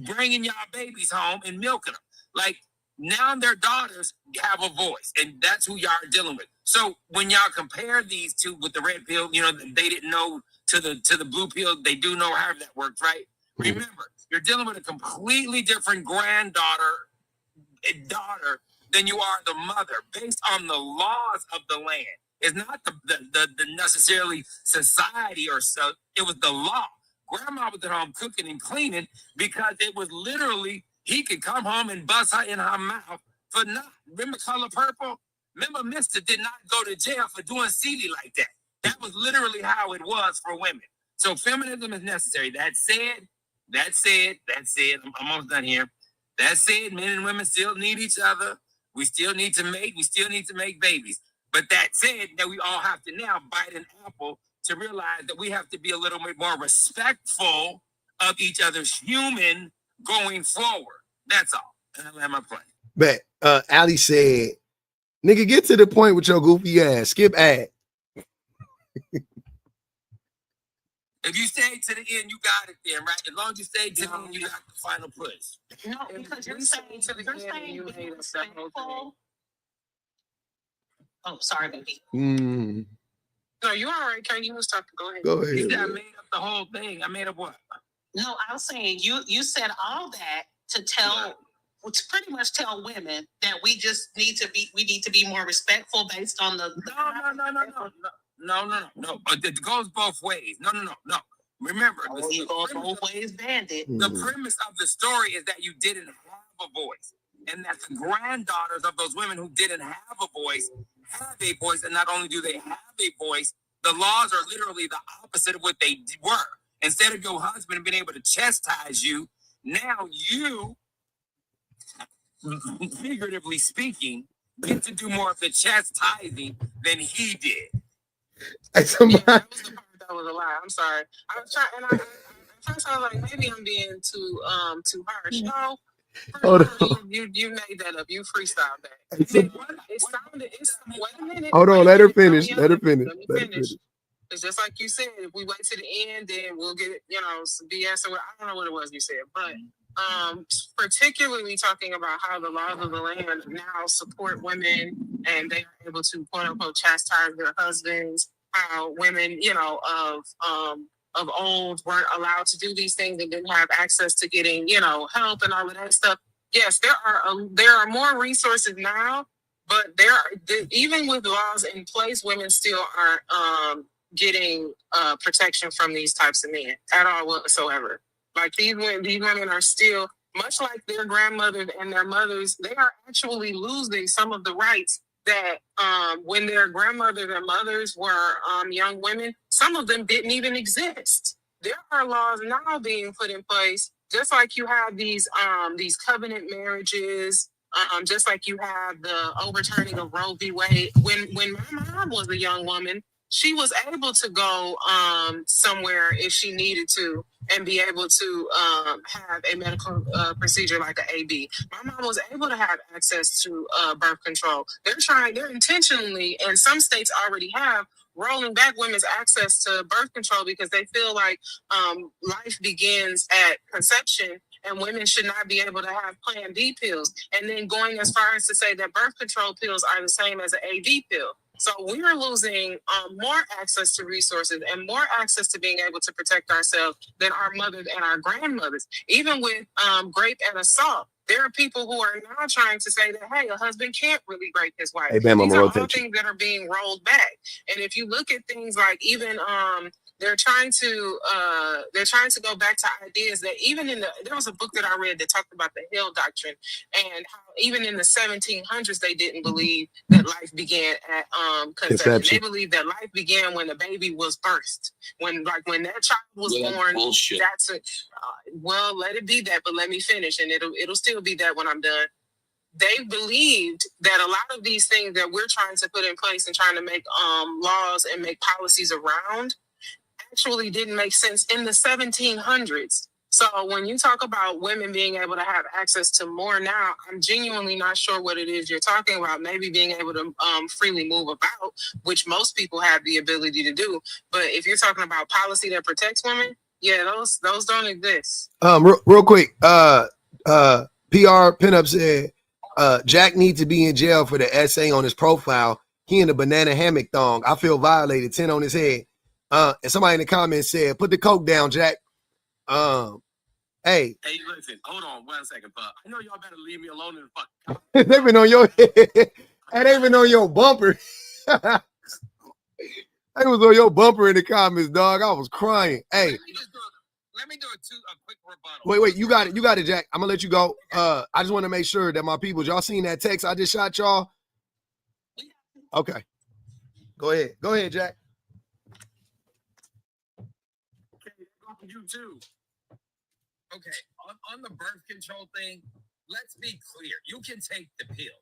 bringing y'all babies home and milking them. Like, now their daughters have a voice, and that's who y'all are dealing with. So when y'all compare these two with the red pill, you know, they didn't know to the blue pill, they do know how that works, right? Remember, you're dealing with a completely different granddaughter and daughter than you are the mother, based on the laws of the land. It's not the necessarily society or so. It was the law. Grandma was at home cooking and cleaning because it was literally, he could come home and bust her in her mouth for not. Remember Color Purple? Remember Mister did not go to jail for doing CD like that. That was literally how it was for women. So feminism is necessary. That said, I'm almost done here. That said, men and women still need each other. We still need to make babies. But that said, that we all have to now bite an apple to realize that we have to be a little bit more respectful of each other's human going forward. That's all. And I'll have my point. But Ali said, nigga, get to the point with your goofy ass. Skip ad. If you stay to the end, you got it then, right? As long as you stay to the end, you got the final push. No, because you're saying to the end, you made a respectful. Oh, sorry, baby. No, you're all right, Karen. You was talking. Go ahead. Go ahead. You said I made up the whole thing. I made up what? No, I was saying you said all that to pretty much tell women that we need to be more respectful based on the. No. But it goes both ways. No. Remember, you go both ways, bandit. The premise of the story is that you didn't have a voice, and that the granddaughters of those women who didn't have a voice have a voice, and not only do they have a voice, the laws are literally the opposite of what they were. Instead of your husband being able to chastise you, now you, figuratively speaking, get to do more of the chastising than he did. That was the part that was a lie. I'm sorry. I was trying, and I was like, maybe I'm being too harsh. No. Hold on. You made that up. You freestyled that. It sounded. Wait a minute. Hold on. Let her finish. Let me finish. It's just like you said. If we wait to the end, then we'll get some BS. I don't know what it was you said, but particularly talking about how the laws of the land now support women and they are able to quote unquote chastise their husbands. How women, of old weren't allowed to do these things and didn't have access to getting, help and all of that stuff. Yes, there are more resources now, but even with laws in place, women still aren't getting protection from these types of men at all whatsoever. Like these women are still, much like their grandmothers and their mothers, they are actually losing some of the rights that when their grandmothers and mothers were young women, some of them didn't even exist. There are laws now being put in place, just like you have these covenant marriages, just like you have the overturning of Roe v. Wade. When my mom was a young woman, she was able to go somewhere if she needed to and be able to have a medical procedure like an AB. My mom was able to have access to birth control. They're intentionally, and some states already have, rolling back women's access to birth control because they feel like life begins at conception and women should not be able to have Plan B pills. And then going as far as to say that birth control pills are the same as an AB pill. So we're losing more access to resources and more access to being able to protect ourselves than our mothers and our grandmothers. Even with rape and assault, there are people who are now trying to say that, hey, a husband can't really rape his wife. Hey, Bam, These I'm are all rotate things that are being rolled back. And if you look at things like even they're trying to go back to ideas that even there was a book that I read that talked about the Hill Doctrine and how even in the 1700s they didn't believe that life began at conception. They believed that life began when the baby was birthed. When that child was born. Bullshit. That's well, let it be that, but let me finish, and it'll still be that when I'm done. They believed that a lot of these things that we're trying to put in place and trying to make laws and make policies around actually didn't make sense in the 1700s. So when you talk about women being able to have access to more now, I'm genuinely not sure what it is you're talking about. Maybe being able to freely move about, which most people have the ability to do. But if you're talking about policy that protects women, yeah, those don't exist. Real quick, PR Pinup said Jack needs to be in jail for the essay on his profile. He in a banana hammock thong. I feel violated. 10 on his head. And somebody in the comments said, "Put the coke down, Jack." Hey, listen, hold on 1 second, Pop. I know y'all better leave me alone in the fucking. they've been on your head. And they've been on your bumper. They was on your bumper in the comments, dog. I was crying. Hey. Let me do a quick rebuttal. Wait, you got it, Jack. I'm gonna let you go. I just want to make sure that my people, y'all seen that text I just shot y'all? Okay. Go ahead, Jack. Okay, you too. Okay, on the birth control thing, let's be clear. You can take the pill.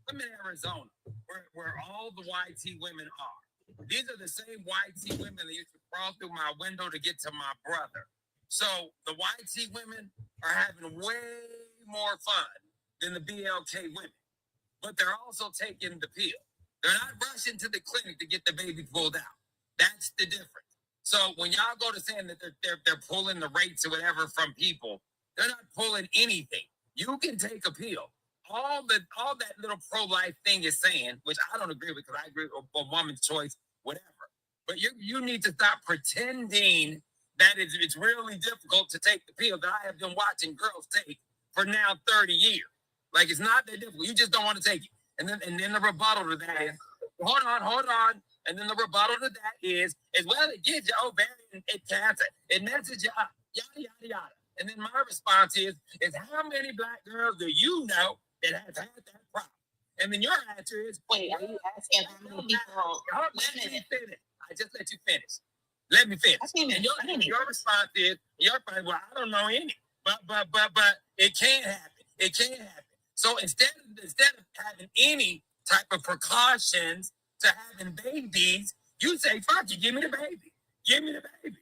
I'm in Arizona, where all the YT women are. These are the same YT women that used to crawl through my window to get to my brother. So the YT women are having way more fun than the BLK women, but they're also taking the pill. They're not rushing to the clinic to get the baby pulled out. That's the difference. So when y'all go to saying that they're pulling the rates or whatever from people, they're not pulling anything. You can take a pill. All that little pro-life thing is saying, which I don't agree with, because I agree with a woman's choice, whatever. But you need to stop pretending that it's really difficult to take the pill that I have been watching girls take for now 30 years. Like, it's not that difficult. You just don't want to take it. And then the rebuttal to that is, hold on. And then the rebuttal to that is well, it gives you ovarian cancer. It messes you up, yada, yada, yada. And then my response is how many black girls do you know that has had that problem? And then your answer is, wait, are you asking how many people? Let me finish. I just let you finish. Let me finish. And your response is, well, I don't know any. But it can't happen. It can't happen. So instead of having any type of precautions to having babies, you say, fuck you, give me the baby. Give me the baby.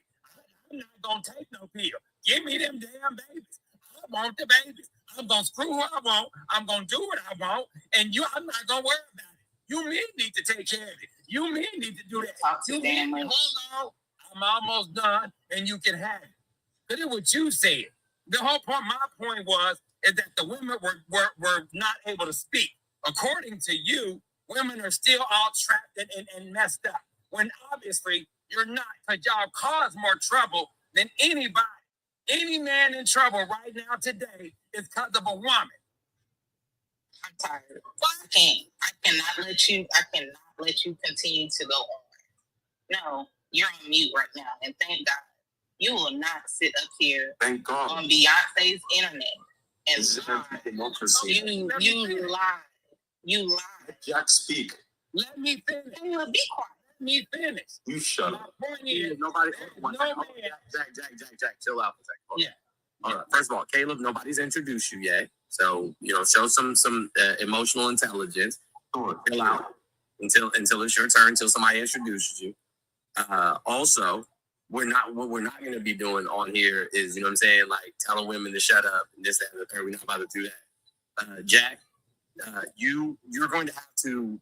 I'm not going to take no pill. Give me them damn babies. I want the babies. I'm going to screw who I want. I'm going to do what I want. And I'm not going to worry about it. You men need to take care of it. You men need to do that. You men, hold on. I'm almost done, and you can have it. But it's what you said. The whole point, my point is that the women were not able to speak. According to you, women are still all trapped and messed up. When obviously you're not, because y'all cause more trouble than anybody. Any man in trouble right now today is because of a woman. I'm tired. I cannot let you continue to go on. No, you're on mute right now, and thank God. You will not sit up here on Beyonce's internet and lie. You lie. You lie. Jack, speak. Let me finish. Be quiet. Let me finish. You shut up. My point is, Nobody. no man. Jack, chill out for a second. Yeah. All right. First of all, Caleb, nobody's introduced you yet, so show some emotional intelligence. Chill out until it's your turn. Until somebody introduces you. Also, we're not going to be doing on here is like telling women to shut up and this, that, and the third. We're not about to do that. Jack, you're going to have to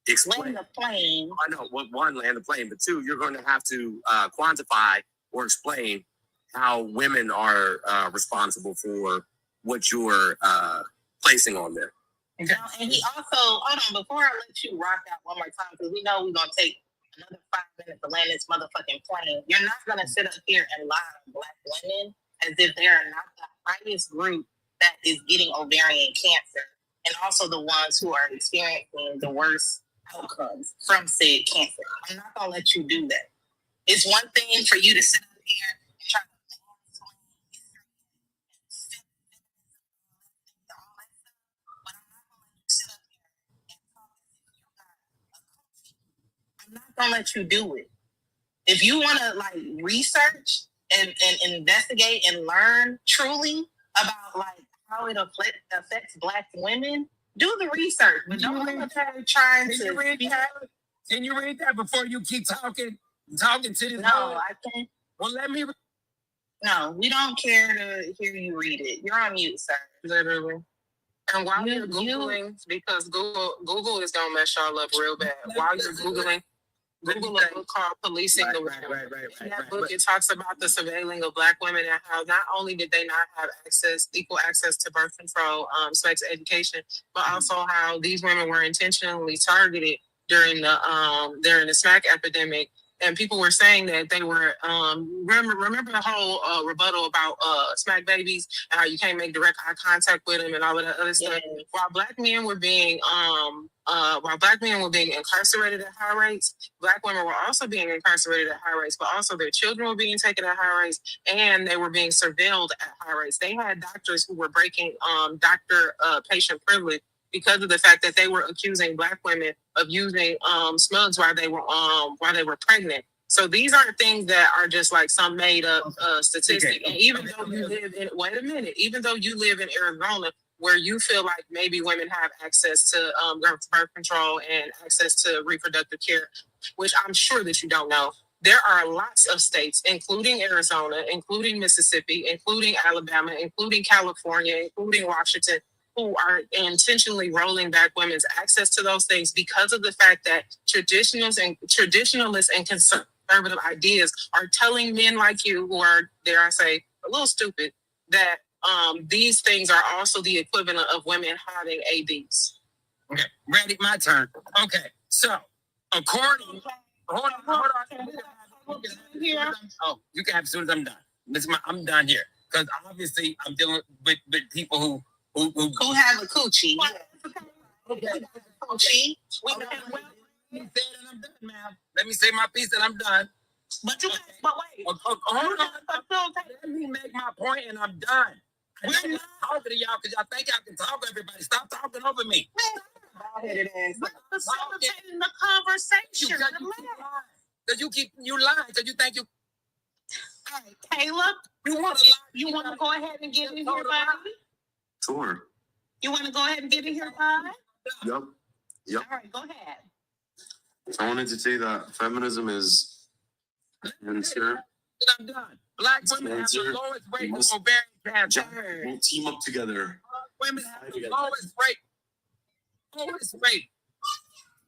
explain land the plane. I know one, land the plane, but two, you're going to have to quantify or explain how women are responsible for what you're placing on them. Okay. And he also, hold on, before I let you rock out one more time, because we know we're going to take another 5 minutes to land this motherfucking plane. You're not going to sit up here and lie on black women as if they are not the highest group that is getting ovarian cancer, and also the ones who are experiencing the worst outcomes from said cancer. I'm not going to let you do that. It's one thing for you to sit up here and try to I'm not gonna let you do it. If you want to like research and investigate and learn truly about like how it affects black women, do the research. But don't come up here trying to. Can you read that before you keep talking to this? No, I can't. Well, let me. No, we don't care to hear you read it. You're on mute, sir. Literally. And while You- you're Googling, because Google is gonna mess y'all up real bad. While you're Googling, Google a book called Policing the World. In that book, it talks about the surveilling of Black women and how not only did they not have equal access to birth control, sex education, but also how these women were intentionally targeted during the smack epidemic. And people were saying that they were remember the whole rebuttal about smack babies and how you can't make direct eye contact with them and all of that other stuff. While Black men were being incarcerated at high rates, Black women were also being incarcerated at high rates, but also their children were being taken at high rates, and they were being surveilled at high rates. They had doctors who were breaking doctor-patient privilege because of the fact that they were accusing Black women of using smugs while they were pregnant. So these aren't things that are just like some made up statistic. And even though you live in Arizona, where you feel like maybe women have access to birth control and access to reproductive care, which I'm sure that you don't know, there are lots of states, including Arizona, including Mississippi, including Alabama, including California, including Washington, who are intentionally rolling back women's access to those things because of the fact that traditionalists and conservative ideas are telling men like you, who are, dare I say, a little stupid, that these things are also the equivalent of women having ADs. Okay, ready? My turn. Okay, so according, hold on. Oh, you can have as soon as I'm done. I'm done here because obviously I'm dealing with people who have a coochie. Okay. Coochie. Let me say it and I'm done, ma'am. Let me say my piece and I'm done. But wait. Hold on. Let me make my point and I'm done. I'm not talking to y'all because y'all think y'all can talk to everybody. Stop talking over me. Facilitating the conversation. Because you lying because you think you. All right, Caleb, you want to go ahead and get in here, buddy? Sure. You want to go ahead and get in here, bud? Yep. All right, go ahead. I wanted to say that feminism is answer. I'm done. Black women have the lowest rate of ovarian cancer. We'll team up together. Women have the lowest rate.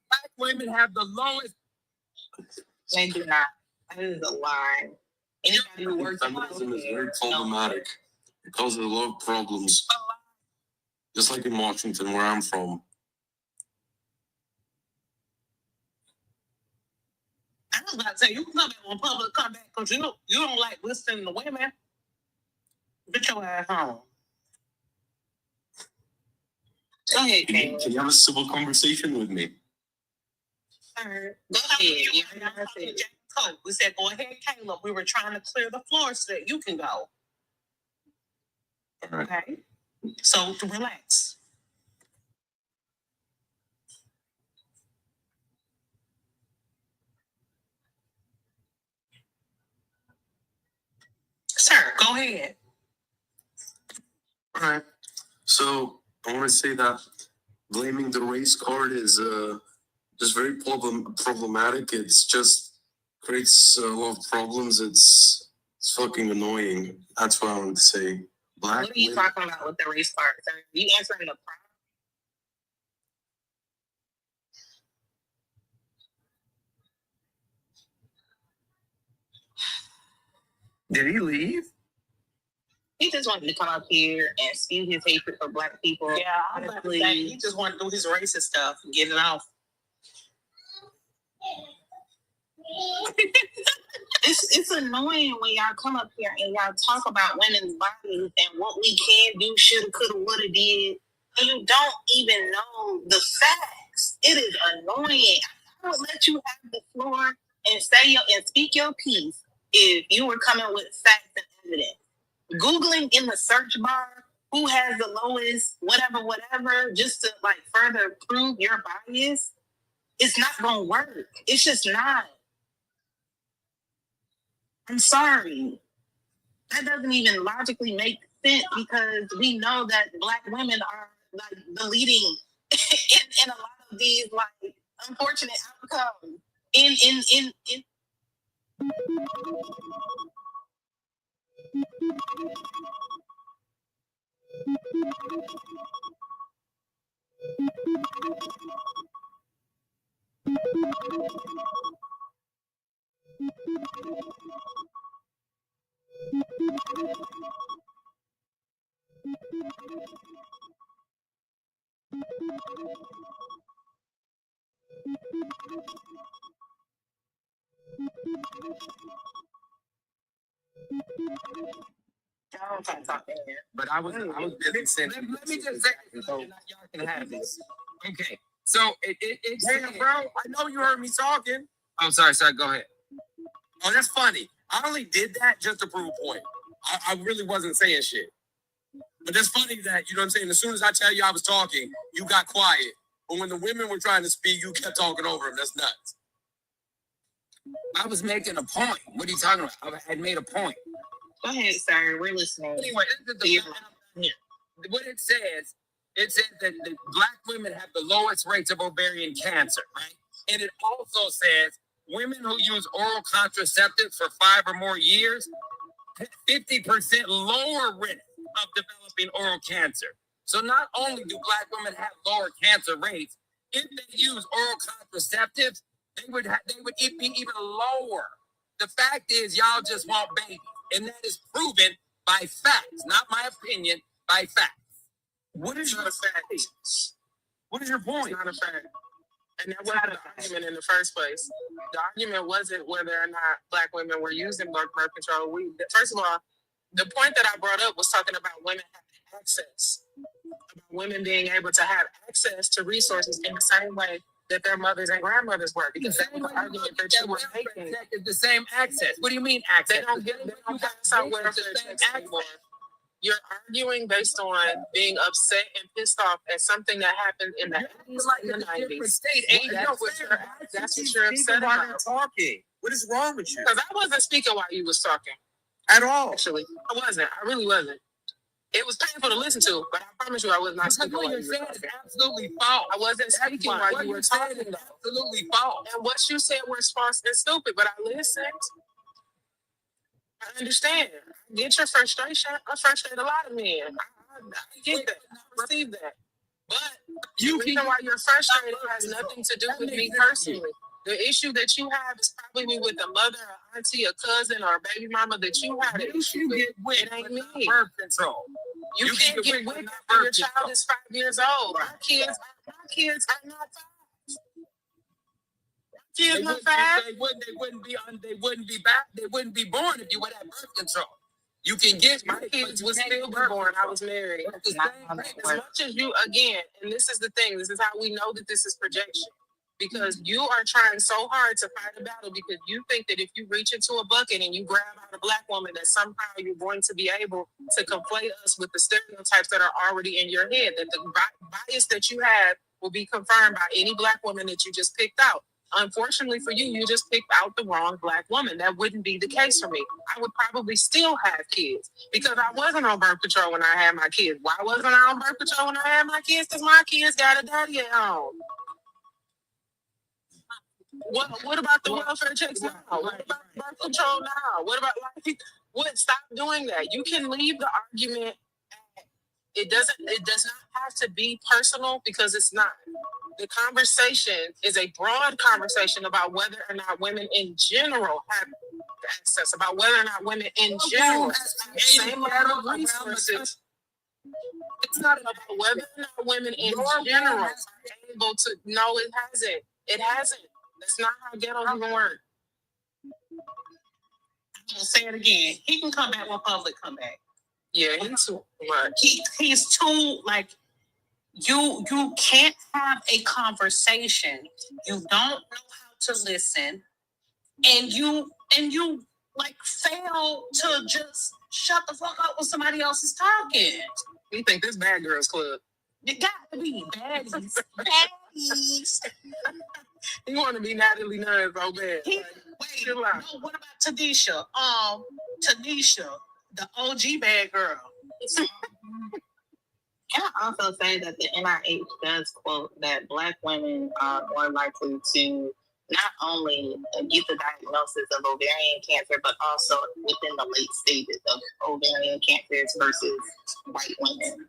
Black women have the lowest. They do not. That is a lie. Anybody who works Feminism is very problematic. It causes a lot of problems. Just like in Washington, where I'm from. I was about to say, you can come back on public comeback because you don't like listening to women. Get your ass home. Go ahead, Caleb. Can you have a civil conversation with me? Sir, go ahead. We said, go ahead, Caleb. We were trying to clear the floor so that you can go. All right. Okay? So, relax. Sir, go ahead. All right. So I want to say that blaming the race card is just very problematic. It's just creates a lot of problems. It's fucking annoying. That's what I want to say. Black. What are you talking about with the race card, sir? Are you answering the problem? Did he leave? He just wanted to come up here and spew his hatred for Black people. Yeah, honestly, he just wanted to do his racist stuff and get it off. It's annoying when y'all come up here and y'all talk about women's bodies and what we can do, shoulda, coulda, woulda, did, and you don't even know the facts. It is annoying. I would let you have the floor and speak your piece if you were coming with facts and evidence. Googling in the search bar who has the lowest whatever, just to like further prove your bias, it's not gonna work. It's just not. I'm sorry. That doesn't even logically make sense because we know that Black women are like the leading in a lot of these like unfortunate outcomes. In But I was busy saying. Let me just say, so y'all can have this. Okay, so it said, bro, I know you heard me talking. Oh, sorry, go ahead. Oh, that's funny. I only did that just to prove a point. I really wasn't saying shit. But that's funny that, you know what I'm saying, as soon as I tell you I was talking, you got quiet. But when the women were trying to speak, you kept talking over them. That's nuts. I was making a point. What are you talking about? I had made a point. Go ahead, sir. We're listening. Anyway, this is the here. What it says that the black women have the lowest rates of ovarian cancer, right? And it also says women who use oral contraceptives for 5 or more years, 50% lower risk of developing oral cancer. So not only do black women have lower cancer rates, if they use oral contraceptives, they would be even lower. The fact is, y'all just want babies, and that is proven by facts, not my opinion, by facts. What is your fact? What is your point? It's not a fact. And that wasn't the argument in the first place. The argument wasn't whether or not black women were using birth control. First of all, the point that I brought up was talking about women having access, about women being able to have access to resources in the same way that their mothers and grandmothers were, because that was the argument that you were making. Is the same access. What do you mean access? They don't pass out welfare checks anymore. You're arguing based on being upset and pissed off at something that happened in the 80s and the 90s. That's what you're upset about. Talking. What is wrong with you? Because I wasn't speaking while you was talking. At all. Actually, I wasn't. I really wasn't. It was painful to listen to, but I promise you I was not speaking while you were talking. It's absolutely false. I wasn't speaking while you were talking. Absolutely false. And what you said was false and stupid, but I listened. I understand. I get your frustration. I frustrate a lot of men. I get that. I receive that. But the reason why you're frustrated has nothing to do with me personally. The issue that you have is probably with a mother, an auntie, a cousin, or a baby mama that you had an issue with. It ain't me. Birth control. You can't get with after your child is 5 years old. My kids are not 5. Kids not 5. They wouldn't be born if you would have birth control. You can get my kids would still be born. I was married. As much as you, again, and this is the thing, this is how we know that this is projection. Because you are trying so hard to fight a battle because you think that if you reach into a bucket and you grab out a black woman, that somehow you're going to be able to conflate us with the stereotypes that are already in your head, that the bias that you have will be confirmed by any black woman that you just picked out. Unfortunately for you, you just picked out the wrong black woman. That wouldn't be the case for me. I would probably still have kids because I wasn't on birth control when I had my kids. Why wasn't I on birth control when I had my kids? Because my kids got a daddy at home. What about the welfare checks now? What about birth control now? What about stop doing that? You can leave the argument. It does not have to be personal because it's not. The conversation is a broad conversation about whether or not women in general have access, about whether or not women in general have the same level of resources. It's not about whether or not women in general are able to. No, it hasn't. It hasn't. That's not how ghettos even work. I'm gonna say it again. He can come back when public come back. Yeah, he's too much. He's too like you can't have a conversation. You don't know how to listen, and you like fail to just shut the fuck up when somebody else is talking. You think this bad girls club? You got to be baddies. Baddies. You want to be Natalie Nunn so bad. No, what about Tanisha? Tanisha, the OG bad girl. Can I also say that the NIH does quote that Black women are more likely to not only get the diagnosis of ovarian cancer, but also within the late stages of ovarian cancers versus white women.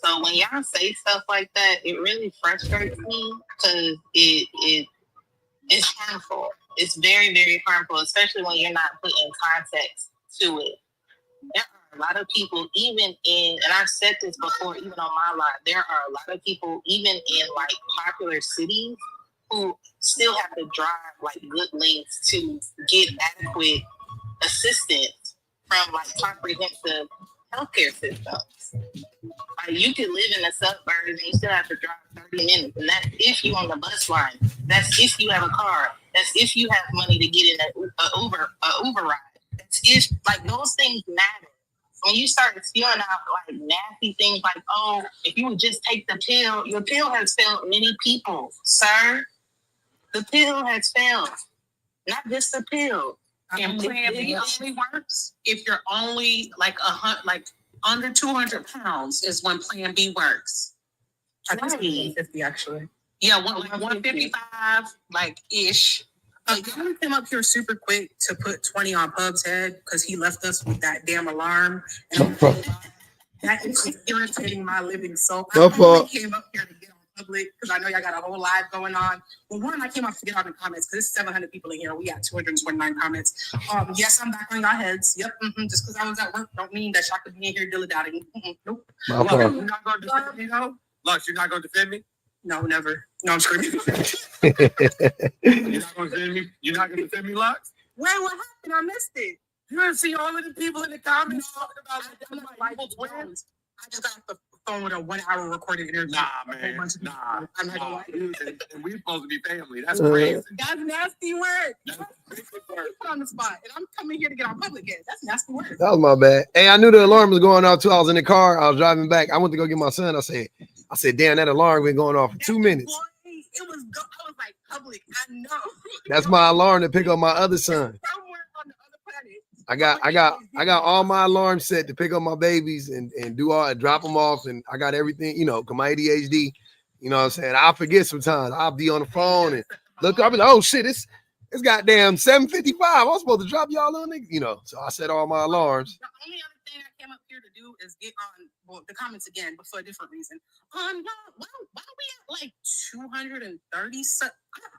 So when y'all say stuff like that, it really frustrates me because it's harmful. It's very, very harmful, especially when you're not putting context to it. There are a lot of people, even in, and I've said this before, even on my live, there are a lot of people, even in like popular cities, who still have to drive like good lengths to get adequate assistance from like comprehensive healthcare systems. Like you can live in the suburbs and you still have to drive 30 minutes, and that's if you on the bus line. That's if you have a car. That's if you have money to get in an Uber ride. That's if like those things matter. When you start spewing out like nasty things like, oh, if you would just take the pill, your pill has failed many people, sir. The pill has failed, not just the pill. And Plan B only works if you're only like under 200 pounds is when Plan B works. I think it's 150 actually. Yeah, like 155, like ish. Gavin came up here super quick to put 20 on Pub's head because he left us with that damn alarm. And that is irritating my living soul. I only came up here to get on public because I know y'all got a whole live going on. Well, one, I came up to get out in comments because there's 700 people in here. We got 229 comments. Yes, I'm back on y'all heads. Yep. Just because I was at work don't mean that y'all could be in here dilly-dallying. Nope. You're not going to defend me, though? Lux, you're not going to defend me? No, never. No, I'm screaming. You're not going to defend me? You're not going to defend me, Lux? Wait, what happened? I missed it. You didn't see all of the people in the comments talking about I just got off the phone with a 1 hour recorded interview. Nah, man. Nah. I'm not gonna lie. And we're supposed to be family. That's crazy. That's nasty work. That's Put on the spot, and I'm coming here to get on public head. That's nasty work. That was my bad. Hey, I knew the alarm was going off too. I was in the car. I was driving back. I went to go get my son. I said, damn, that alarm been going off for 2 minutes. It was. I was like public. I know. That's my alarm to pick up my other son. Somewhere on the other planet. I got all my alarms set to pick up my babies and do all drop them off, and I got everything, you know, cause my ADHD, you know what I'm saying? I'll forget sometimes. I'll be on the phone and look up and oh shit, it's goddamn 7:55. I'm supposed to drop y'all on it, you know. So I set all my alarms. The only other thing I came up here to do is get on the comments again, but for a different reason. Why we at like 230 subs?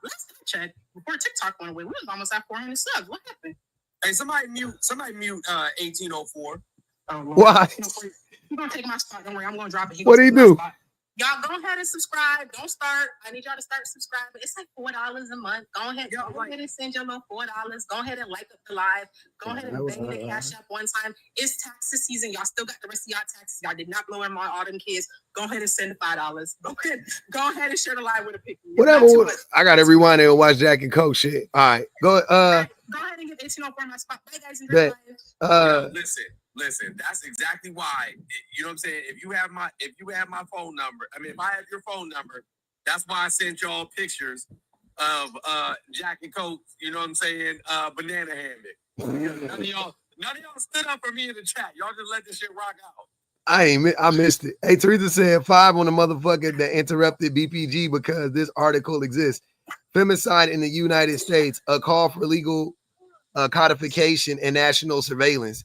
Let's check. Before TikTok went away, we was almost at 400 subs. What happened? Hey, somebody mute 1804. Why? You're gonna take my spot. Don't worry, I'm gonna drop it. What do you do? Y'all go ahead and subscribe. Don't start. I need y'all to start subscribing. It's like $4 a month. Go ahead and send your little $4. Go ahead and like up the live. Go ahead and bang the cash up one time. It's taxes season. Y'all still got the rest of y'all taxes. Y'all did not blow in my autumn kids. Go ahead and send $5. Go ahead and share the live with a pick. Whatever. I gotta rewind and watch Jack and Coke shit. All right. Go ahead and get 1804 my spot. Bye guys. Enjoy Listen, that's exactly why. You know what I'm saying? If you have my phone number, I mean, if I have your phone number, that's why I sent y'all pictures of Jack and Coke, you know what I'm saying? Banana hammock. None of y'all stood up for me in the chat. Y'all just let this shit rock out. I missed it. Hey, Teresa said 5 on the motherfucker that interrupted BPG because this article exists. Femicide in the United States, a call for legal codification and national surveillance.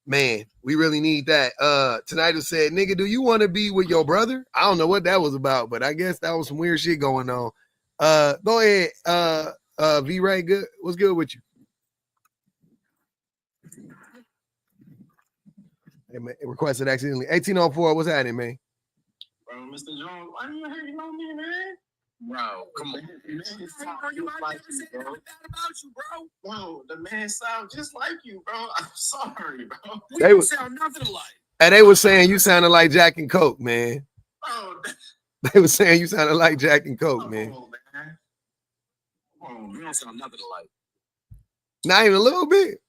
Man, we really need that. Tonight said, nigga, do you want to be with your brother? I don't know what that was about, but I guess that was some weird shit going on. Go ahead. V-Ray, good. What's good with you? Hey, man, requested accidentally. 1804, what's happening, man? Bro, Mr. Jones, why do you hate on me, man? Bro, come on. Bro, the man sounds just like you, bro. I'm sorry, bro. They would sound nothing alike. And they were saying you sounded like Jack and Coke, man. Bro, they were saying you sounded like Jack and Coke, man. Oh, we don't sound nothing alike. Not even a little bit.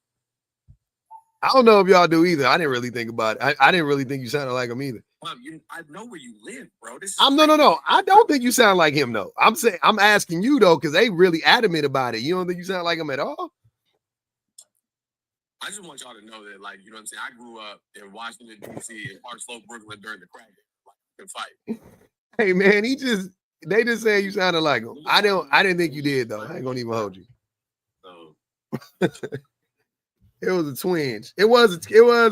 I don't know if y'all do either. I didn't really think about it. I didn't really think you sounded like him either. Well, I know where you live, bro. No. I don't think you sound like him, though. I'm asking you though, because they really adamant about it. You don't think you sound like him at all? I just want y'all to know that, like, you know what I'm saying? I grew up in Washington, D.C., in Park Slope, Brooklyn during the crack. Like, I can fight. Hey, man, he just They just saying you sounded like him. I didn't think you did though. I ain't gonna even hold you. So It was a twinge. It was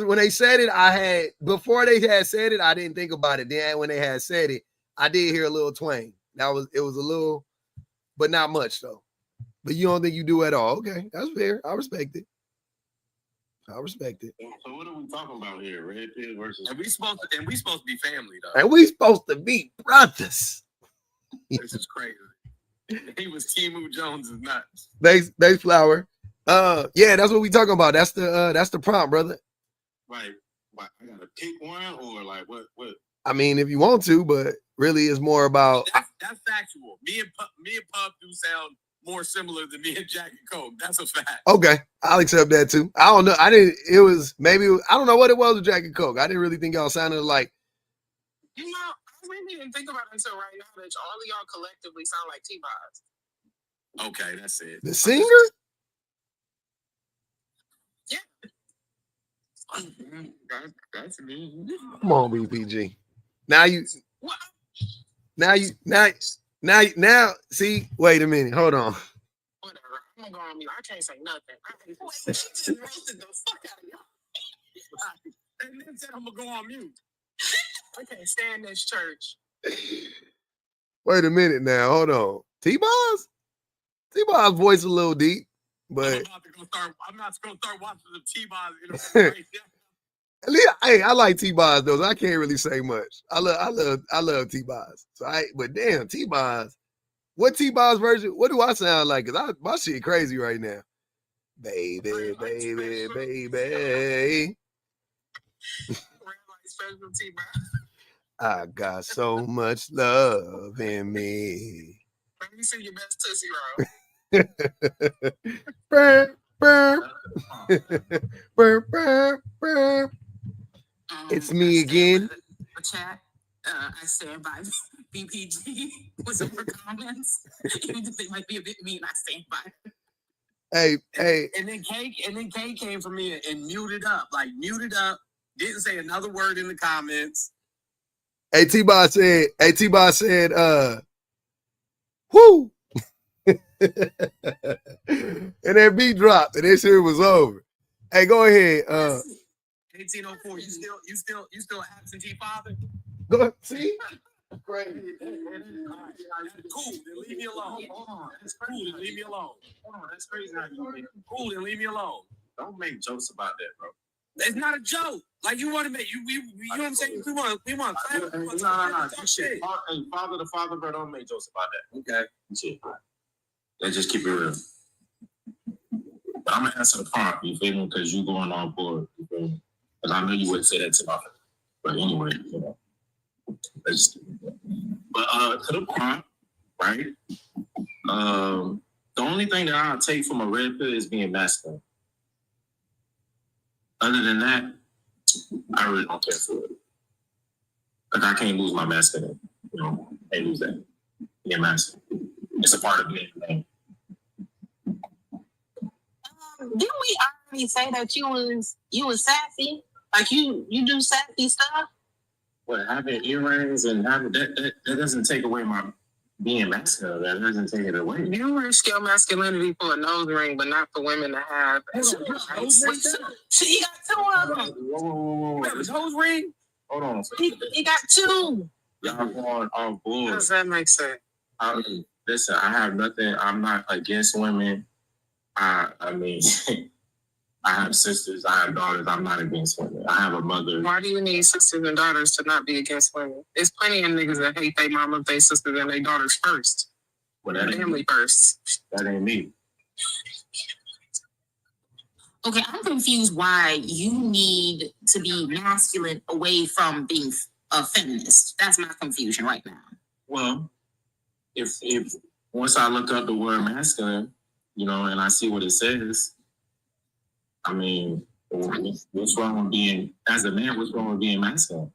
when they said it. Before they had said it, I didn't think about it. Then when they had said it, I did hear a little twang. It was a little, but not much though. But you don't think you do at all? Okay, that's fair. I respect it. So what are we talking about here? Red pill versus. and we supposed to be family though. And we supposed to be brothers. This is crazy. He was Timu Jones is nuts. Base flower. Yeah, that's what we talking about. That's the prompt, brother. Right. I gotta pick one or like what? I mean, if you want to, but really it's more about That's factual. Me and Puff do sound more similar than me and Jack and Coke. That's a fact. okay, I'll accept that too. I don't know. I don't know what it was with Jack and Coke. I didn't really think y'all sounded alike. You know, I really didn't think about it until right now that all of y'all collectively sound like T-Boz. Okay, that's it. The singer? That's me. Come on, BPG. Now see, wait a minute. Hold on. Whatever. I'm gonna go on mute. I can't say nothing. She just roasted the fuck out of y'all. And then said I'm gonna go on mute. I can't stand this church. Wait a minute now. Hold on. T-Boz voice a little deep, but I'm not gonna start watching the T-Boz interview. hey, I like T-Boz though. So I can't really say much. I love T-Boz. But damn, T-Boz. What T-Boz version? What do I sound like? Cause my shit crazy right now. Baby. I got so much love in me. Let me see your best Tootsie Roll. It's me again. Chat. I stand by BPG with some comments. Even if they might be a bit mean, I stand by. Hey. And then Kay came for me and muted up. Didn't say another word in the comments. Hey, T-Boz said, whoo. And that beat dropped and that shit was over. Hey, go ahead. 1804, you still absentee father? Go ahead. See? Great. Cool, then leave me alone. Hold on. That's cool, then leave me alone. Hold on, that's crazy how you think. Cool, then leave me alone. Don't make jokes about that, bro. It's not a joke. Like you want to make you know what I'm saying? We want. No. Shit. Hey, father to father, bro. Don't make jokes about that. Okay. Shit. Let's just keep it real. But I'm gonna answer the prompt. You feel me? Because you going on board. You feel me? Because I know you wouldn't say that to my friend. But anyway, you know. But to the prompt, right? The only thing that I'll take from a red pill is being masculine. Other than that, I really don't care for it. Like I can't lose my masculine. You know, I can't lose that. Being masculine. It's a part of being a man. Didn't we already say that you was sassy? Like you do sassy stuff? What, having earrings and having that doesn't take away my being masculine. That doesn't take it away. You risk your masculinity for a nose ring, but not for women to have. He got two of them. Whoa. His nose ring? Hold on. He got two. Y'all going off How board. does that make sense? Listen, I have nothing. I'm not against women. I mean, I have sisters. I have daughters. I'm not against women. I have a mother. Why do you need sisters and daughters to not be against women? There's plenty of niggas that hate their mama, their sisters, and their daughters first. Well, that ain't Family me. first. That ain't me. Okay, I'm confused why you need to be masculine away from being a feminist. That's my confusion right now. Well, if once I look up the word masculine, you know, and I see what it says, I mean, what's wrong with being, as a man, what's wrong with being masculine?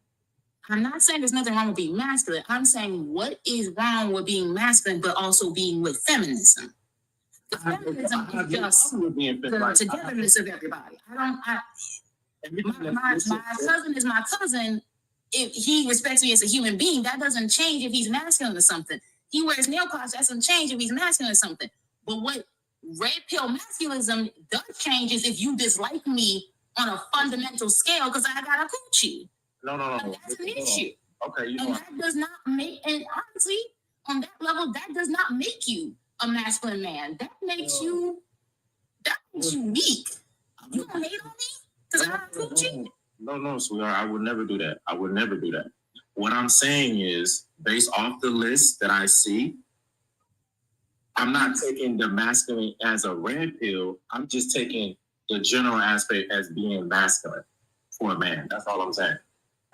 I'm not saying there's nothing wrong with being masculine. I'm saying what is wrong with being masculine, but also being with feminism. The feminism is just the togetherness of everybody. My cousin is my cousin. If he respects me as a human being, that doesn't change if he's masculine or something. He wears nail polish, that's gonna change if he's masculine or something. But what red pill masculinism does change is if you dislike me on a fundamental scale because I got a coochie. No. That's an issue. Okay, you And know. that does not make, and honestly, on that level, that does not make you a masculine man. That makes you weak. You don't hate on me because I got a coochie? No, sweetheart. I would never do that. I would never do that. What I'm saying is, based off the list that I see, I'm not taking the masculine as a red pill. I'm just taking the general aspect as being masculine for a man. That's all I'm saying.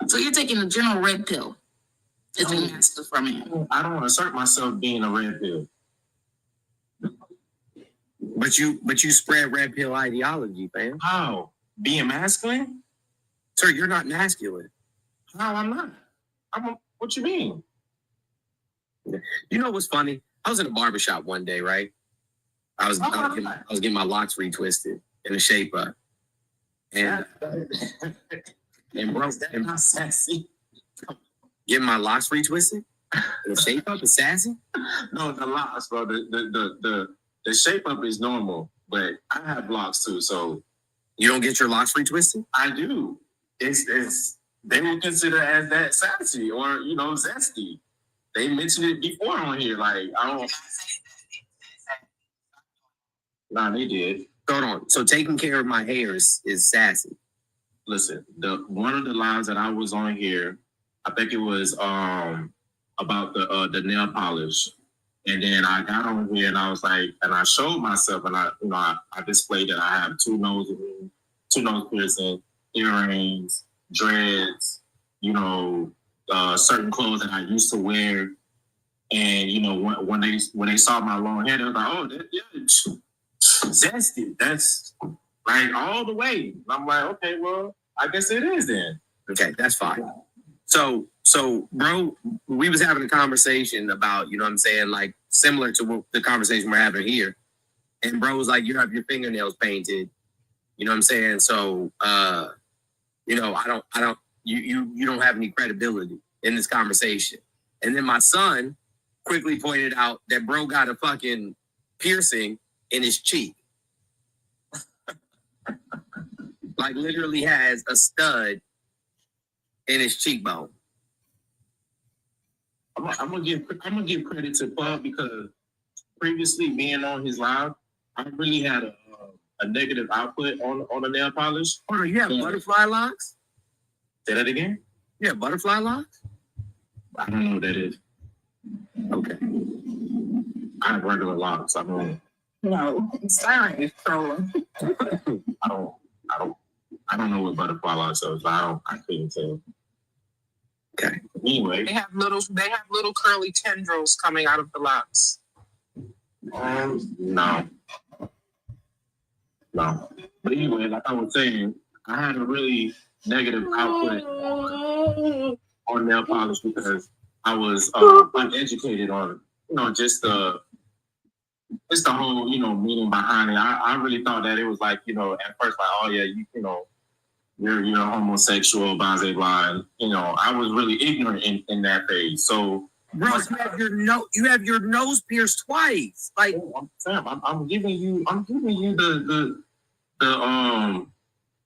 So you're taking the general red pill as being masculine for a man. I don't assert myself being a red pill. But you spread red pill ideology, fam. How? Being masculine? Sir, you're not masculine. No, I'm not. What you mean? You know what's funny? I was in a barbershop one day, right? I was getting my locks retwisted in a shape up. And bro, and not sassy. Getting my locks retwisted in a shape up is sassy? No, the locks, bro. The shape up is normal, but I have locks too, so you don't get your locks retwisted? I do. It's they will consider as that sassy or zesty. They mentioned it before on here. Like I don't. Nah, they did. Hold on. So taking care of my hair is sassy. Listen, one of the lives that I was on here, I think it was about the nail polish, and then I got on here and I was like, and I showed myself, and I displayed that I have two nose piercing, earrings, dreads, certain clothes that I used to wear, and when they saw my long hair, they were like, oh, zesty. That's like all the way. And I'm like, okay, well, I guess it is then. Okay, that's fine. So, bro, we was having a conversation about, like similar to the conversation we're having here. And bro was like, you have your fingernails painted. You know what I'm saying? So, you don't have any credibility in this conversation. And then my son quickly pointed out that bro got a fucking piercing in his cheek. Like literally has a stud in his cheekbone. I'm gonna give credit to Bub because previously being on his live, I really had a negative output on the nail polish. Hold on, you have butterfly locks? Say that again? Yeah, butterfly locks? I don't know what that is. Okay. I have regular locks. I don't. No, sorry, trolling. I don't know what butterfly locks are. So I couldn't tell. Okay. Anyway, they have little curly tendrils coming out of the locks. No. But anyway, like I was saying, I had a really negative output on nail polish because I was uneducated on, just the whole, meaning behind it. I really thought that it was like, at first, like, oh yeah, you're homosexual, blah, blah, blah. And, I was really ignorant in that phase. So, bro, you have your nose pierced twice. Like, I'm giving you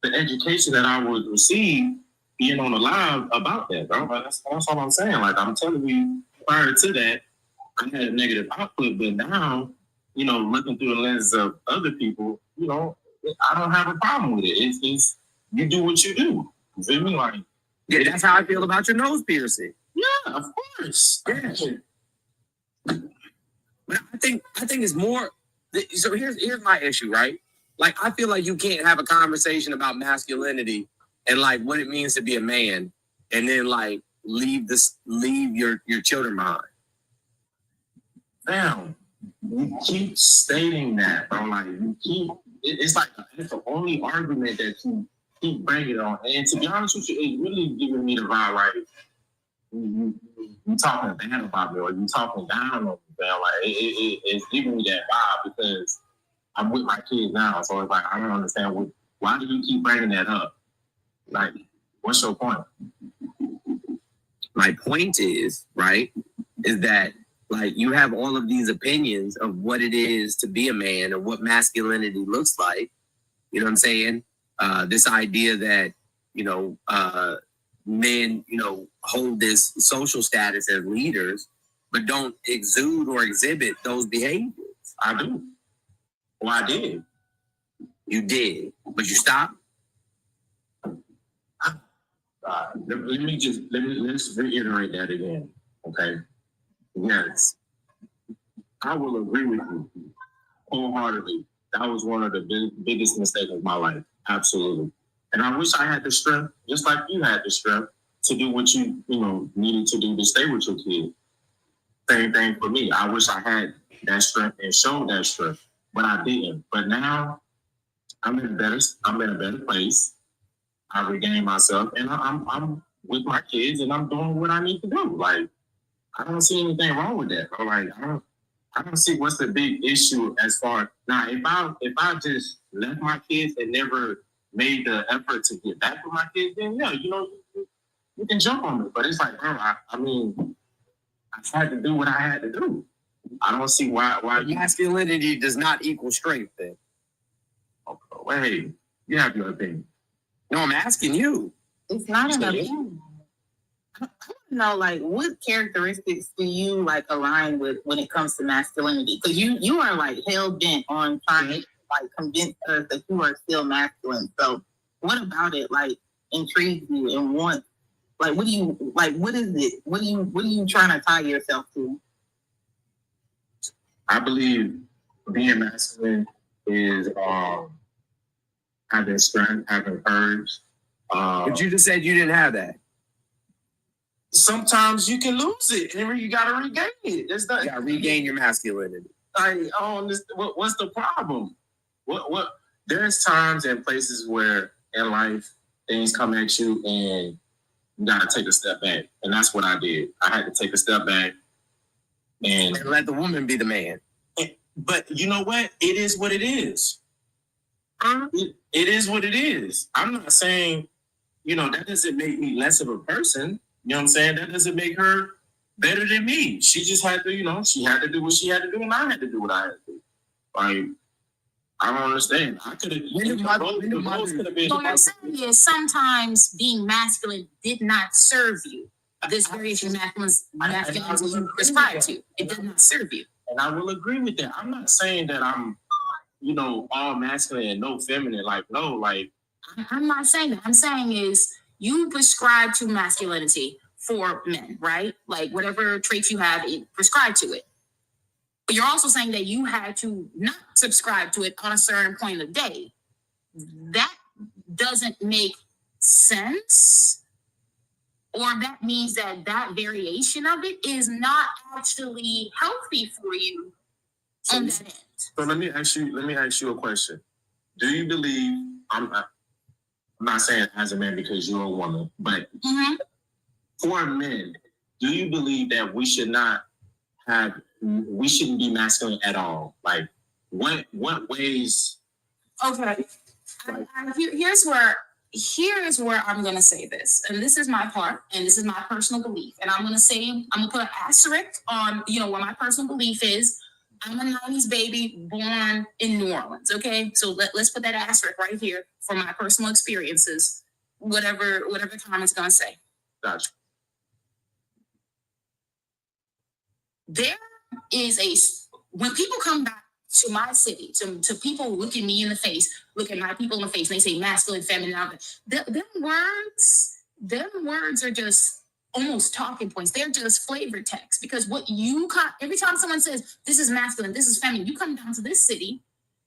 the education that I would receive being on the live about that, bro. That's all I'm saying. Like, I'm telling you, prior to that, I had a negative output, but now, looking through the lens of other people, I don't have a problem with it. It's you do what you do. You feel me? Like, yeah, that's how I feel about your nose piercing. Yeah, of course. Yeah. But I think it's more. So here's my issue, right? Like, I feel like you can't have a conversation about masculinity and like what it means to be a man, and then like leave your children behind. Damn, you keep stating that, bro. Like it's like it's the only argument that you keep bringing on. And to be honest with you, it's really giving me the vibe like you talking bad about me or you talking down on me, man. Like it's giving me that vibe because I'm with my kids now, so it's like I don't understand why do you keep bringing that up? Like, what's your point? My point is, right, is that Like, you have all of these opinions of what it is to be a man and what masculinity looks like. You know what I'm saying? This idea that, men, hold this social status as leaders, but don't exude or exhibit those behaviors. I do. Well, I did. You did, but you stopped. Let's reiterate that again. Okay. Yes. I will agree with you wholeheartedly. That was one of the biggest mistakes of my life. Absolutely. And I wish I had the strength, just like you had the strength, to do what you needed to do to stay with your kid. Same thing for me. I wish I had that strength and showed that strength, but I didn't. But now I'm in a better place. I regained myself, and I'm with my kids, and I'm doing what I need to do. Like, I don't see anything wrong with that. Like, I don't see what's the big issue as far now. If I just left my kids and never made the effort to get back with my kids, then yeah, you can jump on me. But it's like, bro, I had to do what I had to do. I don't see why masculinity does not equal strength. Then, okay, wait, you have your opinion. No, I'm asking you. It's not an opinion. I want to know, like, what characteristics do you like align with when it comes to masculinity? Because you are like hell bent on trying to like convince us that you are still masculine. So, what about it like intrigues you and wants? Like, what do you like? What is it? What are you trying to tie yourself to? I believe being masculine is having strength, having courage. But you just said you didn't have that. Sometimes you can lose it, and you gotta regain it. That's not. You gotta regain your masculinity. I don't understand. What's the problem? What? There's times and places where in life things come at you, and you gotta take a step back, and that's what I did. I had to take a step back and let the woman be the man. But you know what? It is what it is. It is what it is. I'm not saying, that doesn't make me less of a person. You know what I'm saying? That doesn't make her better than me. She just had to, she had to do what she had to do, and I had to do what I had to do. Like, I don't understand. I could have. So you're saying is sometimes being masculine did not serve you. This variation of masculinity you prescribe to, it did not serve you. And I will agree with that. I'm not saying that I'm, all masculine and no feminine. Like, no, like. I'm not saying that. I'm saying is you prescribe to masculinity for men, right? Like whatever traits you have, prescribe to it. But you're also saying that you had to not subscribe to it on a certain point of the day. That doesn't make sense. Or that means that variation of it is not actually healthy for you on that end. So let me ask you a question. Do you believe I'm not saying as a man because you're a woman, but for men, do you believe that we shouldn't be masculine at all? Like, what ways? Okay, here's where I'm gonna say this, and this is my part, and this is my personal belief, and I'm gonna put an asterisk on what my personal belief is. I'm a 90s baby born in New Orleans, okay? So let's put that asterisk right here for my personal experiences, whatever comment's gonna say. Gotcha. There is when people come back to my city, to people who look at me in the face, look at my people in the face, and they say masculine, feminine, them words are just almost talking points. They're just flavor text, because every time someone says this is masculine, this is feminine, you come down to this city,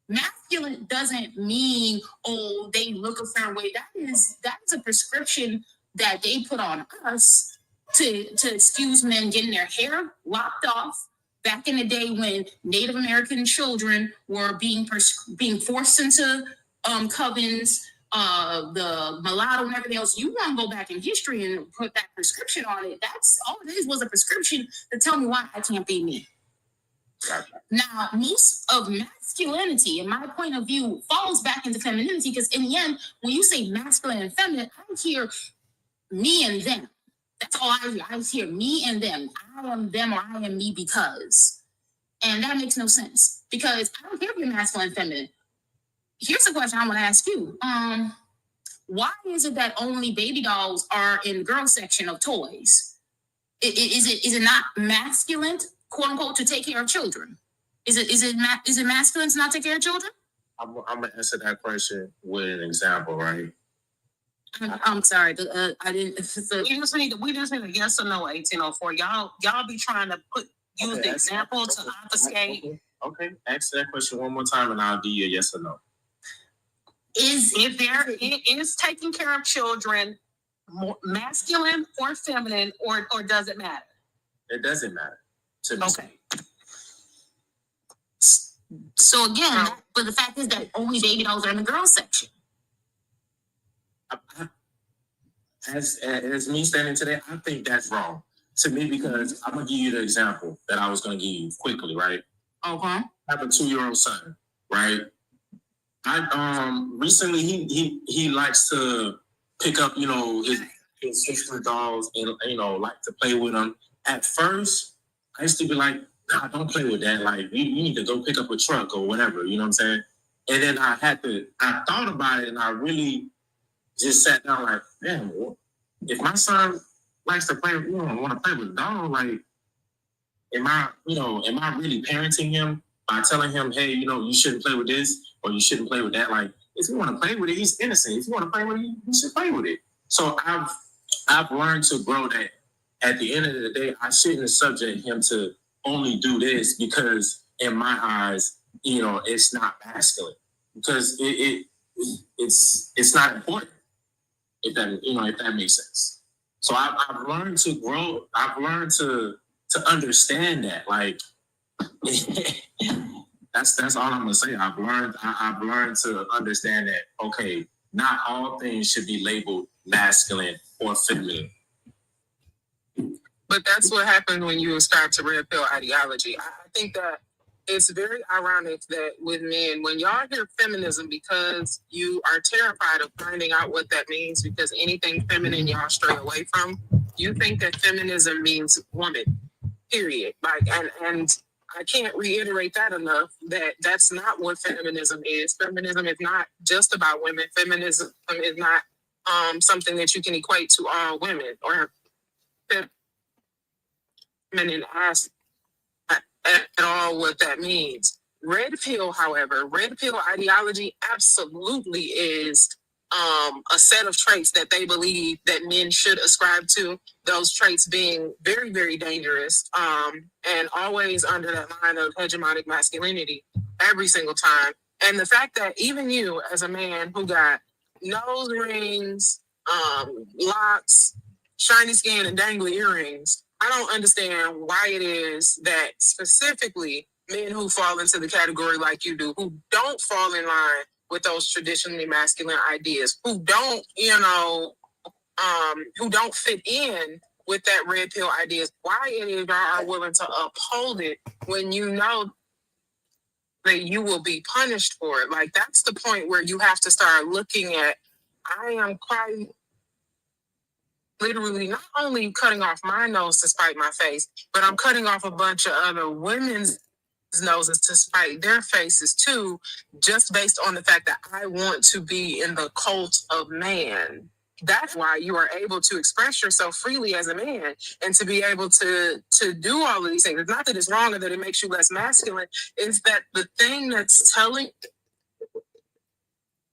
masculine doesn't mean, oh, they look a certain way. That is a prescription that they put on us to excuse men getting their hair lopped off back in the day when Native American children were being forced into covens, the mulatto and everything else. You want to go back in history and put that prescription on it. That's all it is, was a prescription to tell me why I can't be me. Now, most of masculinity, in my point of view, falls back into femininity, because in the end, when you say masculine and feminine, I hear me and them. That's all I hear. I just hear me and them. I am them or I am me because. And that makes no sense because I don't care if you're masculine and feminine. Here's a question I want to ask you. Why is it that only baby dolls are in the girl section of toys? Is it not masculine, quote unquote, to take care of children? Is it masculine to not take care of children? I'm gonna answer that question with an example, right? I'm sorry, I didn't. We just need a yes or no 1804. Y'all be trying to use the example to obfuscate. Okay, answer that question one more time, and I'll give you a yes or no. If there is taking care of children more masculine or feminine, or does it matter? It doesn't matter to me. Okay. So again, but the fact is that only baby dolls are in the girls section. As me standing today, I think that's wrong to me because I'm gonna give you the example that I was gonna give you quickly, right? Okay. I have a 2-year-old son, right? I recently he likes to pick up, his sister dolls and like to play with them. At first, I used to be like, nah, don't play with that. Like you need to go pick up a truck or whatever, you know what I'm saying? And then I thought about it and I really just sat down like, damn, if my son likes to play, want to play with a doll, like, am I really parenting him by telling him, hey, you shouldn't play with this or you shouldn't play with that? Like, if you want to play with it, he's innocent. If you want to play with it, you should play with it. So I've learned to grow that at the end of the day, I shouldn't subject him to only do this because in my eyes, it's not masculine because it's not important. If that makes sense. So I've learned to grow. I've learned to understand that. Like that's all I'm gonna say. I've learned to understand that. Okay, not all things should be labeled masculine or feminine. But that's what happens when you start to red pill ideology. I think that it's very ironic that with men, when y'all hear feminism, because you are terrified of finding out what that means, because anything feminine y'all stray away from, you think that feminism means woman, period. Like, and I can't reiterate that enough, that that's not what feminism is. Feminism is not just about women. Feminism is not something that you can equate to all women or feminine aspect at all what that means. Red pill, however, red pill ideology absolutely is a set of traits that they believe that men should ascribe to, those traits being very, very dangerous, and always under that line of hegemonic masculinity every single time. And the fact that even you as a man who got nose rings, locks, shiny skin, and dangly earrings, I don't understand why it is that specifically men who fall into the category like you do, who don't fall in line with those traditionally masculine ideas, who don't, who don't fit in with that red pill ideas, why it is y'all are willing to uphold it when you know that you will be punished for it. Like, that's the point where you have to start looking at, I am quite literally not only cutting off my nose to spite my face, but I'm cutting off a bunch of other women's noses to spite their faces too, just based on the fact that I want to be in the cult of man. That's why you are able to express yourself freely as a man and to be able to do all of these things. It's not that it's wrong or that it makes you less masculine. It's that the thing that's telling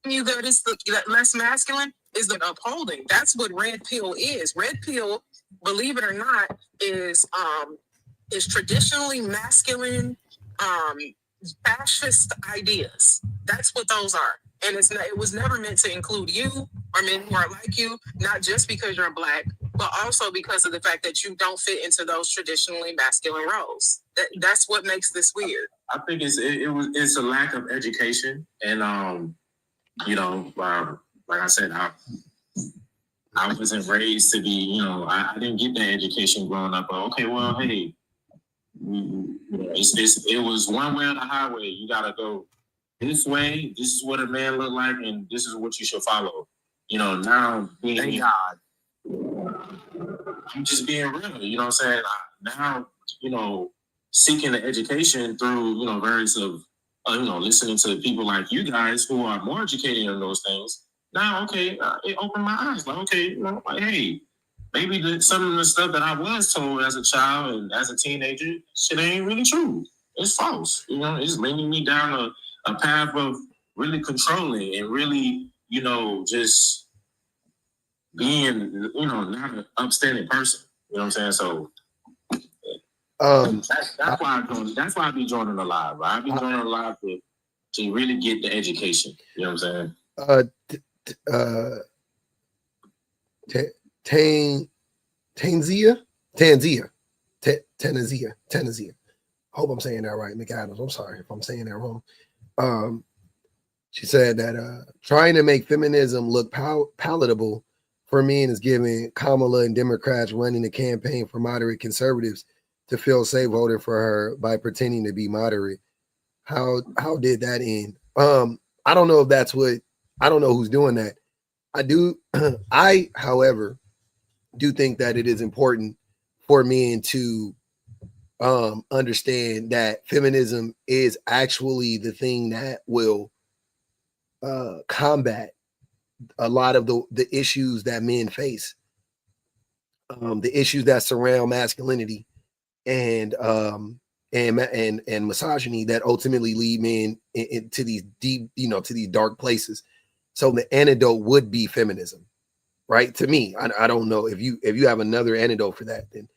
you that it's that less masculine is the upholding. That's what red pill is. Red pill, believe it or not, is traditionally masculine, fascist ideas. That's what those are. And it was never meant to include you or men who are like you, not just because you're Black, but also because of the fact that you don't fit into those traditionally masculine roles. That's what makes this weird. I think it's a lack of education, and like I said, I wasn't raised to be, I didn't get that education growing up. But okay, well, hey, it was one way or the highway. You gotta go this way. This is what a man look like, and this is what you should follow. Now being Thank God. I'm just being real. You know what I'm saying? Now, you know, seeking the education through, you know, various of, you know, listening to people like you guys who are more educated in those things. Now, okay, it opened my eyes. Like, okay, you know, like, hey, maybe some of the stuff that I was told as a child and as a teenager, shit ain't really true. It's false. You know, it's leading me down a path of really controlling and really, you know, just being, you know, not an upstanding person. You know what I'm saying? So that's why I be joining the live. Right? I be joining the live to really get the education. You know what I'm saying? Tanzia. Hope I'm saying that right, McAdams. I'm sorry if I'm saying that wrong. She said that trying to make feminism look palatable for men is giving Kamala and Democrats running the campaign for moderate conservatives to feel safe voting for her by pretending to be moderate. How did that end? I don't know if that's what, I don't know who's doing that. I, however, do think that it is important for men to understand that feminism is actually the thing that will combat a lot of the issues that men face, the issues that surround masculinity and misogyny that ultimately lead men into these deep, you know, to these dark places. So the antidote would be feminism, right? To me, I don't know if you have another antidote for that, then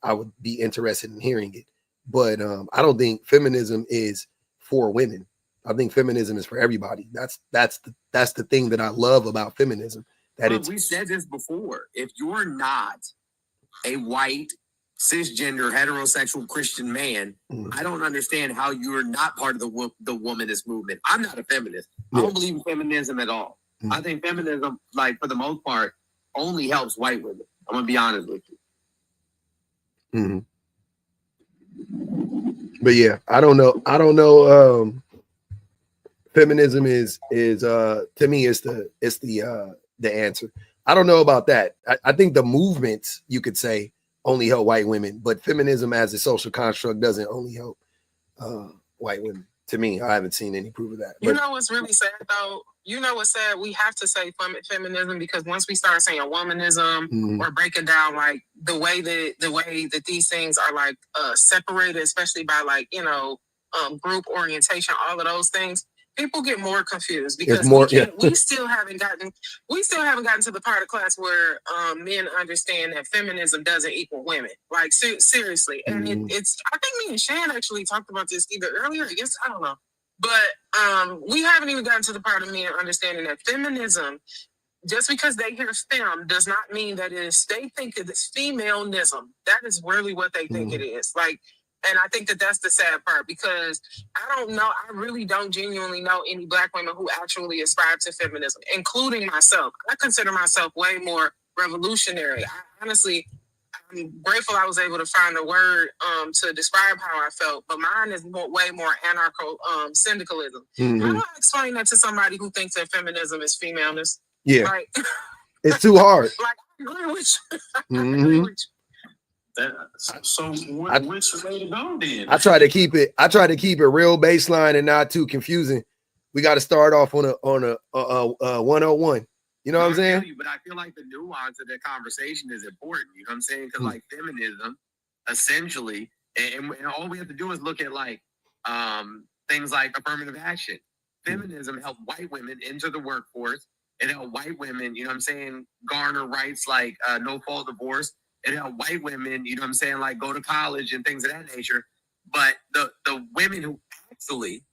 I would be interested in hearing it. But I don't think feminism is for women. I think feminism is for everybody. That's the thing that I love about feminism. That we said this before. If you're not a white, cisgender, heterosexual Christian man, I don't understand how you're not part of the womanist movement. I'm not a feminist. I don't believe in feminism at all. I think feminism, like for the most part, only helps white women. I'm gonna be honest with you. But yeah, I don't know. Feminism is to me it's the answer. I don't know about that. I think the movements, you could say, only help white women, but feminism as a social construct doesn't only help white women. To me, I haven't seen any proof of that. You know what's really sad though? You know what's sad? We have to say feminism because once we start saying womanism or breaking down like the way that these things are like separated, especially by like, you know, group orientation, all of those things, people get more confused because we still haven't gotten to the part of class where men understand that feminism doesn't equal women. Like seriously. And it's I think me and Shan actually talked about this either earlier, I guess, I don't know. But we haven't even gotten to the part of men understanding that feminism, just because they hear fem, does not mean that it is, they think it's femaleness. That is really what they think it is. Like, and I think that that's the sad part because I don't know, I really don't genuinely know any Black women who actually ascribe to feminism, including myself. I consider myself way more revolutionary. I'm grateful I was able to find a word to describe how I felt, but mine is way more anarcho syndicalism. How do I explain that to somebody who thinks that feminism is femaleness? Yeah, like, it's too hard. Like, I agree with you. I agree with you. So which way to go then? I try to keep it real baseline and not too confusing. We got to start off on a 101. You know what I'm saying? But I feel like the nuance of the conversation is important. You know what I'm saying? Because like feminism, essentially, and all we have to do is look at like things like affirmative action. Feminism helped white women enter the workforce. It helped white women, you know what I'm saying, garner rights like no fault divorce. It helped white women, you know what I'm saying, like go to college and things of that nature. But the women who actually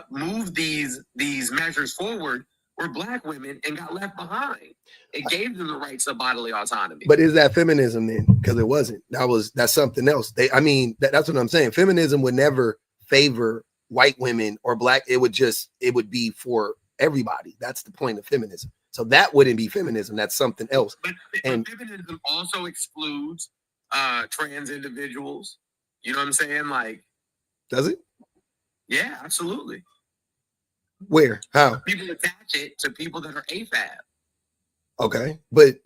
moved these measures forward were Black women and got left behind. It gave them the rights of bodily autonomy. But is that feminism then? Because it wasn't. That's something else. That's what I'm saying. Feminism would never favor white women or Black. It would be for everybody. That's the point of feminism. So that wouldn't be feminism. That's something else. But feminism also excludes trans individuals. You know what I'm saying? Like, does it? Yeah, absolutely. Where? How? People attach it to people that are AFAB. Okay, but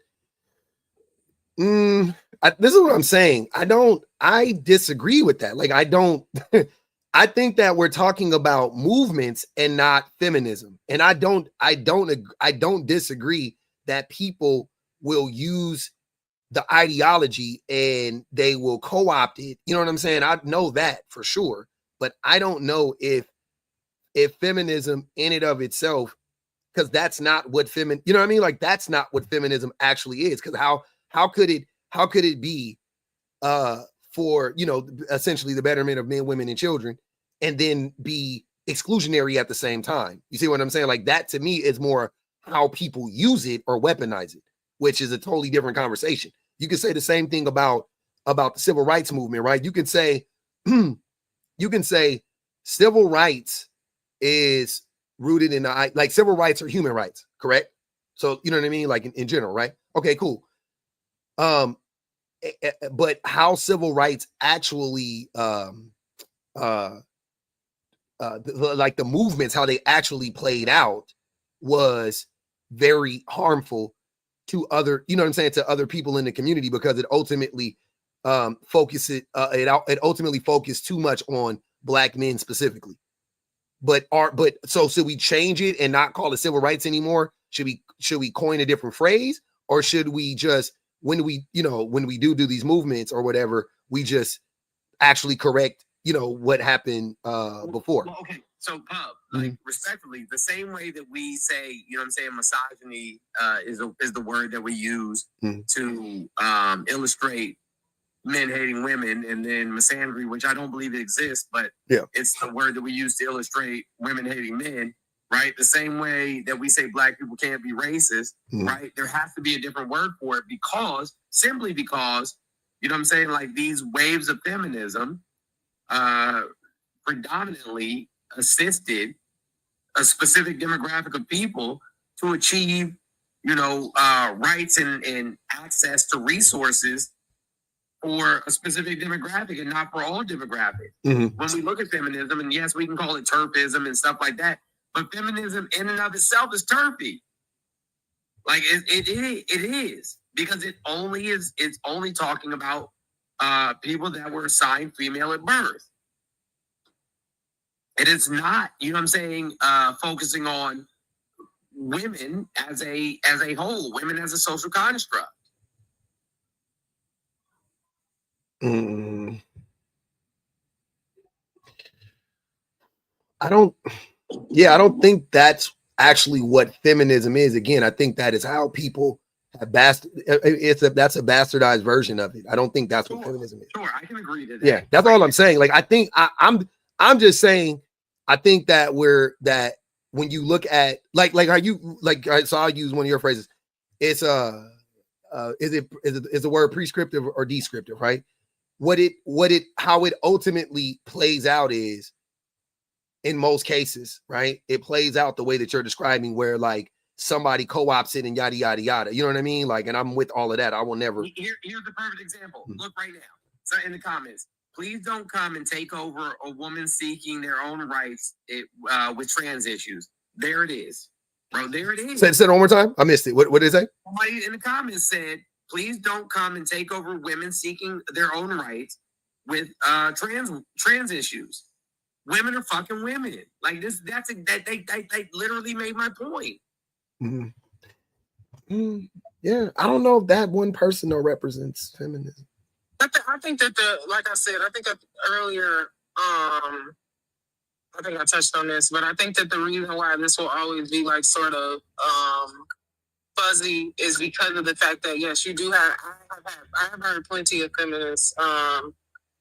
This is what I'm saying. I disagree with that. Like, I don't, I think that we're talking about movements and not feminism. And I don't disagree that people will use the ideology and they will co-opt it. You know what I'm saying? I know that for sure, but I don't know if feminism in and of itself, because that's not what you know what I mean? Like, that's not what feminism actually is. Because how could it be for, you know, essentially the betterment of men, women, and children, and then be exclusionary at the same time? You see what I'm saying? Like, that to me is more how people use it or weaponize it, which is a totally different conversation. You can say the same thing about the civil rights movement, right? You can say civil rights is rooted in like civil rights are human rights, correct? So you know what I mean, like in general, right? Okay, cool. But how civil rights actually like the movements, how they actually played out was very harmful to other, you know what I'm saying, to other people in the community, because it ultimately it ultimately focused too much on Black men specifically. So should we change it and not call it civil rights anymore? Should we coin a different phrase, or should we just, when we do these movements or whatever, we just actually correct, you know, what happened before? Well, okay, so like respectfully, the same way that we say, you know what I'm saying, misogyny is the word that we use to illustrate men hating women, and then misandry, which I don't believe it exists, but it's the word that we use to illustrate women hating men, right? The same way that we say Black people can't be racist, right? There has to be a different word for it, simply because, you know what I'm saying, like these waves of feminism predominantly assisted a specific demographic of people to achieve, you know, rights and access to resources for a specific demographic and not for all demographics. When we look at feminism, and yes, we can call it turfism and stuff like that, but feminism in and of itself is turfy. Like it is, because it's only talking about people that were assigned female at birth. It is not, you know what I'm saying, focusing on women as a whole, women as a social construct. I don't think that's actually what feminism is. Again, I think that is how people have that's a bastardized version of it. I don't think that's what feminism is. Sure, I can agree to that. Yeah, that's all I'm saying. Like, I think I'm just saying, I think that when you look at like are you like, so I'll use one of your phrases. It's is the word prescriptive or descriptive, right? How it ultimately plays out is, in most cases, right, it plays out the way that you're describing, where like somebody co-ops it and yada yada yada. You know what I mean? Like, and I'm with all of that. I will never. Here's the perfect example. Look right now. So in the comments, please don't come and take over a woman seeking their own rights with trans issues. There it is, bro. There it is. Say it one more time. I missed it. What did it say? Somebody in the comments said, please don't come and take over women seeking their own rights with trans issues. Women are fucking women. Like this, they literally made my point. Yeah, I don't know if that one person though represents feminism. I think that like I said, I think that earlier, I think I touched on this, but I think that the reason why this will always be like sort of fuzzy is because of the fact that, yes, you do have, I have heard plenty of feminists,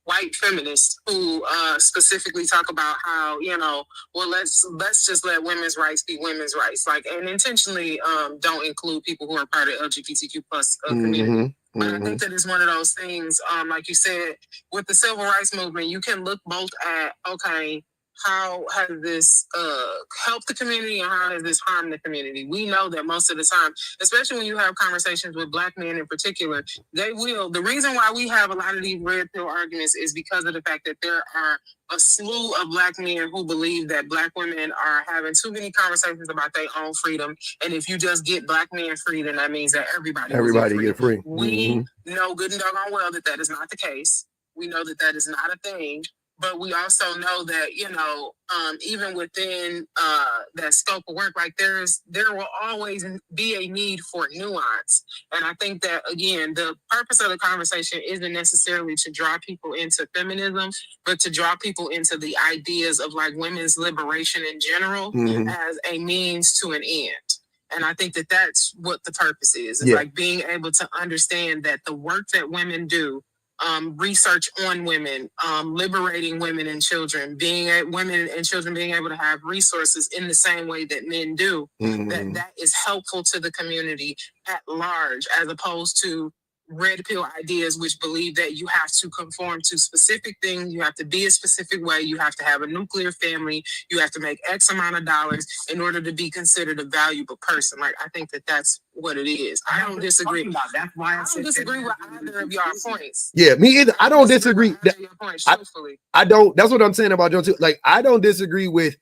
white feminists who specifically talk about how, you know, well, let's just let women's rights be women's rights, like, and intentionally don't include people who are part of LGBTQ plus community. But I think that it's one of those things, like you said, with the civil rights movement, you can look both at, okay, how has this helped the community and how has this harmed the community? We know that most of the time, especially when you have conversations with Black men in particular, they will. The reason why we have a lot of these red pill arguments is because of the fact that there are a slew of Black men who believe that Black women are having too many conversations about their own freedom. And if you just get Black men free, then that means that everybody get free. We know good and doggone well that is not the case. We know that is not a thing. But we also know that, you know, even within that scope of work, like there will always be a need for nuance. And I think that, again, the purpose of the conversation isn't necessarily to draw people into feminism, but to draw people into the ideas of like women's liberation in general as a means to an end. And I think that that's what the purpose is. It's like being able to understand that the work that women do, research on women, liberating women and children, women and children being able to have resources in the same way that men do, that is helpful to the community at large, as opposed to red pill ideas which believe that you have to conform to specific things, you have to be a specific way, you have to have a nuclear family, you have to make X amount of dollars in order to be considered a valuable person. Like, I think that that's what it is. I don't disagree. That's why I don't disagree with either of y'all points. Yeah, me either. I don't disagree. I don't. That's what I'm saying about John too. Like, I don't disagree with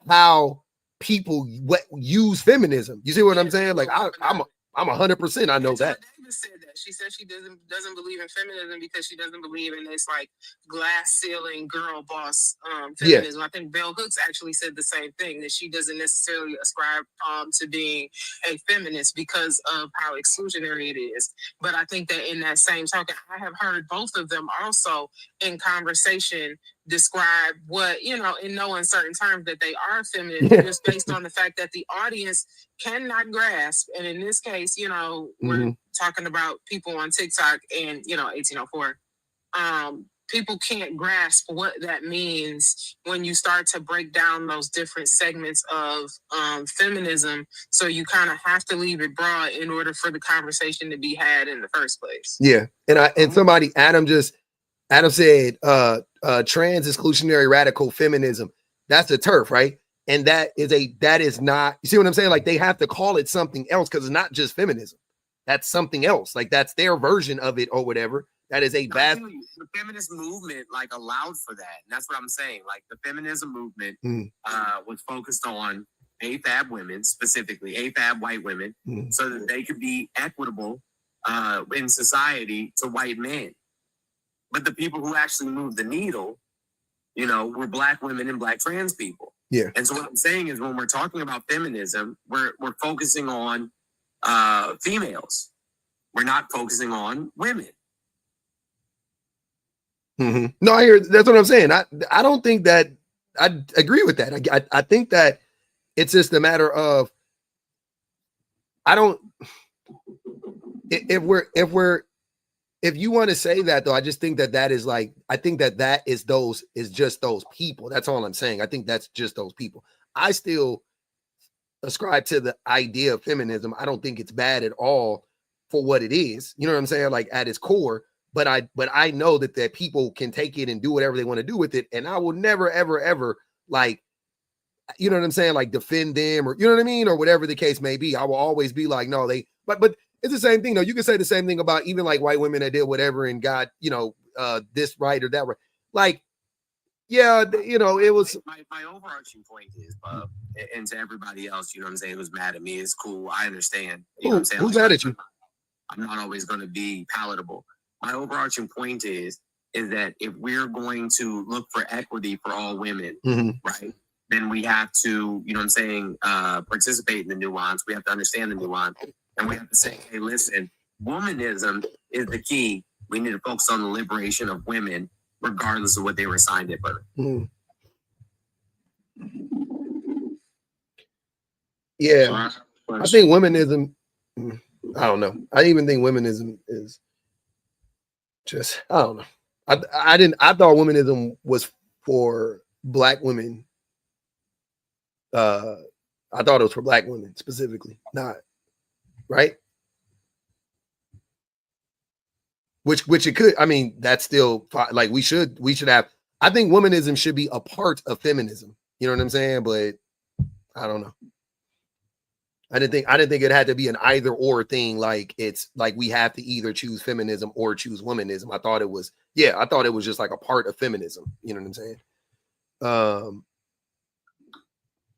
how people use feminism. You see what I'm saying? Like, I'm 100%. I know that. Davis said that. She said she doesn't believe in feminism because she doesn't believe in this like glass ceiling girl boss feminism. I think Bell Hooks actually said the same thing, that she doesn't necessarily ascribe to being a feminist because of how exclusionary it is. But I think that in that same token, I have heard both of them also in conversation describe what, you know, in no uncertain terms, that they are feminist, just based on the fact that the audience cannot grasp. And in this case, you know, we're talking about people on TikTok and, you know, 1804. People can't grasp what that means when you start to break down those different segments of feminism. So you kind of have to leave it broad in order for the conversation to be had in the first place. Yeah. And somebody, Adam said, trans exclusionary radical feminism. That's the turf, right? And that is not, you see what I'm saying? Like, they have to call it something else because it's not just feminism. That's something else. Like, that's their version of it or whatever. That is a vast. The feminist movement like allowed for that. And that's what I'm saying. Like, the feminism movement was focused on AFAB women, specifically AFAB white women, so that they could be equitable in society to white men. But the people who actually moved the needle, you know, were Black women and Black trans people. Yeah. And so what I'm saying is, when we're talking about feminism, we're focusing on females. We're not focusing on women. No, I hear. That's what I'm saying. I don't think that I agree with that. I think that it's just a matter of, I don't. If you want to say that, though, I just think that is like, I think that is just those people. That's all I'm saying. I think that's just those people. I still ascribe to the idea of feminism. I don't think it's bad at all for what it is. You know what I'm saying? Like, at its core. But I know that people can take it and do whatever they want to do with it. And I will never, ever, ever, like, you know what I'm saying? Like, defend them, or, you know what I mean? Or whatever the case may be. I will always be like, no, but it's the same thing, though. You can say the same thing about even like white women that did whatever and got, you know, this right or that right. Like, yeah, you know, it was. My overarching point is, and to everybody else, you know what I'm saying, who's mad at me, is cool. I understand. You know what I'm saying? Who's mad at you? I'm not always going to be palatable. My overarching point is that if we're going to look for equity for all women, right, then we have to, you know what I'm saying, participate in the nuance. We have to understand the nuance. And we have to say, hey, listen, womanism is the key. We need to focus on the liberation of women, regardless of what they were assigned at birth. Yeah. I think womanism, I don't know. I even think womanism is just, I don't know. I thought womanism was for Black women. I thought it was for Black women specifically, not right. Which it could. I mean, that's still like we should have I think womanism should be a part of feminism. You know what I'm saying? But I don't know. I didn't think it had to be an either or thing. Like it's like we have to either choose feminism or choose womanism. I thought it was just like a part of feminism. You know what I'm saying?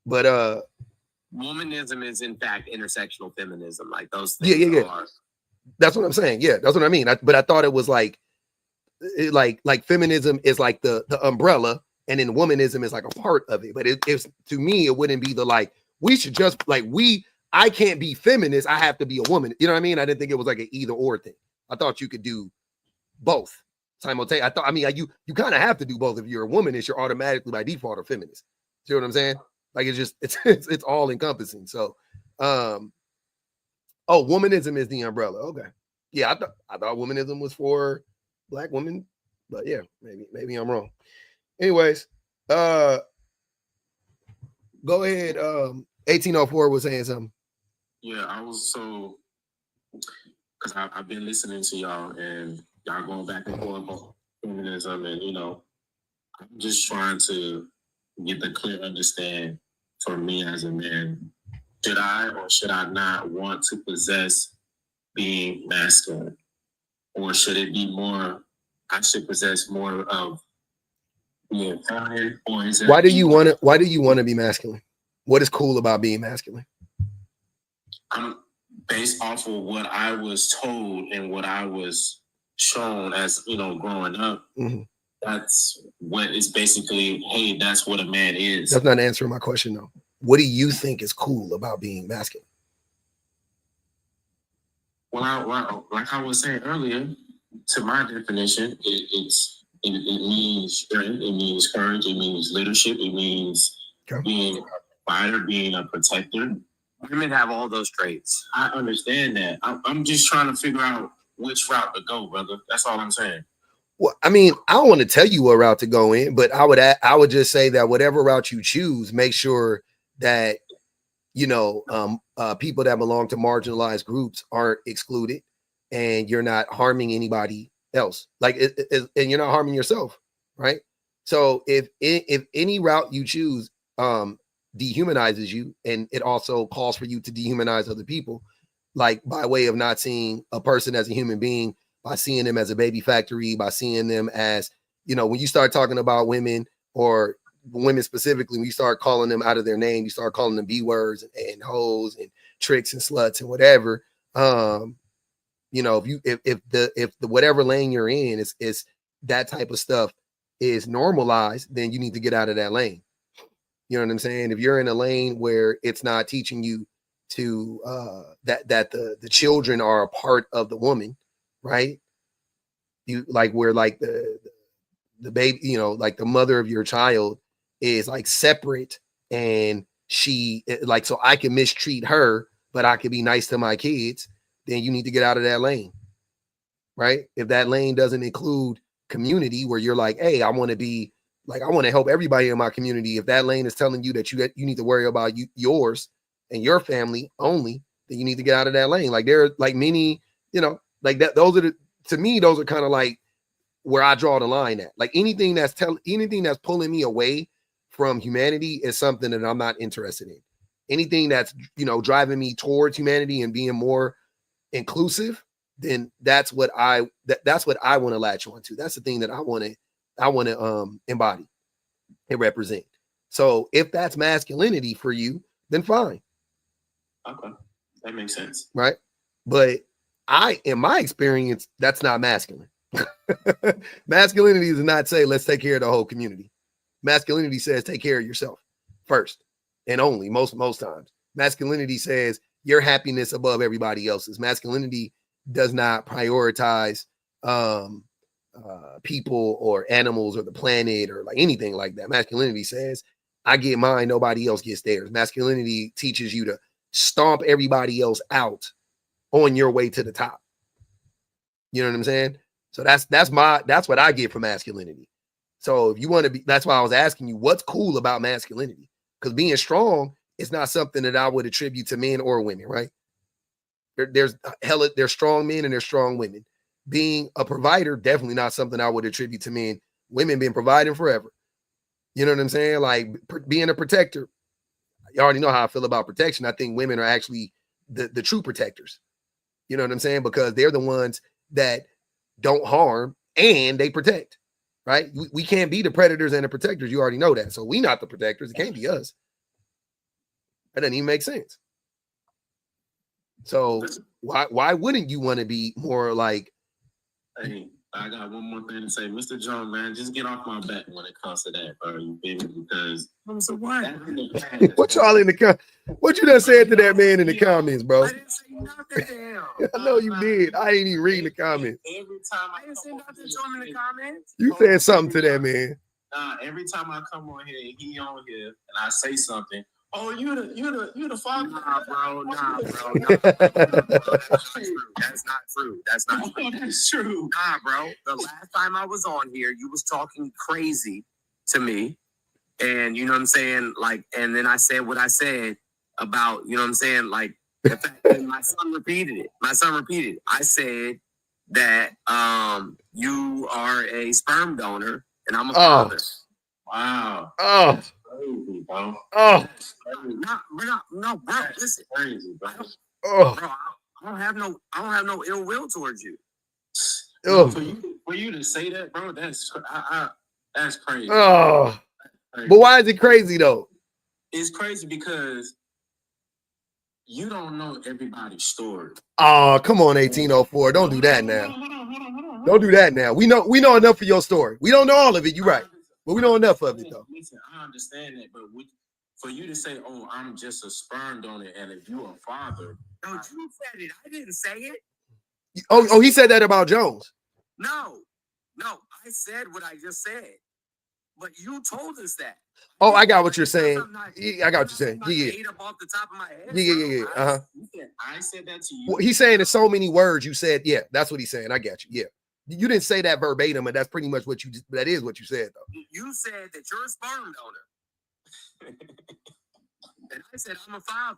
But womanism is in fact intersectional feminism. Like those yeah. things are. That's what I'm saying. Yeah, that's what I mean. But I thought it was like feminism is like the umbrella, and then womanism is like a part of it. But it's to me, it wouldn't be the like we should just like I can't be feminist. I have to be a woman. You know what I mean? I didn't think it was like an either or thing. I thought you could do both simultaneously. You kind of have to do both. If you're a womanist, you're automatically by default a feminist. See what I'm saying? Like it's all encompassing. So, womanism is the umbrella. Okay, yeah, I thought womanism was for Black women, but yeah, maybe I'm wrong. Anyways, go ahead. 1804 was saying something. Yeah, I was because I've been listening to y'all and y'all going back and forth on feminism, and I'm just trying to get the clear understand for me as a man. Should I or should I not want to possess being masculine, or should it be more? I should possess more of being feminine, or is it? Why do you want to be masculine? What is cool about being masculine? I'm based off of what I was told and what I was shown as growing up. Mm-hmm. That's what is basically, hey, that's what a man is. That's not answering my question though. What do you think is cool about being masculine? Well, like I was saying earlier, to my definition, it means strength, it means courage, it means leadership, it means being a fighter, being a protector. Women have all those traits. I understand that. I'm just trying to figure out which route to go, brother. That's all I'm saying. Well, I mean, I don't want to tell you what route to go in, but I would just say that whatever route you choose, make sure that people that belong to marginalized groups aren't excluded, and you're not harming anybody else. Like, and you're not harming yourself, right? So if any route you choose dehumanizes you, and it also calls for you to dehumanize other people, like by way of not seeing a person as a human being, by seeing them as a baby factory, by seeing them as, when you start talking about women, or women specifically, when you start calling them out of their name, you start calling them B words and hoes and tricks and sluts and whatever. If the whatever lane you're in is that type of stuff is normalized, then you need to get out of that lane. You know what I'm saying? If you're in a lane where it's not teaching you to that the children are a part of the woman, right? You like where like the baby, like the mother of your child is like separate, and she like, so I can mistreat her, but I can be nice to my kids, then you need to get out of that lane, right? If that lane doesn't include community, where you're like, hey, I want to help everybody in my community. If that lane is telling you that you need to worry about yours and your family only, then you need to get out of that lane. Like there are like many, like that. To me, those are kind of like where I draw the line at. Like anything that's pulling me away from humanity is something that I'm not interested in. Anything that's driving me towards humanity and being more inclusive, then that's what I want to latch on to. That's the thing that I want to embody and represent. So if that's masculinity for you, then fine. Okay, that makes sense. Right? But in my experience, that's not masculine. Masculinity does not say, let's take care of the whole community. Masculinity says, take care of yourself first and only. Most times, masculinity says your happiness above everybody else's. Masculinity does not prioritize people or animals or the planet or like anything like that. Masculinity says, I get mine, nobody else gets theirs. Masculinity teaches you to stomp everybody else out on your way to the top. You know what I'm saying? So that's what I get from masculinity. So if you want to be, that's why I was asking you, what's cool about masculinity? Because being strong is not something that I would attribute to men or women, right? There's strong men and there's strong women. Being a provider, definitely not something I would attribute to men Women been providing forever. You know what I'm saying? Like being a protector. You already know how I feel about protection. I think women are actually the true protectors. You know what I'm saying? Because they're the ones that don't harm and they protect, right? We can't be the predators and the protectors. You already know that. So we not the protectors. It can't be us. That doesn't even make sense. So why wouldn't you want to be more like? Hey, I got one more thing to say, Mr. John, man. Just get off my back when it comes to that, bro. You feel me? Because So what? What y'all in the what you done said to that man in the comments, bro? I didn't say nothing to him. I know you did. I ain't even reading the comments. Every time I didn't say nothing to him in the comments. You said something to that man. Every time I come on here and he on here and I say something, oh, you the father. Nah, bro. That's not true. That's not true. That's true. Nah, bro. The last time I was on here, you was talking crazy to me. And you know what I'm saying? Like, and then I said what I said about, you know what I'm saying? Like, the fact that my son repeated it. I said that you are a sperm donor and I'm a father. Wow. Oh. Crazy, bro. Oh. No, bro. Listen. Crazy, bro. Bro, I don't have no ill will towards you. Oh. For you to say that, bro, that's crazy. Oh. But why is it crazy though? It's crazy because you don't know everybody's story. Oh, come on, 1804. Don't do that now. Don't do that now. We know enough of your story. We don't know all of it. You're right. But we know enough of it though. Listen, I understand that, but for you to say, oh, I'm just a sperm donor, and if you're a father. No, you said it. I didn't say it. Oh, he said that about Jones. No, I said what I just said. But you told us that. Oh, I got what you're saying. I got what you're saying. Yeah. Up off the top of my head, Yeah. Uh-huh. I said that to you. Well, he's saying in so many words, you said, yeah, that's what he's saying. I got you. Yeah. You didn't say that verbatim, but that's pretty much that is what you said, though. You said that you're a sperm donor. And I said, I'm a father.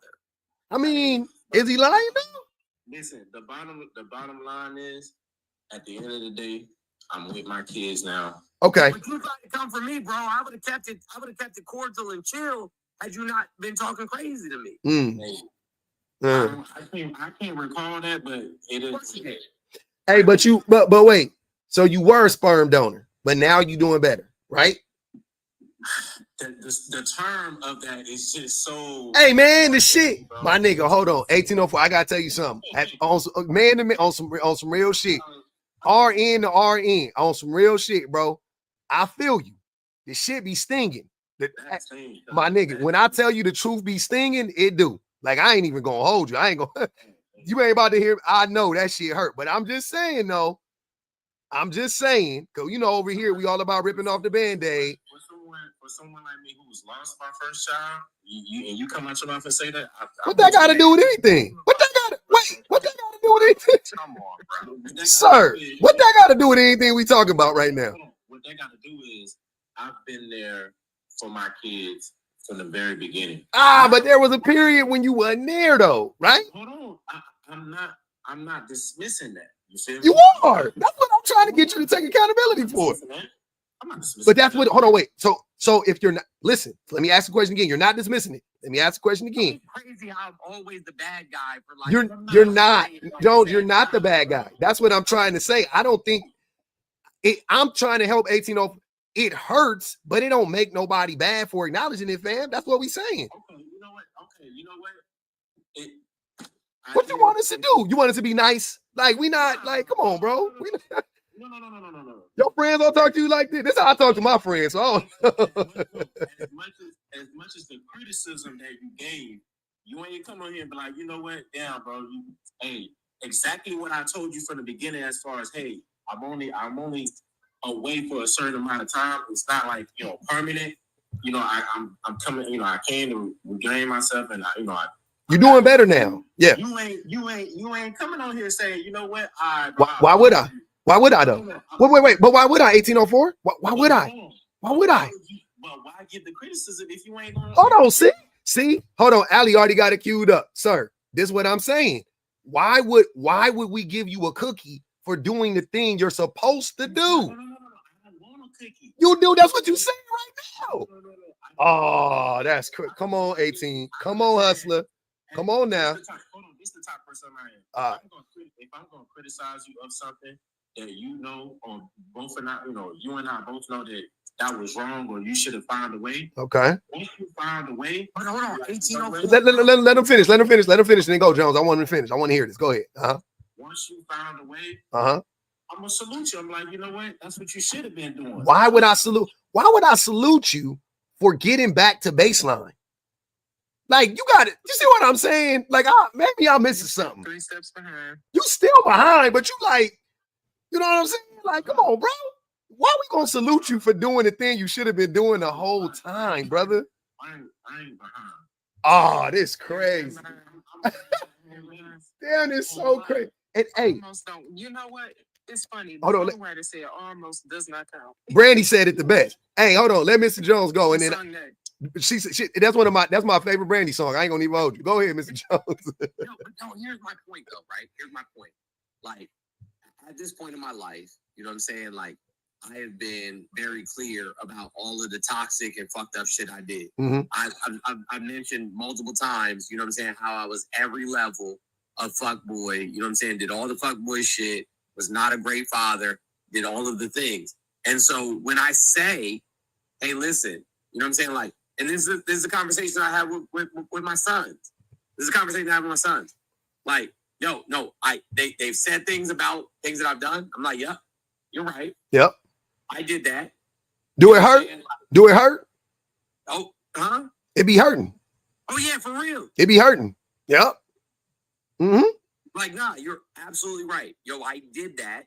I mean, is he lying though? Listen, the bottom line is, at the end of the day, I'm with my kids now. Okay. But you tried to come for me, bro. I would have kept it cordial and chill had you not been talking crazy to me. I can't recall that, but it is. Hey, but wait. So you were a sperm donor, but now you're doing better, right? The term of that is just so. Hey man, the shit, my nigga. Hold on, 1804. I gotta tell you something. On some real shit. RN to RN on some real shit, bro. I feel you. The shit be stinging. My nigga, when I tell you the truth be stinging, it do. Like I ain't even gonna hold you. I ain't gonna. You ain't about to hear. I know that shit hurt, but I'm just saying though. I'm just saying, cause you know over here we all about ripping off the Band-Aid. For someone like me who's lost my first child, you come out your mouth and say that. What that got to do with anything? What that got to do with anything? Come on, bro. Sir, what that got to do with anything we talking about right now? What that got to do is I've been there for my kids from the very beginning. But there was a period when you wasn't there though, right? Hold on. I'm not dismissing that. You feel me? You are. That's what I'm trying to get you to take accountability for. But that's what. Hold on, wait. So if you're not, listen. Let me ask the question again. You're not dismissing it. Let me ask the question again. It's crazy how I'm always the bad guy for like. You're not. Don't. You're not the bad guy. That's what I'm trying to say. I don't think it. I'm trying to help 1804. It hurts, but it don't make nobody bad for acknowledging it, fam. That's what we saying. Okay. You know what? What you want us to do? You want us to be nice? Like we not like. Come on, bro. No. Your friends don't talk to you like this. This is how I talk to my friends. So as much as the criticism that you gave, you ain't come on here and be like, you know what? Damn, bro. Hey, exactly what I told you from the beginning. As far as hey, I'm only away for a certain amount of time. It's not like permanent. I'm coming. I came to regain myself, and you're doing better now. Yeah. You ain't coming on here saying, you know what? Why would I? Why would I though? Wait. But why would I? 1804? Why would I? Why would I? Well, why give the criticism if you ain't going? Hold on, see. Hold on, Ali already got it queued up, sir. This is what I'm saying. Why would we give you a cookie for doing the thing you're supposed to do? No. I don't want a picky. You do. That's what you saying right now. Oh, that's crazy. Come on, 18. Come on, hustler. Come on now. This the type of person I am. If I'm gonna criticize you of something that you know, or both are not, you and I both know that was wrong, or you should have found a way. Okay. Once you find a way, hold on, 18. Let him finish. Let him finish. Let him finish. And then go, Jones. I want him to finish. I want to hear this. Go ahead. Once you found a way, I'm gonna salute you. I'm like, you know what? That's what you should have been doing. Why would I salute? Why would I salute you for getting back to baseline? Like, you got it. You see what I'm saying? Like, maybe I'm missing something. 3 steps behind. You still behind, but you like, you know what I'm saying? Like, come on, bro. Why we gonna salute you for doing the thing you should have been doing the whole time, brother? I ain't behind. Oh, this crazy. Damn, it's so crazy. And hey, almost don't. You know what? It's funny. Hold on. The songwriter said almost does not count. Brandy said it the best. Hey, hold on. Let Mr. Jones go. And then she said, that's my favorite Brandy song. I ain't gonna even hold you. Go ahead, Mr. Jones. No, here's my point though, right? Here's my point. Like, at this point in my life, you know what I'm saying? Like, I have been very clear about all of the toxic and fucked up shit I did. Mm-hmm. I've mentioned multiple times, you know what I'm saying, how I was every level of fuckboy, you know what I'm saying, did all the fuckboy shit, was not a great father, did all of the things. And so when I say, hey, listen, you know what I'm saying, like, and this is a conversation I have with my sons. This is a conversation I have with my sons. Like, yo, no, they've said things about things that I've done. I'm like, yep, you're right. Yep. I did that. Do it hurt? Do it hurt? Oh, huh? It be hurting. Oh, yeah, for real. It be hurting. Yep. Mm-hmm. Like, nah, you're absolutely right. Yo, I did that.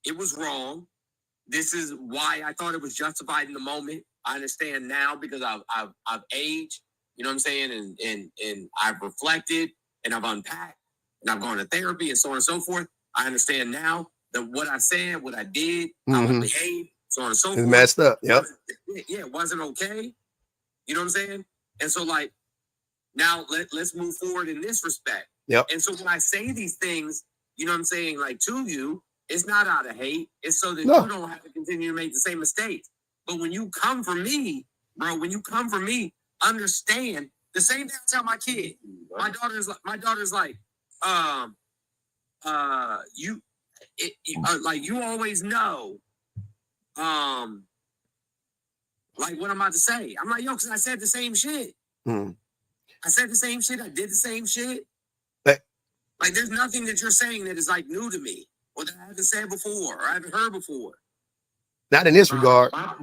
It was wrong. This is why I thought it was justified in the moment. I understand now because I've aged, you know what I'm saying? And I've reflected and I've unpacked and I've gone to therapy and so on and so forth. I understand now that what I said, what I did, how I behaved, so on and so forth. It's messed up. Yep. Yeah, it wasn't okay. You know what I'm saying? And so, like, now let's move forward in this respect. Yep. And so when I say these things, you know what I'm saying, like, to you, it's not out of hate. It's so that you don't have to continue to make the same mistakes. But when you come for me, bro, understand the same thing I tell my kid. My daughter's like, you always know, like what I'm about to say. I'm like, yo, because I said the same shit. I said the same shit. I did the same shit. Like, there's nothing that you're saying that is like new to me, or that I haven't said before, or I haven't heard before. Not in this regard. My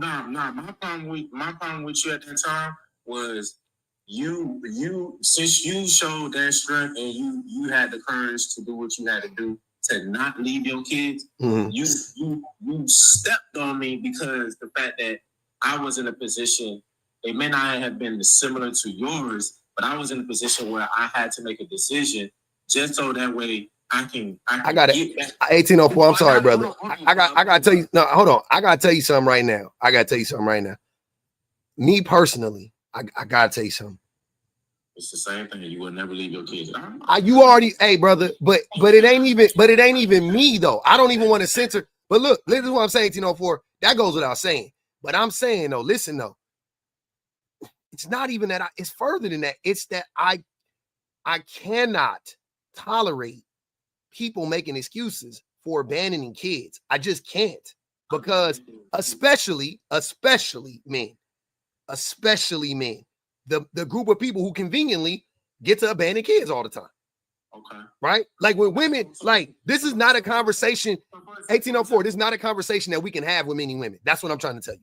problem with you at that time was you since you showed that strength and you had the courage to do what you had to do to not leave your kids. You stepped on me because the fact that I was in a position, it may not have been similar to yours, but I was in a position where I had to make a decision just so that way I got it. 1804. I'm sorry, brother. I gotta tell you. No, hold on. I gotta tell you something right now. Me personally, I gotta tell you something. It's the same thing. You will never leave your kids. You already, hey, brother. But it ain't even me though. I don't even want to censor. But look, this is what I'm saying. 1804. That goes without saying. But I'm saying though, listen though. It's not even that. It's further than that. It's that I cannot tolerate people making excuses for abandoning kids. I just can't, because especially men, the group of people who conveniently get to abandon kids all the time. Okay. Right? Like with women, like this is not a conversation. 1804. This is not a conversation that we can have with many women. That's what I'm trying to tell you.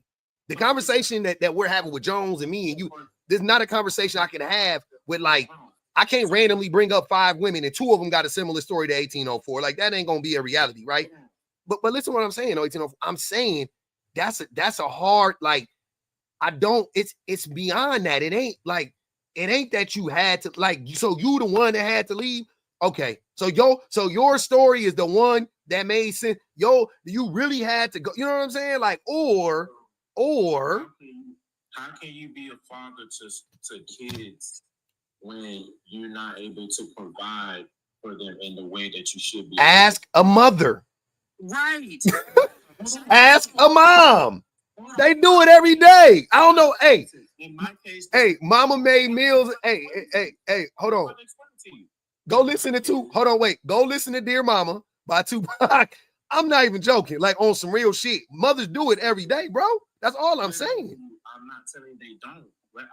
The conversation that we're having with Jones and me and you, this is not a conversation I can have with, like, I can't randomly bring up 5 women and 2 of them got a similar story to 1804. Like, that ain't gonna be a reality, right? But listen to what I'm saying. 1804. I'm saying that's a hard, like, it's beyond that. It ain't that you had to, like, so you the one that had to leave. Okay, so your story is the one that made sense. You really had to go. You know what I'm saying? Like, or how can you be a father to kids when you're not able to provide for them in the way that you should be? Ask a mother. Right. Ask a mom. They do it every day. I don't know. Hey, In my case, hey, mama made meals. Hey, hold on. Go listen to hold on, wait. Go listen to Dear Mama by Tupac. I'm not even joking. Like on some real shit. Mothers do it every day, bro. That's all I'm saying. I'm not telling you they don't. But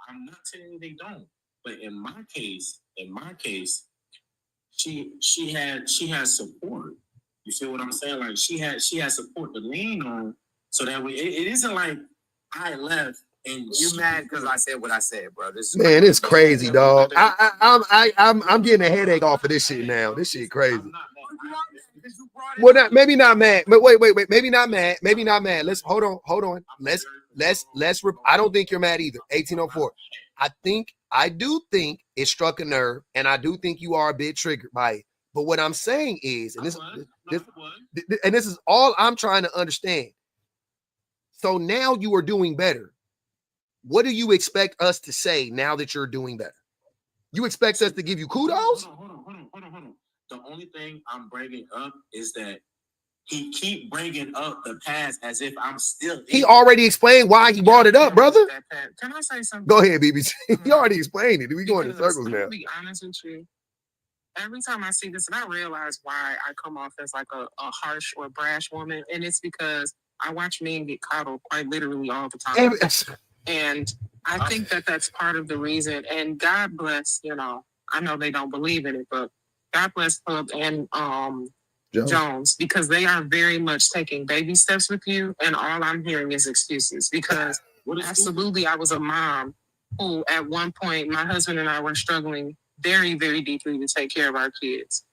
I'm not telling you they don't. But in my case, she had support. You feel what I'm saying? Like she had support to lean on, so that way it isn't like I left and You mad because I said what I said, bro? This is Man, it's crazy, dog. I'm getting a headache off of this shit now. This shit crazy. Well, maybe not mad, but wait. Maybe not mad. Let's hold on. Let's. I don't think you're mad either. 1804. I do think it struck a nerve, and I do think you are a bit triggered by it. But what I'm saying is, and this is all I'm trying to understand. So now you are doing better. What do you expect us to say now that you're doing better? You expect us to give you kudos? Hold on. The only thing I'm bringing up is that he keep bringing up the past as if I'm still. He already explained why he brought it up, brother. Can I say something? Go ahead, BBC. He already explained it. We going in circles now. To be honest with you, every time I see this, and I realize why I come off as like a harsh or brash woman, and it's because I watch men get coddled quite literally all the time. And I think that that's part of the reason. And God bless, I know they don't believe in it, but God bless Pub and Jones, because they are very much taking baby steps with you, and all I'm hearing is excuses. Because absolutely, I was a mom who, at one point, my husband and I were struggling very, very deeply to take care of our kids,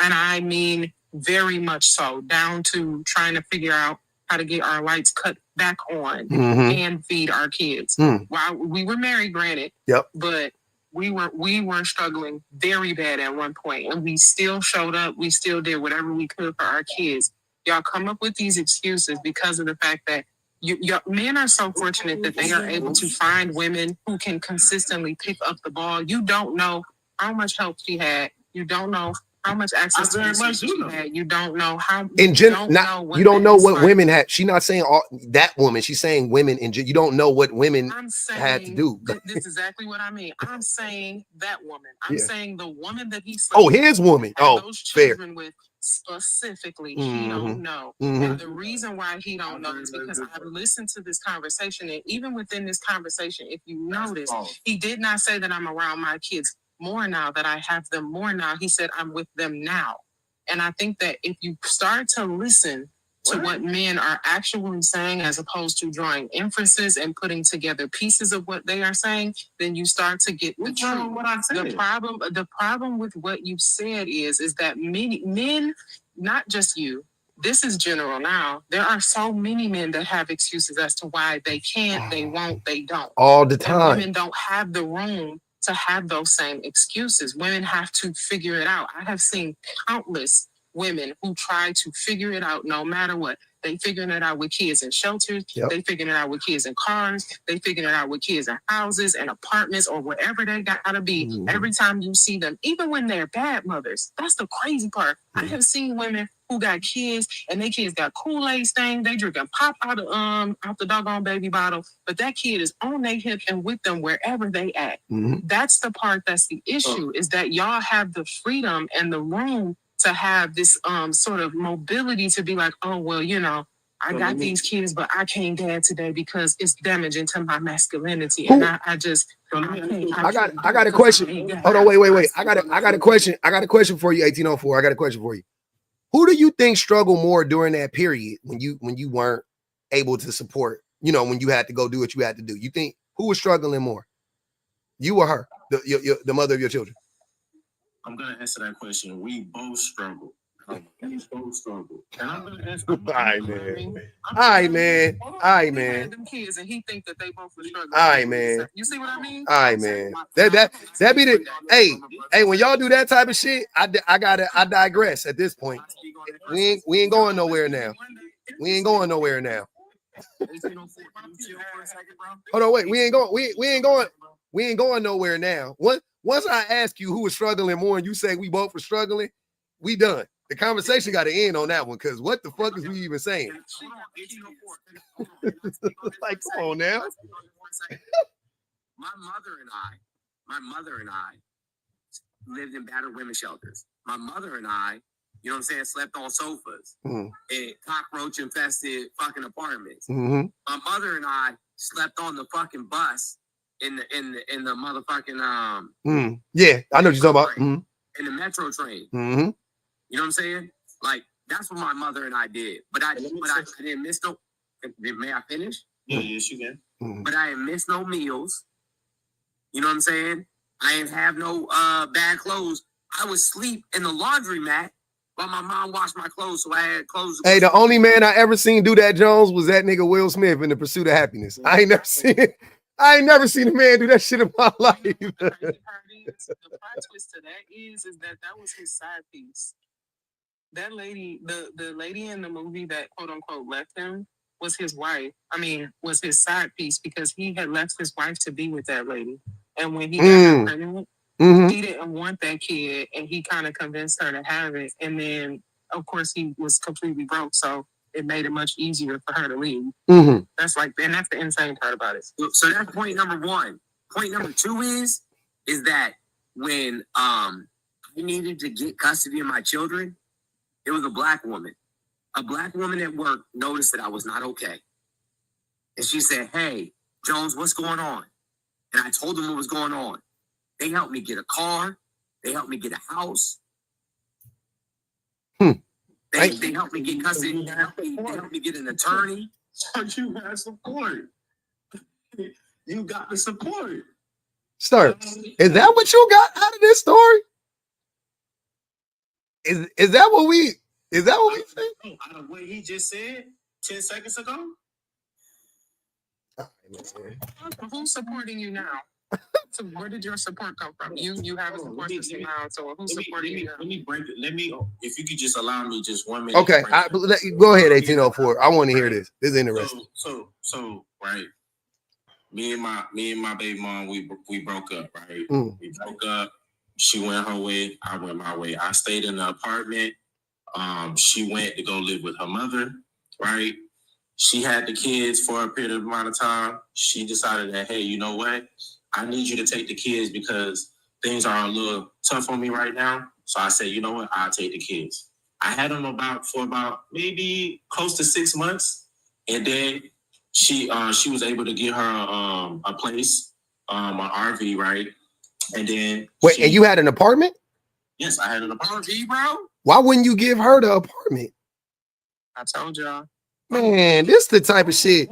and I mean very much so, down to trying to figure out how to get our lights cut back on and feed our kids. While we were married, granted, but we were struggling very bad at one point, and we still showed up. We still did whatever we could for our kids. Y'all come up with these excuses because of the fact that men are so fortunate that they are able to find women who can consistently pick up the ball. You don't know how much help she had. You don't know how much access to resources she had. You don't know how. In general, you don't know what women had. She's not saying all that woman. She's saying women in general. You don't know what women had to do. This is exactly what I mean. I'm saying that woman. I'm saying the woman that he slept with. Oh, his woman. Oh, those fair. Children with specifically, he don't know. And the reason why he don't know is because I've listened to this conversation, and even within this conversation, if you notice, he did not say that I'm around my kids more now, that I have them more now. He said I'm with them now. And I think that if you start to listen to what men are actually saying, as opposed to drawing inferences and putting together pieces of what they are saying, then you start to get the truth. The problem with what you said is that many men, not just you, this is general now. There are so many men that have excuses as to why they can't, they won't, they don't. All the time. And women don't have the room to have those same excuses. Women have to figure it out. I have seen countless women who try to figure it out no matter what. They figuring it out with kids in shelters. They figuring it out with kids in cars. They figuring it out with kids in houses and apartments or wherever they gotta be. Every time you see them, even when they're bad mothers, that's the crazy part. I have seen women who got kids and their kids got Kool-Aid stains. They drinking pop out the doggone baby bottle, but that kid is on their hip and with them wherever they at. That's the part that's the issue, is that y'all have the freedom and the room to have this sort of mobility to be like, oh, well, I got these kids, but I can't dad today because it's damaging to my masculinity. And I got a question. Hold on, wait. I got a question. I got a question for you, 1804. I got a question for you. Who do you think struggled more during that period when you weren't able to support, when you had to go do what you had to do? You think who was struggling more? You or her, the mother of your children? I'm gonna answer that question. We both struggle. And I'm gonna answer. All right, man. Them kids, and he think that they both were struggling. All right, man. You see what I mean? All right, man. That be the hey. When y'all do that type of shit, I digress. At this point, we ain't going nowhere now. Hold on, wait. We ain't going nowhere now. Once I ask you who was struggling more and you say we both were struggling, we done. The conversation got to end on that one because what the fuck is we even saying? Like, come on now. My mother and I lived in battered women's shelters. My mother and I, you know what I'm saying, slept on sofas in cockroach infested fucking apartments. My mother and I slept on the fucking bus in the motherfucking Yeah, I know what you're talking about. In the metro train. You know what I'm saying? Like that's what my mother and I did. But I didn't miss no. May I finish? Yeah, yes, you can. But I didn't miss no meals. You know what I'm saying? I didn't have no bad clothes. I would sleep in the laundromat while my mom washed my clothes, so I had clothes. Hey, the only man I ever seen do that, Jones, was that nigga Will Smith in The Pursuit of Happiness. I ain't never seen a man do that shit in my life. The plot twist to that is that was his side piece. That lady, the lady in the movie that quote unquote left him was his wife. I mean, was his side piece because he had left his wife to be with that lady. And when he got her pregnant, he didn't want that kid, and he kind of convinced her to have it. And then, of course, he was completely broke, so it made it much easier for her to leave. That's the insane part about it. So that's point number one. Point number two is that when I needed to get custody of my children, it was a black woman. A black woman at work noticed that I was not okay. And she said, "Hey, Jones, what's going on?" And I told them what was going on. They helped me get a car. They helped me get a house. They helped me get custody. They helped me get an attorney. So you had support. You got the support. Sir, is that what you got out of this story? Is that what we said? Out of what he just said 10 seconds ago? Who's supporting you now? So where did your support come from? You have a support system now. So who's supporting you now? Let me break it. If you could just allow me just 1 minute. Okay, go ahead, 1804. I want to hear this. This is interesting. So right. Me and my baby mom, we broke up, right? We broke up. She went her way, I went my way. I stayed in the apartment. She went to go live with her mother, right? She had the kids for a period of amount of time. She decided that, hey, you know what? I need you to take the kids because things are a little tough on me right now. So I said, you know what? I'll take the kids. I had them for about maybe close to 6 months. And then she was able to get her a place, an RV, right? And then and you had an apartment? Yes, I had an apartment. RV, bro? Why wouldn't you give her the apartment? I told y'all. Man, this the type of shit.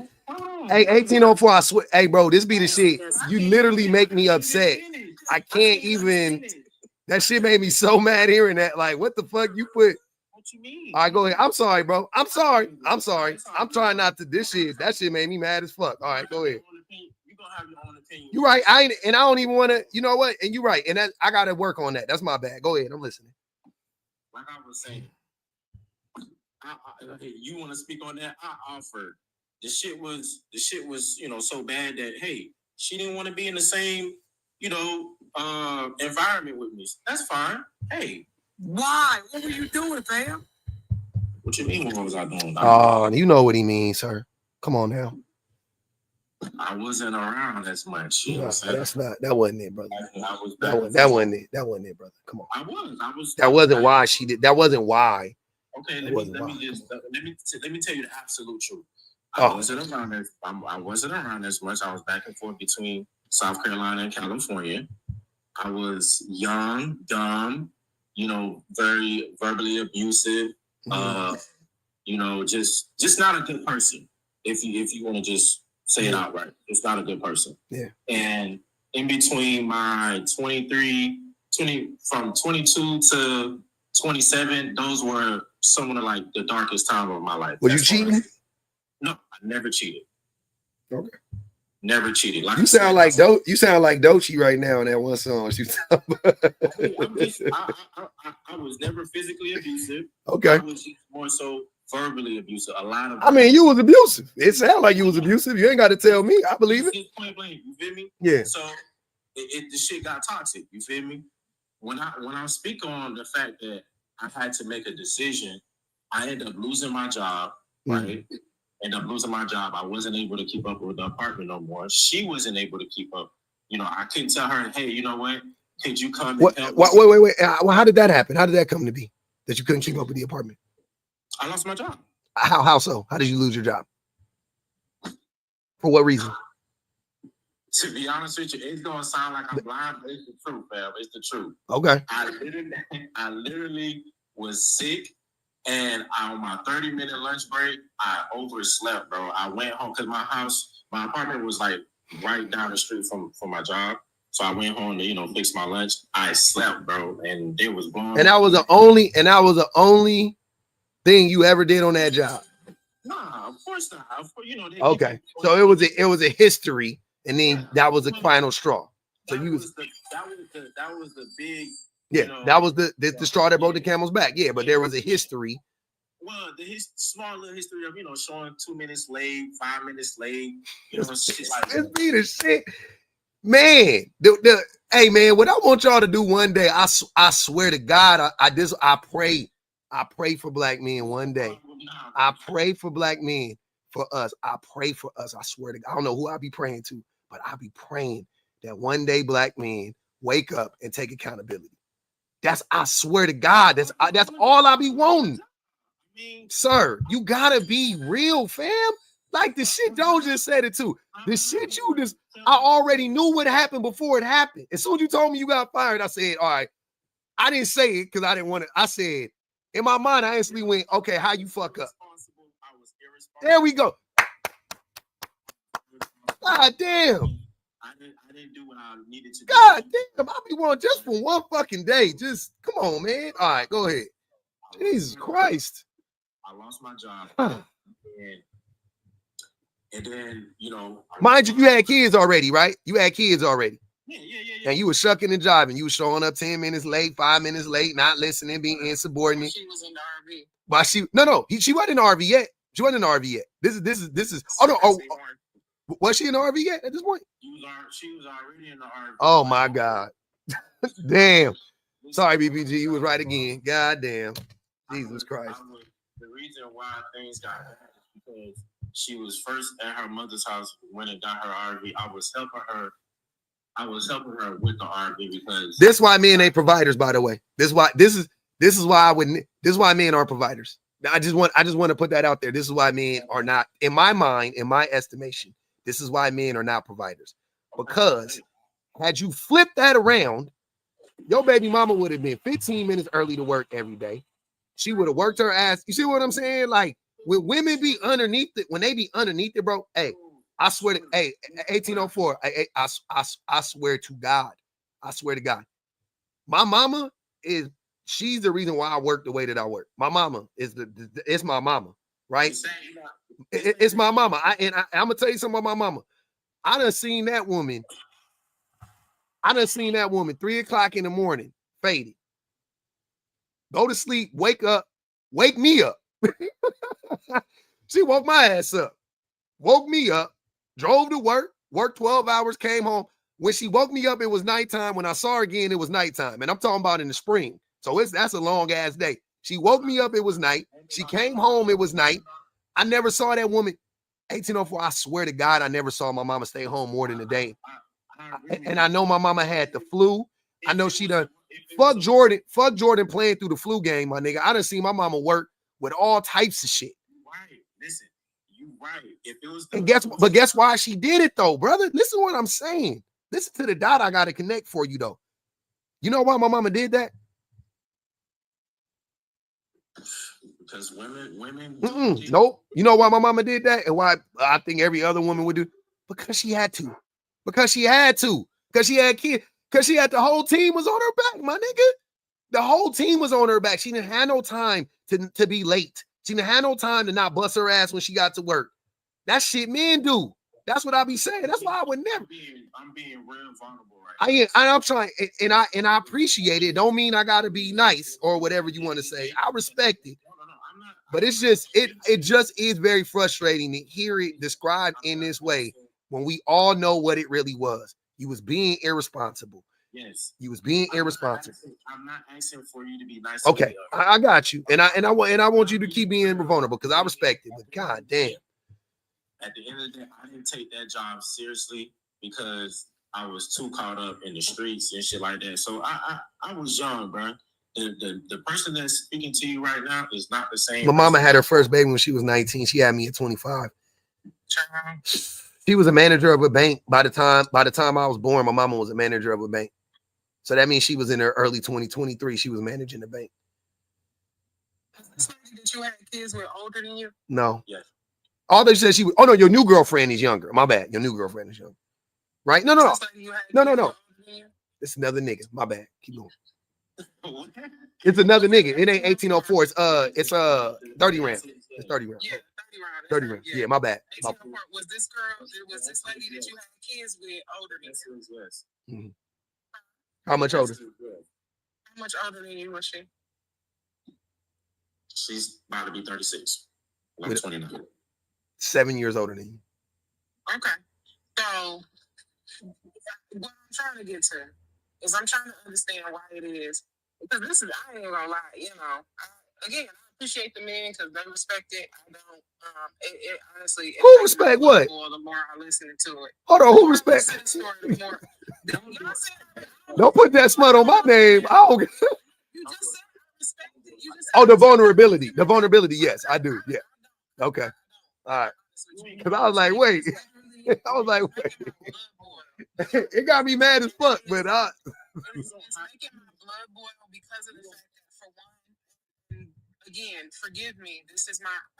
Hey, 1804, I swear. Hey, bro, this be the shit. You literally make me upset. I can't even. That shit made me so mad hearing that. Like, what the fuck you put? What you mean? All right, go ahead. I'm sorry, bro. I'm sorry. I'm trying not to. That shit made me mad as fuck. All right, go ahead. You're gonna have your own opinion. You're right. I don't even want to. You know what? And you're right. And I gotta work on that. That's my bad. Go ahead. I'm listening. Like I was saying, you want to speak on that? I offered. The shit was, so bad that, hey, she didn't want to be in the same, environment with me. That's fine. Hey. Why? What were you doing, fam? What you mean? What was I doing? Oh, you know what he means, sir. Come on now. I wasn't around as much. You know what I'm saying? That wasn't it, brother. That wasn't it, brother. Come on. I was. That wasn't why she did. That wasn't why. Okay, let me tell you the absolute truth. I wasn't around as much. I was back and forth between South Carolina and California. I was young, dumb, very verbally abusive. Just not a good person. If you want to just say it outright, it's not a good person. Yeah. And in between my from 22 to 27, those were some of like the darkest time of my life. Were you cheating? No, I never cheated. Okay. Never cheated. Like you sound like Doechii right now in that one song. I was never physically abusive. Okay. I was just more so verbally abusive. You was abusive. It sounded like you was abusive. You ain't got to tell me. I believe it. Point blank. You feel me? Yeah. So the shit got toxic. You feel me? When I speak on the fact that I had to make a decision. I ended up losing my job, right? Ended up losing my job. I wasn't able to keep up with the apartment no more. She wasn't able to keep up. You know, I couldn't tell her, hey, you know what? Could you come and help us? Wait. Well, how did that happen? How did that come to be? That you couldn't keep up with the apartment? I lost my job. How so? How did you lose your job? For what reason? To be honest with you, it's gonna sound like I'm blind, but it's the truth, fam. It's the truth. Okay. I literally was sick, and on my 30-minute lunch break, I overslept, bro. I went home because my apartment was like right down the street from my job. So I went home to, you know, fix my lunch. I slept, bro, and it was blowing. And that was the only thing you ever did on that job. Nah, of course not. You know, Okay. So it was a history, and then that was the final straw. So that was the big. Yeah, you know, that was the straw that broke the camel's back. Yeah, but there was a history. Well, small little history of, you know, showing 2 minutes late, 5 minutes late, you know, shit like that. It's be the shit, man. Hey, man, what I want y'all to do one day, I swear to God, I pray for black men one day. I pray for black men, for us. I pray for us. I swear to God, I don't know who I be praying to, but I be praying that one day black men wake up and take accountability. I swear to God, that's all I be wanting. Sir, you gotta be real, fam. Like the shit Joe just said it too. The shit I already knew what happened before it happened. As soon as you told me you got fired, I said, all right. I didn't say it because I didn't want to. I said, in my mind, I instantly went, okay, how you fuck up? There we go. God damn. I didn't do what I needed to do. God damn, I be wanting just for one fucking day. Just come on, man. All right, go ahead. Jesus Christ. I lost my job. And then, you know. Mind you, you had kids already, right? You had kids already. Yeah. And you were shucking and jiving. You were showing up 10 minutes late, 5 minutes late, not listening, being insubordinate. She was in the RV. But she wasn't in the RV yet. She wasn't in the RV yet. This is. Oh no. Was she in the RV yet at this point? She was already in the RV. Oh my God. Damn. Sorry, BBG. You was right again. God damn. Jesus Christ. The reason why things got bad is because she was first at her mother's house when it got her RV. I was helping her with the RV because this is why men ain't providers, by the way. This is why men aren't providers. I just want to put that out there. This is why men are not, in my mind, in my estimation, this is why men are not providers. Because had you flipped that around, your baby mama would have been 15 minutes early to work every day. She would have worked her ass. You see what I'm saying? Like when women be underneath it, when they be underneath it, bro. Hey, I swear to 1804. I swear to God. I swear to God. My mama she's the reason why I work the way that I work. My mama it's my mama, right? It's my mama. I'm gonna tell you something about my mama. I done seen that woman 3 o'clock in the morning, faded. Go to sleep, wake up, wake me up. She woke my ass up, woke me up, drove to work, worked 12 hours, came home. When she woke me up, it was nighttime. When I saw her again, it was nighttime. And I'm talking about in the spring. So that's a long ass day. She woke me up, it was night. She came home, it was night. I never saw that woman. 1804, I swear to God, I never saw my mama stay home more than a day. And I know my mama had the flu. I know she done fuck Jordan playing through the flu game, my nigga. I done seen my mama work with all types of shit. Right. Listen, you right. If it was guess why she did it though, brother? Listen to what I'm saying. Listen to the dot I gotta connect for you though. You know why my mama did that? Because women. Nope. You know why my mama did that, and why I think every other woman would do? Because she had to. Because she had to. Because she had kids. Because she had the whole team was on her back, my nigga. The whole team was on her back. She didn't have no time to be late. She didn't have no time to not bust her ass when she got to work. That shit men do. That's what I be saying. That's why I would never. I'm being real vulnerable right now. I'm trying, and I appreciate it. Don't mean I gotta be nice or whatever you want to say. I respect it. But it's just it just is very frustrating to hear it described in this way when we all know what it really was. You was being irresponsible. Yes. You was being irresponsible. I'm not asking for you to be nice. Okay, I got you, and I want you to keep being vulnerable because I respect it. But god damn. At the end of the day, I didn't take that job seriously because I was too caught up in the streets and shit like that. So I was young, bro. The person that's speaking to you right now is not the same. My mama had her first baby when she was 19. She had me at 25. She was a manager of a bank by the time I was born. My mama was a manager of a bank. So that means she was in her early 2023. She was managing the bank. This lady that you had kids with older than you? No. Yes. All they said she was. Oh no, your new girlfriend is younger. My bad. Your new girlfriend is younger. Right? No. No. It's another nigga. My bad. Keep going. It's another nigga. It ain't 1804. It's 30 round. It's 30 round. Yeah, 30 round. Yeah, my bad. Was this girl? Was this lady that you had kids with older than you? Yes. Mm-hmm. How much older? How much older than you was she? She's about to be 36. I'm 29. 7 years older than you. Okay. So what I'm trying to get to is I'm trying to understand why it is. Because this is, I ain't gonna lie, you know, I appreciate the men because they respect it. I don't, honestly. Who respect what? The more I listen to it. Hold on, who respect? Don't put that smut on my name. I don't. You just said I respect it. You just Oh, the vulnerability. The vulnerability, yes, I do. Yeah. Okay. All right. Because I was like, wait. I was like, wait. It got me mad as fuck, but It's making my blood boil because of the fact that, for one, again, forgive me. I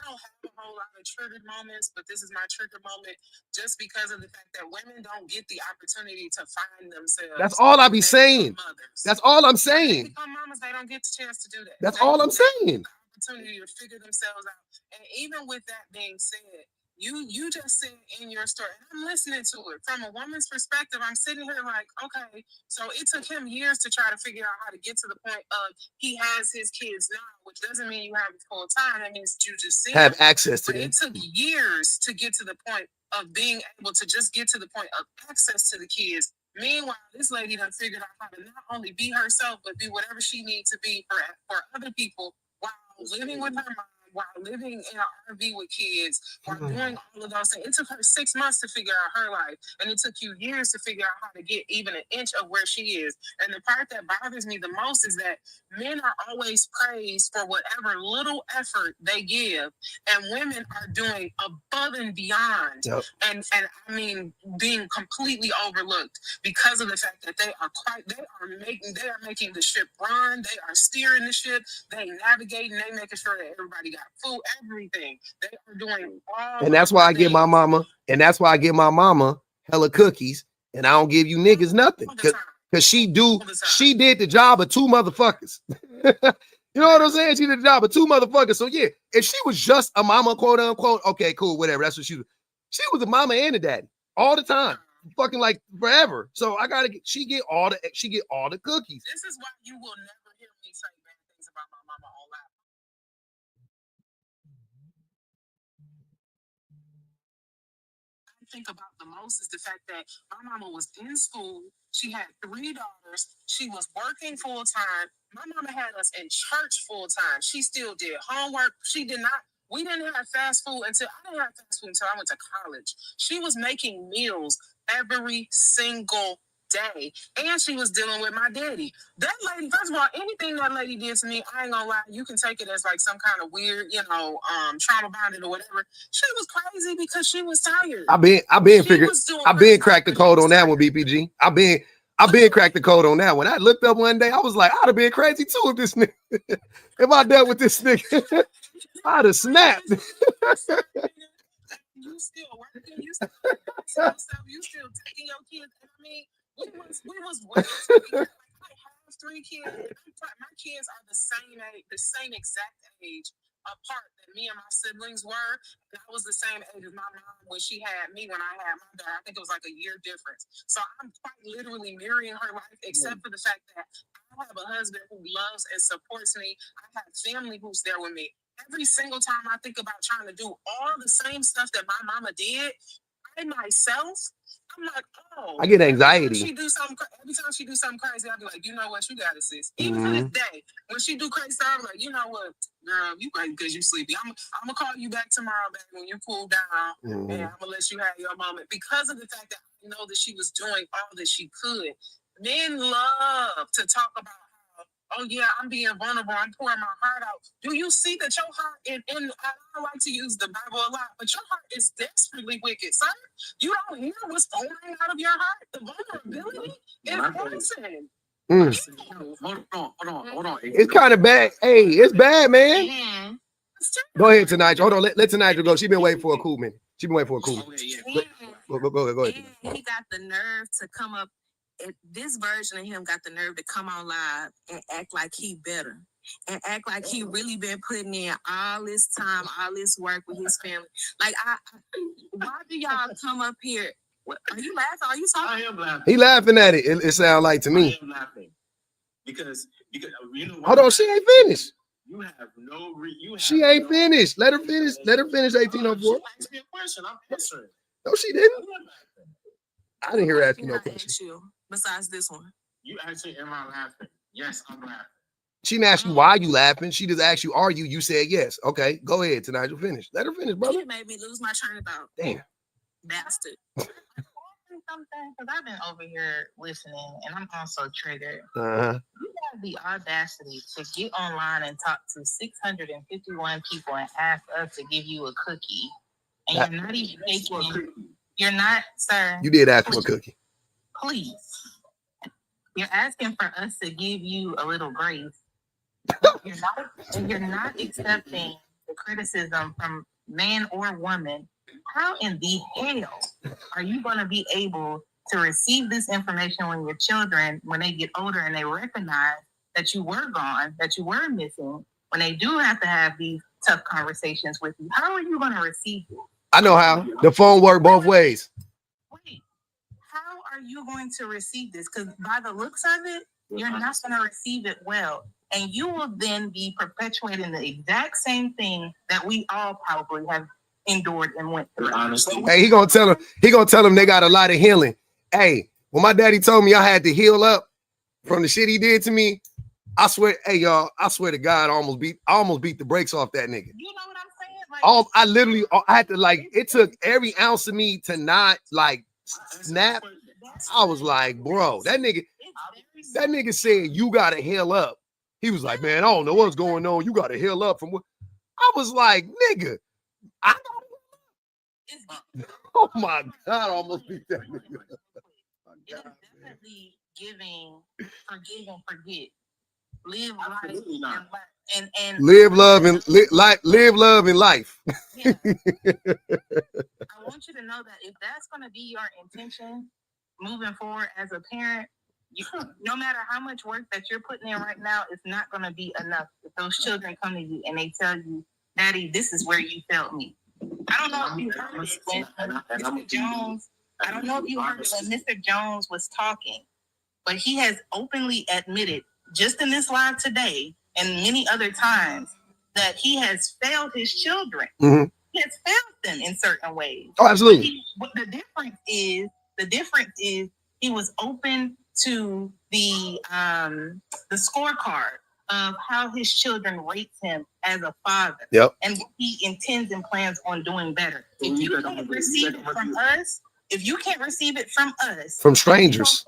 don't have a whole lot of triggered moments, but this is my trigger moment just because of the fact that women don't get the opportunity to find themselves. That's all I be saying. That's all I'm saying. They become mamas, they don't get the chance to do that. That's all I'm saying. Opportunity to figure themselves out. And even with that being said, you just said in your story, and I'm listening to it from a woman's perspective. I'm sitting here like, okay, so it took him years to try to figure out how to get to the point of he has his kids now, which doesn't mean you have it full time. That means you just have access to them. It took years to get to the point of being able to just get to the point of access to the kids. Meanwhile, this lady done figured out how to not only be herself, but be whatever she needs to be for other people while living with her mom, while living in an RV with kids, while doing all of those things. It took her 6 months to figure out her life, and it took you years to figure out how to get even an inch of where she is. And the part that bothers me the most is that men are always praised for whatever little effort they give, and women are doing above and beyond, and I mean being completely overlooked because of the fact that they are making the ship run, they are steering the ship, they navigating, they making sure that everybody got food, everything. They are doing all. And that's why I give my mama, hella cookies, and I don't give you niggas nothing. Cause she did the job of two motherfuckers. You know what I'm saying? She did the job of two motherfuckers. So yeah, if she was just a mama, quote unquote, okay, cool, whatever. That's what she was. She was a mama and a daddy all the time. Fucking like forever. So she get all the cookies. This is why you will never hear me say bad things about my mama on live. Think about the most is the fact that my mama was in school. She had 3 daughters. She was working full time. My mama had us in church full time. She still did homework. We didn't have fast food until I went to college. She was making meals every single day, and she was dealing with my daddy. That lady, first of all, anything that lady did to me, I ain't gonna lie, you can take it as like some kind of weird, trauma bonded or whatever. She was crazy because she was tired. I've been cracked the code on that one, BPG. I've been cracked the code on that one. I looked up one day, I was like, I'd have been crazy too if this nigga, if I dealt with this nigga, I'd have snapped. You still working, you still taking your kids. And I mean, we was well together. I have 3 kids. My kids are the same exact age apart that me and my siblings were. And I was the same age as my mom when she had me when I had my daughter. I think it was like a year difference. So I'm quite literally mirroring her life, except for the fact that I have a husband who loves and supports me. I have family who's there with me. Every single time I think about trying to do all the same stuff that my mama did, I I myself, I'm like, oh. I get anxiety. Every time she do something crazy, I'll be like, you know what, you got it, sis. Even to this day, when she do crazy stuff, I'm like, you know what, girl, you crazy because you sleepy. I'm gonna call you back tomorrow, baby, when you cool down, and I'm gonna let you have your moment. Because of the fact that I know that she was doing all that she could. Men love to talk about how, oh yeah, I'm being vulnerable, I'm pouring my heart out. Do you see that your heart, and I like to use the Bible a lot, but your heart is desperately wicked, son. You don't hear what's pouring out of your heart. The vulnerability is poison. Hold on. It's kind of bad. Hey, it's bad, man. Go ahead, Tonight. Hold on, let Tonight go. She been waiting for a cool minute. Go ahead. He got the nerve to come up. This version of him got the nerve to come on live and act like he better. And act like he really been putting in all this time, all this work with his family. Like, why do y'all come up here? Are you laughing? Are you talking? I am laughing. He laughing at it. It sounds like to me. I am laughing because you know. Hold on, she ain't finished. You have no. She ain't finished. Let her finish. Let her finish 1804. She asked me a question. I'm answering. No, she didn't. I didn't hear her ask you no question. Besides this one, you asked me, "Am I laughing?" Yes, I'm laughing. She didn't ask you why you laughing. She just asked you, "Are you?" You said yes. Okay, go ahead, Tonight. Finish. Let her finish, brother. You made me lose my train of thought. Damn. Bastard. Something because I've been over here listening and I'm also triggered. You have the audacity to get online and talk to 651 people and ask us to give you a cookie, and you're not even taking. You're not, sir. You did ask for a cookie. Please. You're asking for us to give you a little grace. You're not accepting the criticism from man or woman. How in the hell are you going to be able to receive this information when your children, when they get older and they recognize that you were gone, that you were missing, when they do have to have these tough conversations with you? How are you going to receive it? I know how. The phone work both ways. Wait, how are you going to receive this? Because by the looks of it, you're not going to receive it well. And you will then be perpetuating the exact same thing that we all probably have endured and went through. Honestly. Hey, he gonna tell them they got a lot of healing. Hey, when my daddy told me I had to heal up from the shit he did to me, I swear, hey y'all, I swear to God, I almost beat the brakes off that nigga. You know what I'm saying? Like, I had to, like, it took every ounce of me to not like snap. I was like, bro, that nigga said you gotta heal up. He was like, man, I don't know what's going on. You gotta heal up from what? I was like, nigga, oh my God, I almost beat that nigga. It's definitely forgive and forget. Live life and live love and live love in life. Yeah. I want you to know that if that's going to be your intention moving forward as a parent, no matter how much work that you're putting in right now, it's not going to be enough. If those children come to you and they tell you, Daddy, this is where you felt me. I don't know if you heard it when Mr. Jones. I don't know if you heard it when Mr. Jones was talking, but he has openly admitted, just in this live today and many other times, that he has failed his children. Mm-hmm. He has failed them in certain ways. Oh, absolutely. But the difference is he was open to the scorecard of how his children rate him as a father. Yep. And he intends and plans on doing better. If you can't receive it from us, from strangers.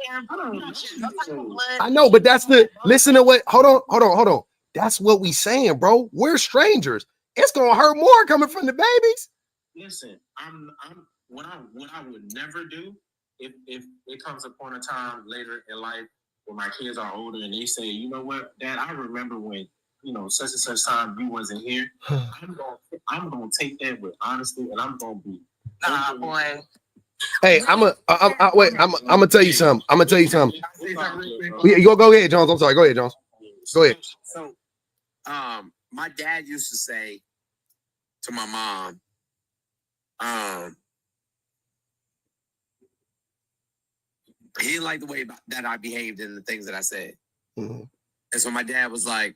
I know, but that's listen to what, hold on. That's what we saying, bro. We're strangers. It's gonna hurt more coming from the babies. Listen, I'm what I would never do if it comes upon a time later in life when my kids are older and they say, you know what, Dad, I remember when, such and such time you wasn't here. I'm gonna take that with honesty and I'm gonna be boy. Hey, I'm gonna tell you something. Go ahead, Jones. I'm sorry. Go ahead, Jones. Go ahead. So, my dad used to say to my mom, he didn't like the way that I behaved and the things that I said. Mm-hmm. And so my dad was like,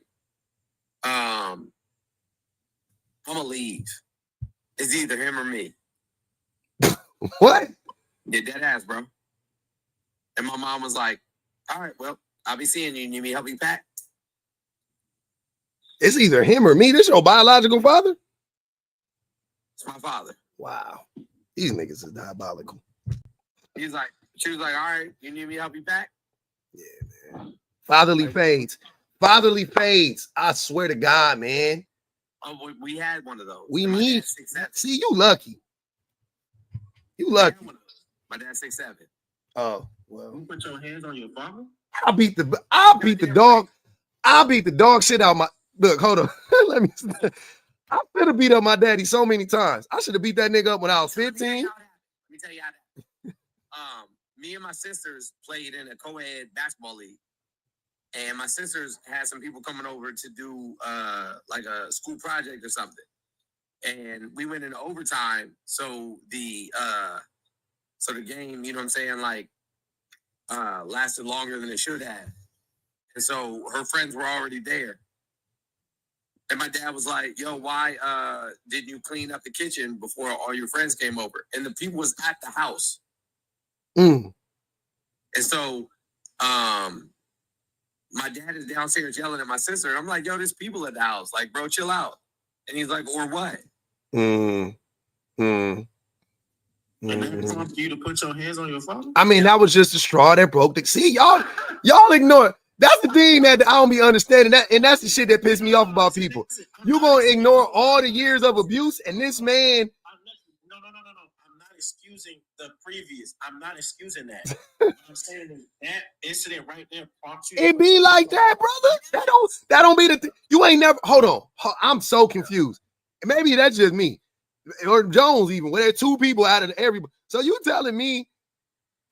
I'm gonna leave. It's either him or me. What? Yeah, dead ass, bro. And my mom was like, all right, well, I'll be seeing you. You need me to help you pack? It's either him or me. This your biological father? It's my father. Wow. These niggas is diabolical. She was like, all right, you need me to help you pack? Yeah, man. Fatherly fades. Fatherly fades. I swear to God, man. Oh, we had one of those. We And my need. dad's 6'7". See, you lucky. You lucky. My dad's 6'7". Oh, well. You put your hands on your father? I'll beat the dog. I'll beat the dog shit out my. Look, hold on. Let me. I could have beat up my daddy so many times. I should have beat that nigga up when I was 15. Let me tell you how that. Me and my sisters played in a co-ed basketball league. And my sisters had some people coming over to do like a school project or something. And we went into overtime. So the game, you know what I'm saying, like lasted longer than it should have. And so her friends were already there. And my dad was like, yo, why didn't you clean up the kitchen before all your friends came over? And the people was at the house. Mm. And so my dad is downstairs yelling at my sister. And I'm like, yo, there's people at the house. Like, bro, chill out. And he's like, or what? And that prompted you to put your hands on your father? I mean, that was just the straw that broke the. See, y'all ignore it. That's the thing that I don't be understanding. That, and that's the shit that pissed me off about people. You gonna ignore all the years of abuse, and this man. No. I'm not excusing the previous. I'm not excusing that. I'm saying that incident right there prompts you. It be like that, brother. That don't be the thing. You ain't never. Hold on. I'm so confused. Maybe that's just me, or Jones even. Where there are two people out of everybody. So you telling me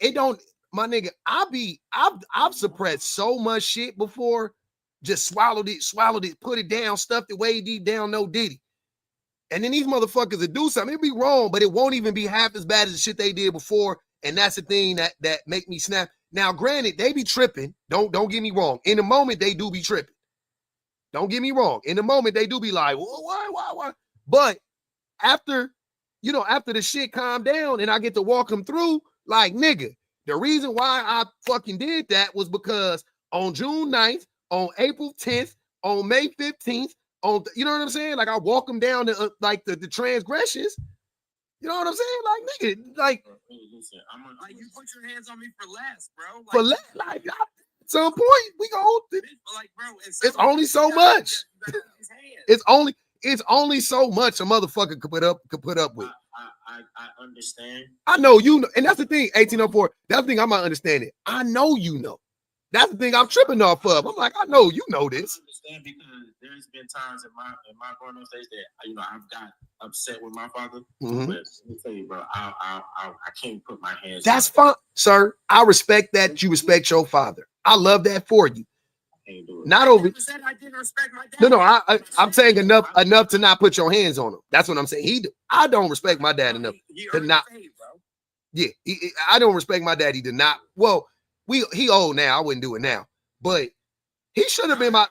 it don't, my nigga? I've suppressed so much shit before. Just swallowed it, put it down, stuffed it way deep down, no diddy. And then these motherfuckers will do something. It'll be wrong, but it won't even be half as bad as the shit they did before. And that's the thing that make me snap. Now, granted, they be tripping. Don't get me wrong. In the moment, they do be tripping. Don't get me wrong. In the moment, they do be like, why? But after the shit calmed down and I get to walk them through, like, nigga, the reason why I fucking did that was because on June 9th, on April 10th, on May 15th, you know what I'm saying? Like, I walk them down to like the transgressions. You know what I'm saying? Like, nigga, like, listen, like you put your hands on me for less, bro. Like, for less, like, at some point we go. Like, bro, it's only so much. It's only so much a motherfucker could put up with. I understand. I know you know, and that's the thing. 1804. That's the thing I'm not understanding. I know you know. That's the thing I'm tripping off of. I'm like, I know you know this. I understand because there's been times in my growing up stage that I've got upset with my father. Mm-hmm. But let me tell you, bro, I can't put my hands. That's fine, sir. I respect that you respect your father. I love that for you. Not over. I didn't respect my dad. No. I'm saying enough to not put your hands on him. That's what I'm saying. I don't respect my dad enough to not. Yeah, I don't respect my dad. He did not. Well, he old now. I wouldn't do it now, but he should have been my. I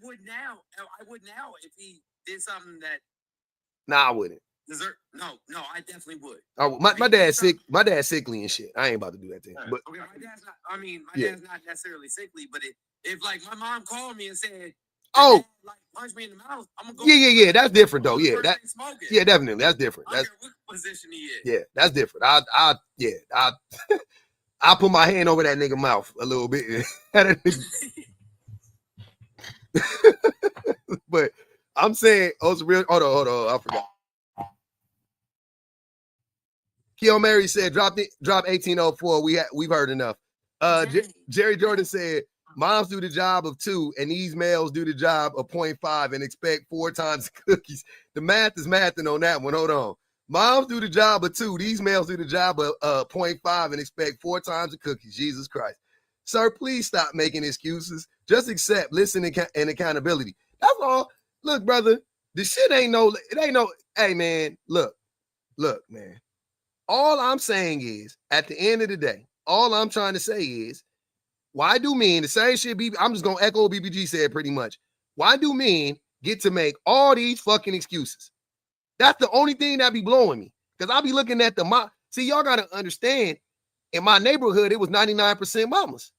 would now if he did something that. Nah, I wouldn't. No, I definitely would. Oh, my dad's sick. My dad's sickly and shit. I ain't about to do that to him. But okay, my dad's not. I mean, my dad's not necessarily sickly, but if like my mom called me and said, "Oh, like punch me in the mouth," I'm gonna go. Yeah. That's different though. Yeah, definitely. That's different. That's what position he is. Yeah, that's different. I put my hand over that nigga mouth a little bit. But I'm saying, it's real. Hold on. I forgot. Keo Mary said, drop 1804. We've heard enough. Jerry Jordan said, moms do the job of 2, and these males do the job of 0.5 and expect 4 times the cookies. The math is mathing on that one. Hold on. Moms do the job of 2. These males do the job of 0.5 and expect 4 times the cookies. Jesus Christ. Sir, please stop making excuses. Just accept, listen, and accountability. That's all. Look, brother, the shit ain't no. Hey, man, look, man. All I'm saying is, at the end of the day, all I'm trying to say is, why do men, the same shit, I'm just going to echo what BBG said pretty much. Why do men get to make all these fucking excuses? That's the only thing that be blowing me. Because I be looking at See, y'all gotta understand. In my neighborhood, it was 99% mamas.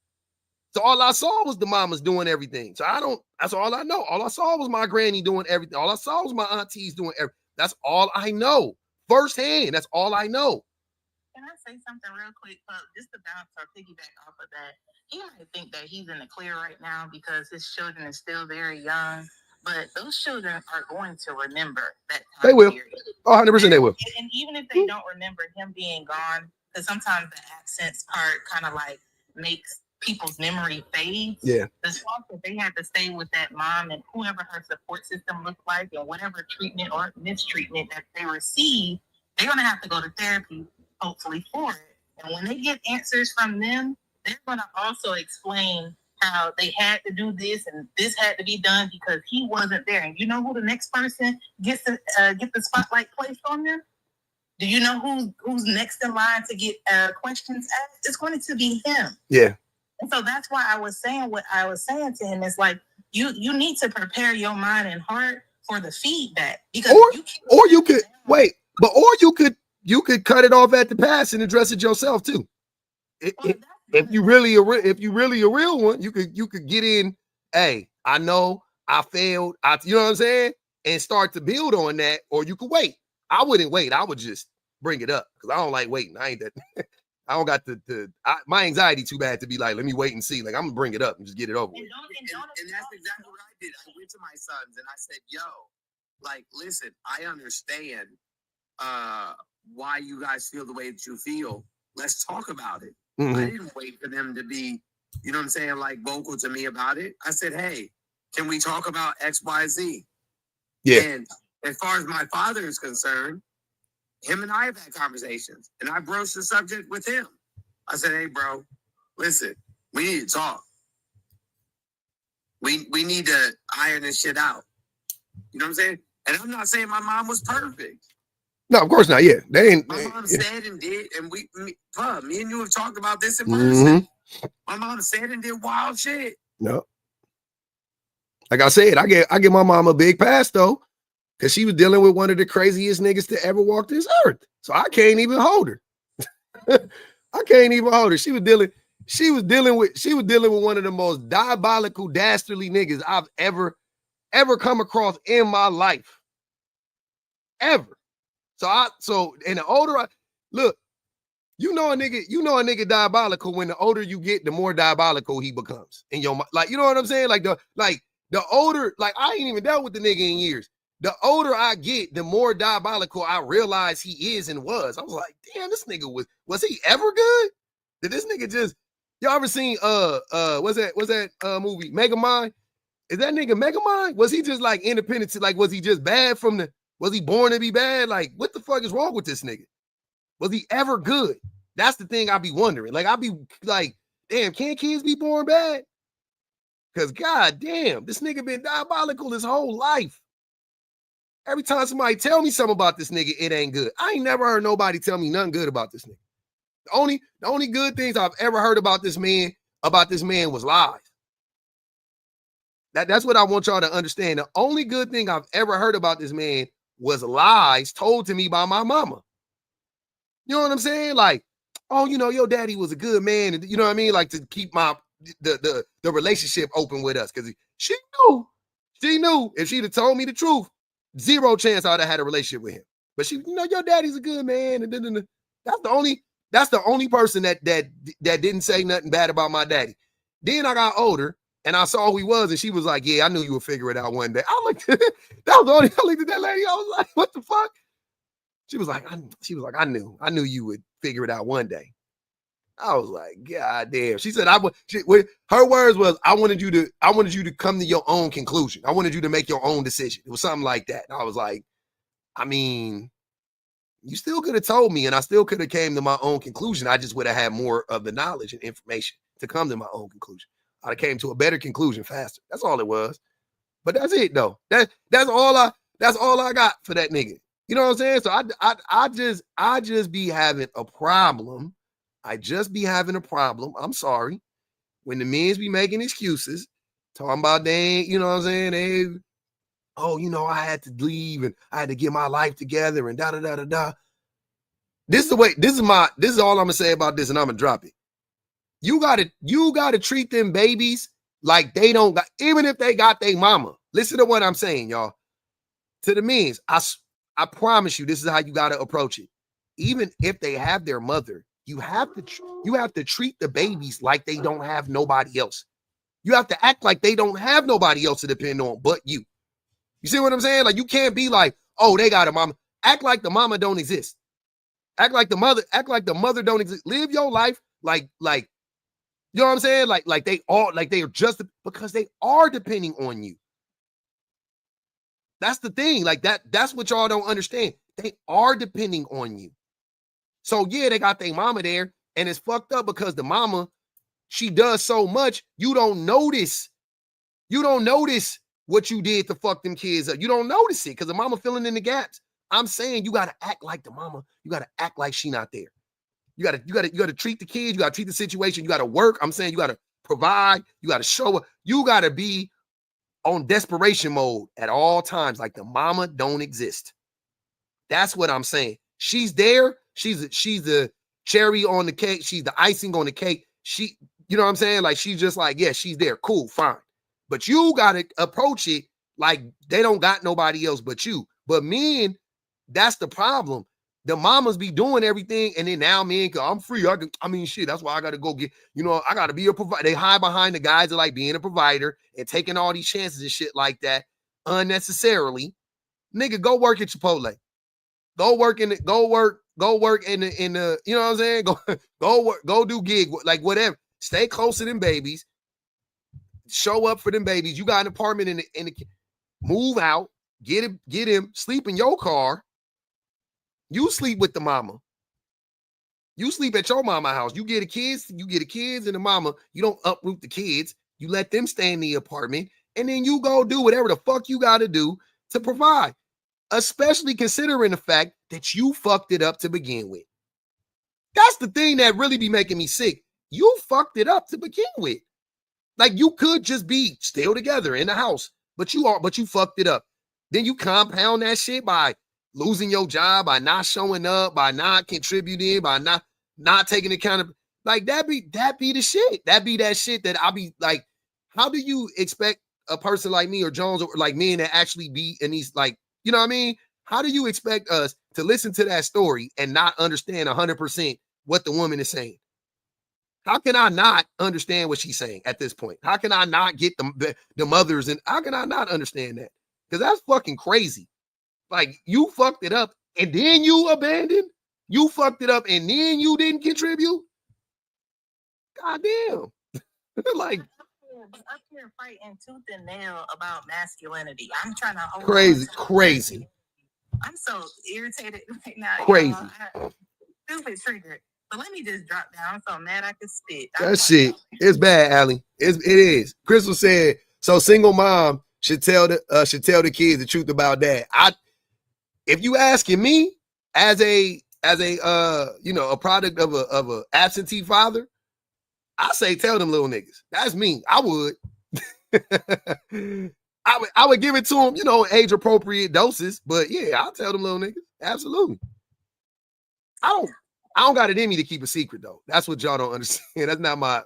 So all I saw was the mamas doing everything. So that's all I know. All I saw was my granny doing everything. All I saw was my aunties doing everything. That's all I know. Firsthand, that's all I know. Can I say something real quick? Just to bounce or piggyback off of that. He might think that he's in the clear right now because his children are still very young. But those children are going to remember that time They will. period. 100% they will. And even if they don't remember him being gone, because sometimes the absence part kind of like makes people's memory fade. Yeah. The fact that they had to stay with that mom and whoever her support system looked like and whatever treatment or mistreatment that they received, they're going to have to go to therapy, hopefully, for it. And when they get answers from them, they're going to also explain how they had to do this and this had to be done because he wasn't there. And you know who the next person gets to get the spotlight placed on them? Do you know who's next in line to get questions asked? It's going to be him. Yeah. And so that's why I was saying what I was saying to him. It's like you need to prepare your mind and heart for the feedback because you could cut it off at the pass and address it yourself too. If you really a real one, you could get in. Hey, I know I failed. You know what I'm saying, and start to build on that. Or you could wait. I wouldn't wait. I would just bring it up because I don't like waiting. I ain't that. I don't got my anxiety too bad to be like, let me wait and see. Like I'm gonna bring it up and just get it over with. And that's exactly what I did. I went to my sons and I said, yo, like, listen, I understand why you guys feel the way that you feel. Let's talk about it. Mm-hmm. I didn't wait for them to be, you know what I'm saying, like vocal to me about it. I said, hey, can we talk about X, Y, Z? Yeah. And as far as my father is concerned, him and I have had conversations, and I broached the subject with him. I said, hey, bro, listen, we need to talk. We need to iron this shit out. You know what I'm saying? And I'm not saying my mom was perfect. No, of course not. Yeah, My mom said and did, and me and you have talked about this in person. Mm-hmm. My mom said and did wild shit. No, like I said, I give my mom a big pass though, because she was dealing with one of the craziest niggas to ever walk this earth. So I can't even hold her. I can't even hold her. She was dealing with one of the most diabolical, dastardly niggas I've ever come across in my life. Ever. So and the older look, you know a nigga diabolical when the older you get, the more diabolical he becomes in your mind. Like, you know what I'm saying? Like the older, like I ain't even dealt with the nigga in years. The older I get, the more diabolical I realize he is and was. I was like, damn, this nigga was he ever good? Did this nigga just, y'all ever seen what's that movie Megamind? Is that nigga Megamind? Was he just like independent? Like, was he just bad was he born to be bad? Like, what the fuck is wrong with this nigga? Was he ever good? That's the thing I be wondering. Like, I be like, damn, can't kids be born bad? Because god damn, this nigga been diabolical his whole life. Every time somebody tell me something about this nigga, it ain't good. I ain't never heard nobody tell me nothing good about this nigga. The only good things I've ever heard about this man was lies. That's what I want y'all to understand. The only good thing I've ever heard about this man was lies told to me by my mama. You know what I'm saying? Like, oh, you know, your daddy was a good man, and you know what I mean? Like, to keep the relationship open with us, because she knew if she'd have told me the truth, zero chance I'd have had a relationship with him. But she, you know, your daddy's a good man, and then that's the only person that didn't say nothing bad about my daddy. Then I got older and I saw who he was, and she was like, yeah, I knew you would figure it out one day. I looked at that lady. I was like, what the fuck? She was like, I knew you would figure it out one day. I was like, god damn. She said, her words was, I wanted you to come to your own conclusion. I wanted you to make your own decision. It was something like that. And I was like, I mean, you still could have told me, and I still could have came to my own conclusion. I just would have had more of the knowledge and information to come to my own conclusion. I came to a better conclusion faster. That's all it was. But that's it though. That's all I got for that nigga. You know what I'm saying? So I just be having a problem. I just be having a problem. I'm sorry. When the men's be making excuses, talking about they ain't, you know what I'm saying? Oh, you know, I had to leave and I had to get my life together and da-da-da-da-da. This is the way. This is all I'm gonna say about this, and I'm gonna drop it. You gotta treat them babies like they don't got, even if they got their mama. Listen to what I'm saying, y'all. To the means, I promise you, this is how you gotta approach it. Even if they have their mother, you have to treat the babies like they don't have nobody else. You have to act like they don't have nobody else to depend on but you. You see what I'm saying? Like, you can't be like, oh, they got a mama. Act like the mama don't exist. Act like the mother don't exist. Live your life like, you know what I'm saying? Like they are just because they are depending on you. That's the thing. Like that's what y'all don't understand. They are depending on you. So yeah, they got their mama there, and it's fucked up because the mama, she does so much, you don't notice. You don't notice what you did to fuck them kids up. You don't notice it because the mama filling in the gaps. I'm saying you gotta act like the mama. You gotta act like she not there. You gotta treat the kids. You gotta treat the situation. You gotta work. I'm saying you gotta provide. You gotta show up. You gotta be on desperation mode at all times, like the mama don't exist. That's what I'm saying. She's there. She's the cherry on the cake. She's the icing on the cake. You know what I'm saying? Like, she's just like, yeah, she's there. Cool, fine. But you gotta approach it like they don't got nobody else but you. But men, that's the problem. The mamas be doing everything, and then now men, I'm free. Shit, that's why I gotta go get, I gotta be a provider. They hide behind the guys that like being a provider and taking all these chances and shit like that unnecessarily. Nigga, go work at Chipotle. Go work in the, you know what I'm saying? Go work, go do gig, like whatever. Stay close to them babies. Show up for them babies. You got an apartment in the move out, get him, sleep in your car. You sleep with the mama. You sleep at your mama house. You get the kids and the mama. You don't uproot the kids. You let them stay in the apartment, and then you go do whatever the fuck you got to do to provide, especially considering the fact that you fucked it up to begin with. That's the thing that really be making me sick. You fucked it up to begin with. Like, you could just be still together in the house, but you fucked it up. Then you compound that shit by losing your job, by not showing up, by not contributing, by not taking account of, like, that be the shit. That be that shit that I'll be like, how do you expect a person like me or Jones or like men to actually be in these, like, you know what I mean? How do you expect us to listen to that story and not understand 100% what the woman is saying? How can I not understand what she's saying at this point? How can I not get the mothers, and how can I not understand that? Because that's fucking crazy. Like, you fucked it up and then you abandoned. You fucked it up and then you didn't contribute. Goddamn. Like, up here fighting tooth and nail about masculinity. I'm trying to hold crazy. I'm so irritated right now. Crazy. Stupid triggered. But let me just drop down. I'm so mad I could spit. That shit, it's bad, Allie. It is. Crystal said, so single mom should tell the kids the truth about dad. If you asking me as a a product of a absentee father, I say tell them little niggas. That's me. I would. I would give it to them, age appropriate doses. But yeah, I'll tell them little niggas. Absolutely. I don't got it in me to keep a secret though. That's what y'all don't understand. That's not my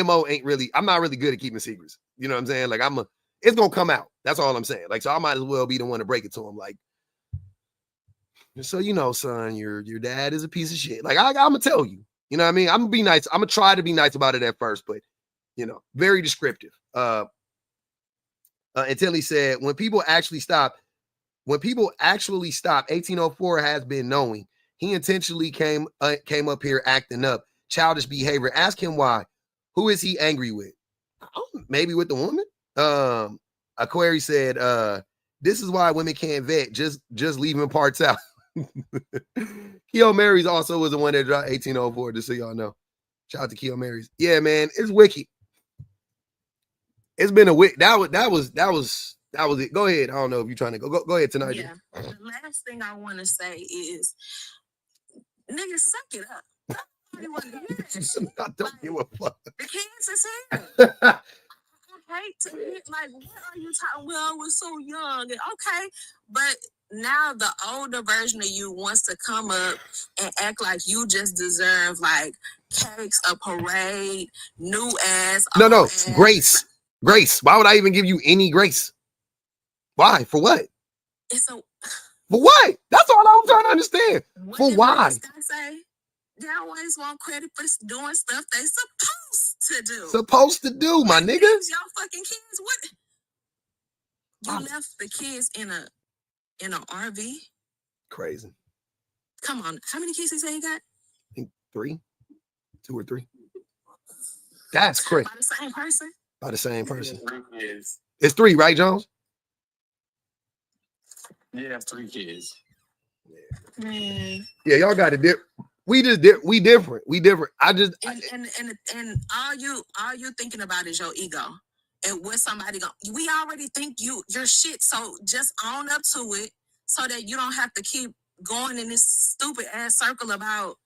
MO. I'm not really good at keeping secrets. You know what I'm saying? Like, it's gonna come out. That's all I'm saying. Like, so I might as well be the one to break it to them. Like, so son, your dad is a piece of shit. Like, I'm gonna tell you. You know what I mean? I'm gonna be nice. I'm gonna try to be nice about it at first, but very descriptive. Until he said, when people actually stop, 1804 has been knowing. He intentionally came up here acting up, childish behavior. Ask him why. Who is he angry with? Maybe with the woman. Aquari said, this is why women can't vet. Just leaving parts out. Keo Marys also was the one that dropped 1804, just so y'all know. Shout out to Keo Marys. Yeah, man, it's wicked. It's been a wick. That was it. Go ahead. I don't know if you're trying to go ahead tonight. Yeah. The last thing I want to say is, niggas, suck it up. I don't give a fuck. The kids is here. I hate to hear, like, what are you talking? Well, I was so young. And okay, but now the older version of you wants to come up and act like you just deserve like cakes, a parade, new ass. No, ass. grace. Grace. Why would I even give you any grace? Why? For what? It's a For what? That's all I'm trying to understand. For why? Say? They always want credit for doing stuff they supposed to do. Supposed to do, my nigga. Y'all fucking kids, what? You left the kids in an RV? Crazy. Come on, how many kids you say you got? I think 3, 2 or 3. That's crazy. By the same person? By the same person. 3 kids. It's 3, right, Jones? Yeah, 3 kids. Yeah, y'all got it. We different. We different. I just and all you thinking about is your ego and what somebody going. We already think you're shit. So just own up to it so that you don't have to keep going in this stupid ass circle about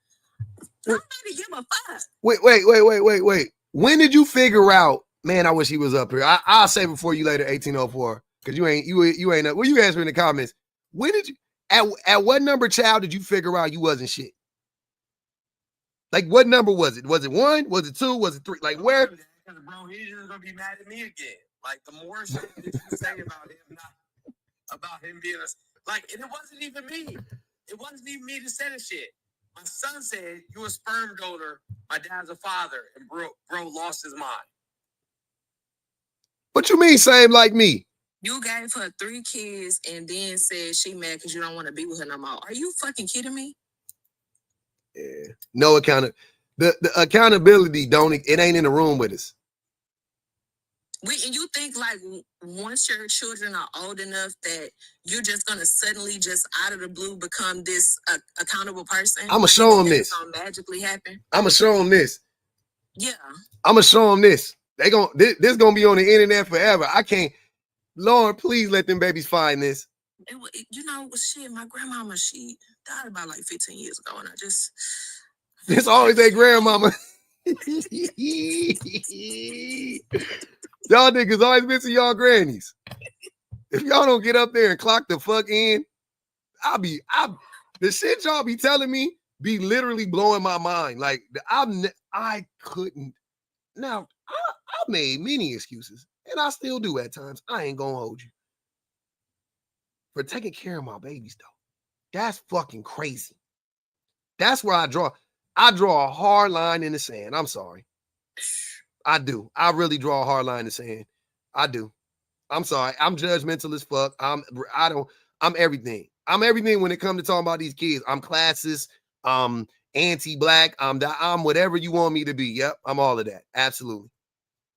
nobody give a fuck. Wait. When did you figure out? Man, I wish he was up here. I'll say before you later 1804 because you ain't up. Well, you answer in the comments. When did you at what number child did you figure out you wasn't shit? Like what number was it? Was it 1? Was it 2? Was it 3? Like where? Because bro, he's just gonna be mad at me again. Like the more shit that you say about him being and it wasn't even me. It wasn't even me that said the shit. My son said you a sperm donor. My dad's a father, and bro lost his mind. What you mean, same like me? You gave her 3 kids and then said she mad because you don't want to be with her no more. Are you fucking kidding me? Yeah. No the accountability it ain't in the room with us. And you think like once your children are old enough that you're just gonna suddenly just out of the blue become this accountable person? I'm gonna show them this. Gonna magically happen. I'm gonna show them this. Yeah. I'm gonna show them this. This gonna be on the internet forever. I can't. Lord, please let them babies find this. Shit. My grandmama, she died about like 15 years ago, and I just. It's always their grandmama. Y'all niggas always missing y'all grannies. If y'all don't get up there and clock the fuck in, the shit y'all be telling me be literally blowing my mind. Like I couldn't. Now I made many excuses, and I still do at times. I ain't gonna hold you for taking care of my babies though. That's fucking crazy. That's where I draw a hard line in the sand. I'm sorry. I do. I really draw a hard line in the sand. I do. I'm sorry. I'm judgmental as fuck. I'm everything. I'm everything when it comes to talking about these kids. I'm classist. Anti-black. I'm whatever you want me to be. Yep. I'm all of that. Absolutely.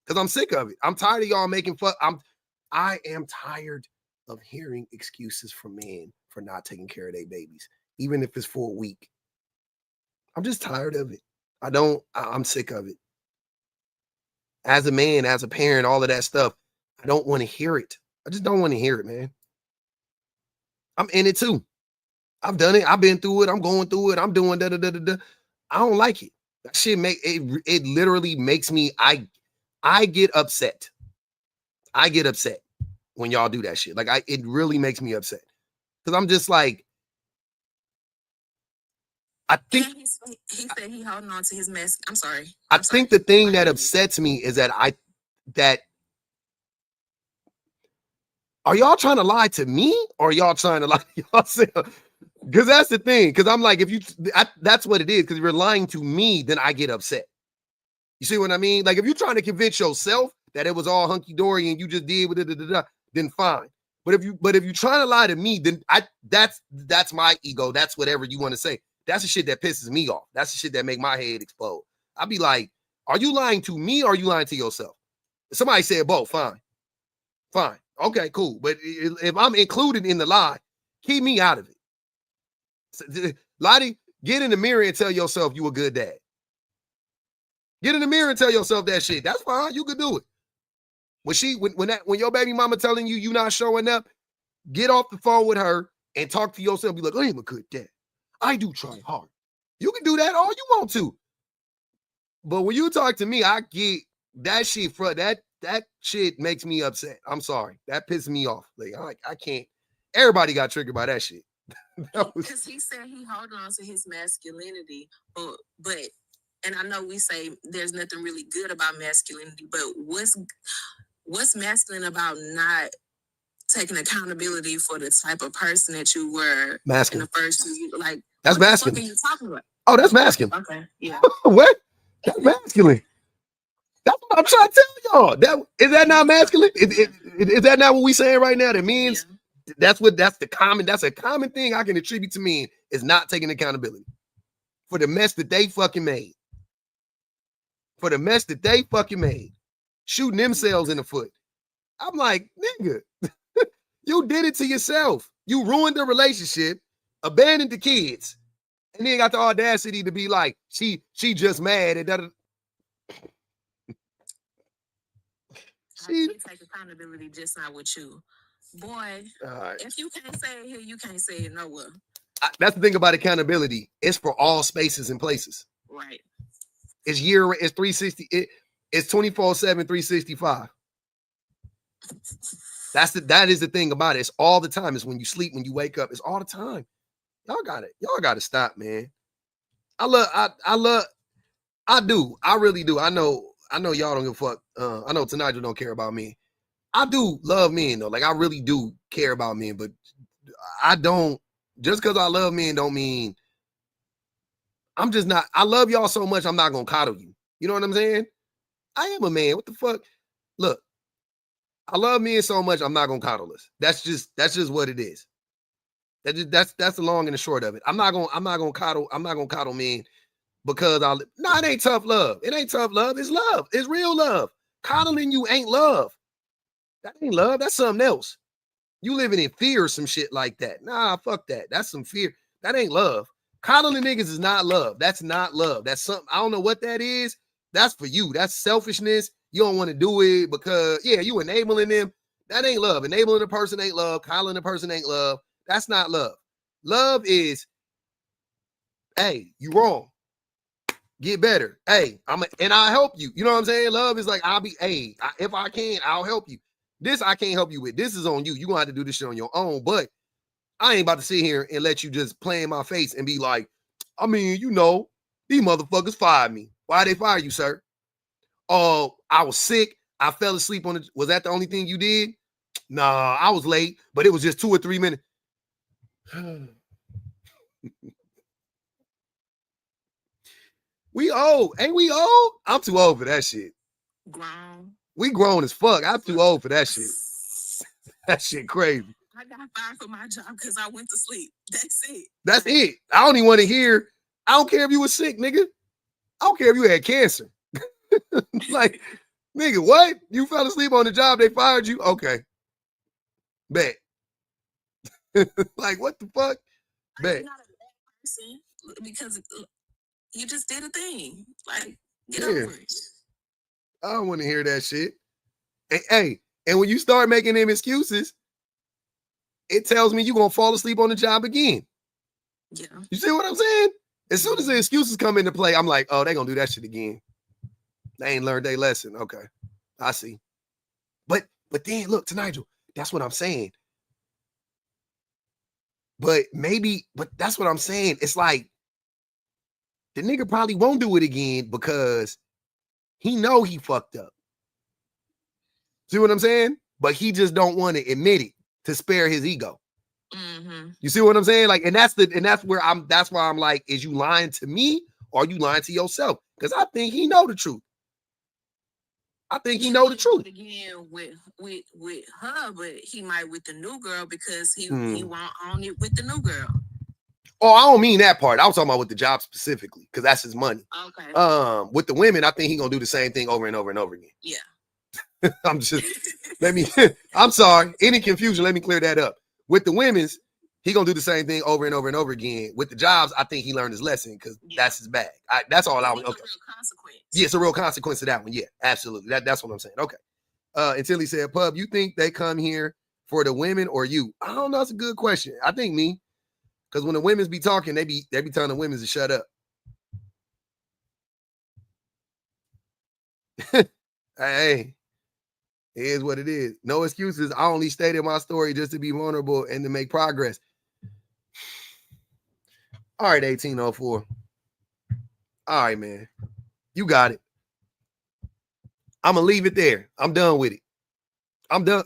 Because I'm sick of it. I'm tired of y'all making fun. I am tired of hearing excuses from men for not taking care of their babies, even if it's for a week. I'm just tired of it. I'm sick of it. As a man, as a parent, all of that stuff, I don't want to hear it. I just don't want to hear it, man. I'm in it too. I've done it. I've been through it. I'm going through it. I'm doing da-da-da-da-da. I don't like it. That shit it literally makes me, I get upset. I get upset when y'all do that shit. Like it really makes me upset. Because I'm just like, I think he said he holding on to his mess. I'm sorry. I think the thing that upsets me is that are y'all trying to lie to me or are y'all trying to lie to yourself? Because that's the thing. Because I'm like, that's what it is. Because if you're lying to me, then I get upset. You see what I mean? Like if you're trying to convince yourself that it was all hunky dory and you just did with it, then fine. But if you're trying to lie to me, then that's my ego. That's whatever you want to say. That's the shit that pisses me off. That's the shit that make my head explode. I'll be like, are you lying to me or are you lying to yourself? If somebody said both, fine. Okay, cool. But if I'm included in the lie, keep me out of it. Lottie, get in the mirror and tell yourself you a good dad. Get in the mirror and tell yourself that shit. That's fine. You can do it. When your baby mama telling you not showing up, get off the phone with her and talk to yourself. Be like, I am a good dad. I do try hard. You can do that all you want to. But when you talk to me, I get that shit. That shit makes me upset. I'm sorry. That pisses me off. Like I can't. Everybody got triggered by that shit. Because he said he held on to his masculinity, but and I know we say there's nothing really good about masculinity, but what's masculine about not taking accountability for the type of person that you were masculine. In the first 2 years? Like, that's what masculine. the fuck are you talking about? Oh, that's masculine. Okay, yeah. What? That's masculine. That's what I'm trying to tell y'all. Is that not masculine? Is that not what we saying right now? That means that's a common thing I can attribute to men is not taking accountability for the mess that they fucking made. For the mess that they fucking made. Shooting themselves in the foot. I'm like, nigga, you did it to yourself. You ruined the relationship, abandoned the kids, and then got the audacity to be like, she just mad at that. I can't take accountability, just not with you. Boy, if you can't say it here, you can't say it nowhere. That's the thing about accountability. It's for all spaces and places. Right. It's 360. It's 24/7, 365. That is the thing about it. It's all the time. It's when you sleep, when you wake up. It's all the time. Y'all got it. Y'all got to stop, man. I do. I really do. I know y'all don't give a fuck. I know Nigel don't care about me. I do love men though. Like I really do care about men, but I don't. Just because I love men don't mean I'm just not. I love y'all so much. I'm not gonna coddle you. You know what I'm saying? I am a man. What the fuck? Look, I love men so much. I'm not gonna coddle us. That's just what it is. That's the long and the short of it. I'm not gonna coddle men because it ain't tough love. It ain't tough love. It's love. It's real love. Coddling you ain't love. That ain't love. That's something else. You living in fear or some shit like that. Nah, fuck that. That's some fear. That ain't love. Coddling niggas is not love. That's not love. That's something. I don't know what that is. That's for you. That's selfishness. You don't want to do it because, you enabling them. That ain't love. Enabling a person ain't love. Coddling a person ain't love. That's not love. Love is, hey, you wrong. Get better. Hey, and I'll help you. You know what I'm saying? Love is like, if I can, I'll help you. This I can't help you with. This is on you. You're going to have to do this shit on your own. But I ain't about to sit here and let you just play in my face and be like, these motherfuckers fired me. Why they fire you, sir? Oh, I was sick. I fell asleep was that the only thing you did? Nah, I was late, but it was just 2 or 3 minutes. We old. Ain't we old? I'm too old for that shit. Grown. We grown as fuck. I'm too old for that shit. That shit crazy. I got fired from my job because I went to sleep. That's it. That's it. I don't even want to hear. I don't care if you were sick, nigga. I don't care if you had cancer. Like, nigga, what? You fell asleep on the job, they fired you? Okay. Bet. Like, what the fuck? Bet. You're not a bad person because you just did a thing. Like, get over it. I don't want to hear that shit. And when you start making them excuses, it tells me you're going to fall asleep on the job again. Yeah. You see what I'm saying? As soon as the excuses come into play, I'm like, oh, they're going to do that shit again. They ain't learned their lesson. Okay. I see. But then, look, to Nigel, that's what I'm saying. But that's what I'm saying. It's like, the nigga probably won't do it again because he know he fucked up. See what I'm saying? But he just don't want to admit it to spare his ego. Mm-hmm. You see what I'm saying? Like, that's why I'm like, is you lying to me or are you lying to yourself? Because I think he know the truth. Again with her, but he might with the new girl because he won't own it with the new girl. Oh, I don't mean that part. I was talking about with the job specifically because that's his money. Okay. With the women, I think he's gonna do the same thing over and over and over again. Yeah. I'm sorry. Any confusion, let me clear that up. With the women's, he gonna do the same thing over and over and over again. With the jobs, I think he learned his lesson because that's his bag. That's all I was. Okay. Yeah, it's a real consequence to that one. Yeah, absolutely. That's what I'm saying. Okay. Until he said, Pub, you think they come here for the women or you? I don't know. That's a good question. I think me. Because when the women's be talking, they be telling the women's to shut up. Hey. It is what it is. No excuses. I only stated my story just to be vulnerable and to make progress. All right, 1804. All right, man. You got it. I'm going to leave it there. I'm done with it. I'm done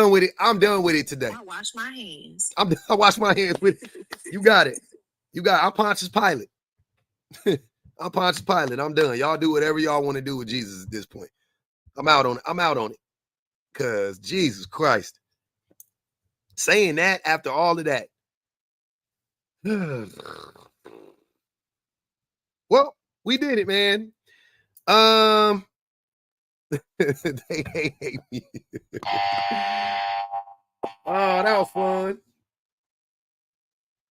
with it. I'm done with it today. I wash my hands. I wash my hands with it. You got it. I'm Pontius Pilate. I'm Pontius Pilate. I'm done. Y'all do whatever y'all want to do with Jesus at this point. I'm out on it. Because Jesus Christ. Saying that after all of that. Well, we did it, man. They hate me. Oh, that was fun.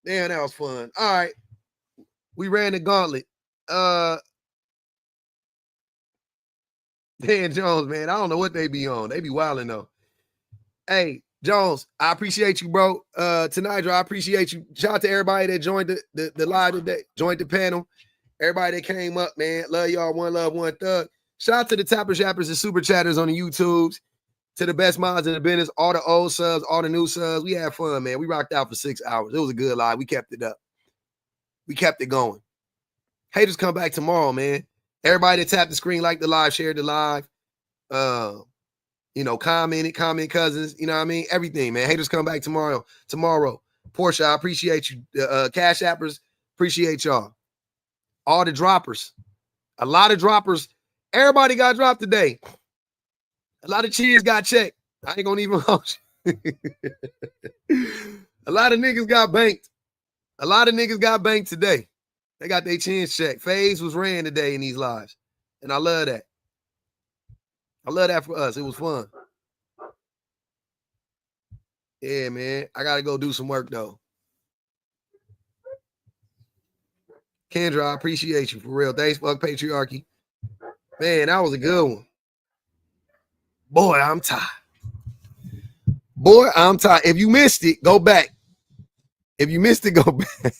Damn, that was fun. All right. We ran the gauntlet. Dan Jones, man. I don't know what they be on. They be wilding though. Hey, Jones, I appreciate you, bro. Tonight, I appreciate you. Shout out to everybody that joined the live today, joined the panel. Everybody that came up, man. Love y'all. One love, one thug. Shout out to the Tapper Shappers and Super Chatters on the YouTubes. To the best minds in the business, all the old subs, all the new subs. We had fun, man. We rocked out for 6 hours. It was a good live. We kept it up. We kept it going. Haters come back tomorrow, man. Everybody that tapped the screen, like the live, shared the live. Comment cousins. You know what I mean? Everything, man. Haters come back tomorrow. Portia, I appreciate you. Cash Appers, appreciate y'all. All the droppers. A lot of droppers. Everybody got dropped today. A lot of cheers got checked. I ain't gonna even hold you. A lot of niggas got banked. A lot of niggas got banked today. They got their chins checked. FaZe was ran today in these lives. And I love that. I love that for us. It was fun. Yeah, man. I gotta go do some work though. Kendra, I appreciate you for real. Thanks, fuck patriarchy. Man, that was a good one. Boy, I'm tired. If you missed it, go back. Go back.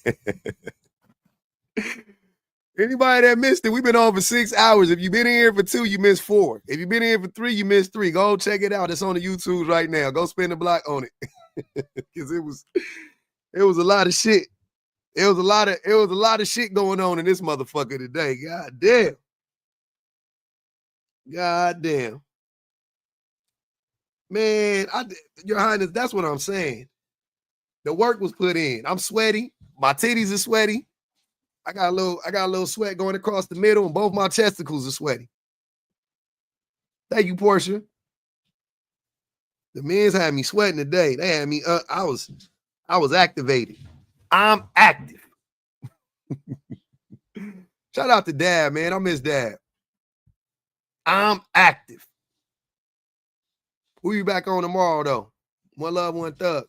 Anybody that missed it, we've been on for 6 hours. If you've been in here for 2, you missed 4. If you've been in here for 3, you missed 3. Go check it out. It's on the YouTube right now. Go spin the block on it. Because it was a lot of shit. It was a lot of shit going on in this motherfucker today. God damn. Man, Your Highness, that's what I'm saying. The work was put in. I'm sweaty. My titties are sweaty. I got a little sweat going across the middle, and both my testicles are sweaty. Thank you, Portia. The men's had me sweating today. They had me I was activated. I'm active. Shout out to Dad, man. I miss Dad. I'm active. We'll be back on tomorrow, though. One love, one thug.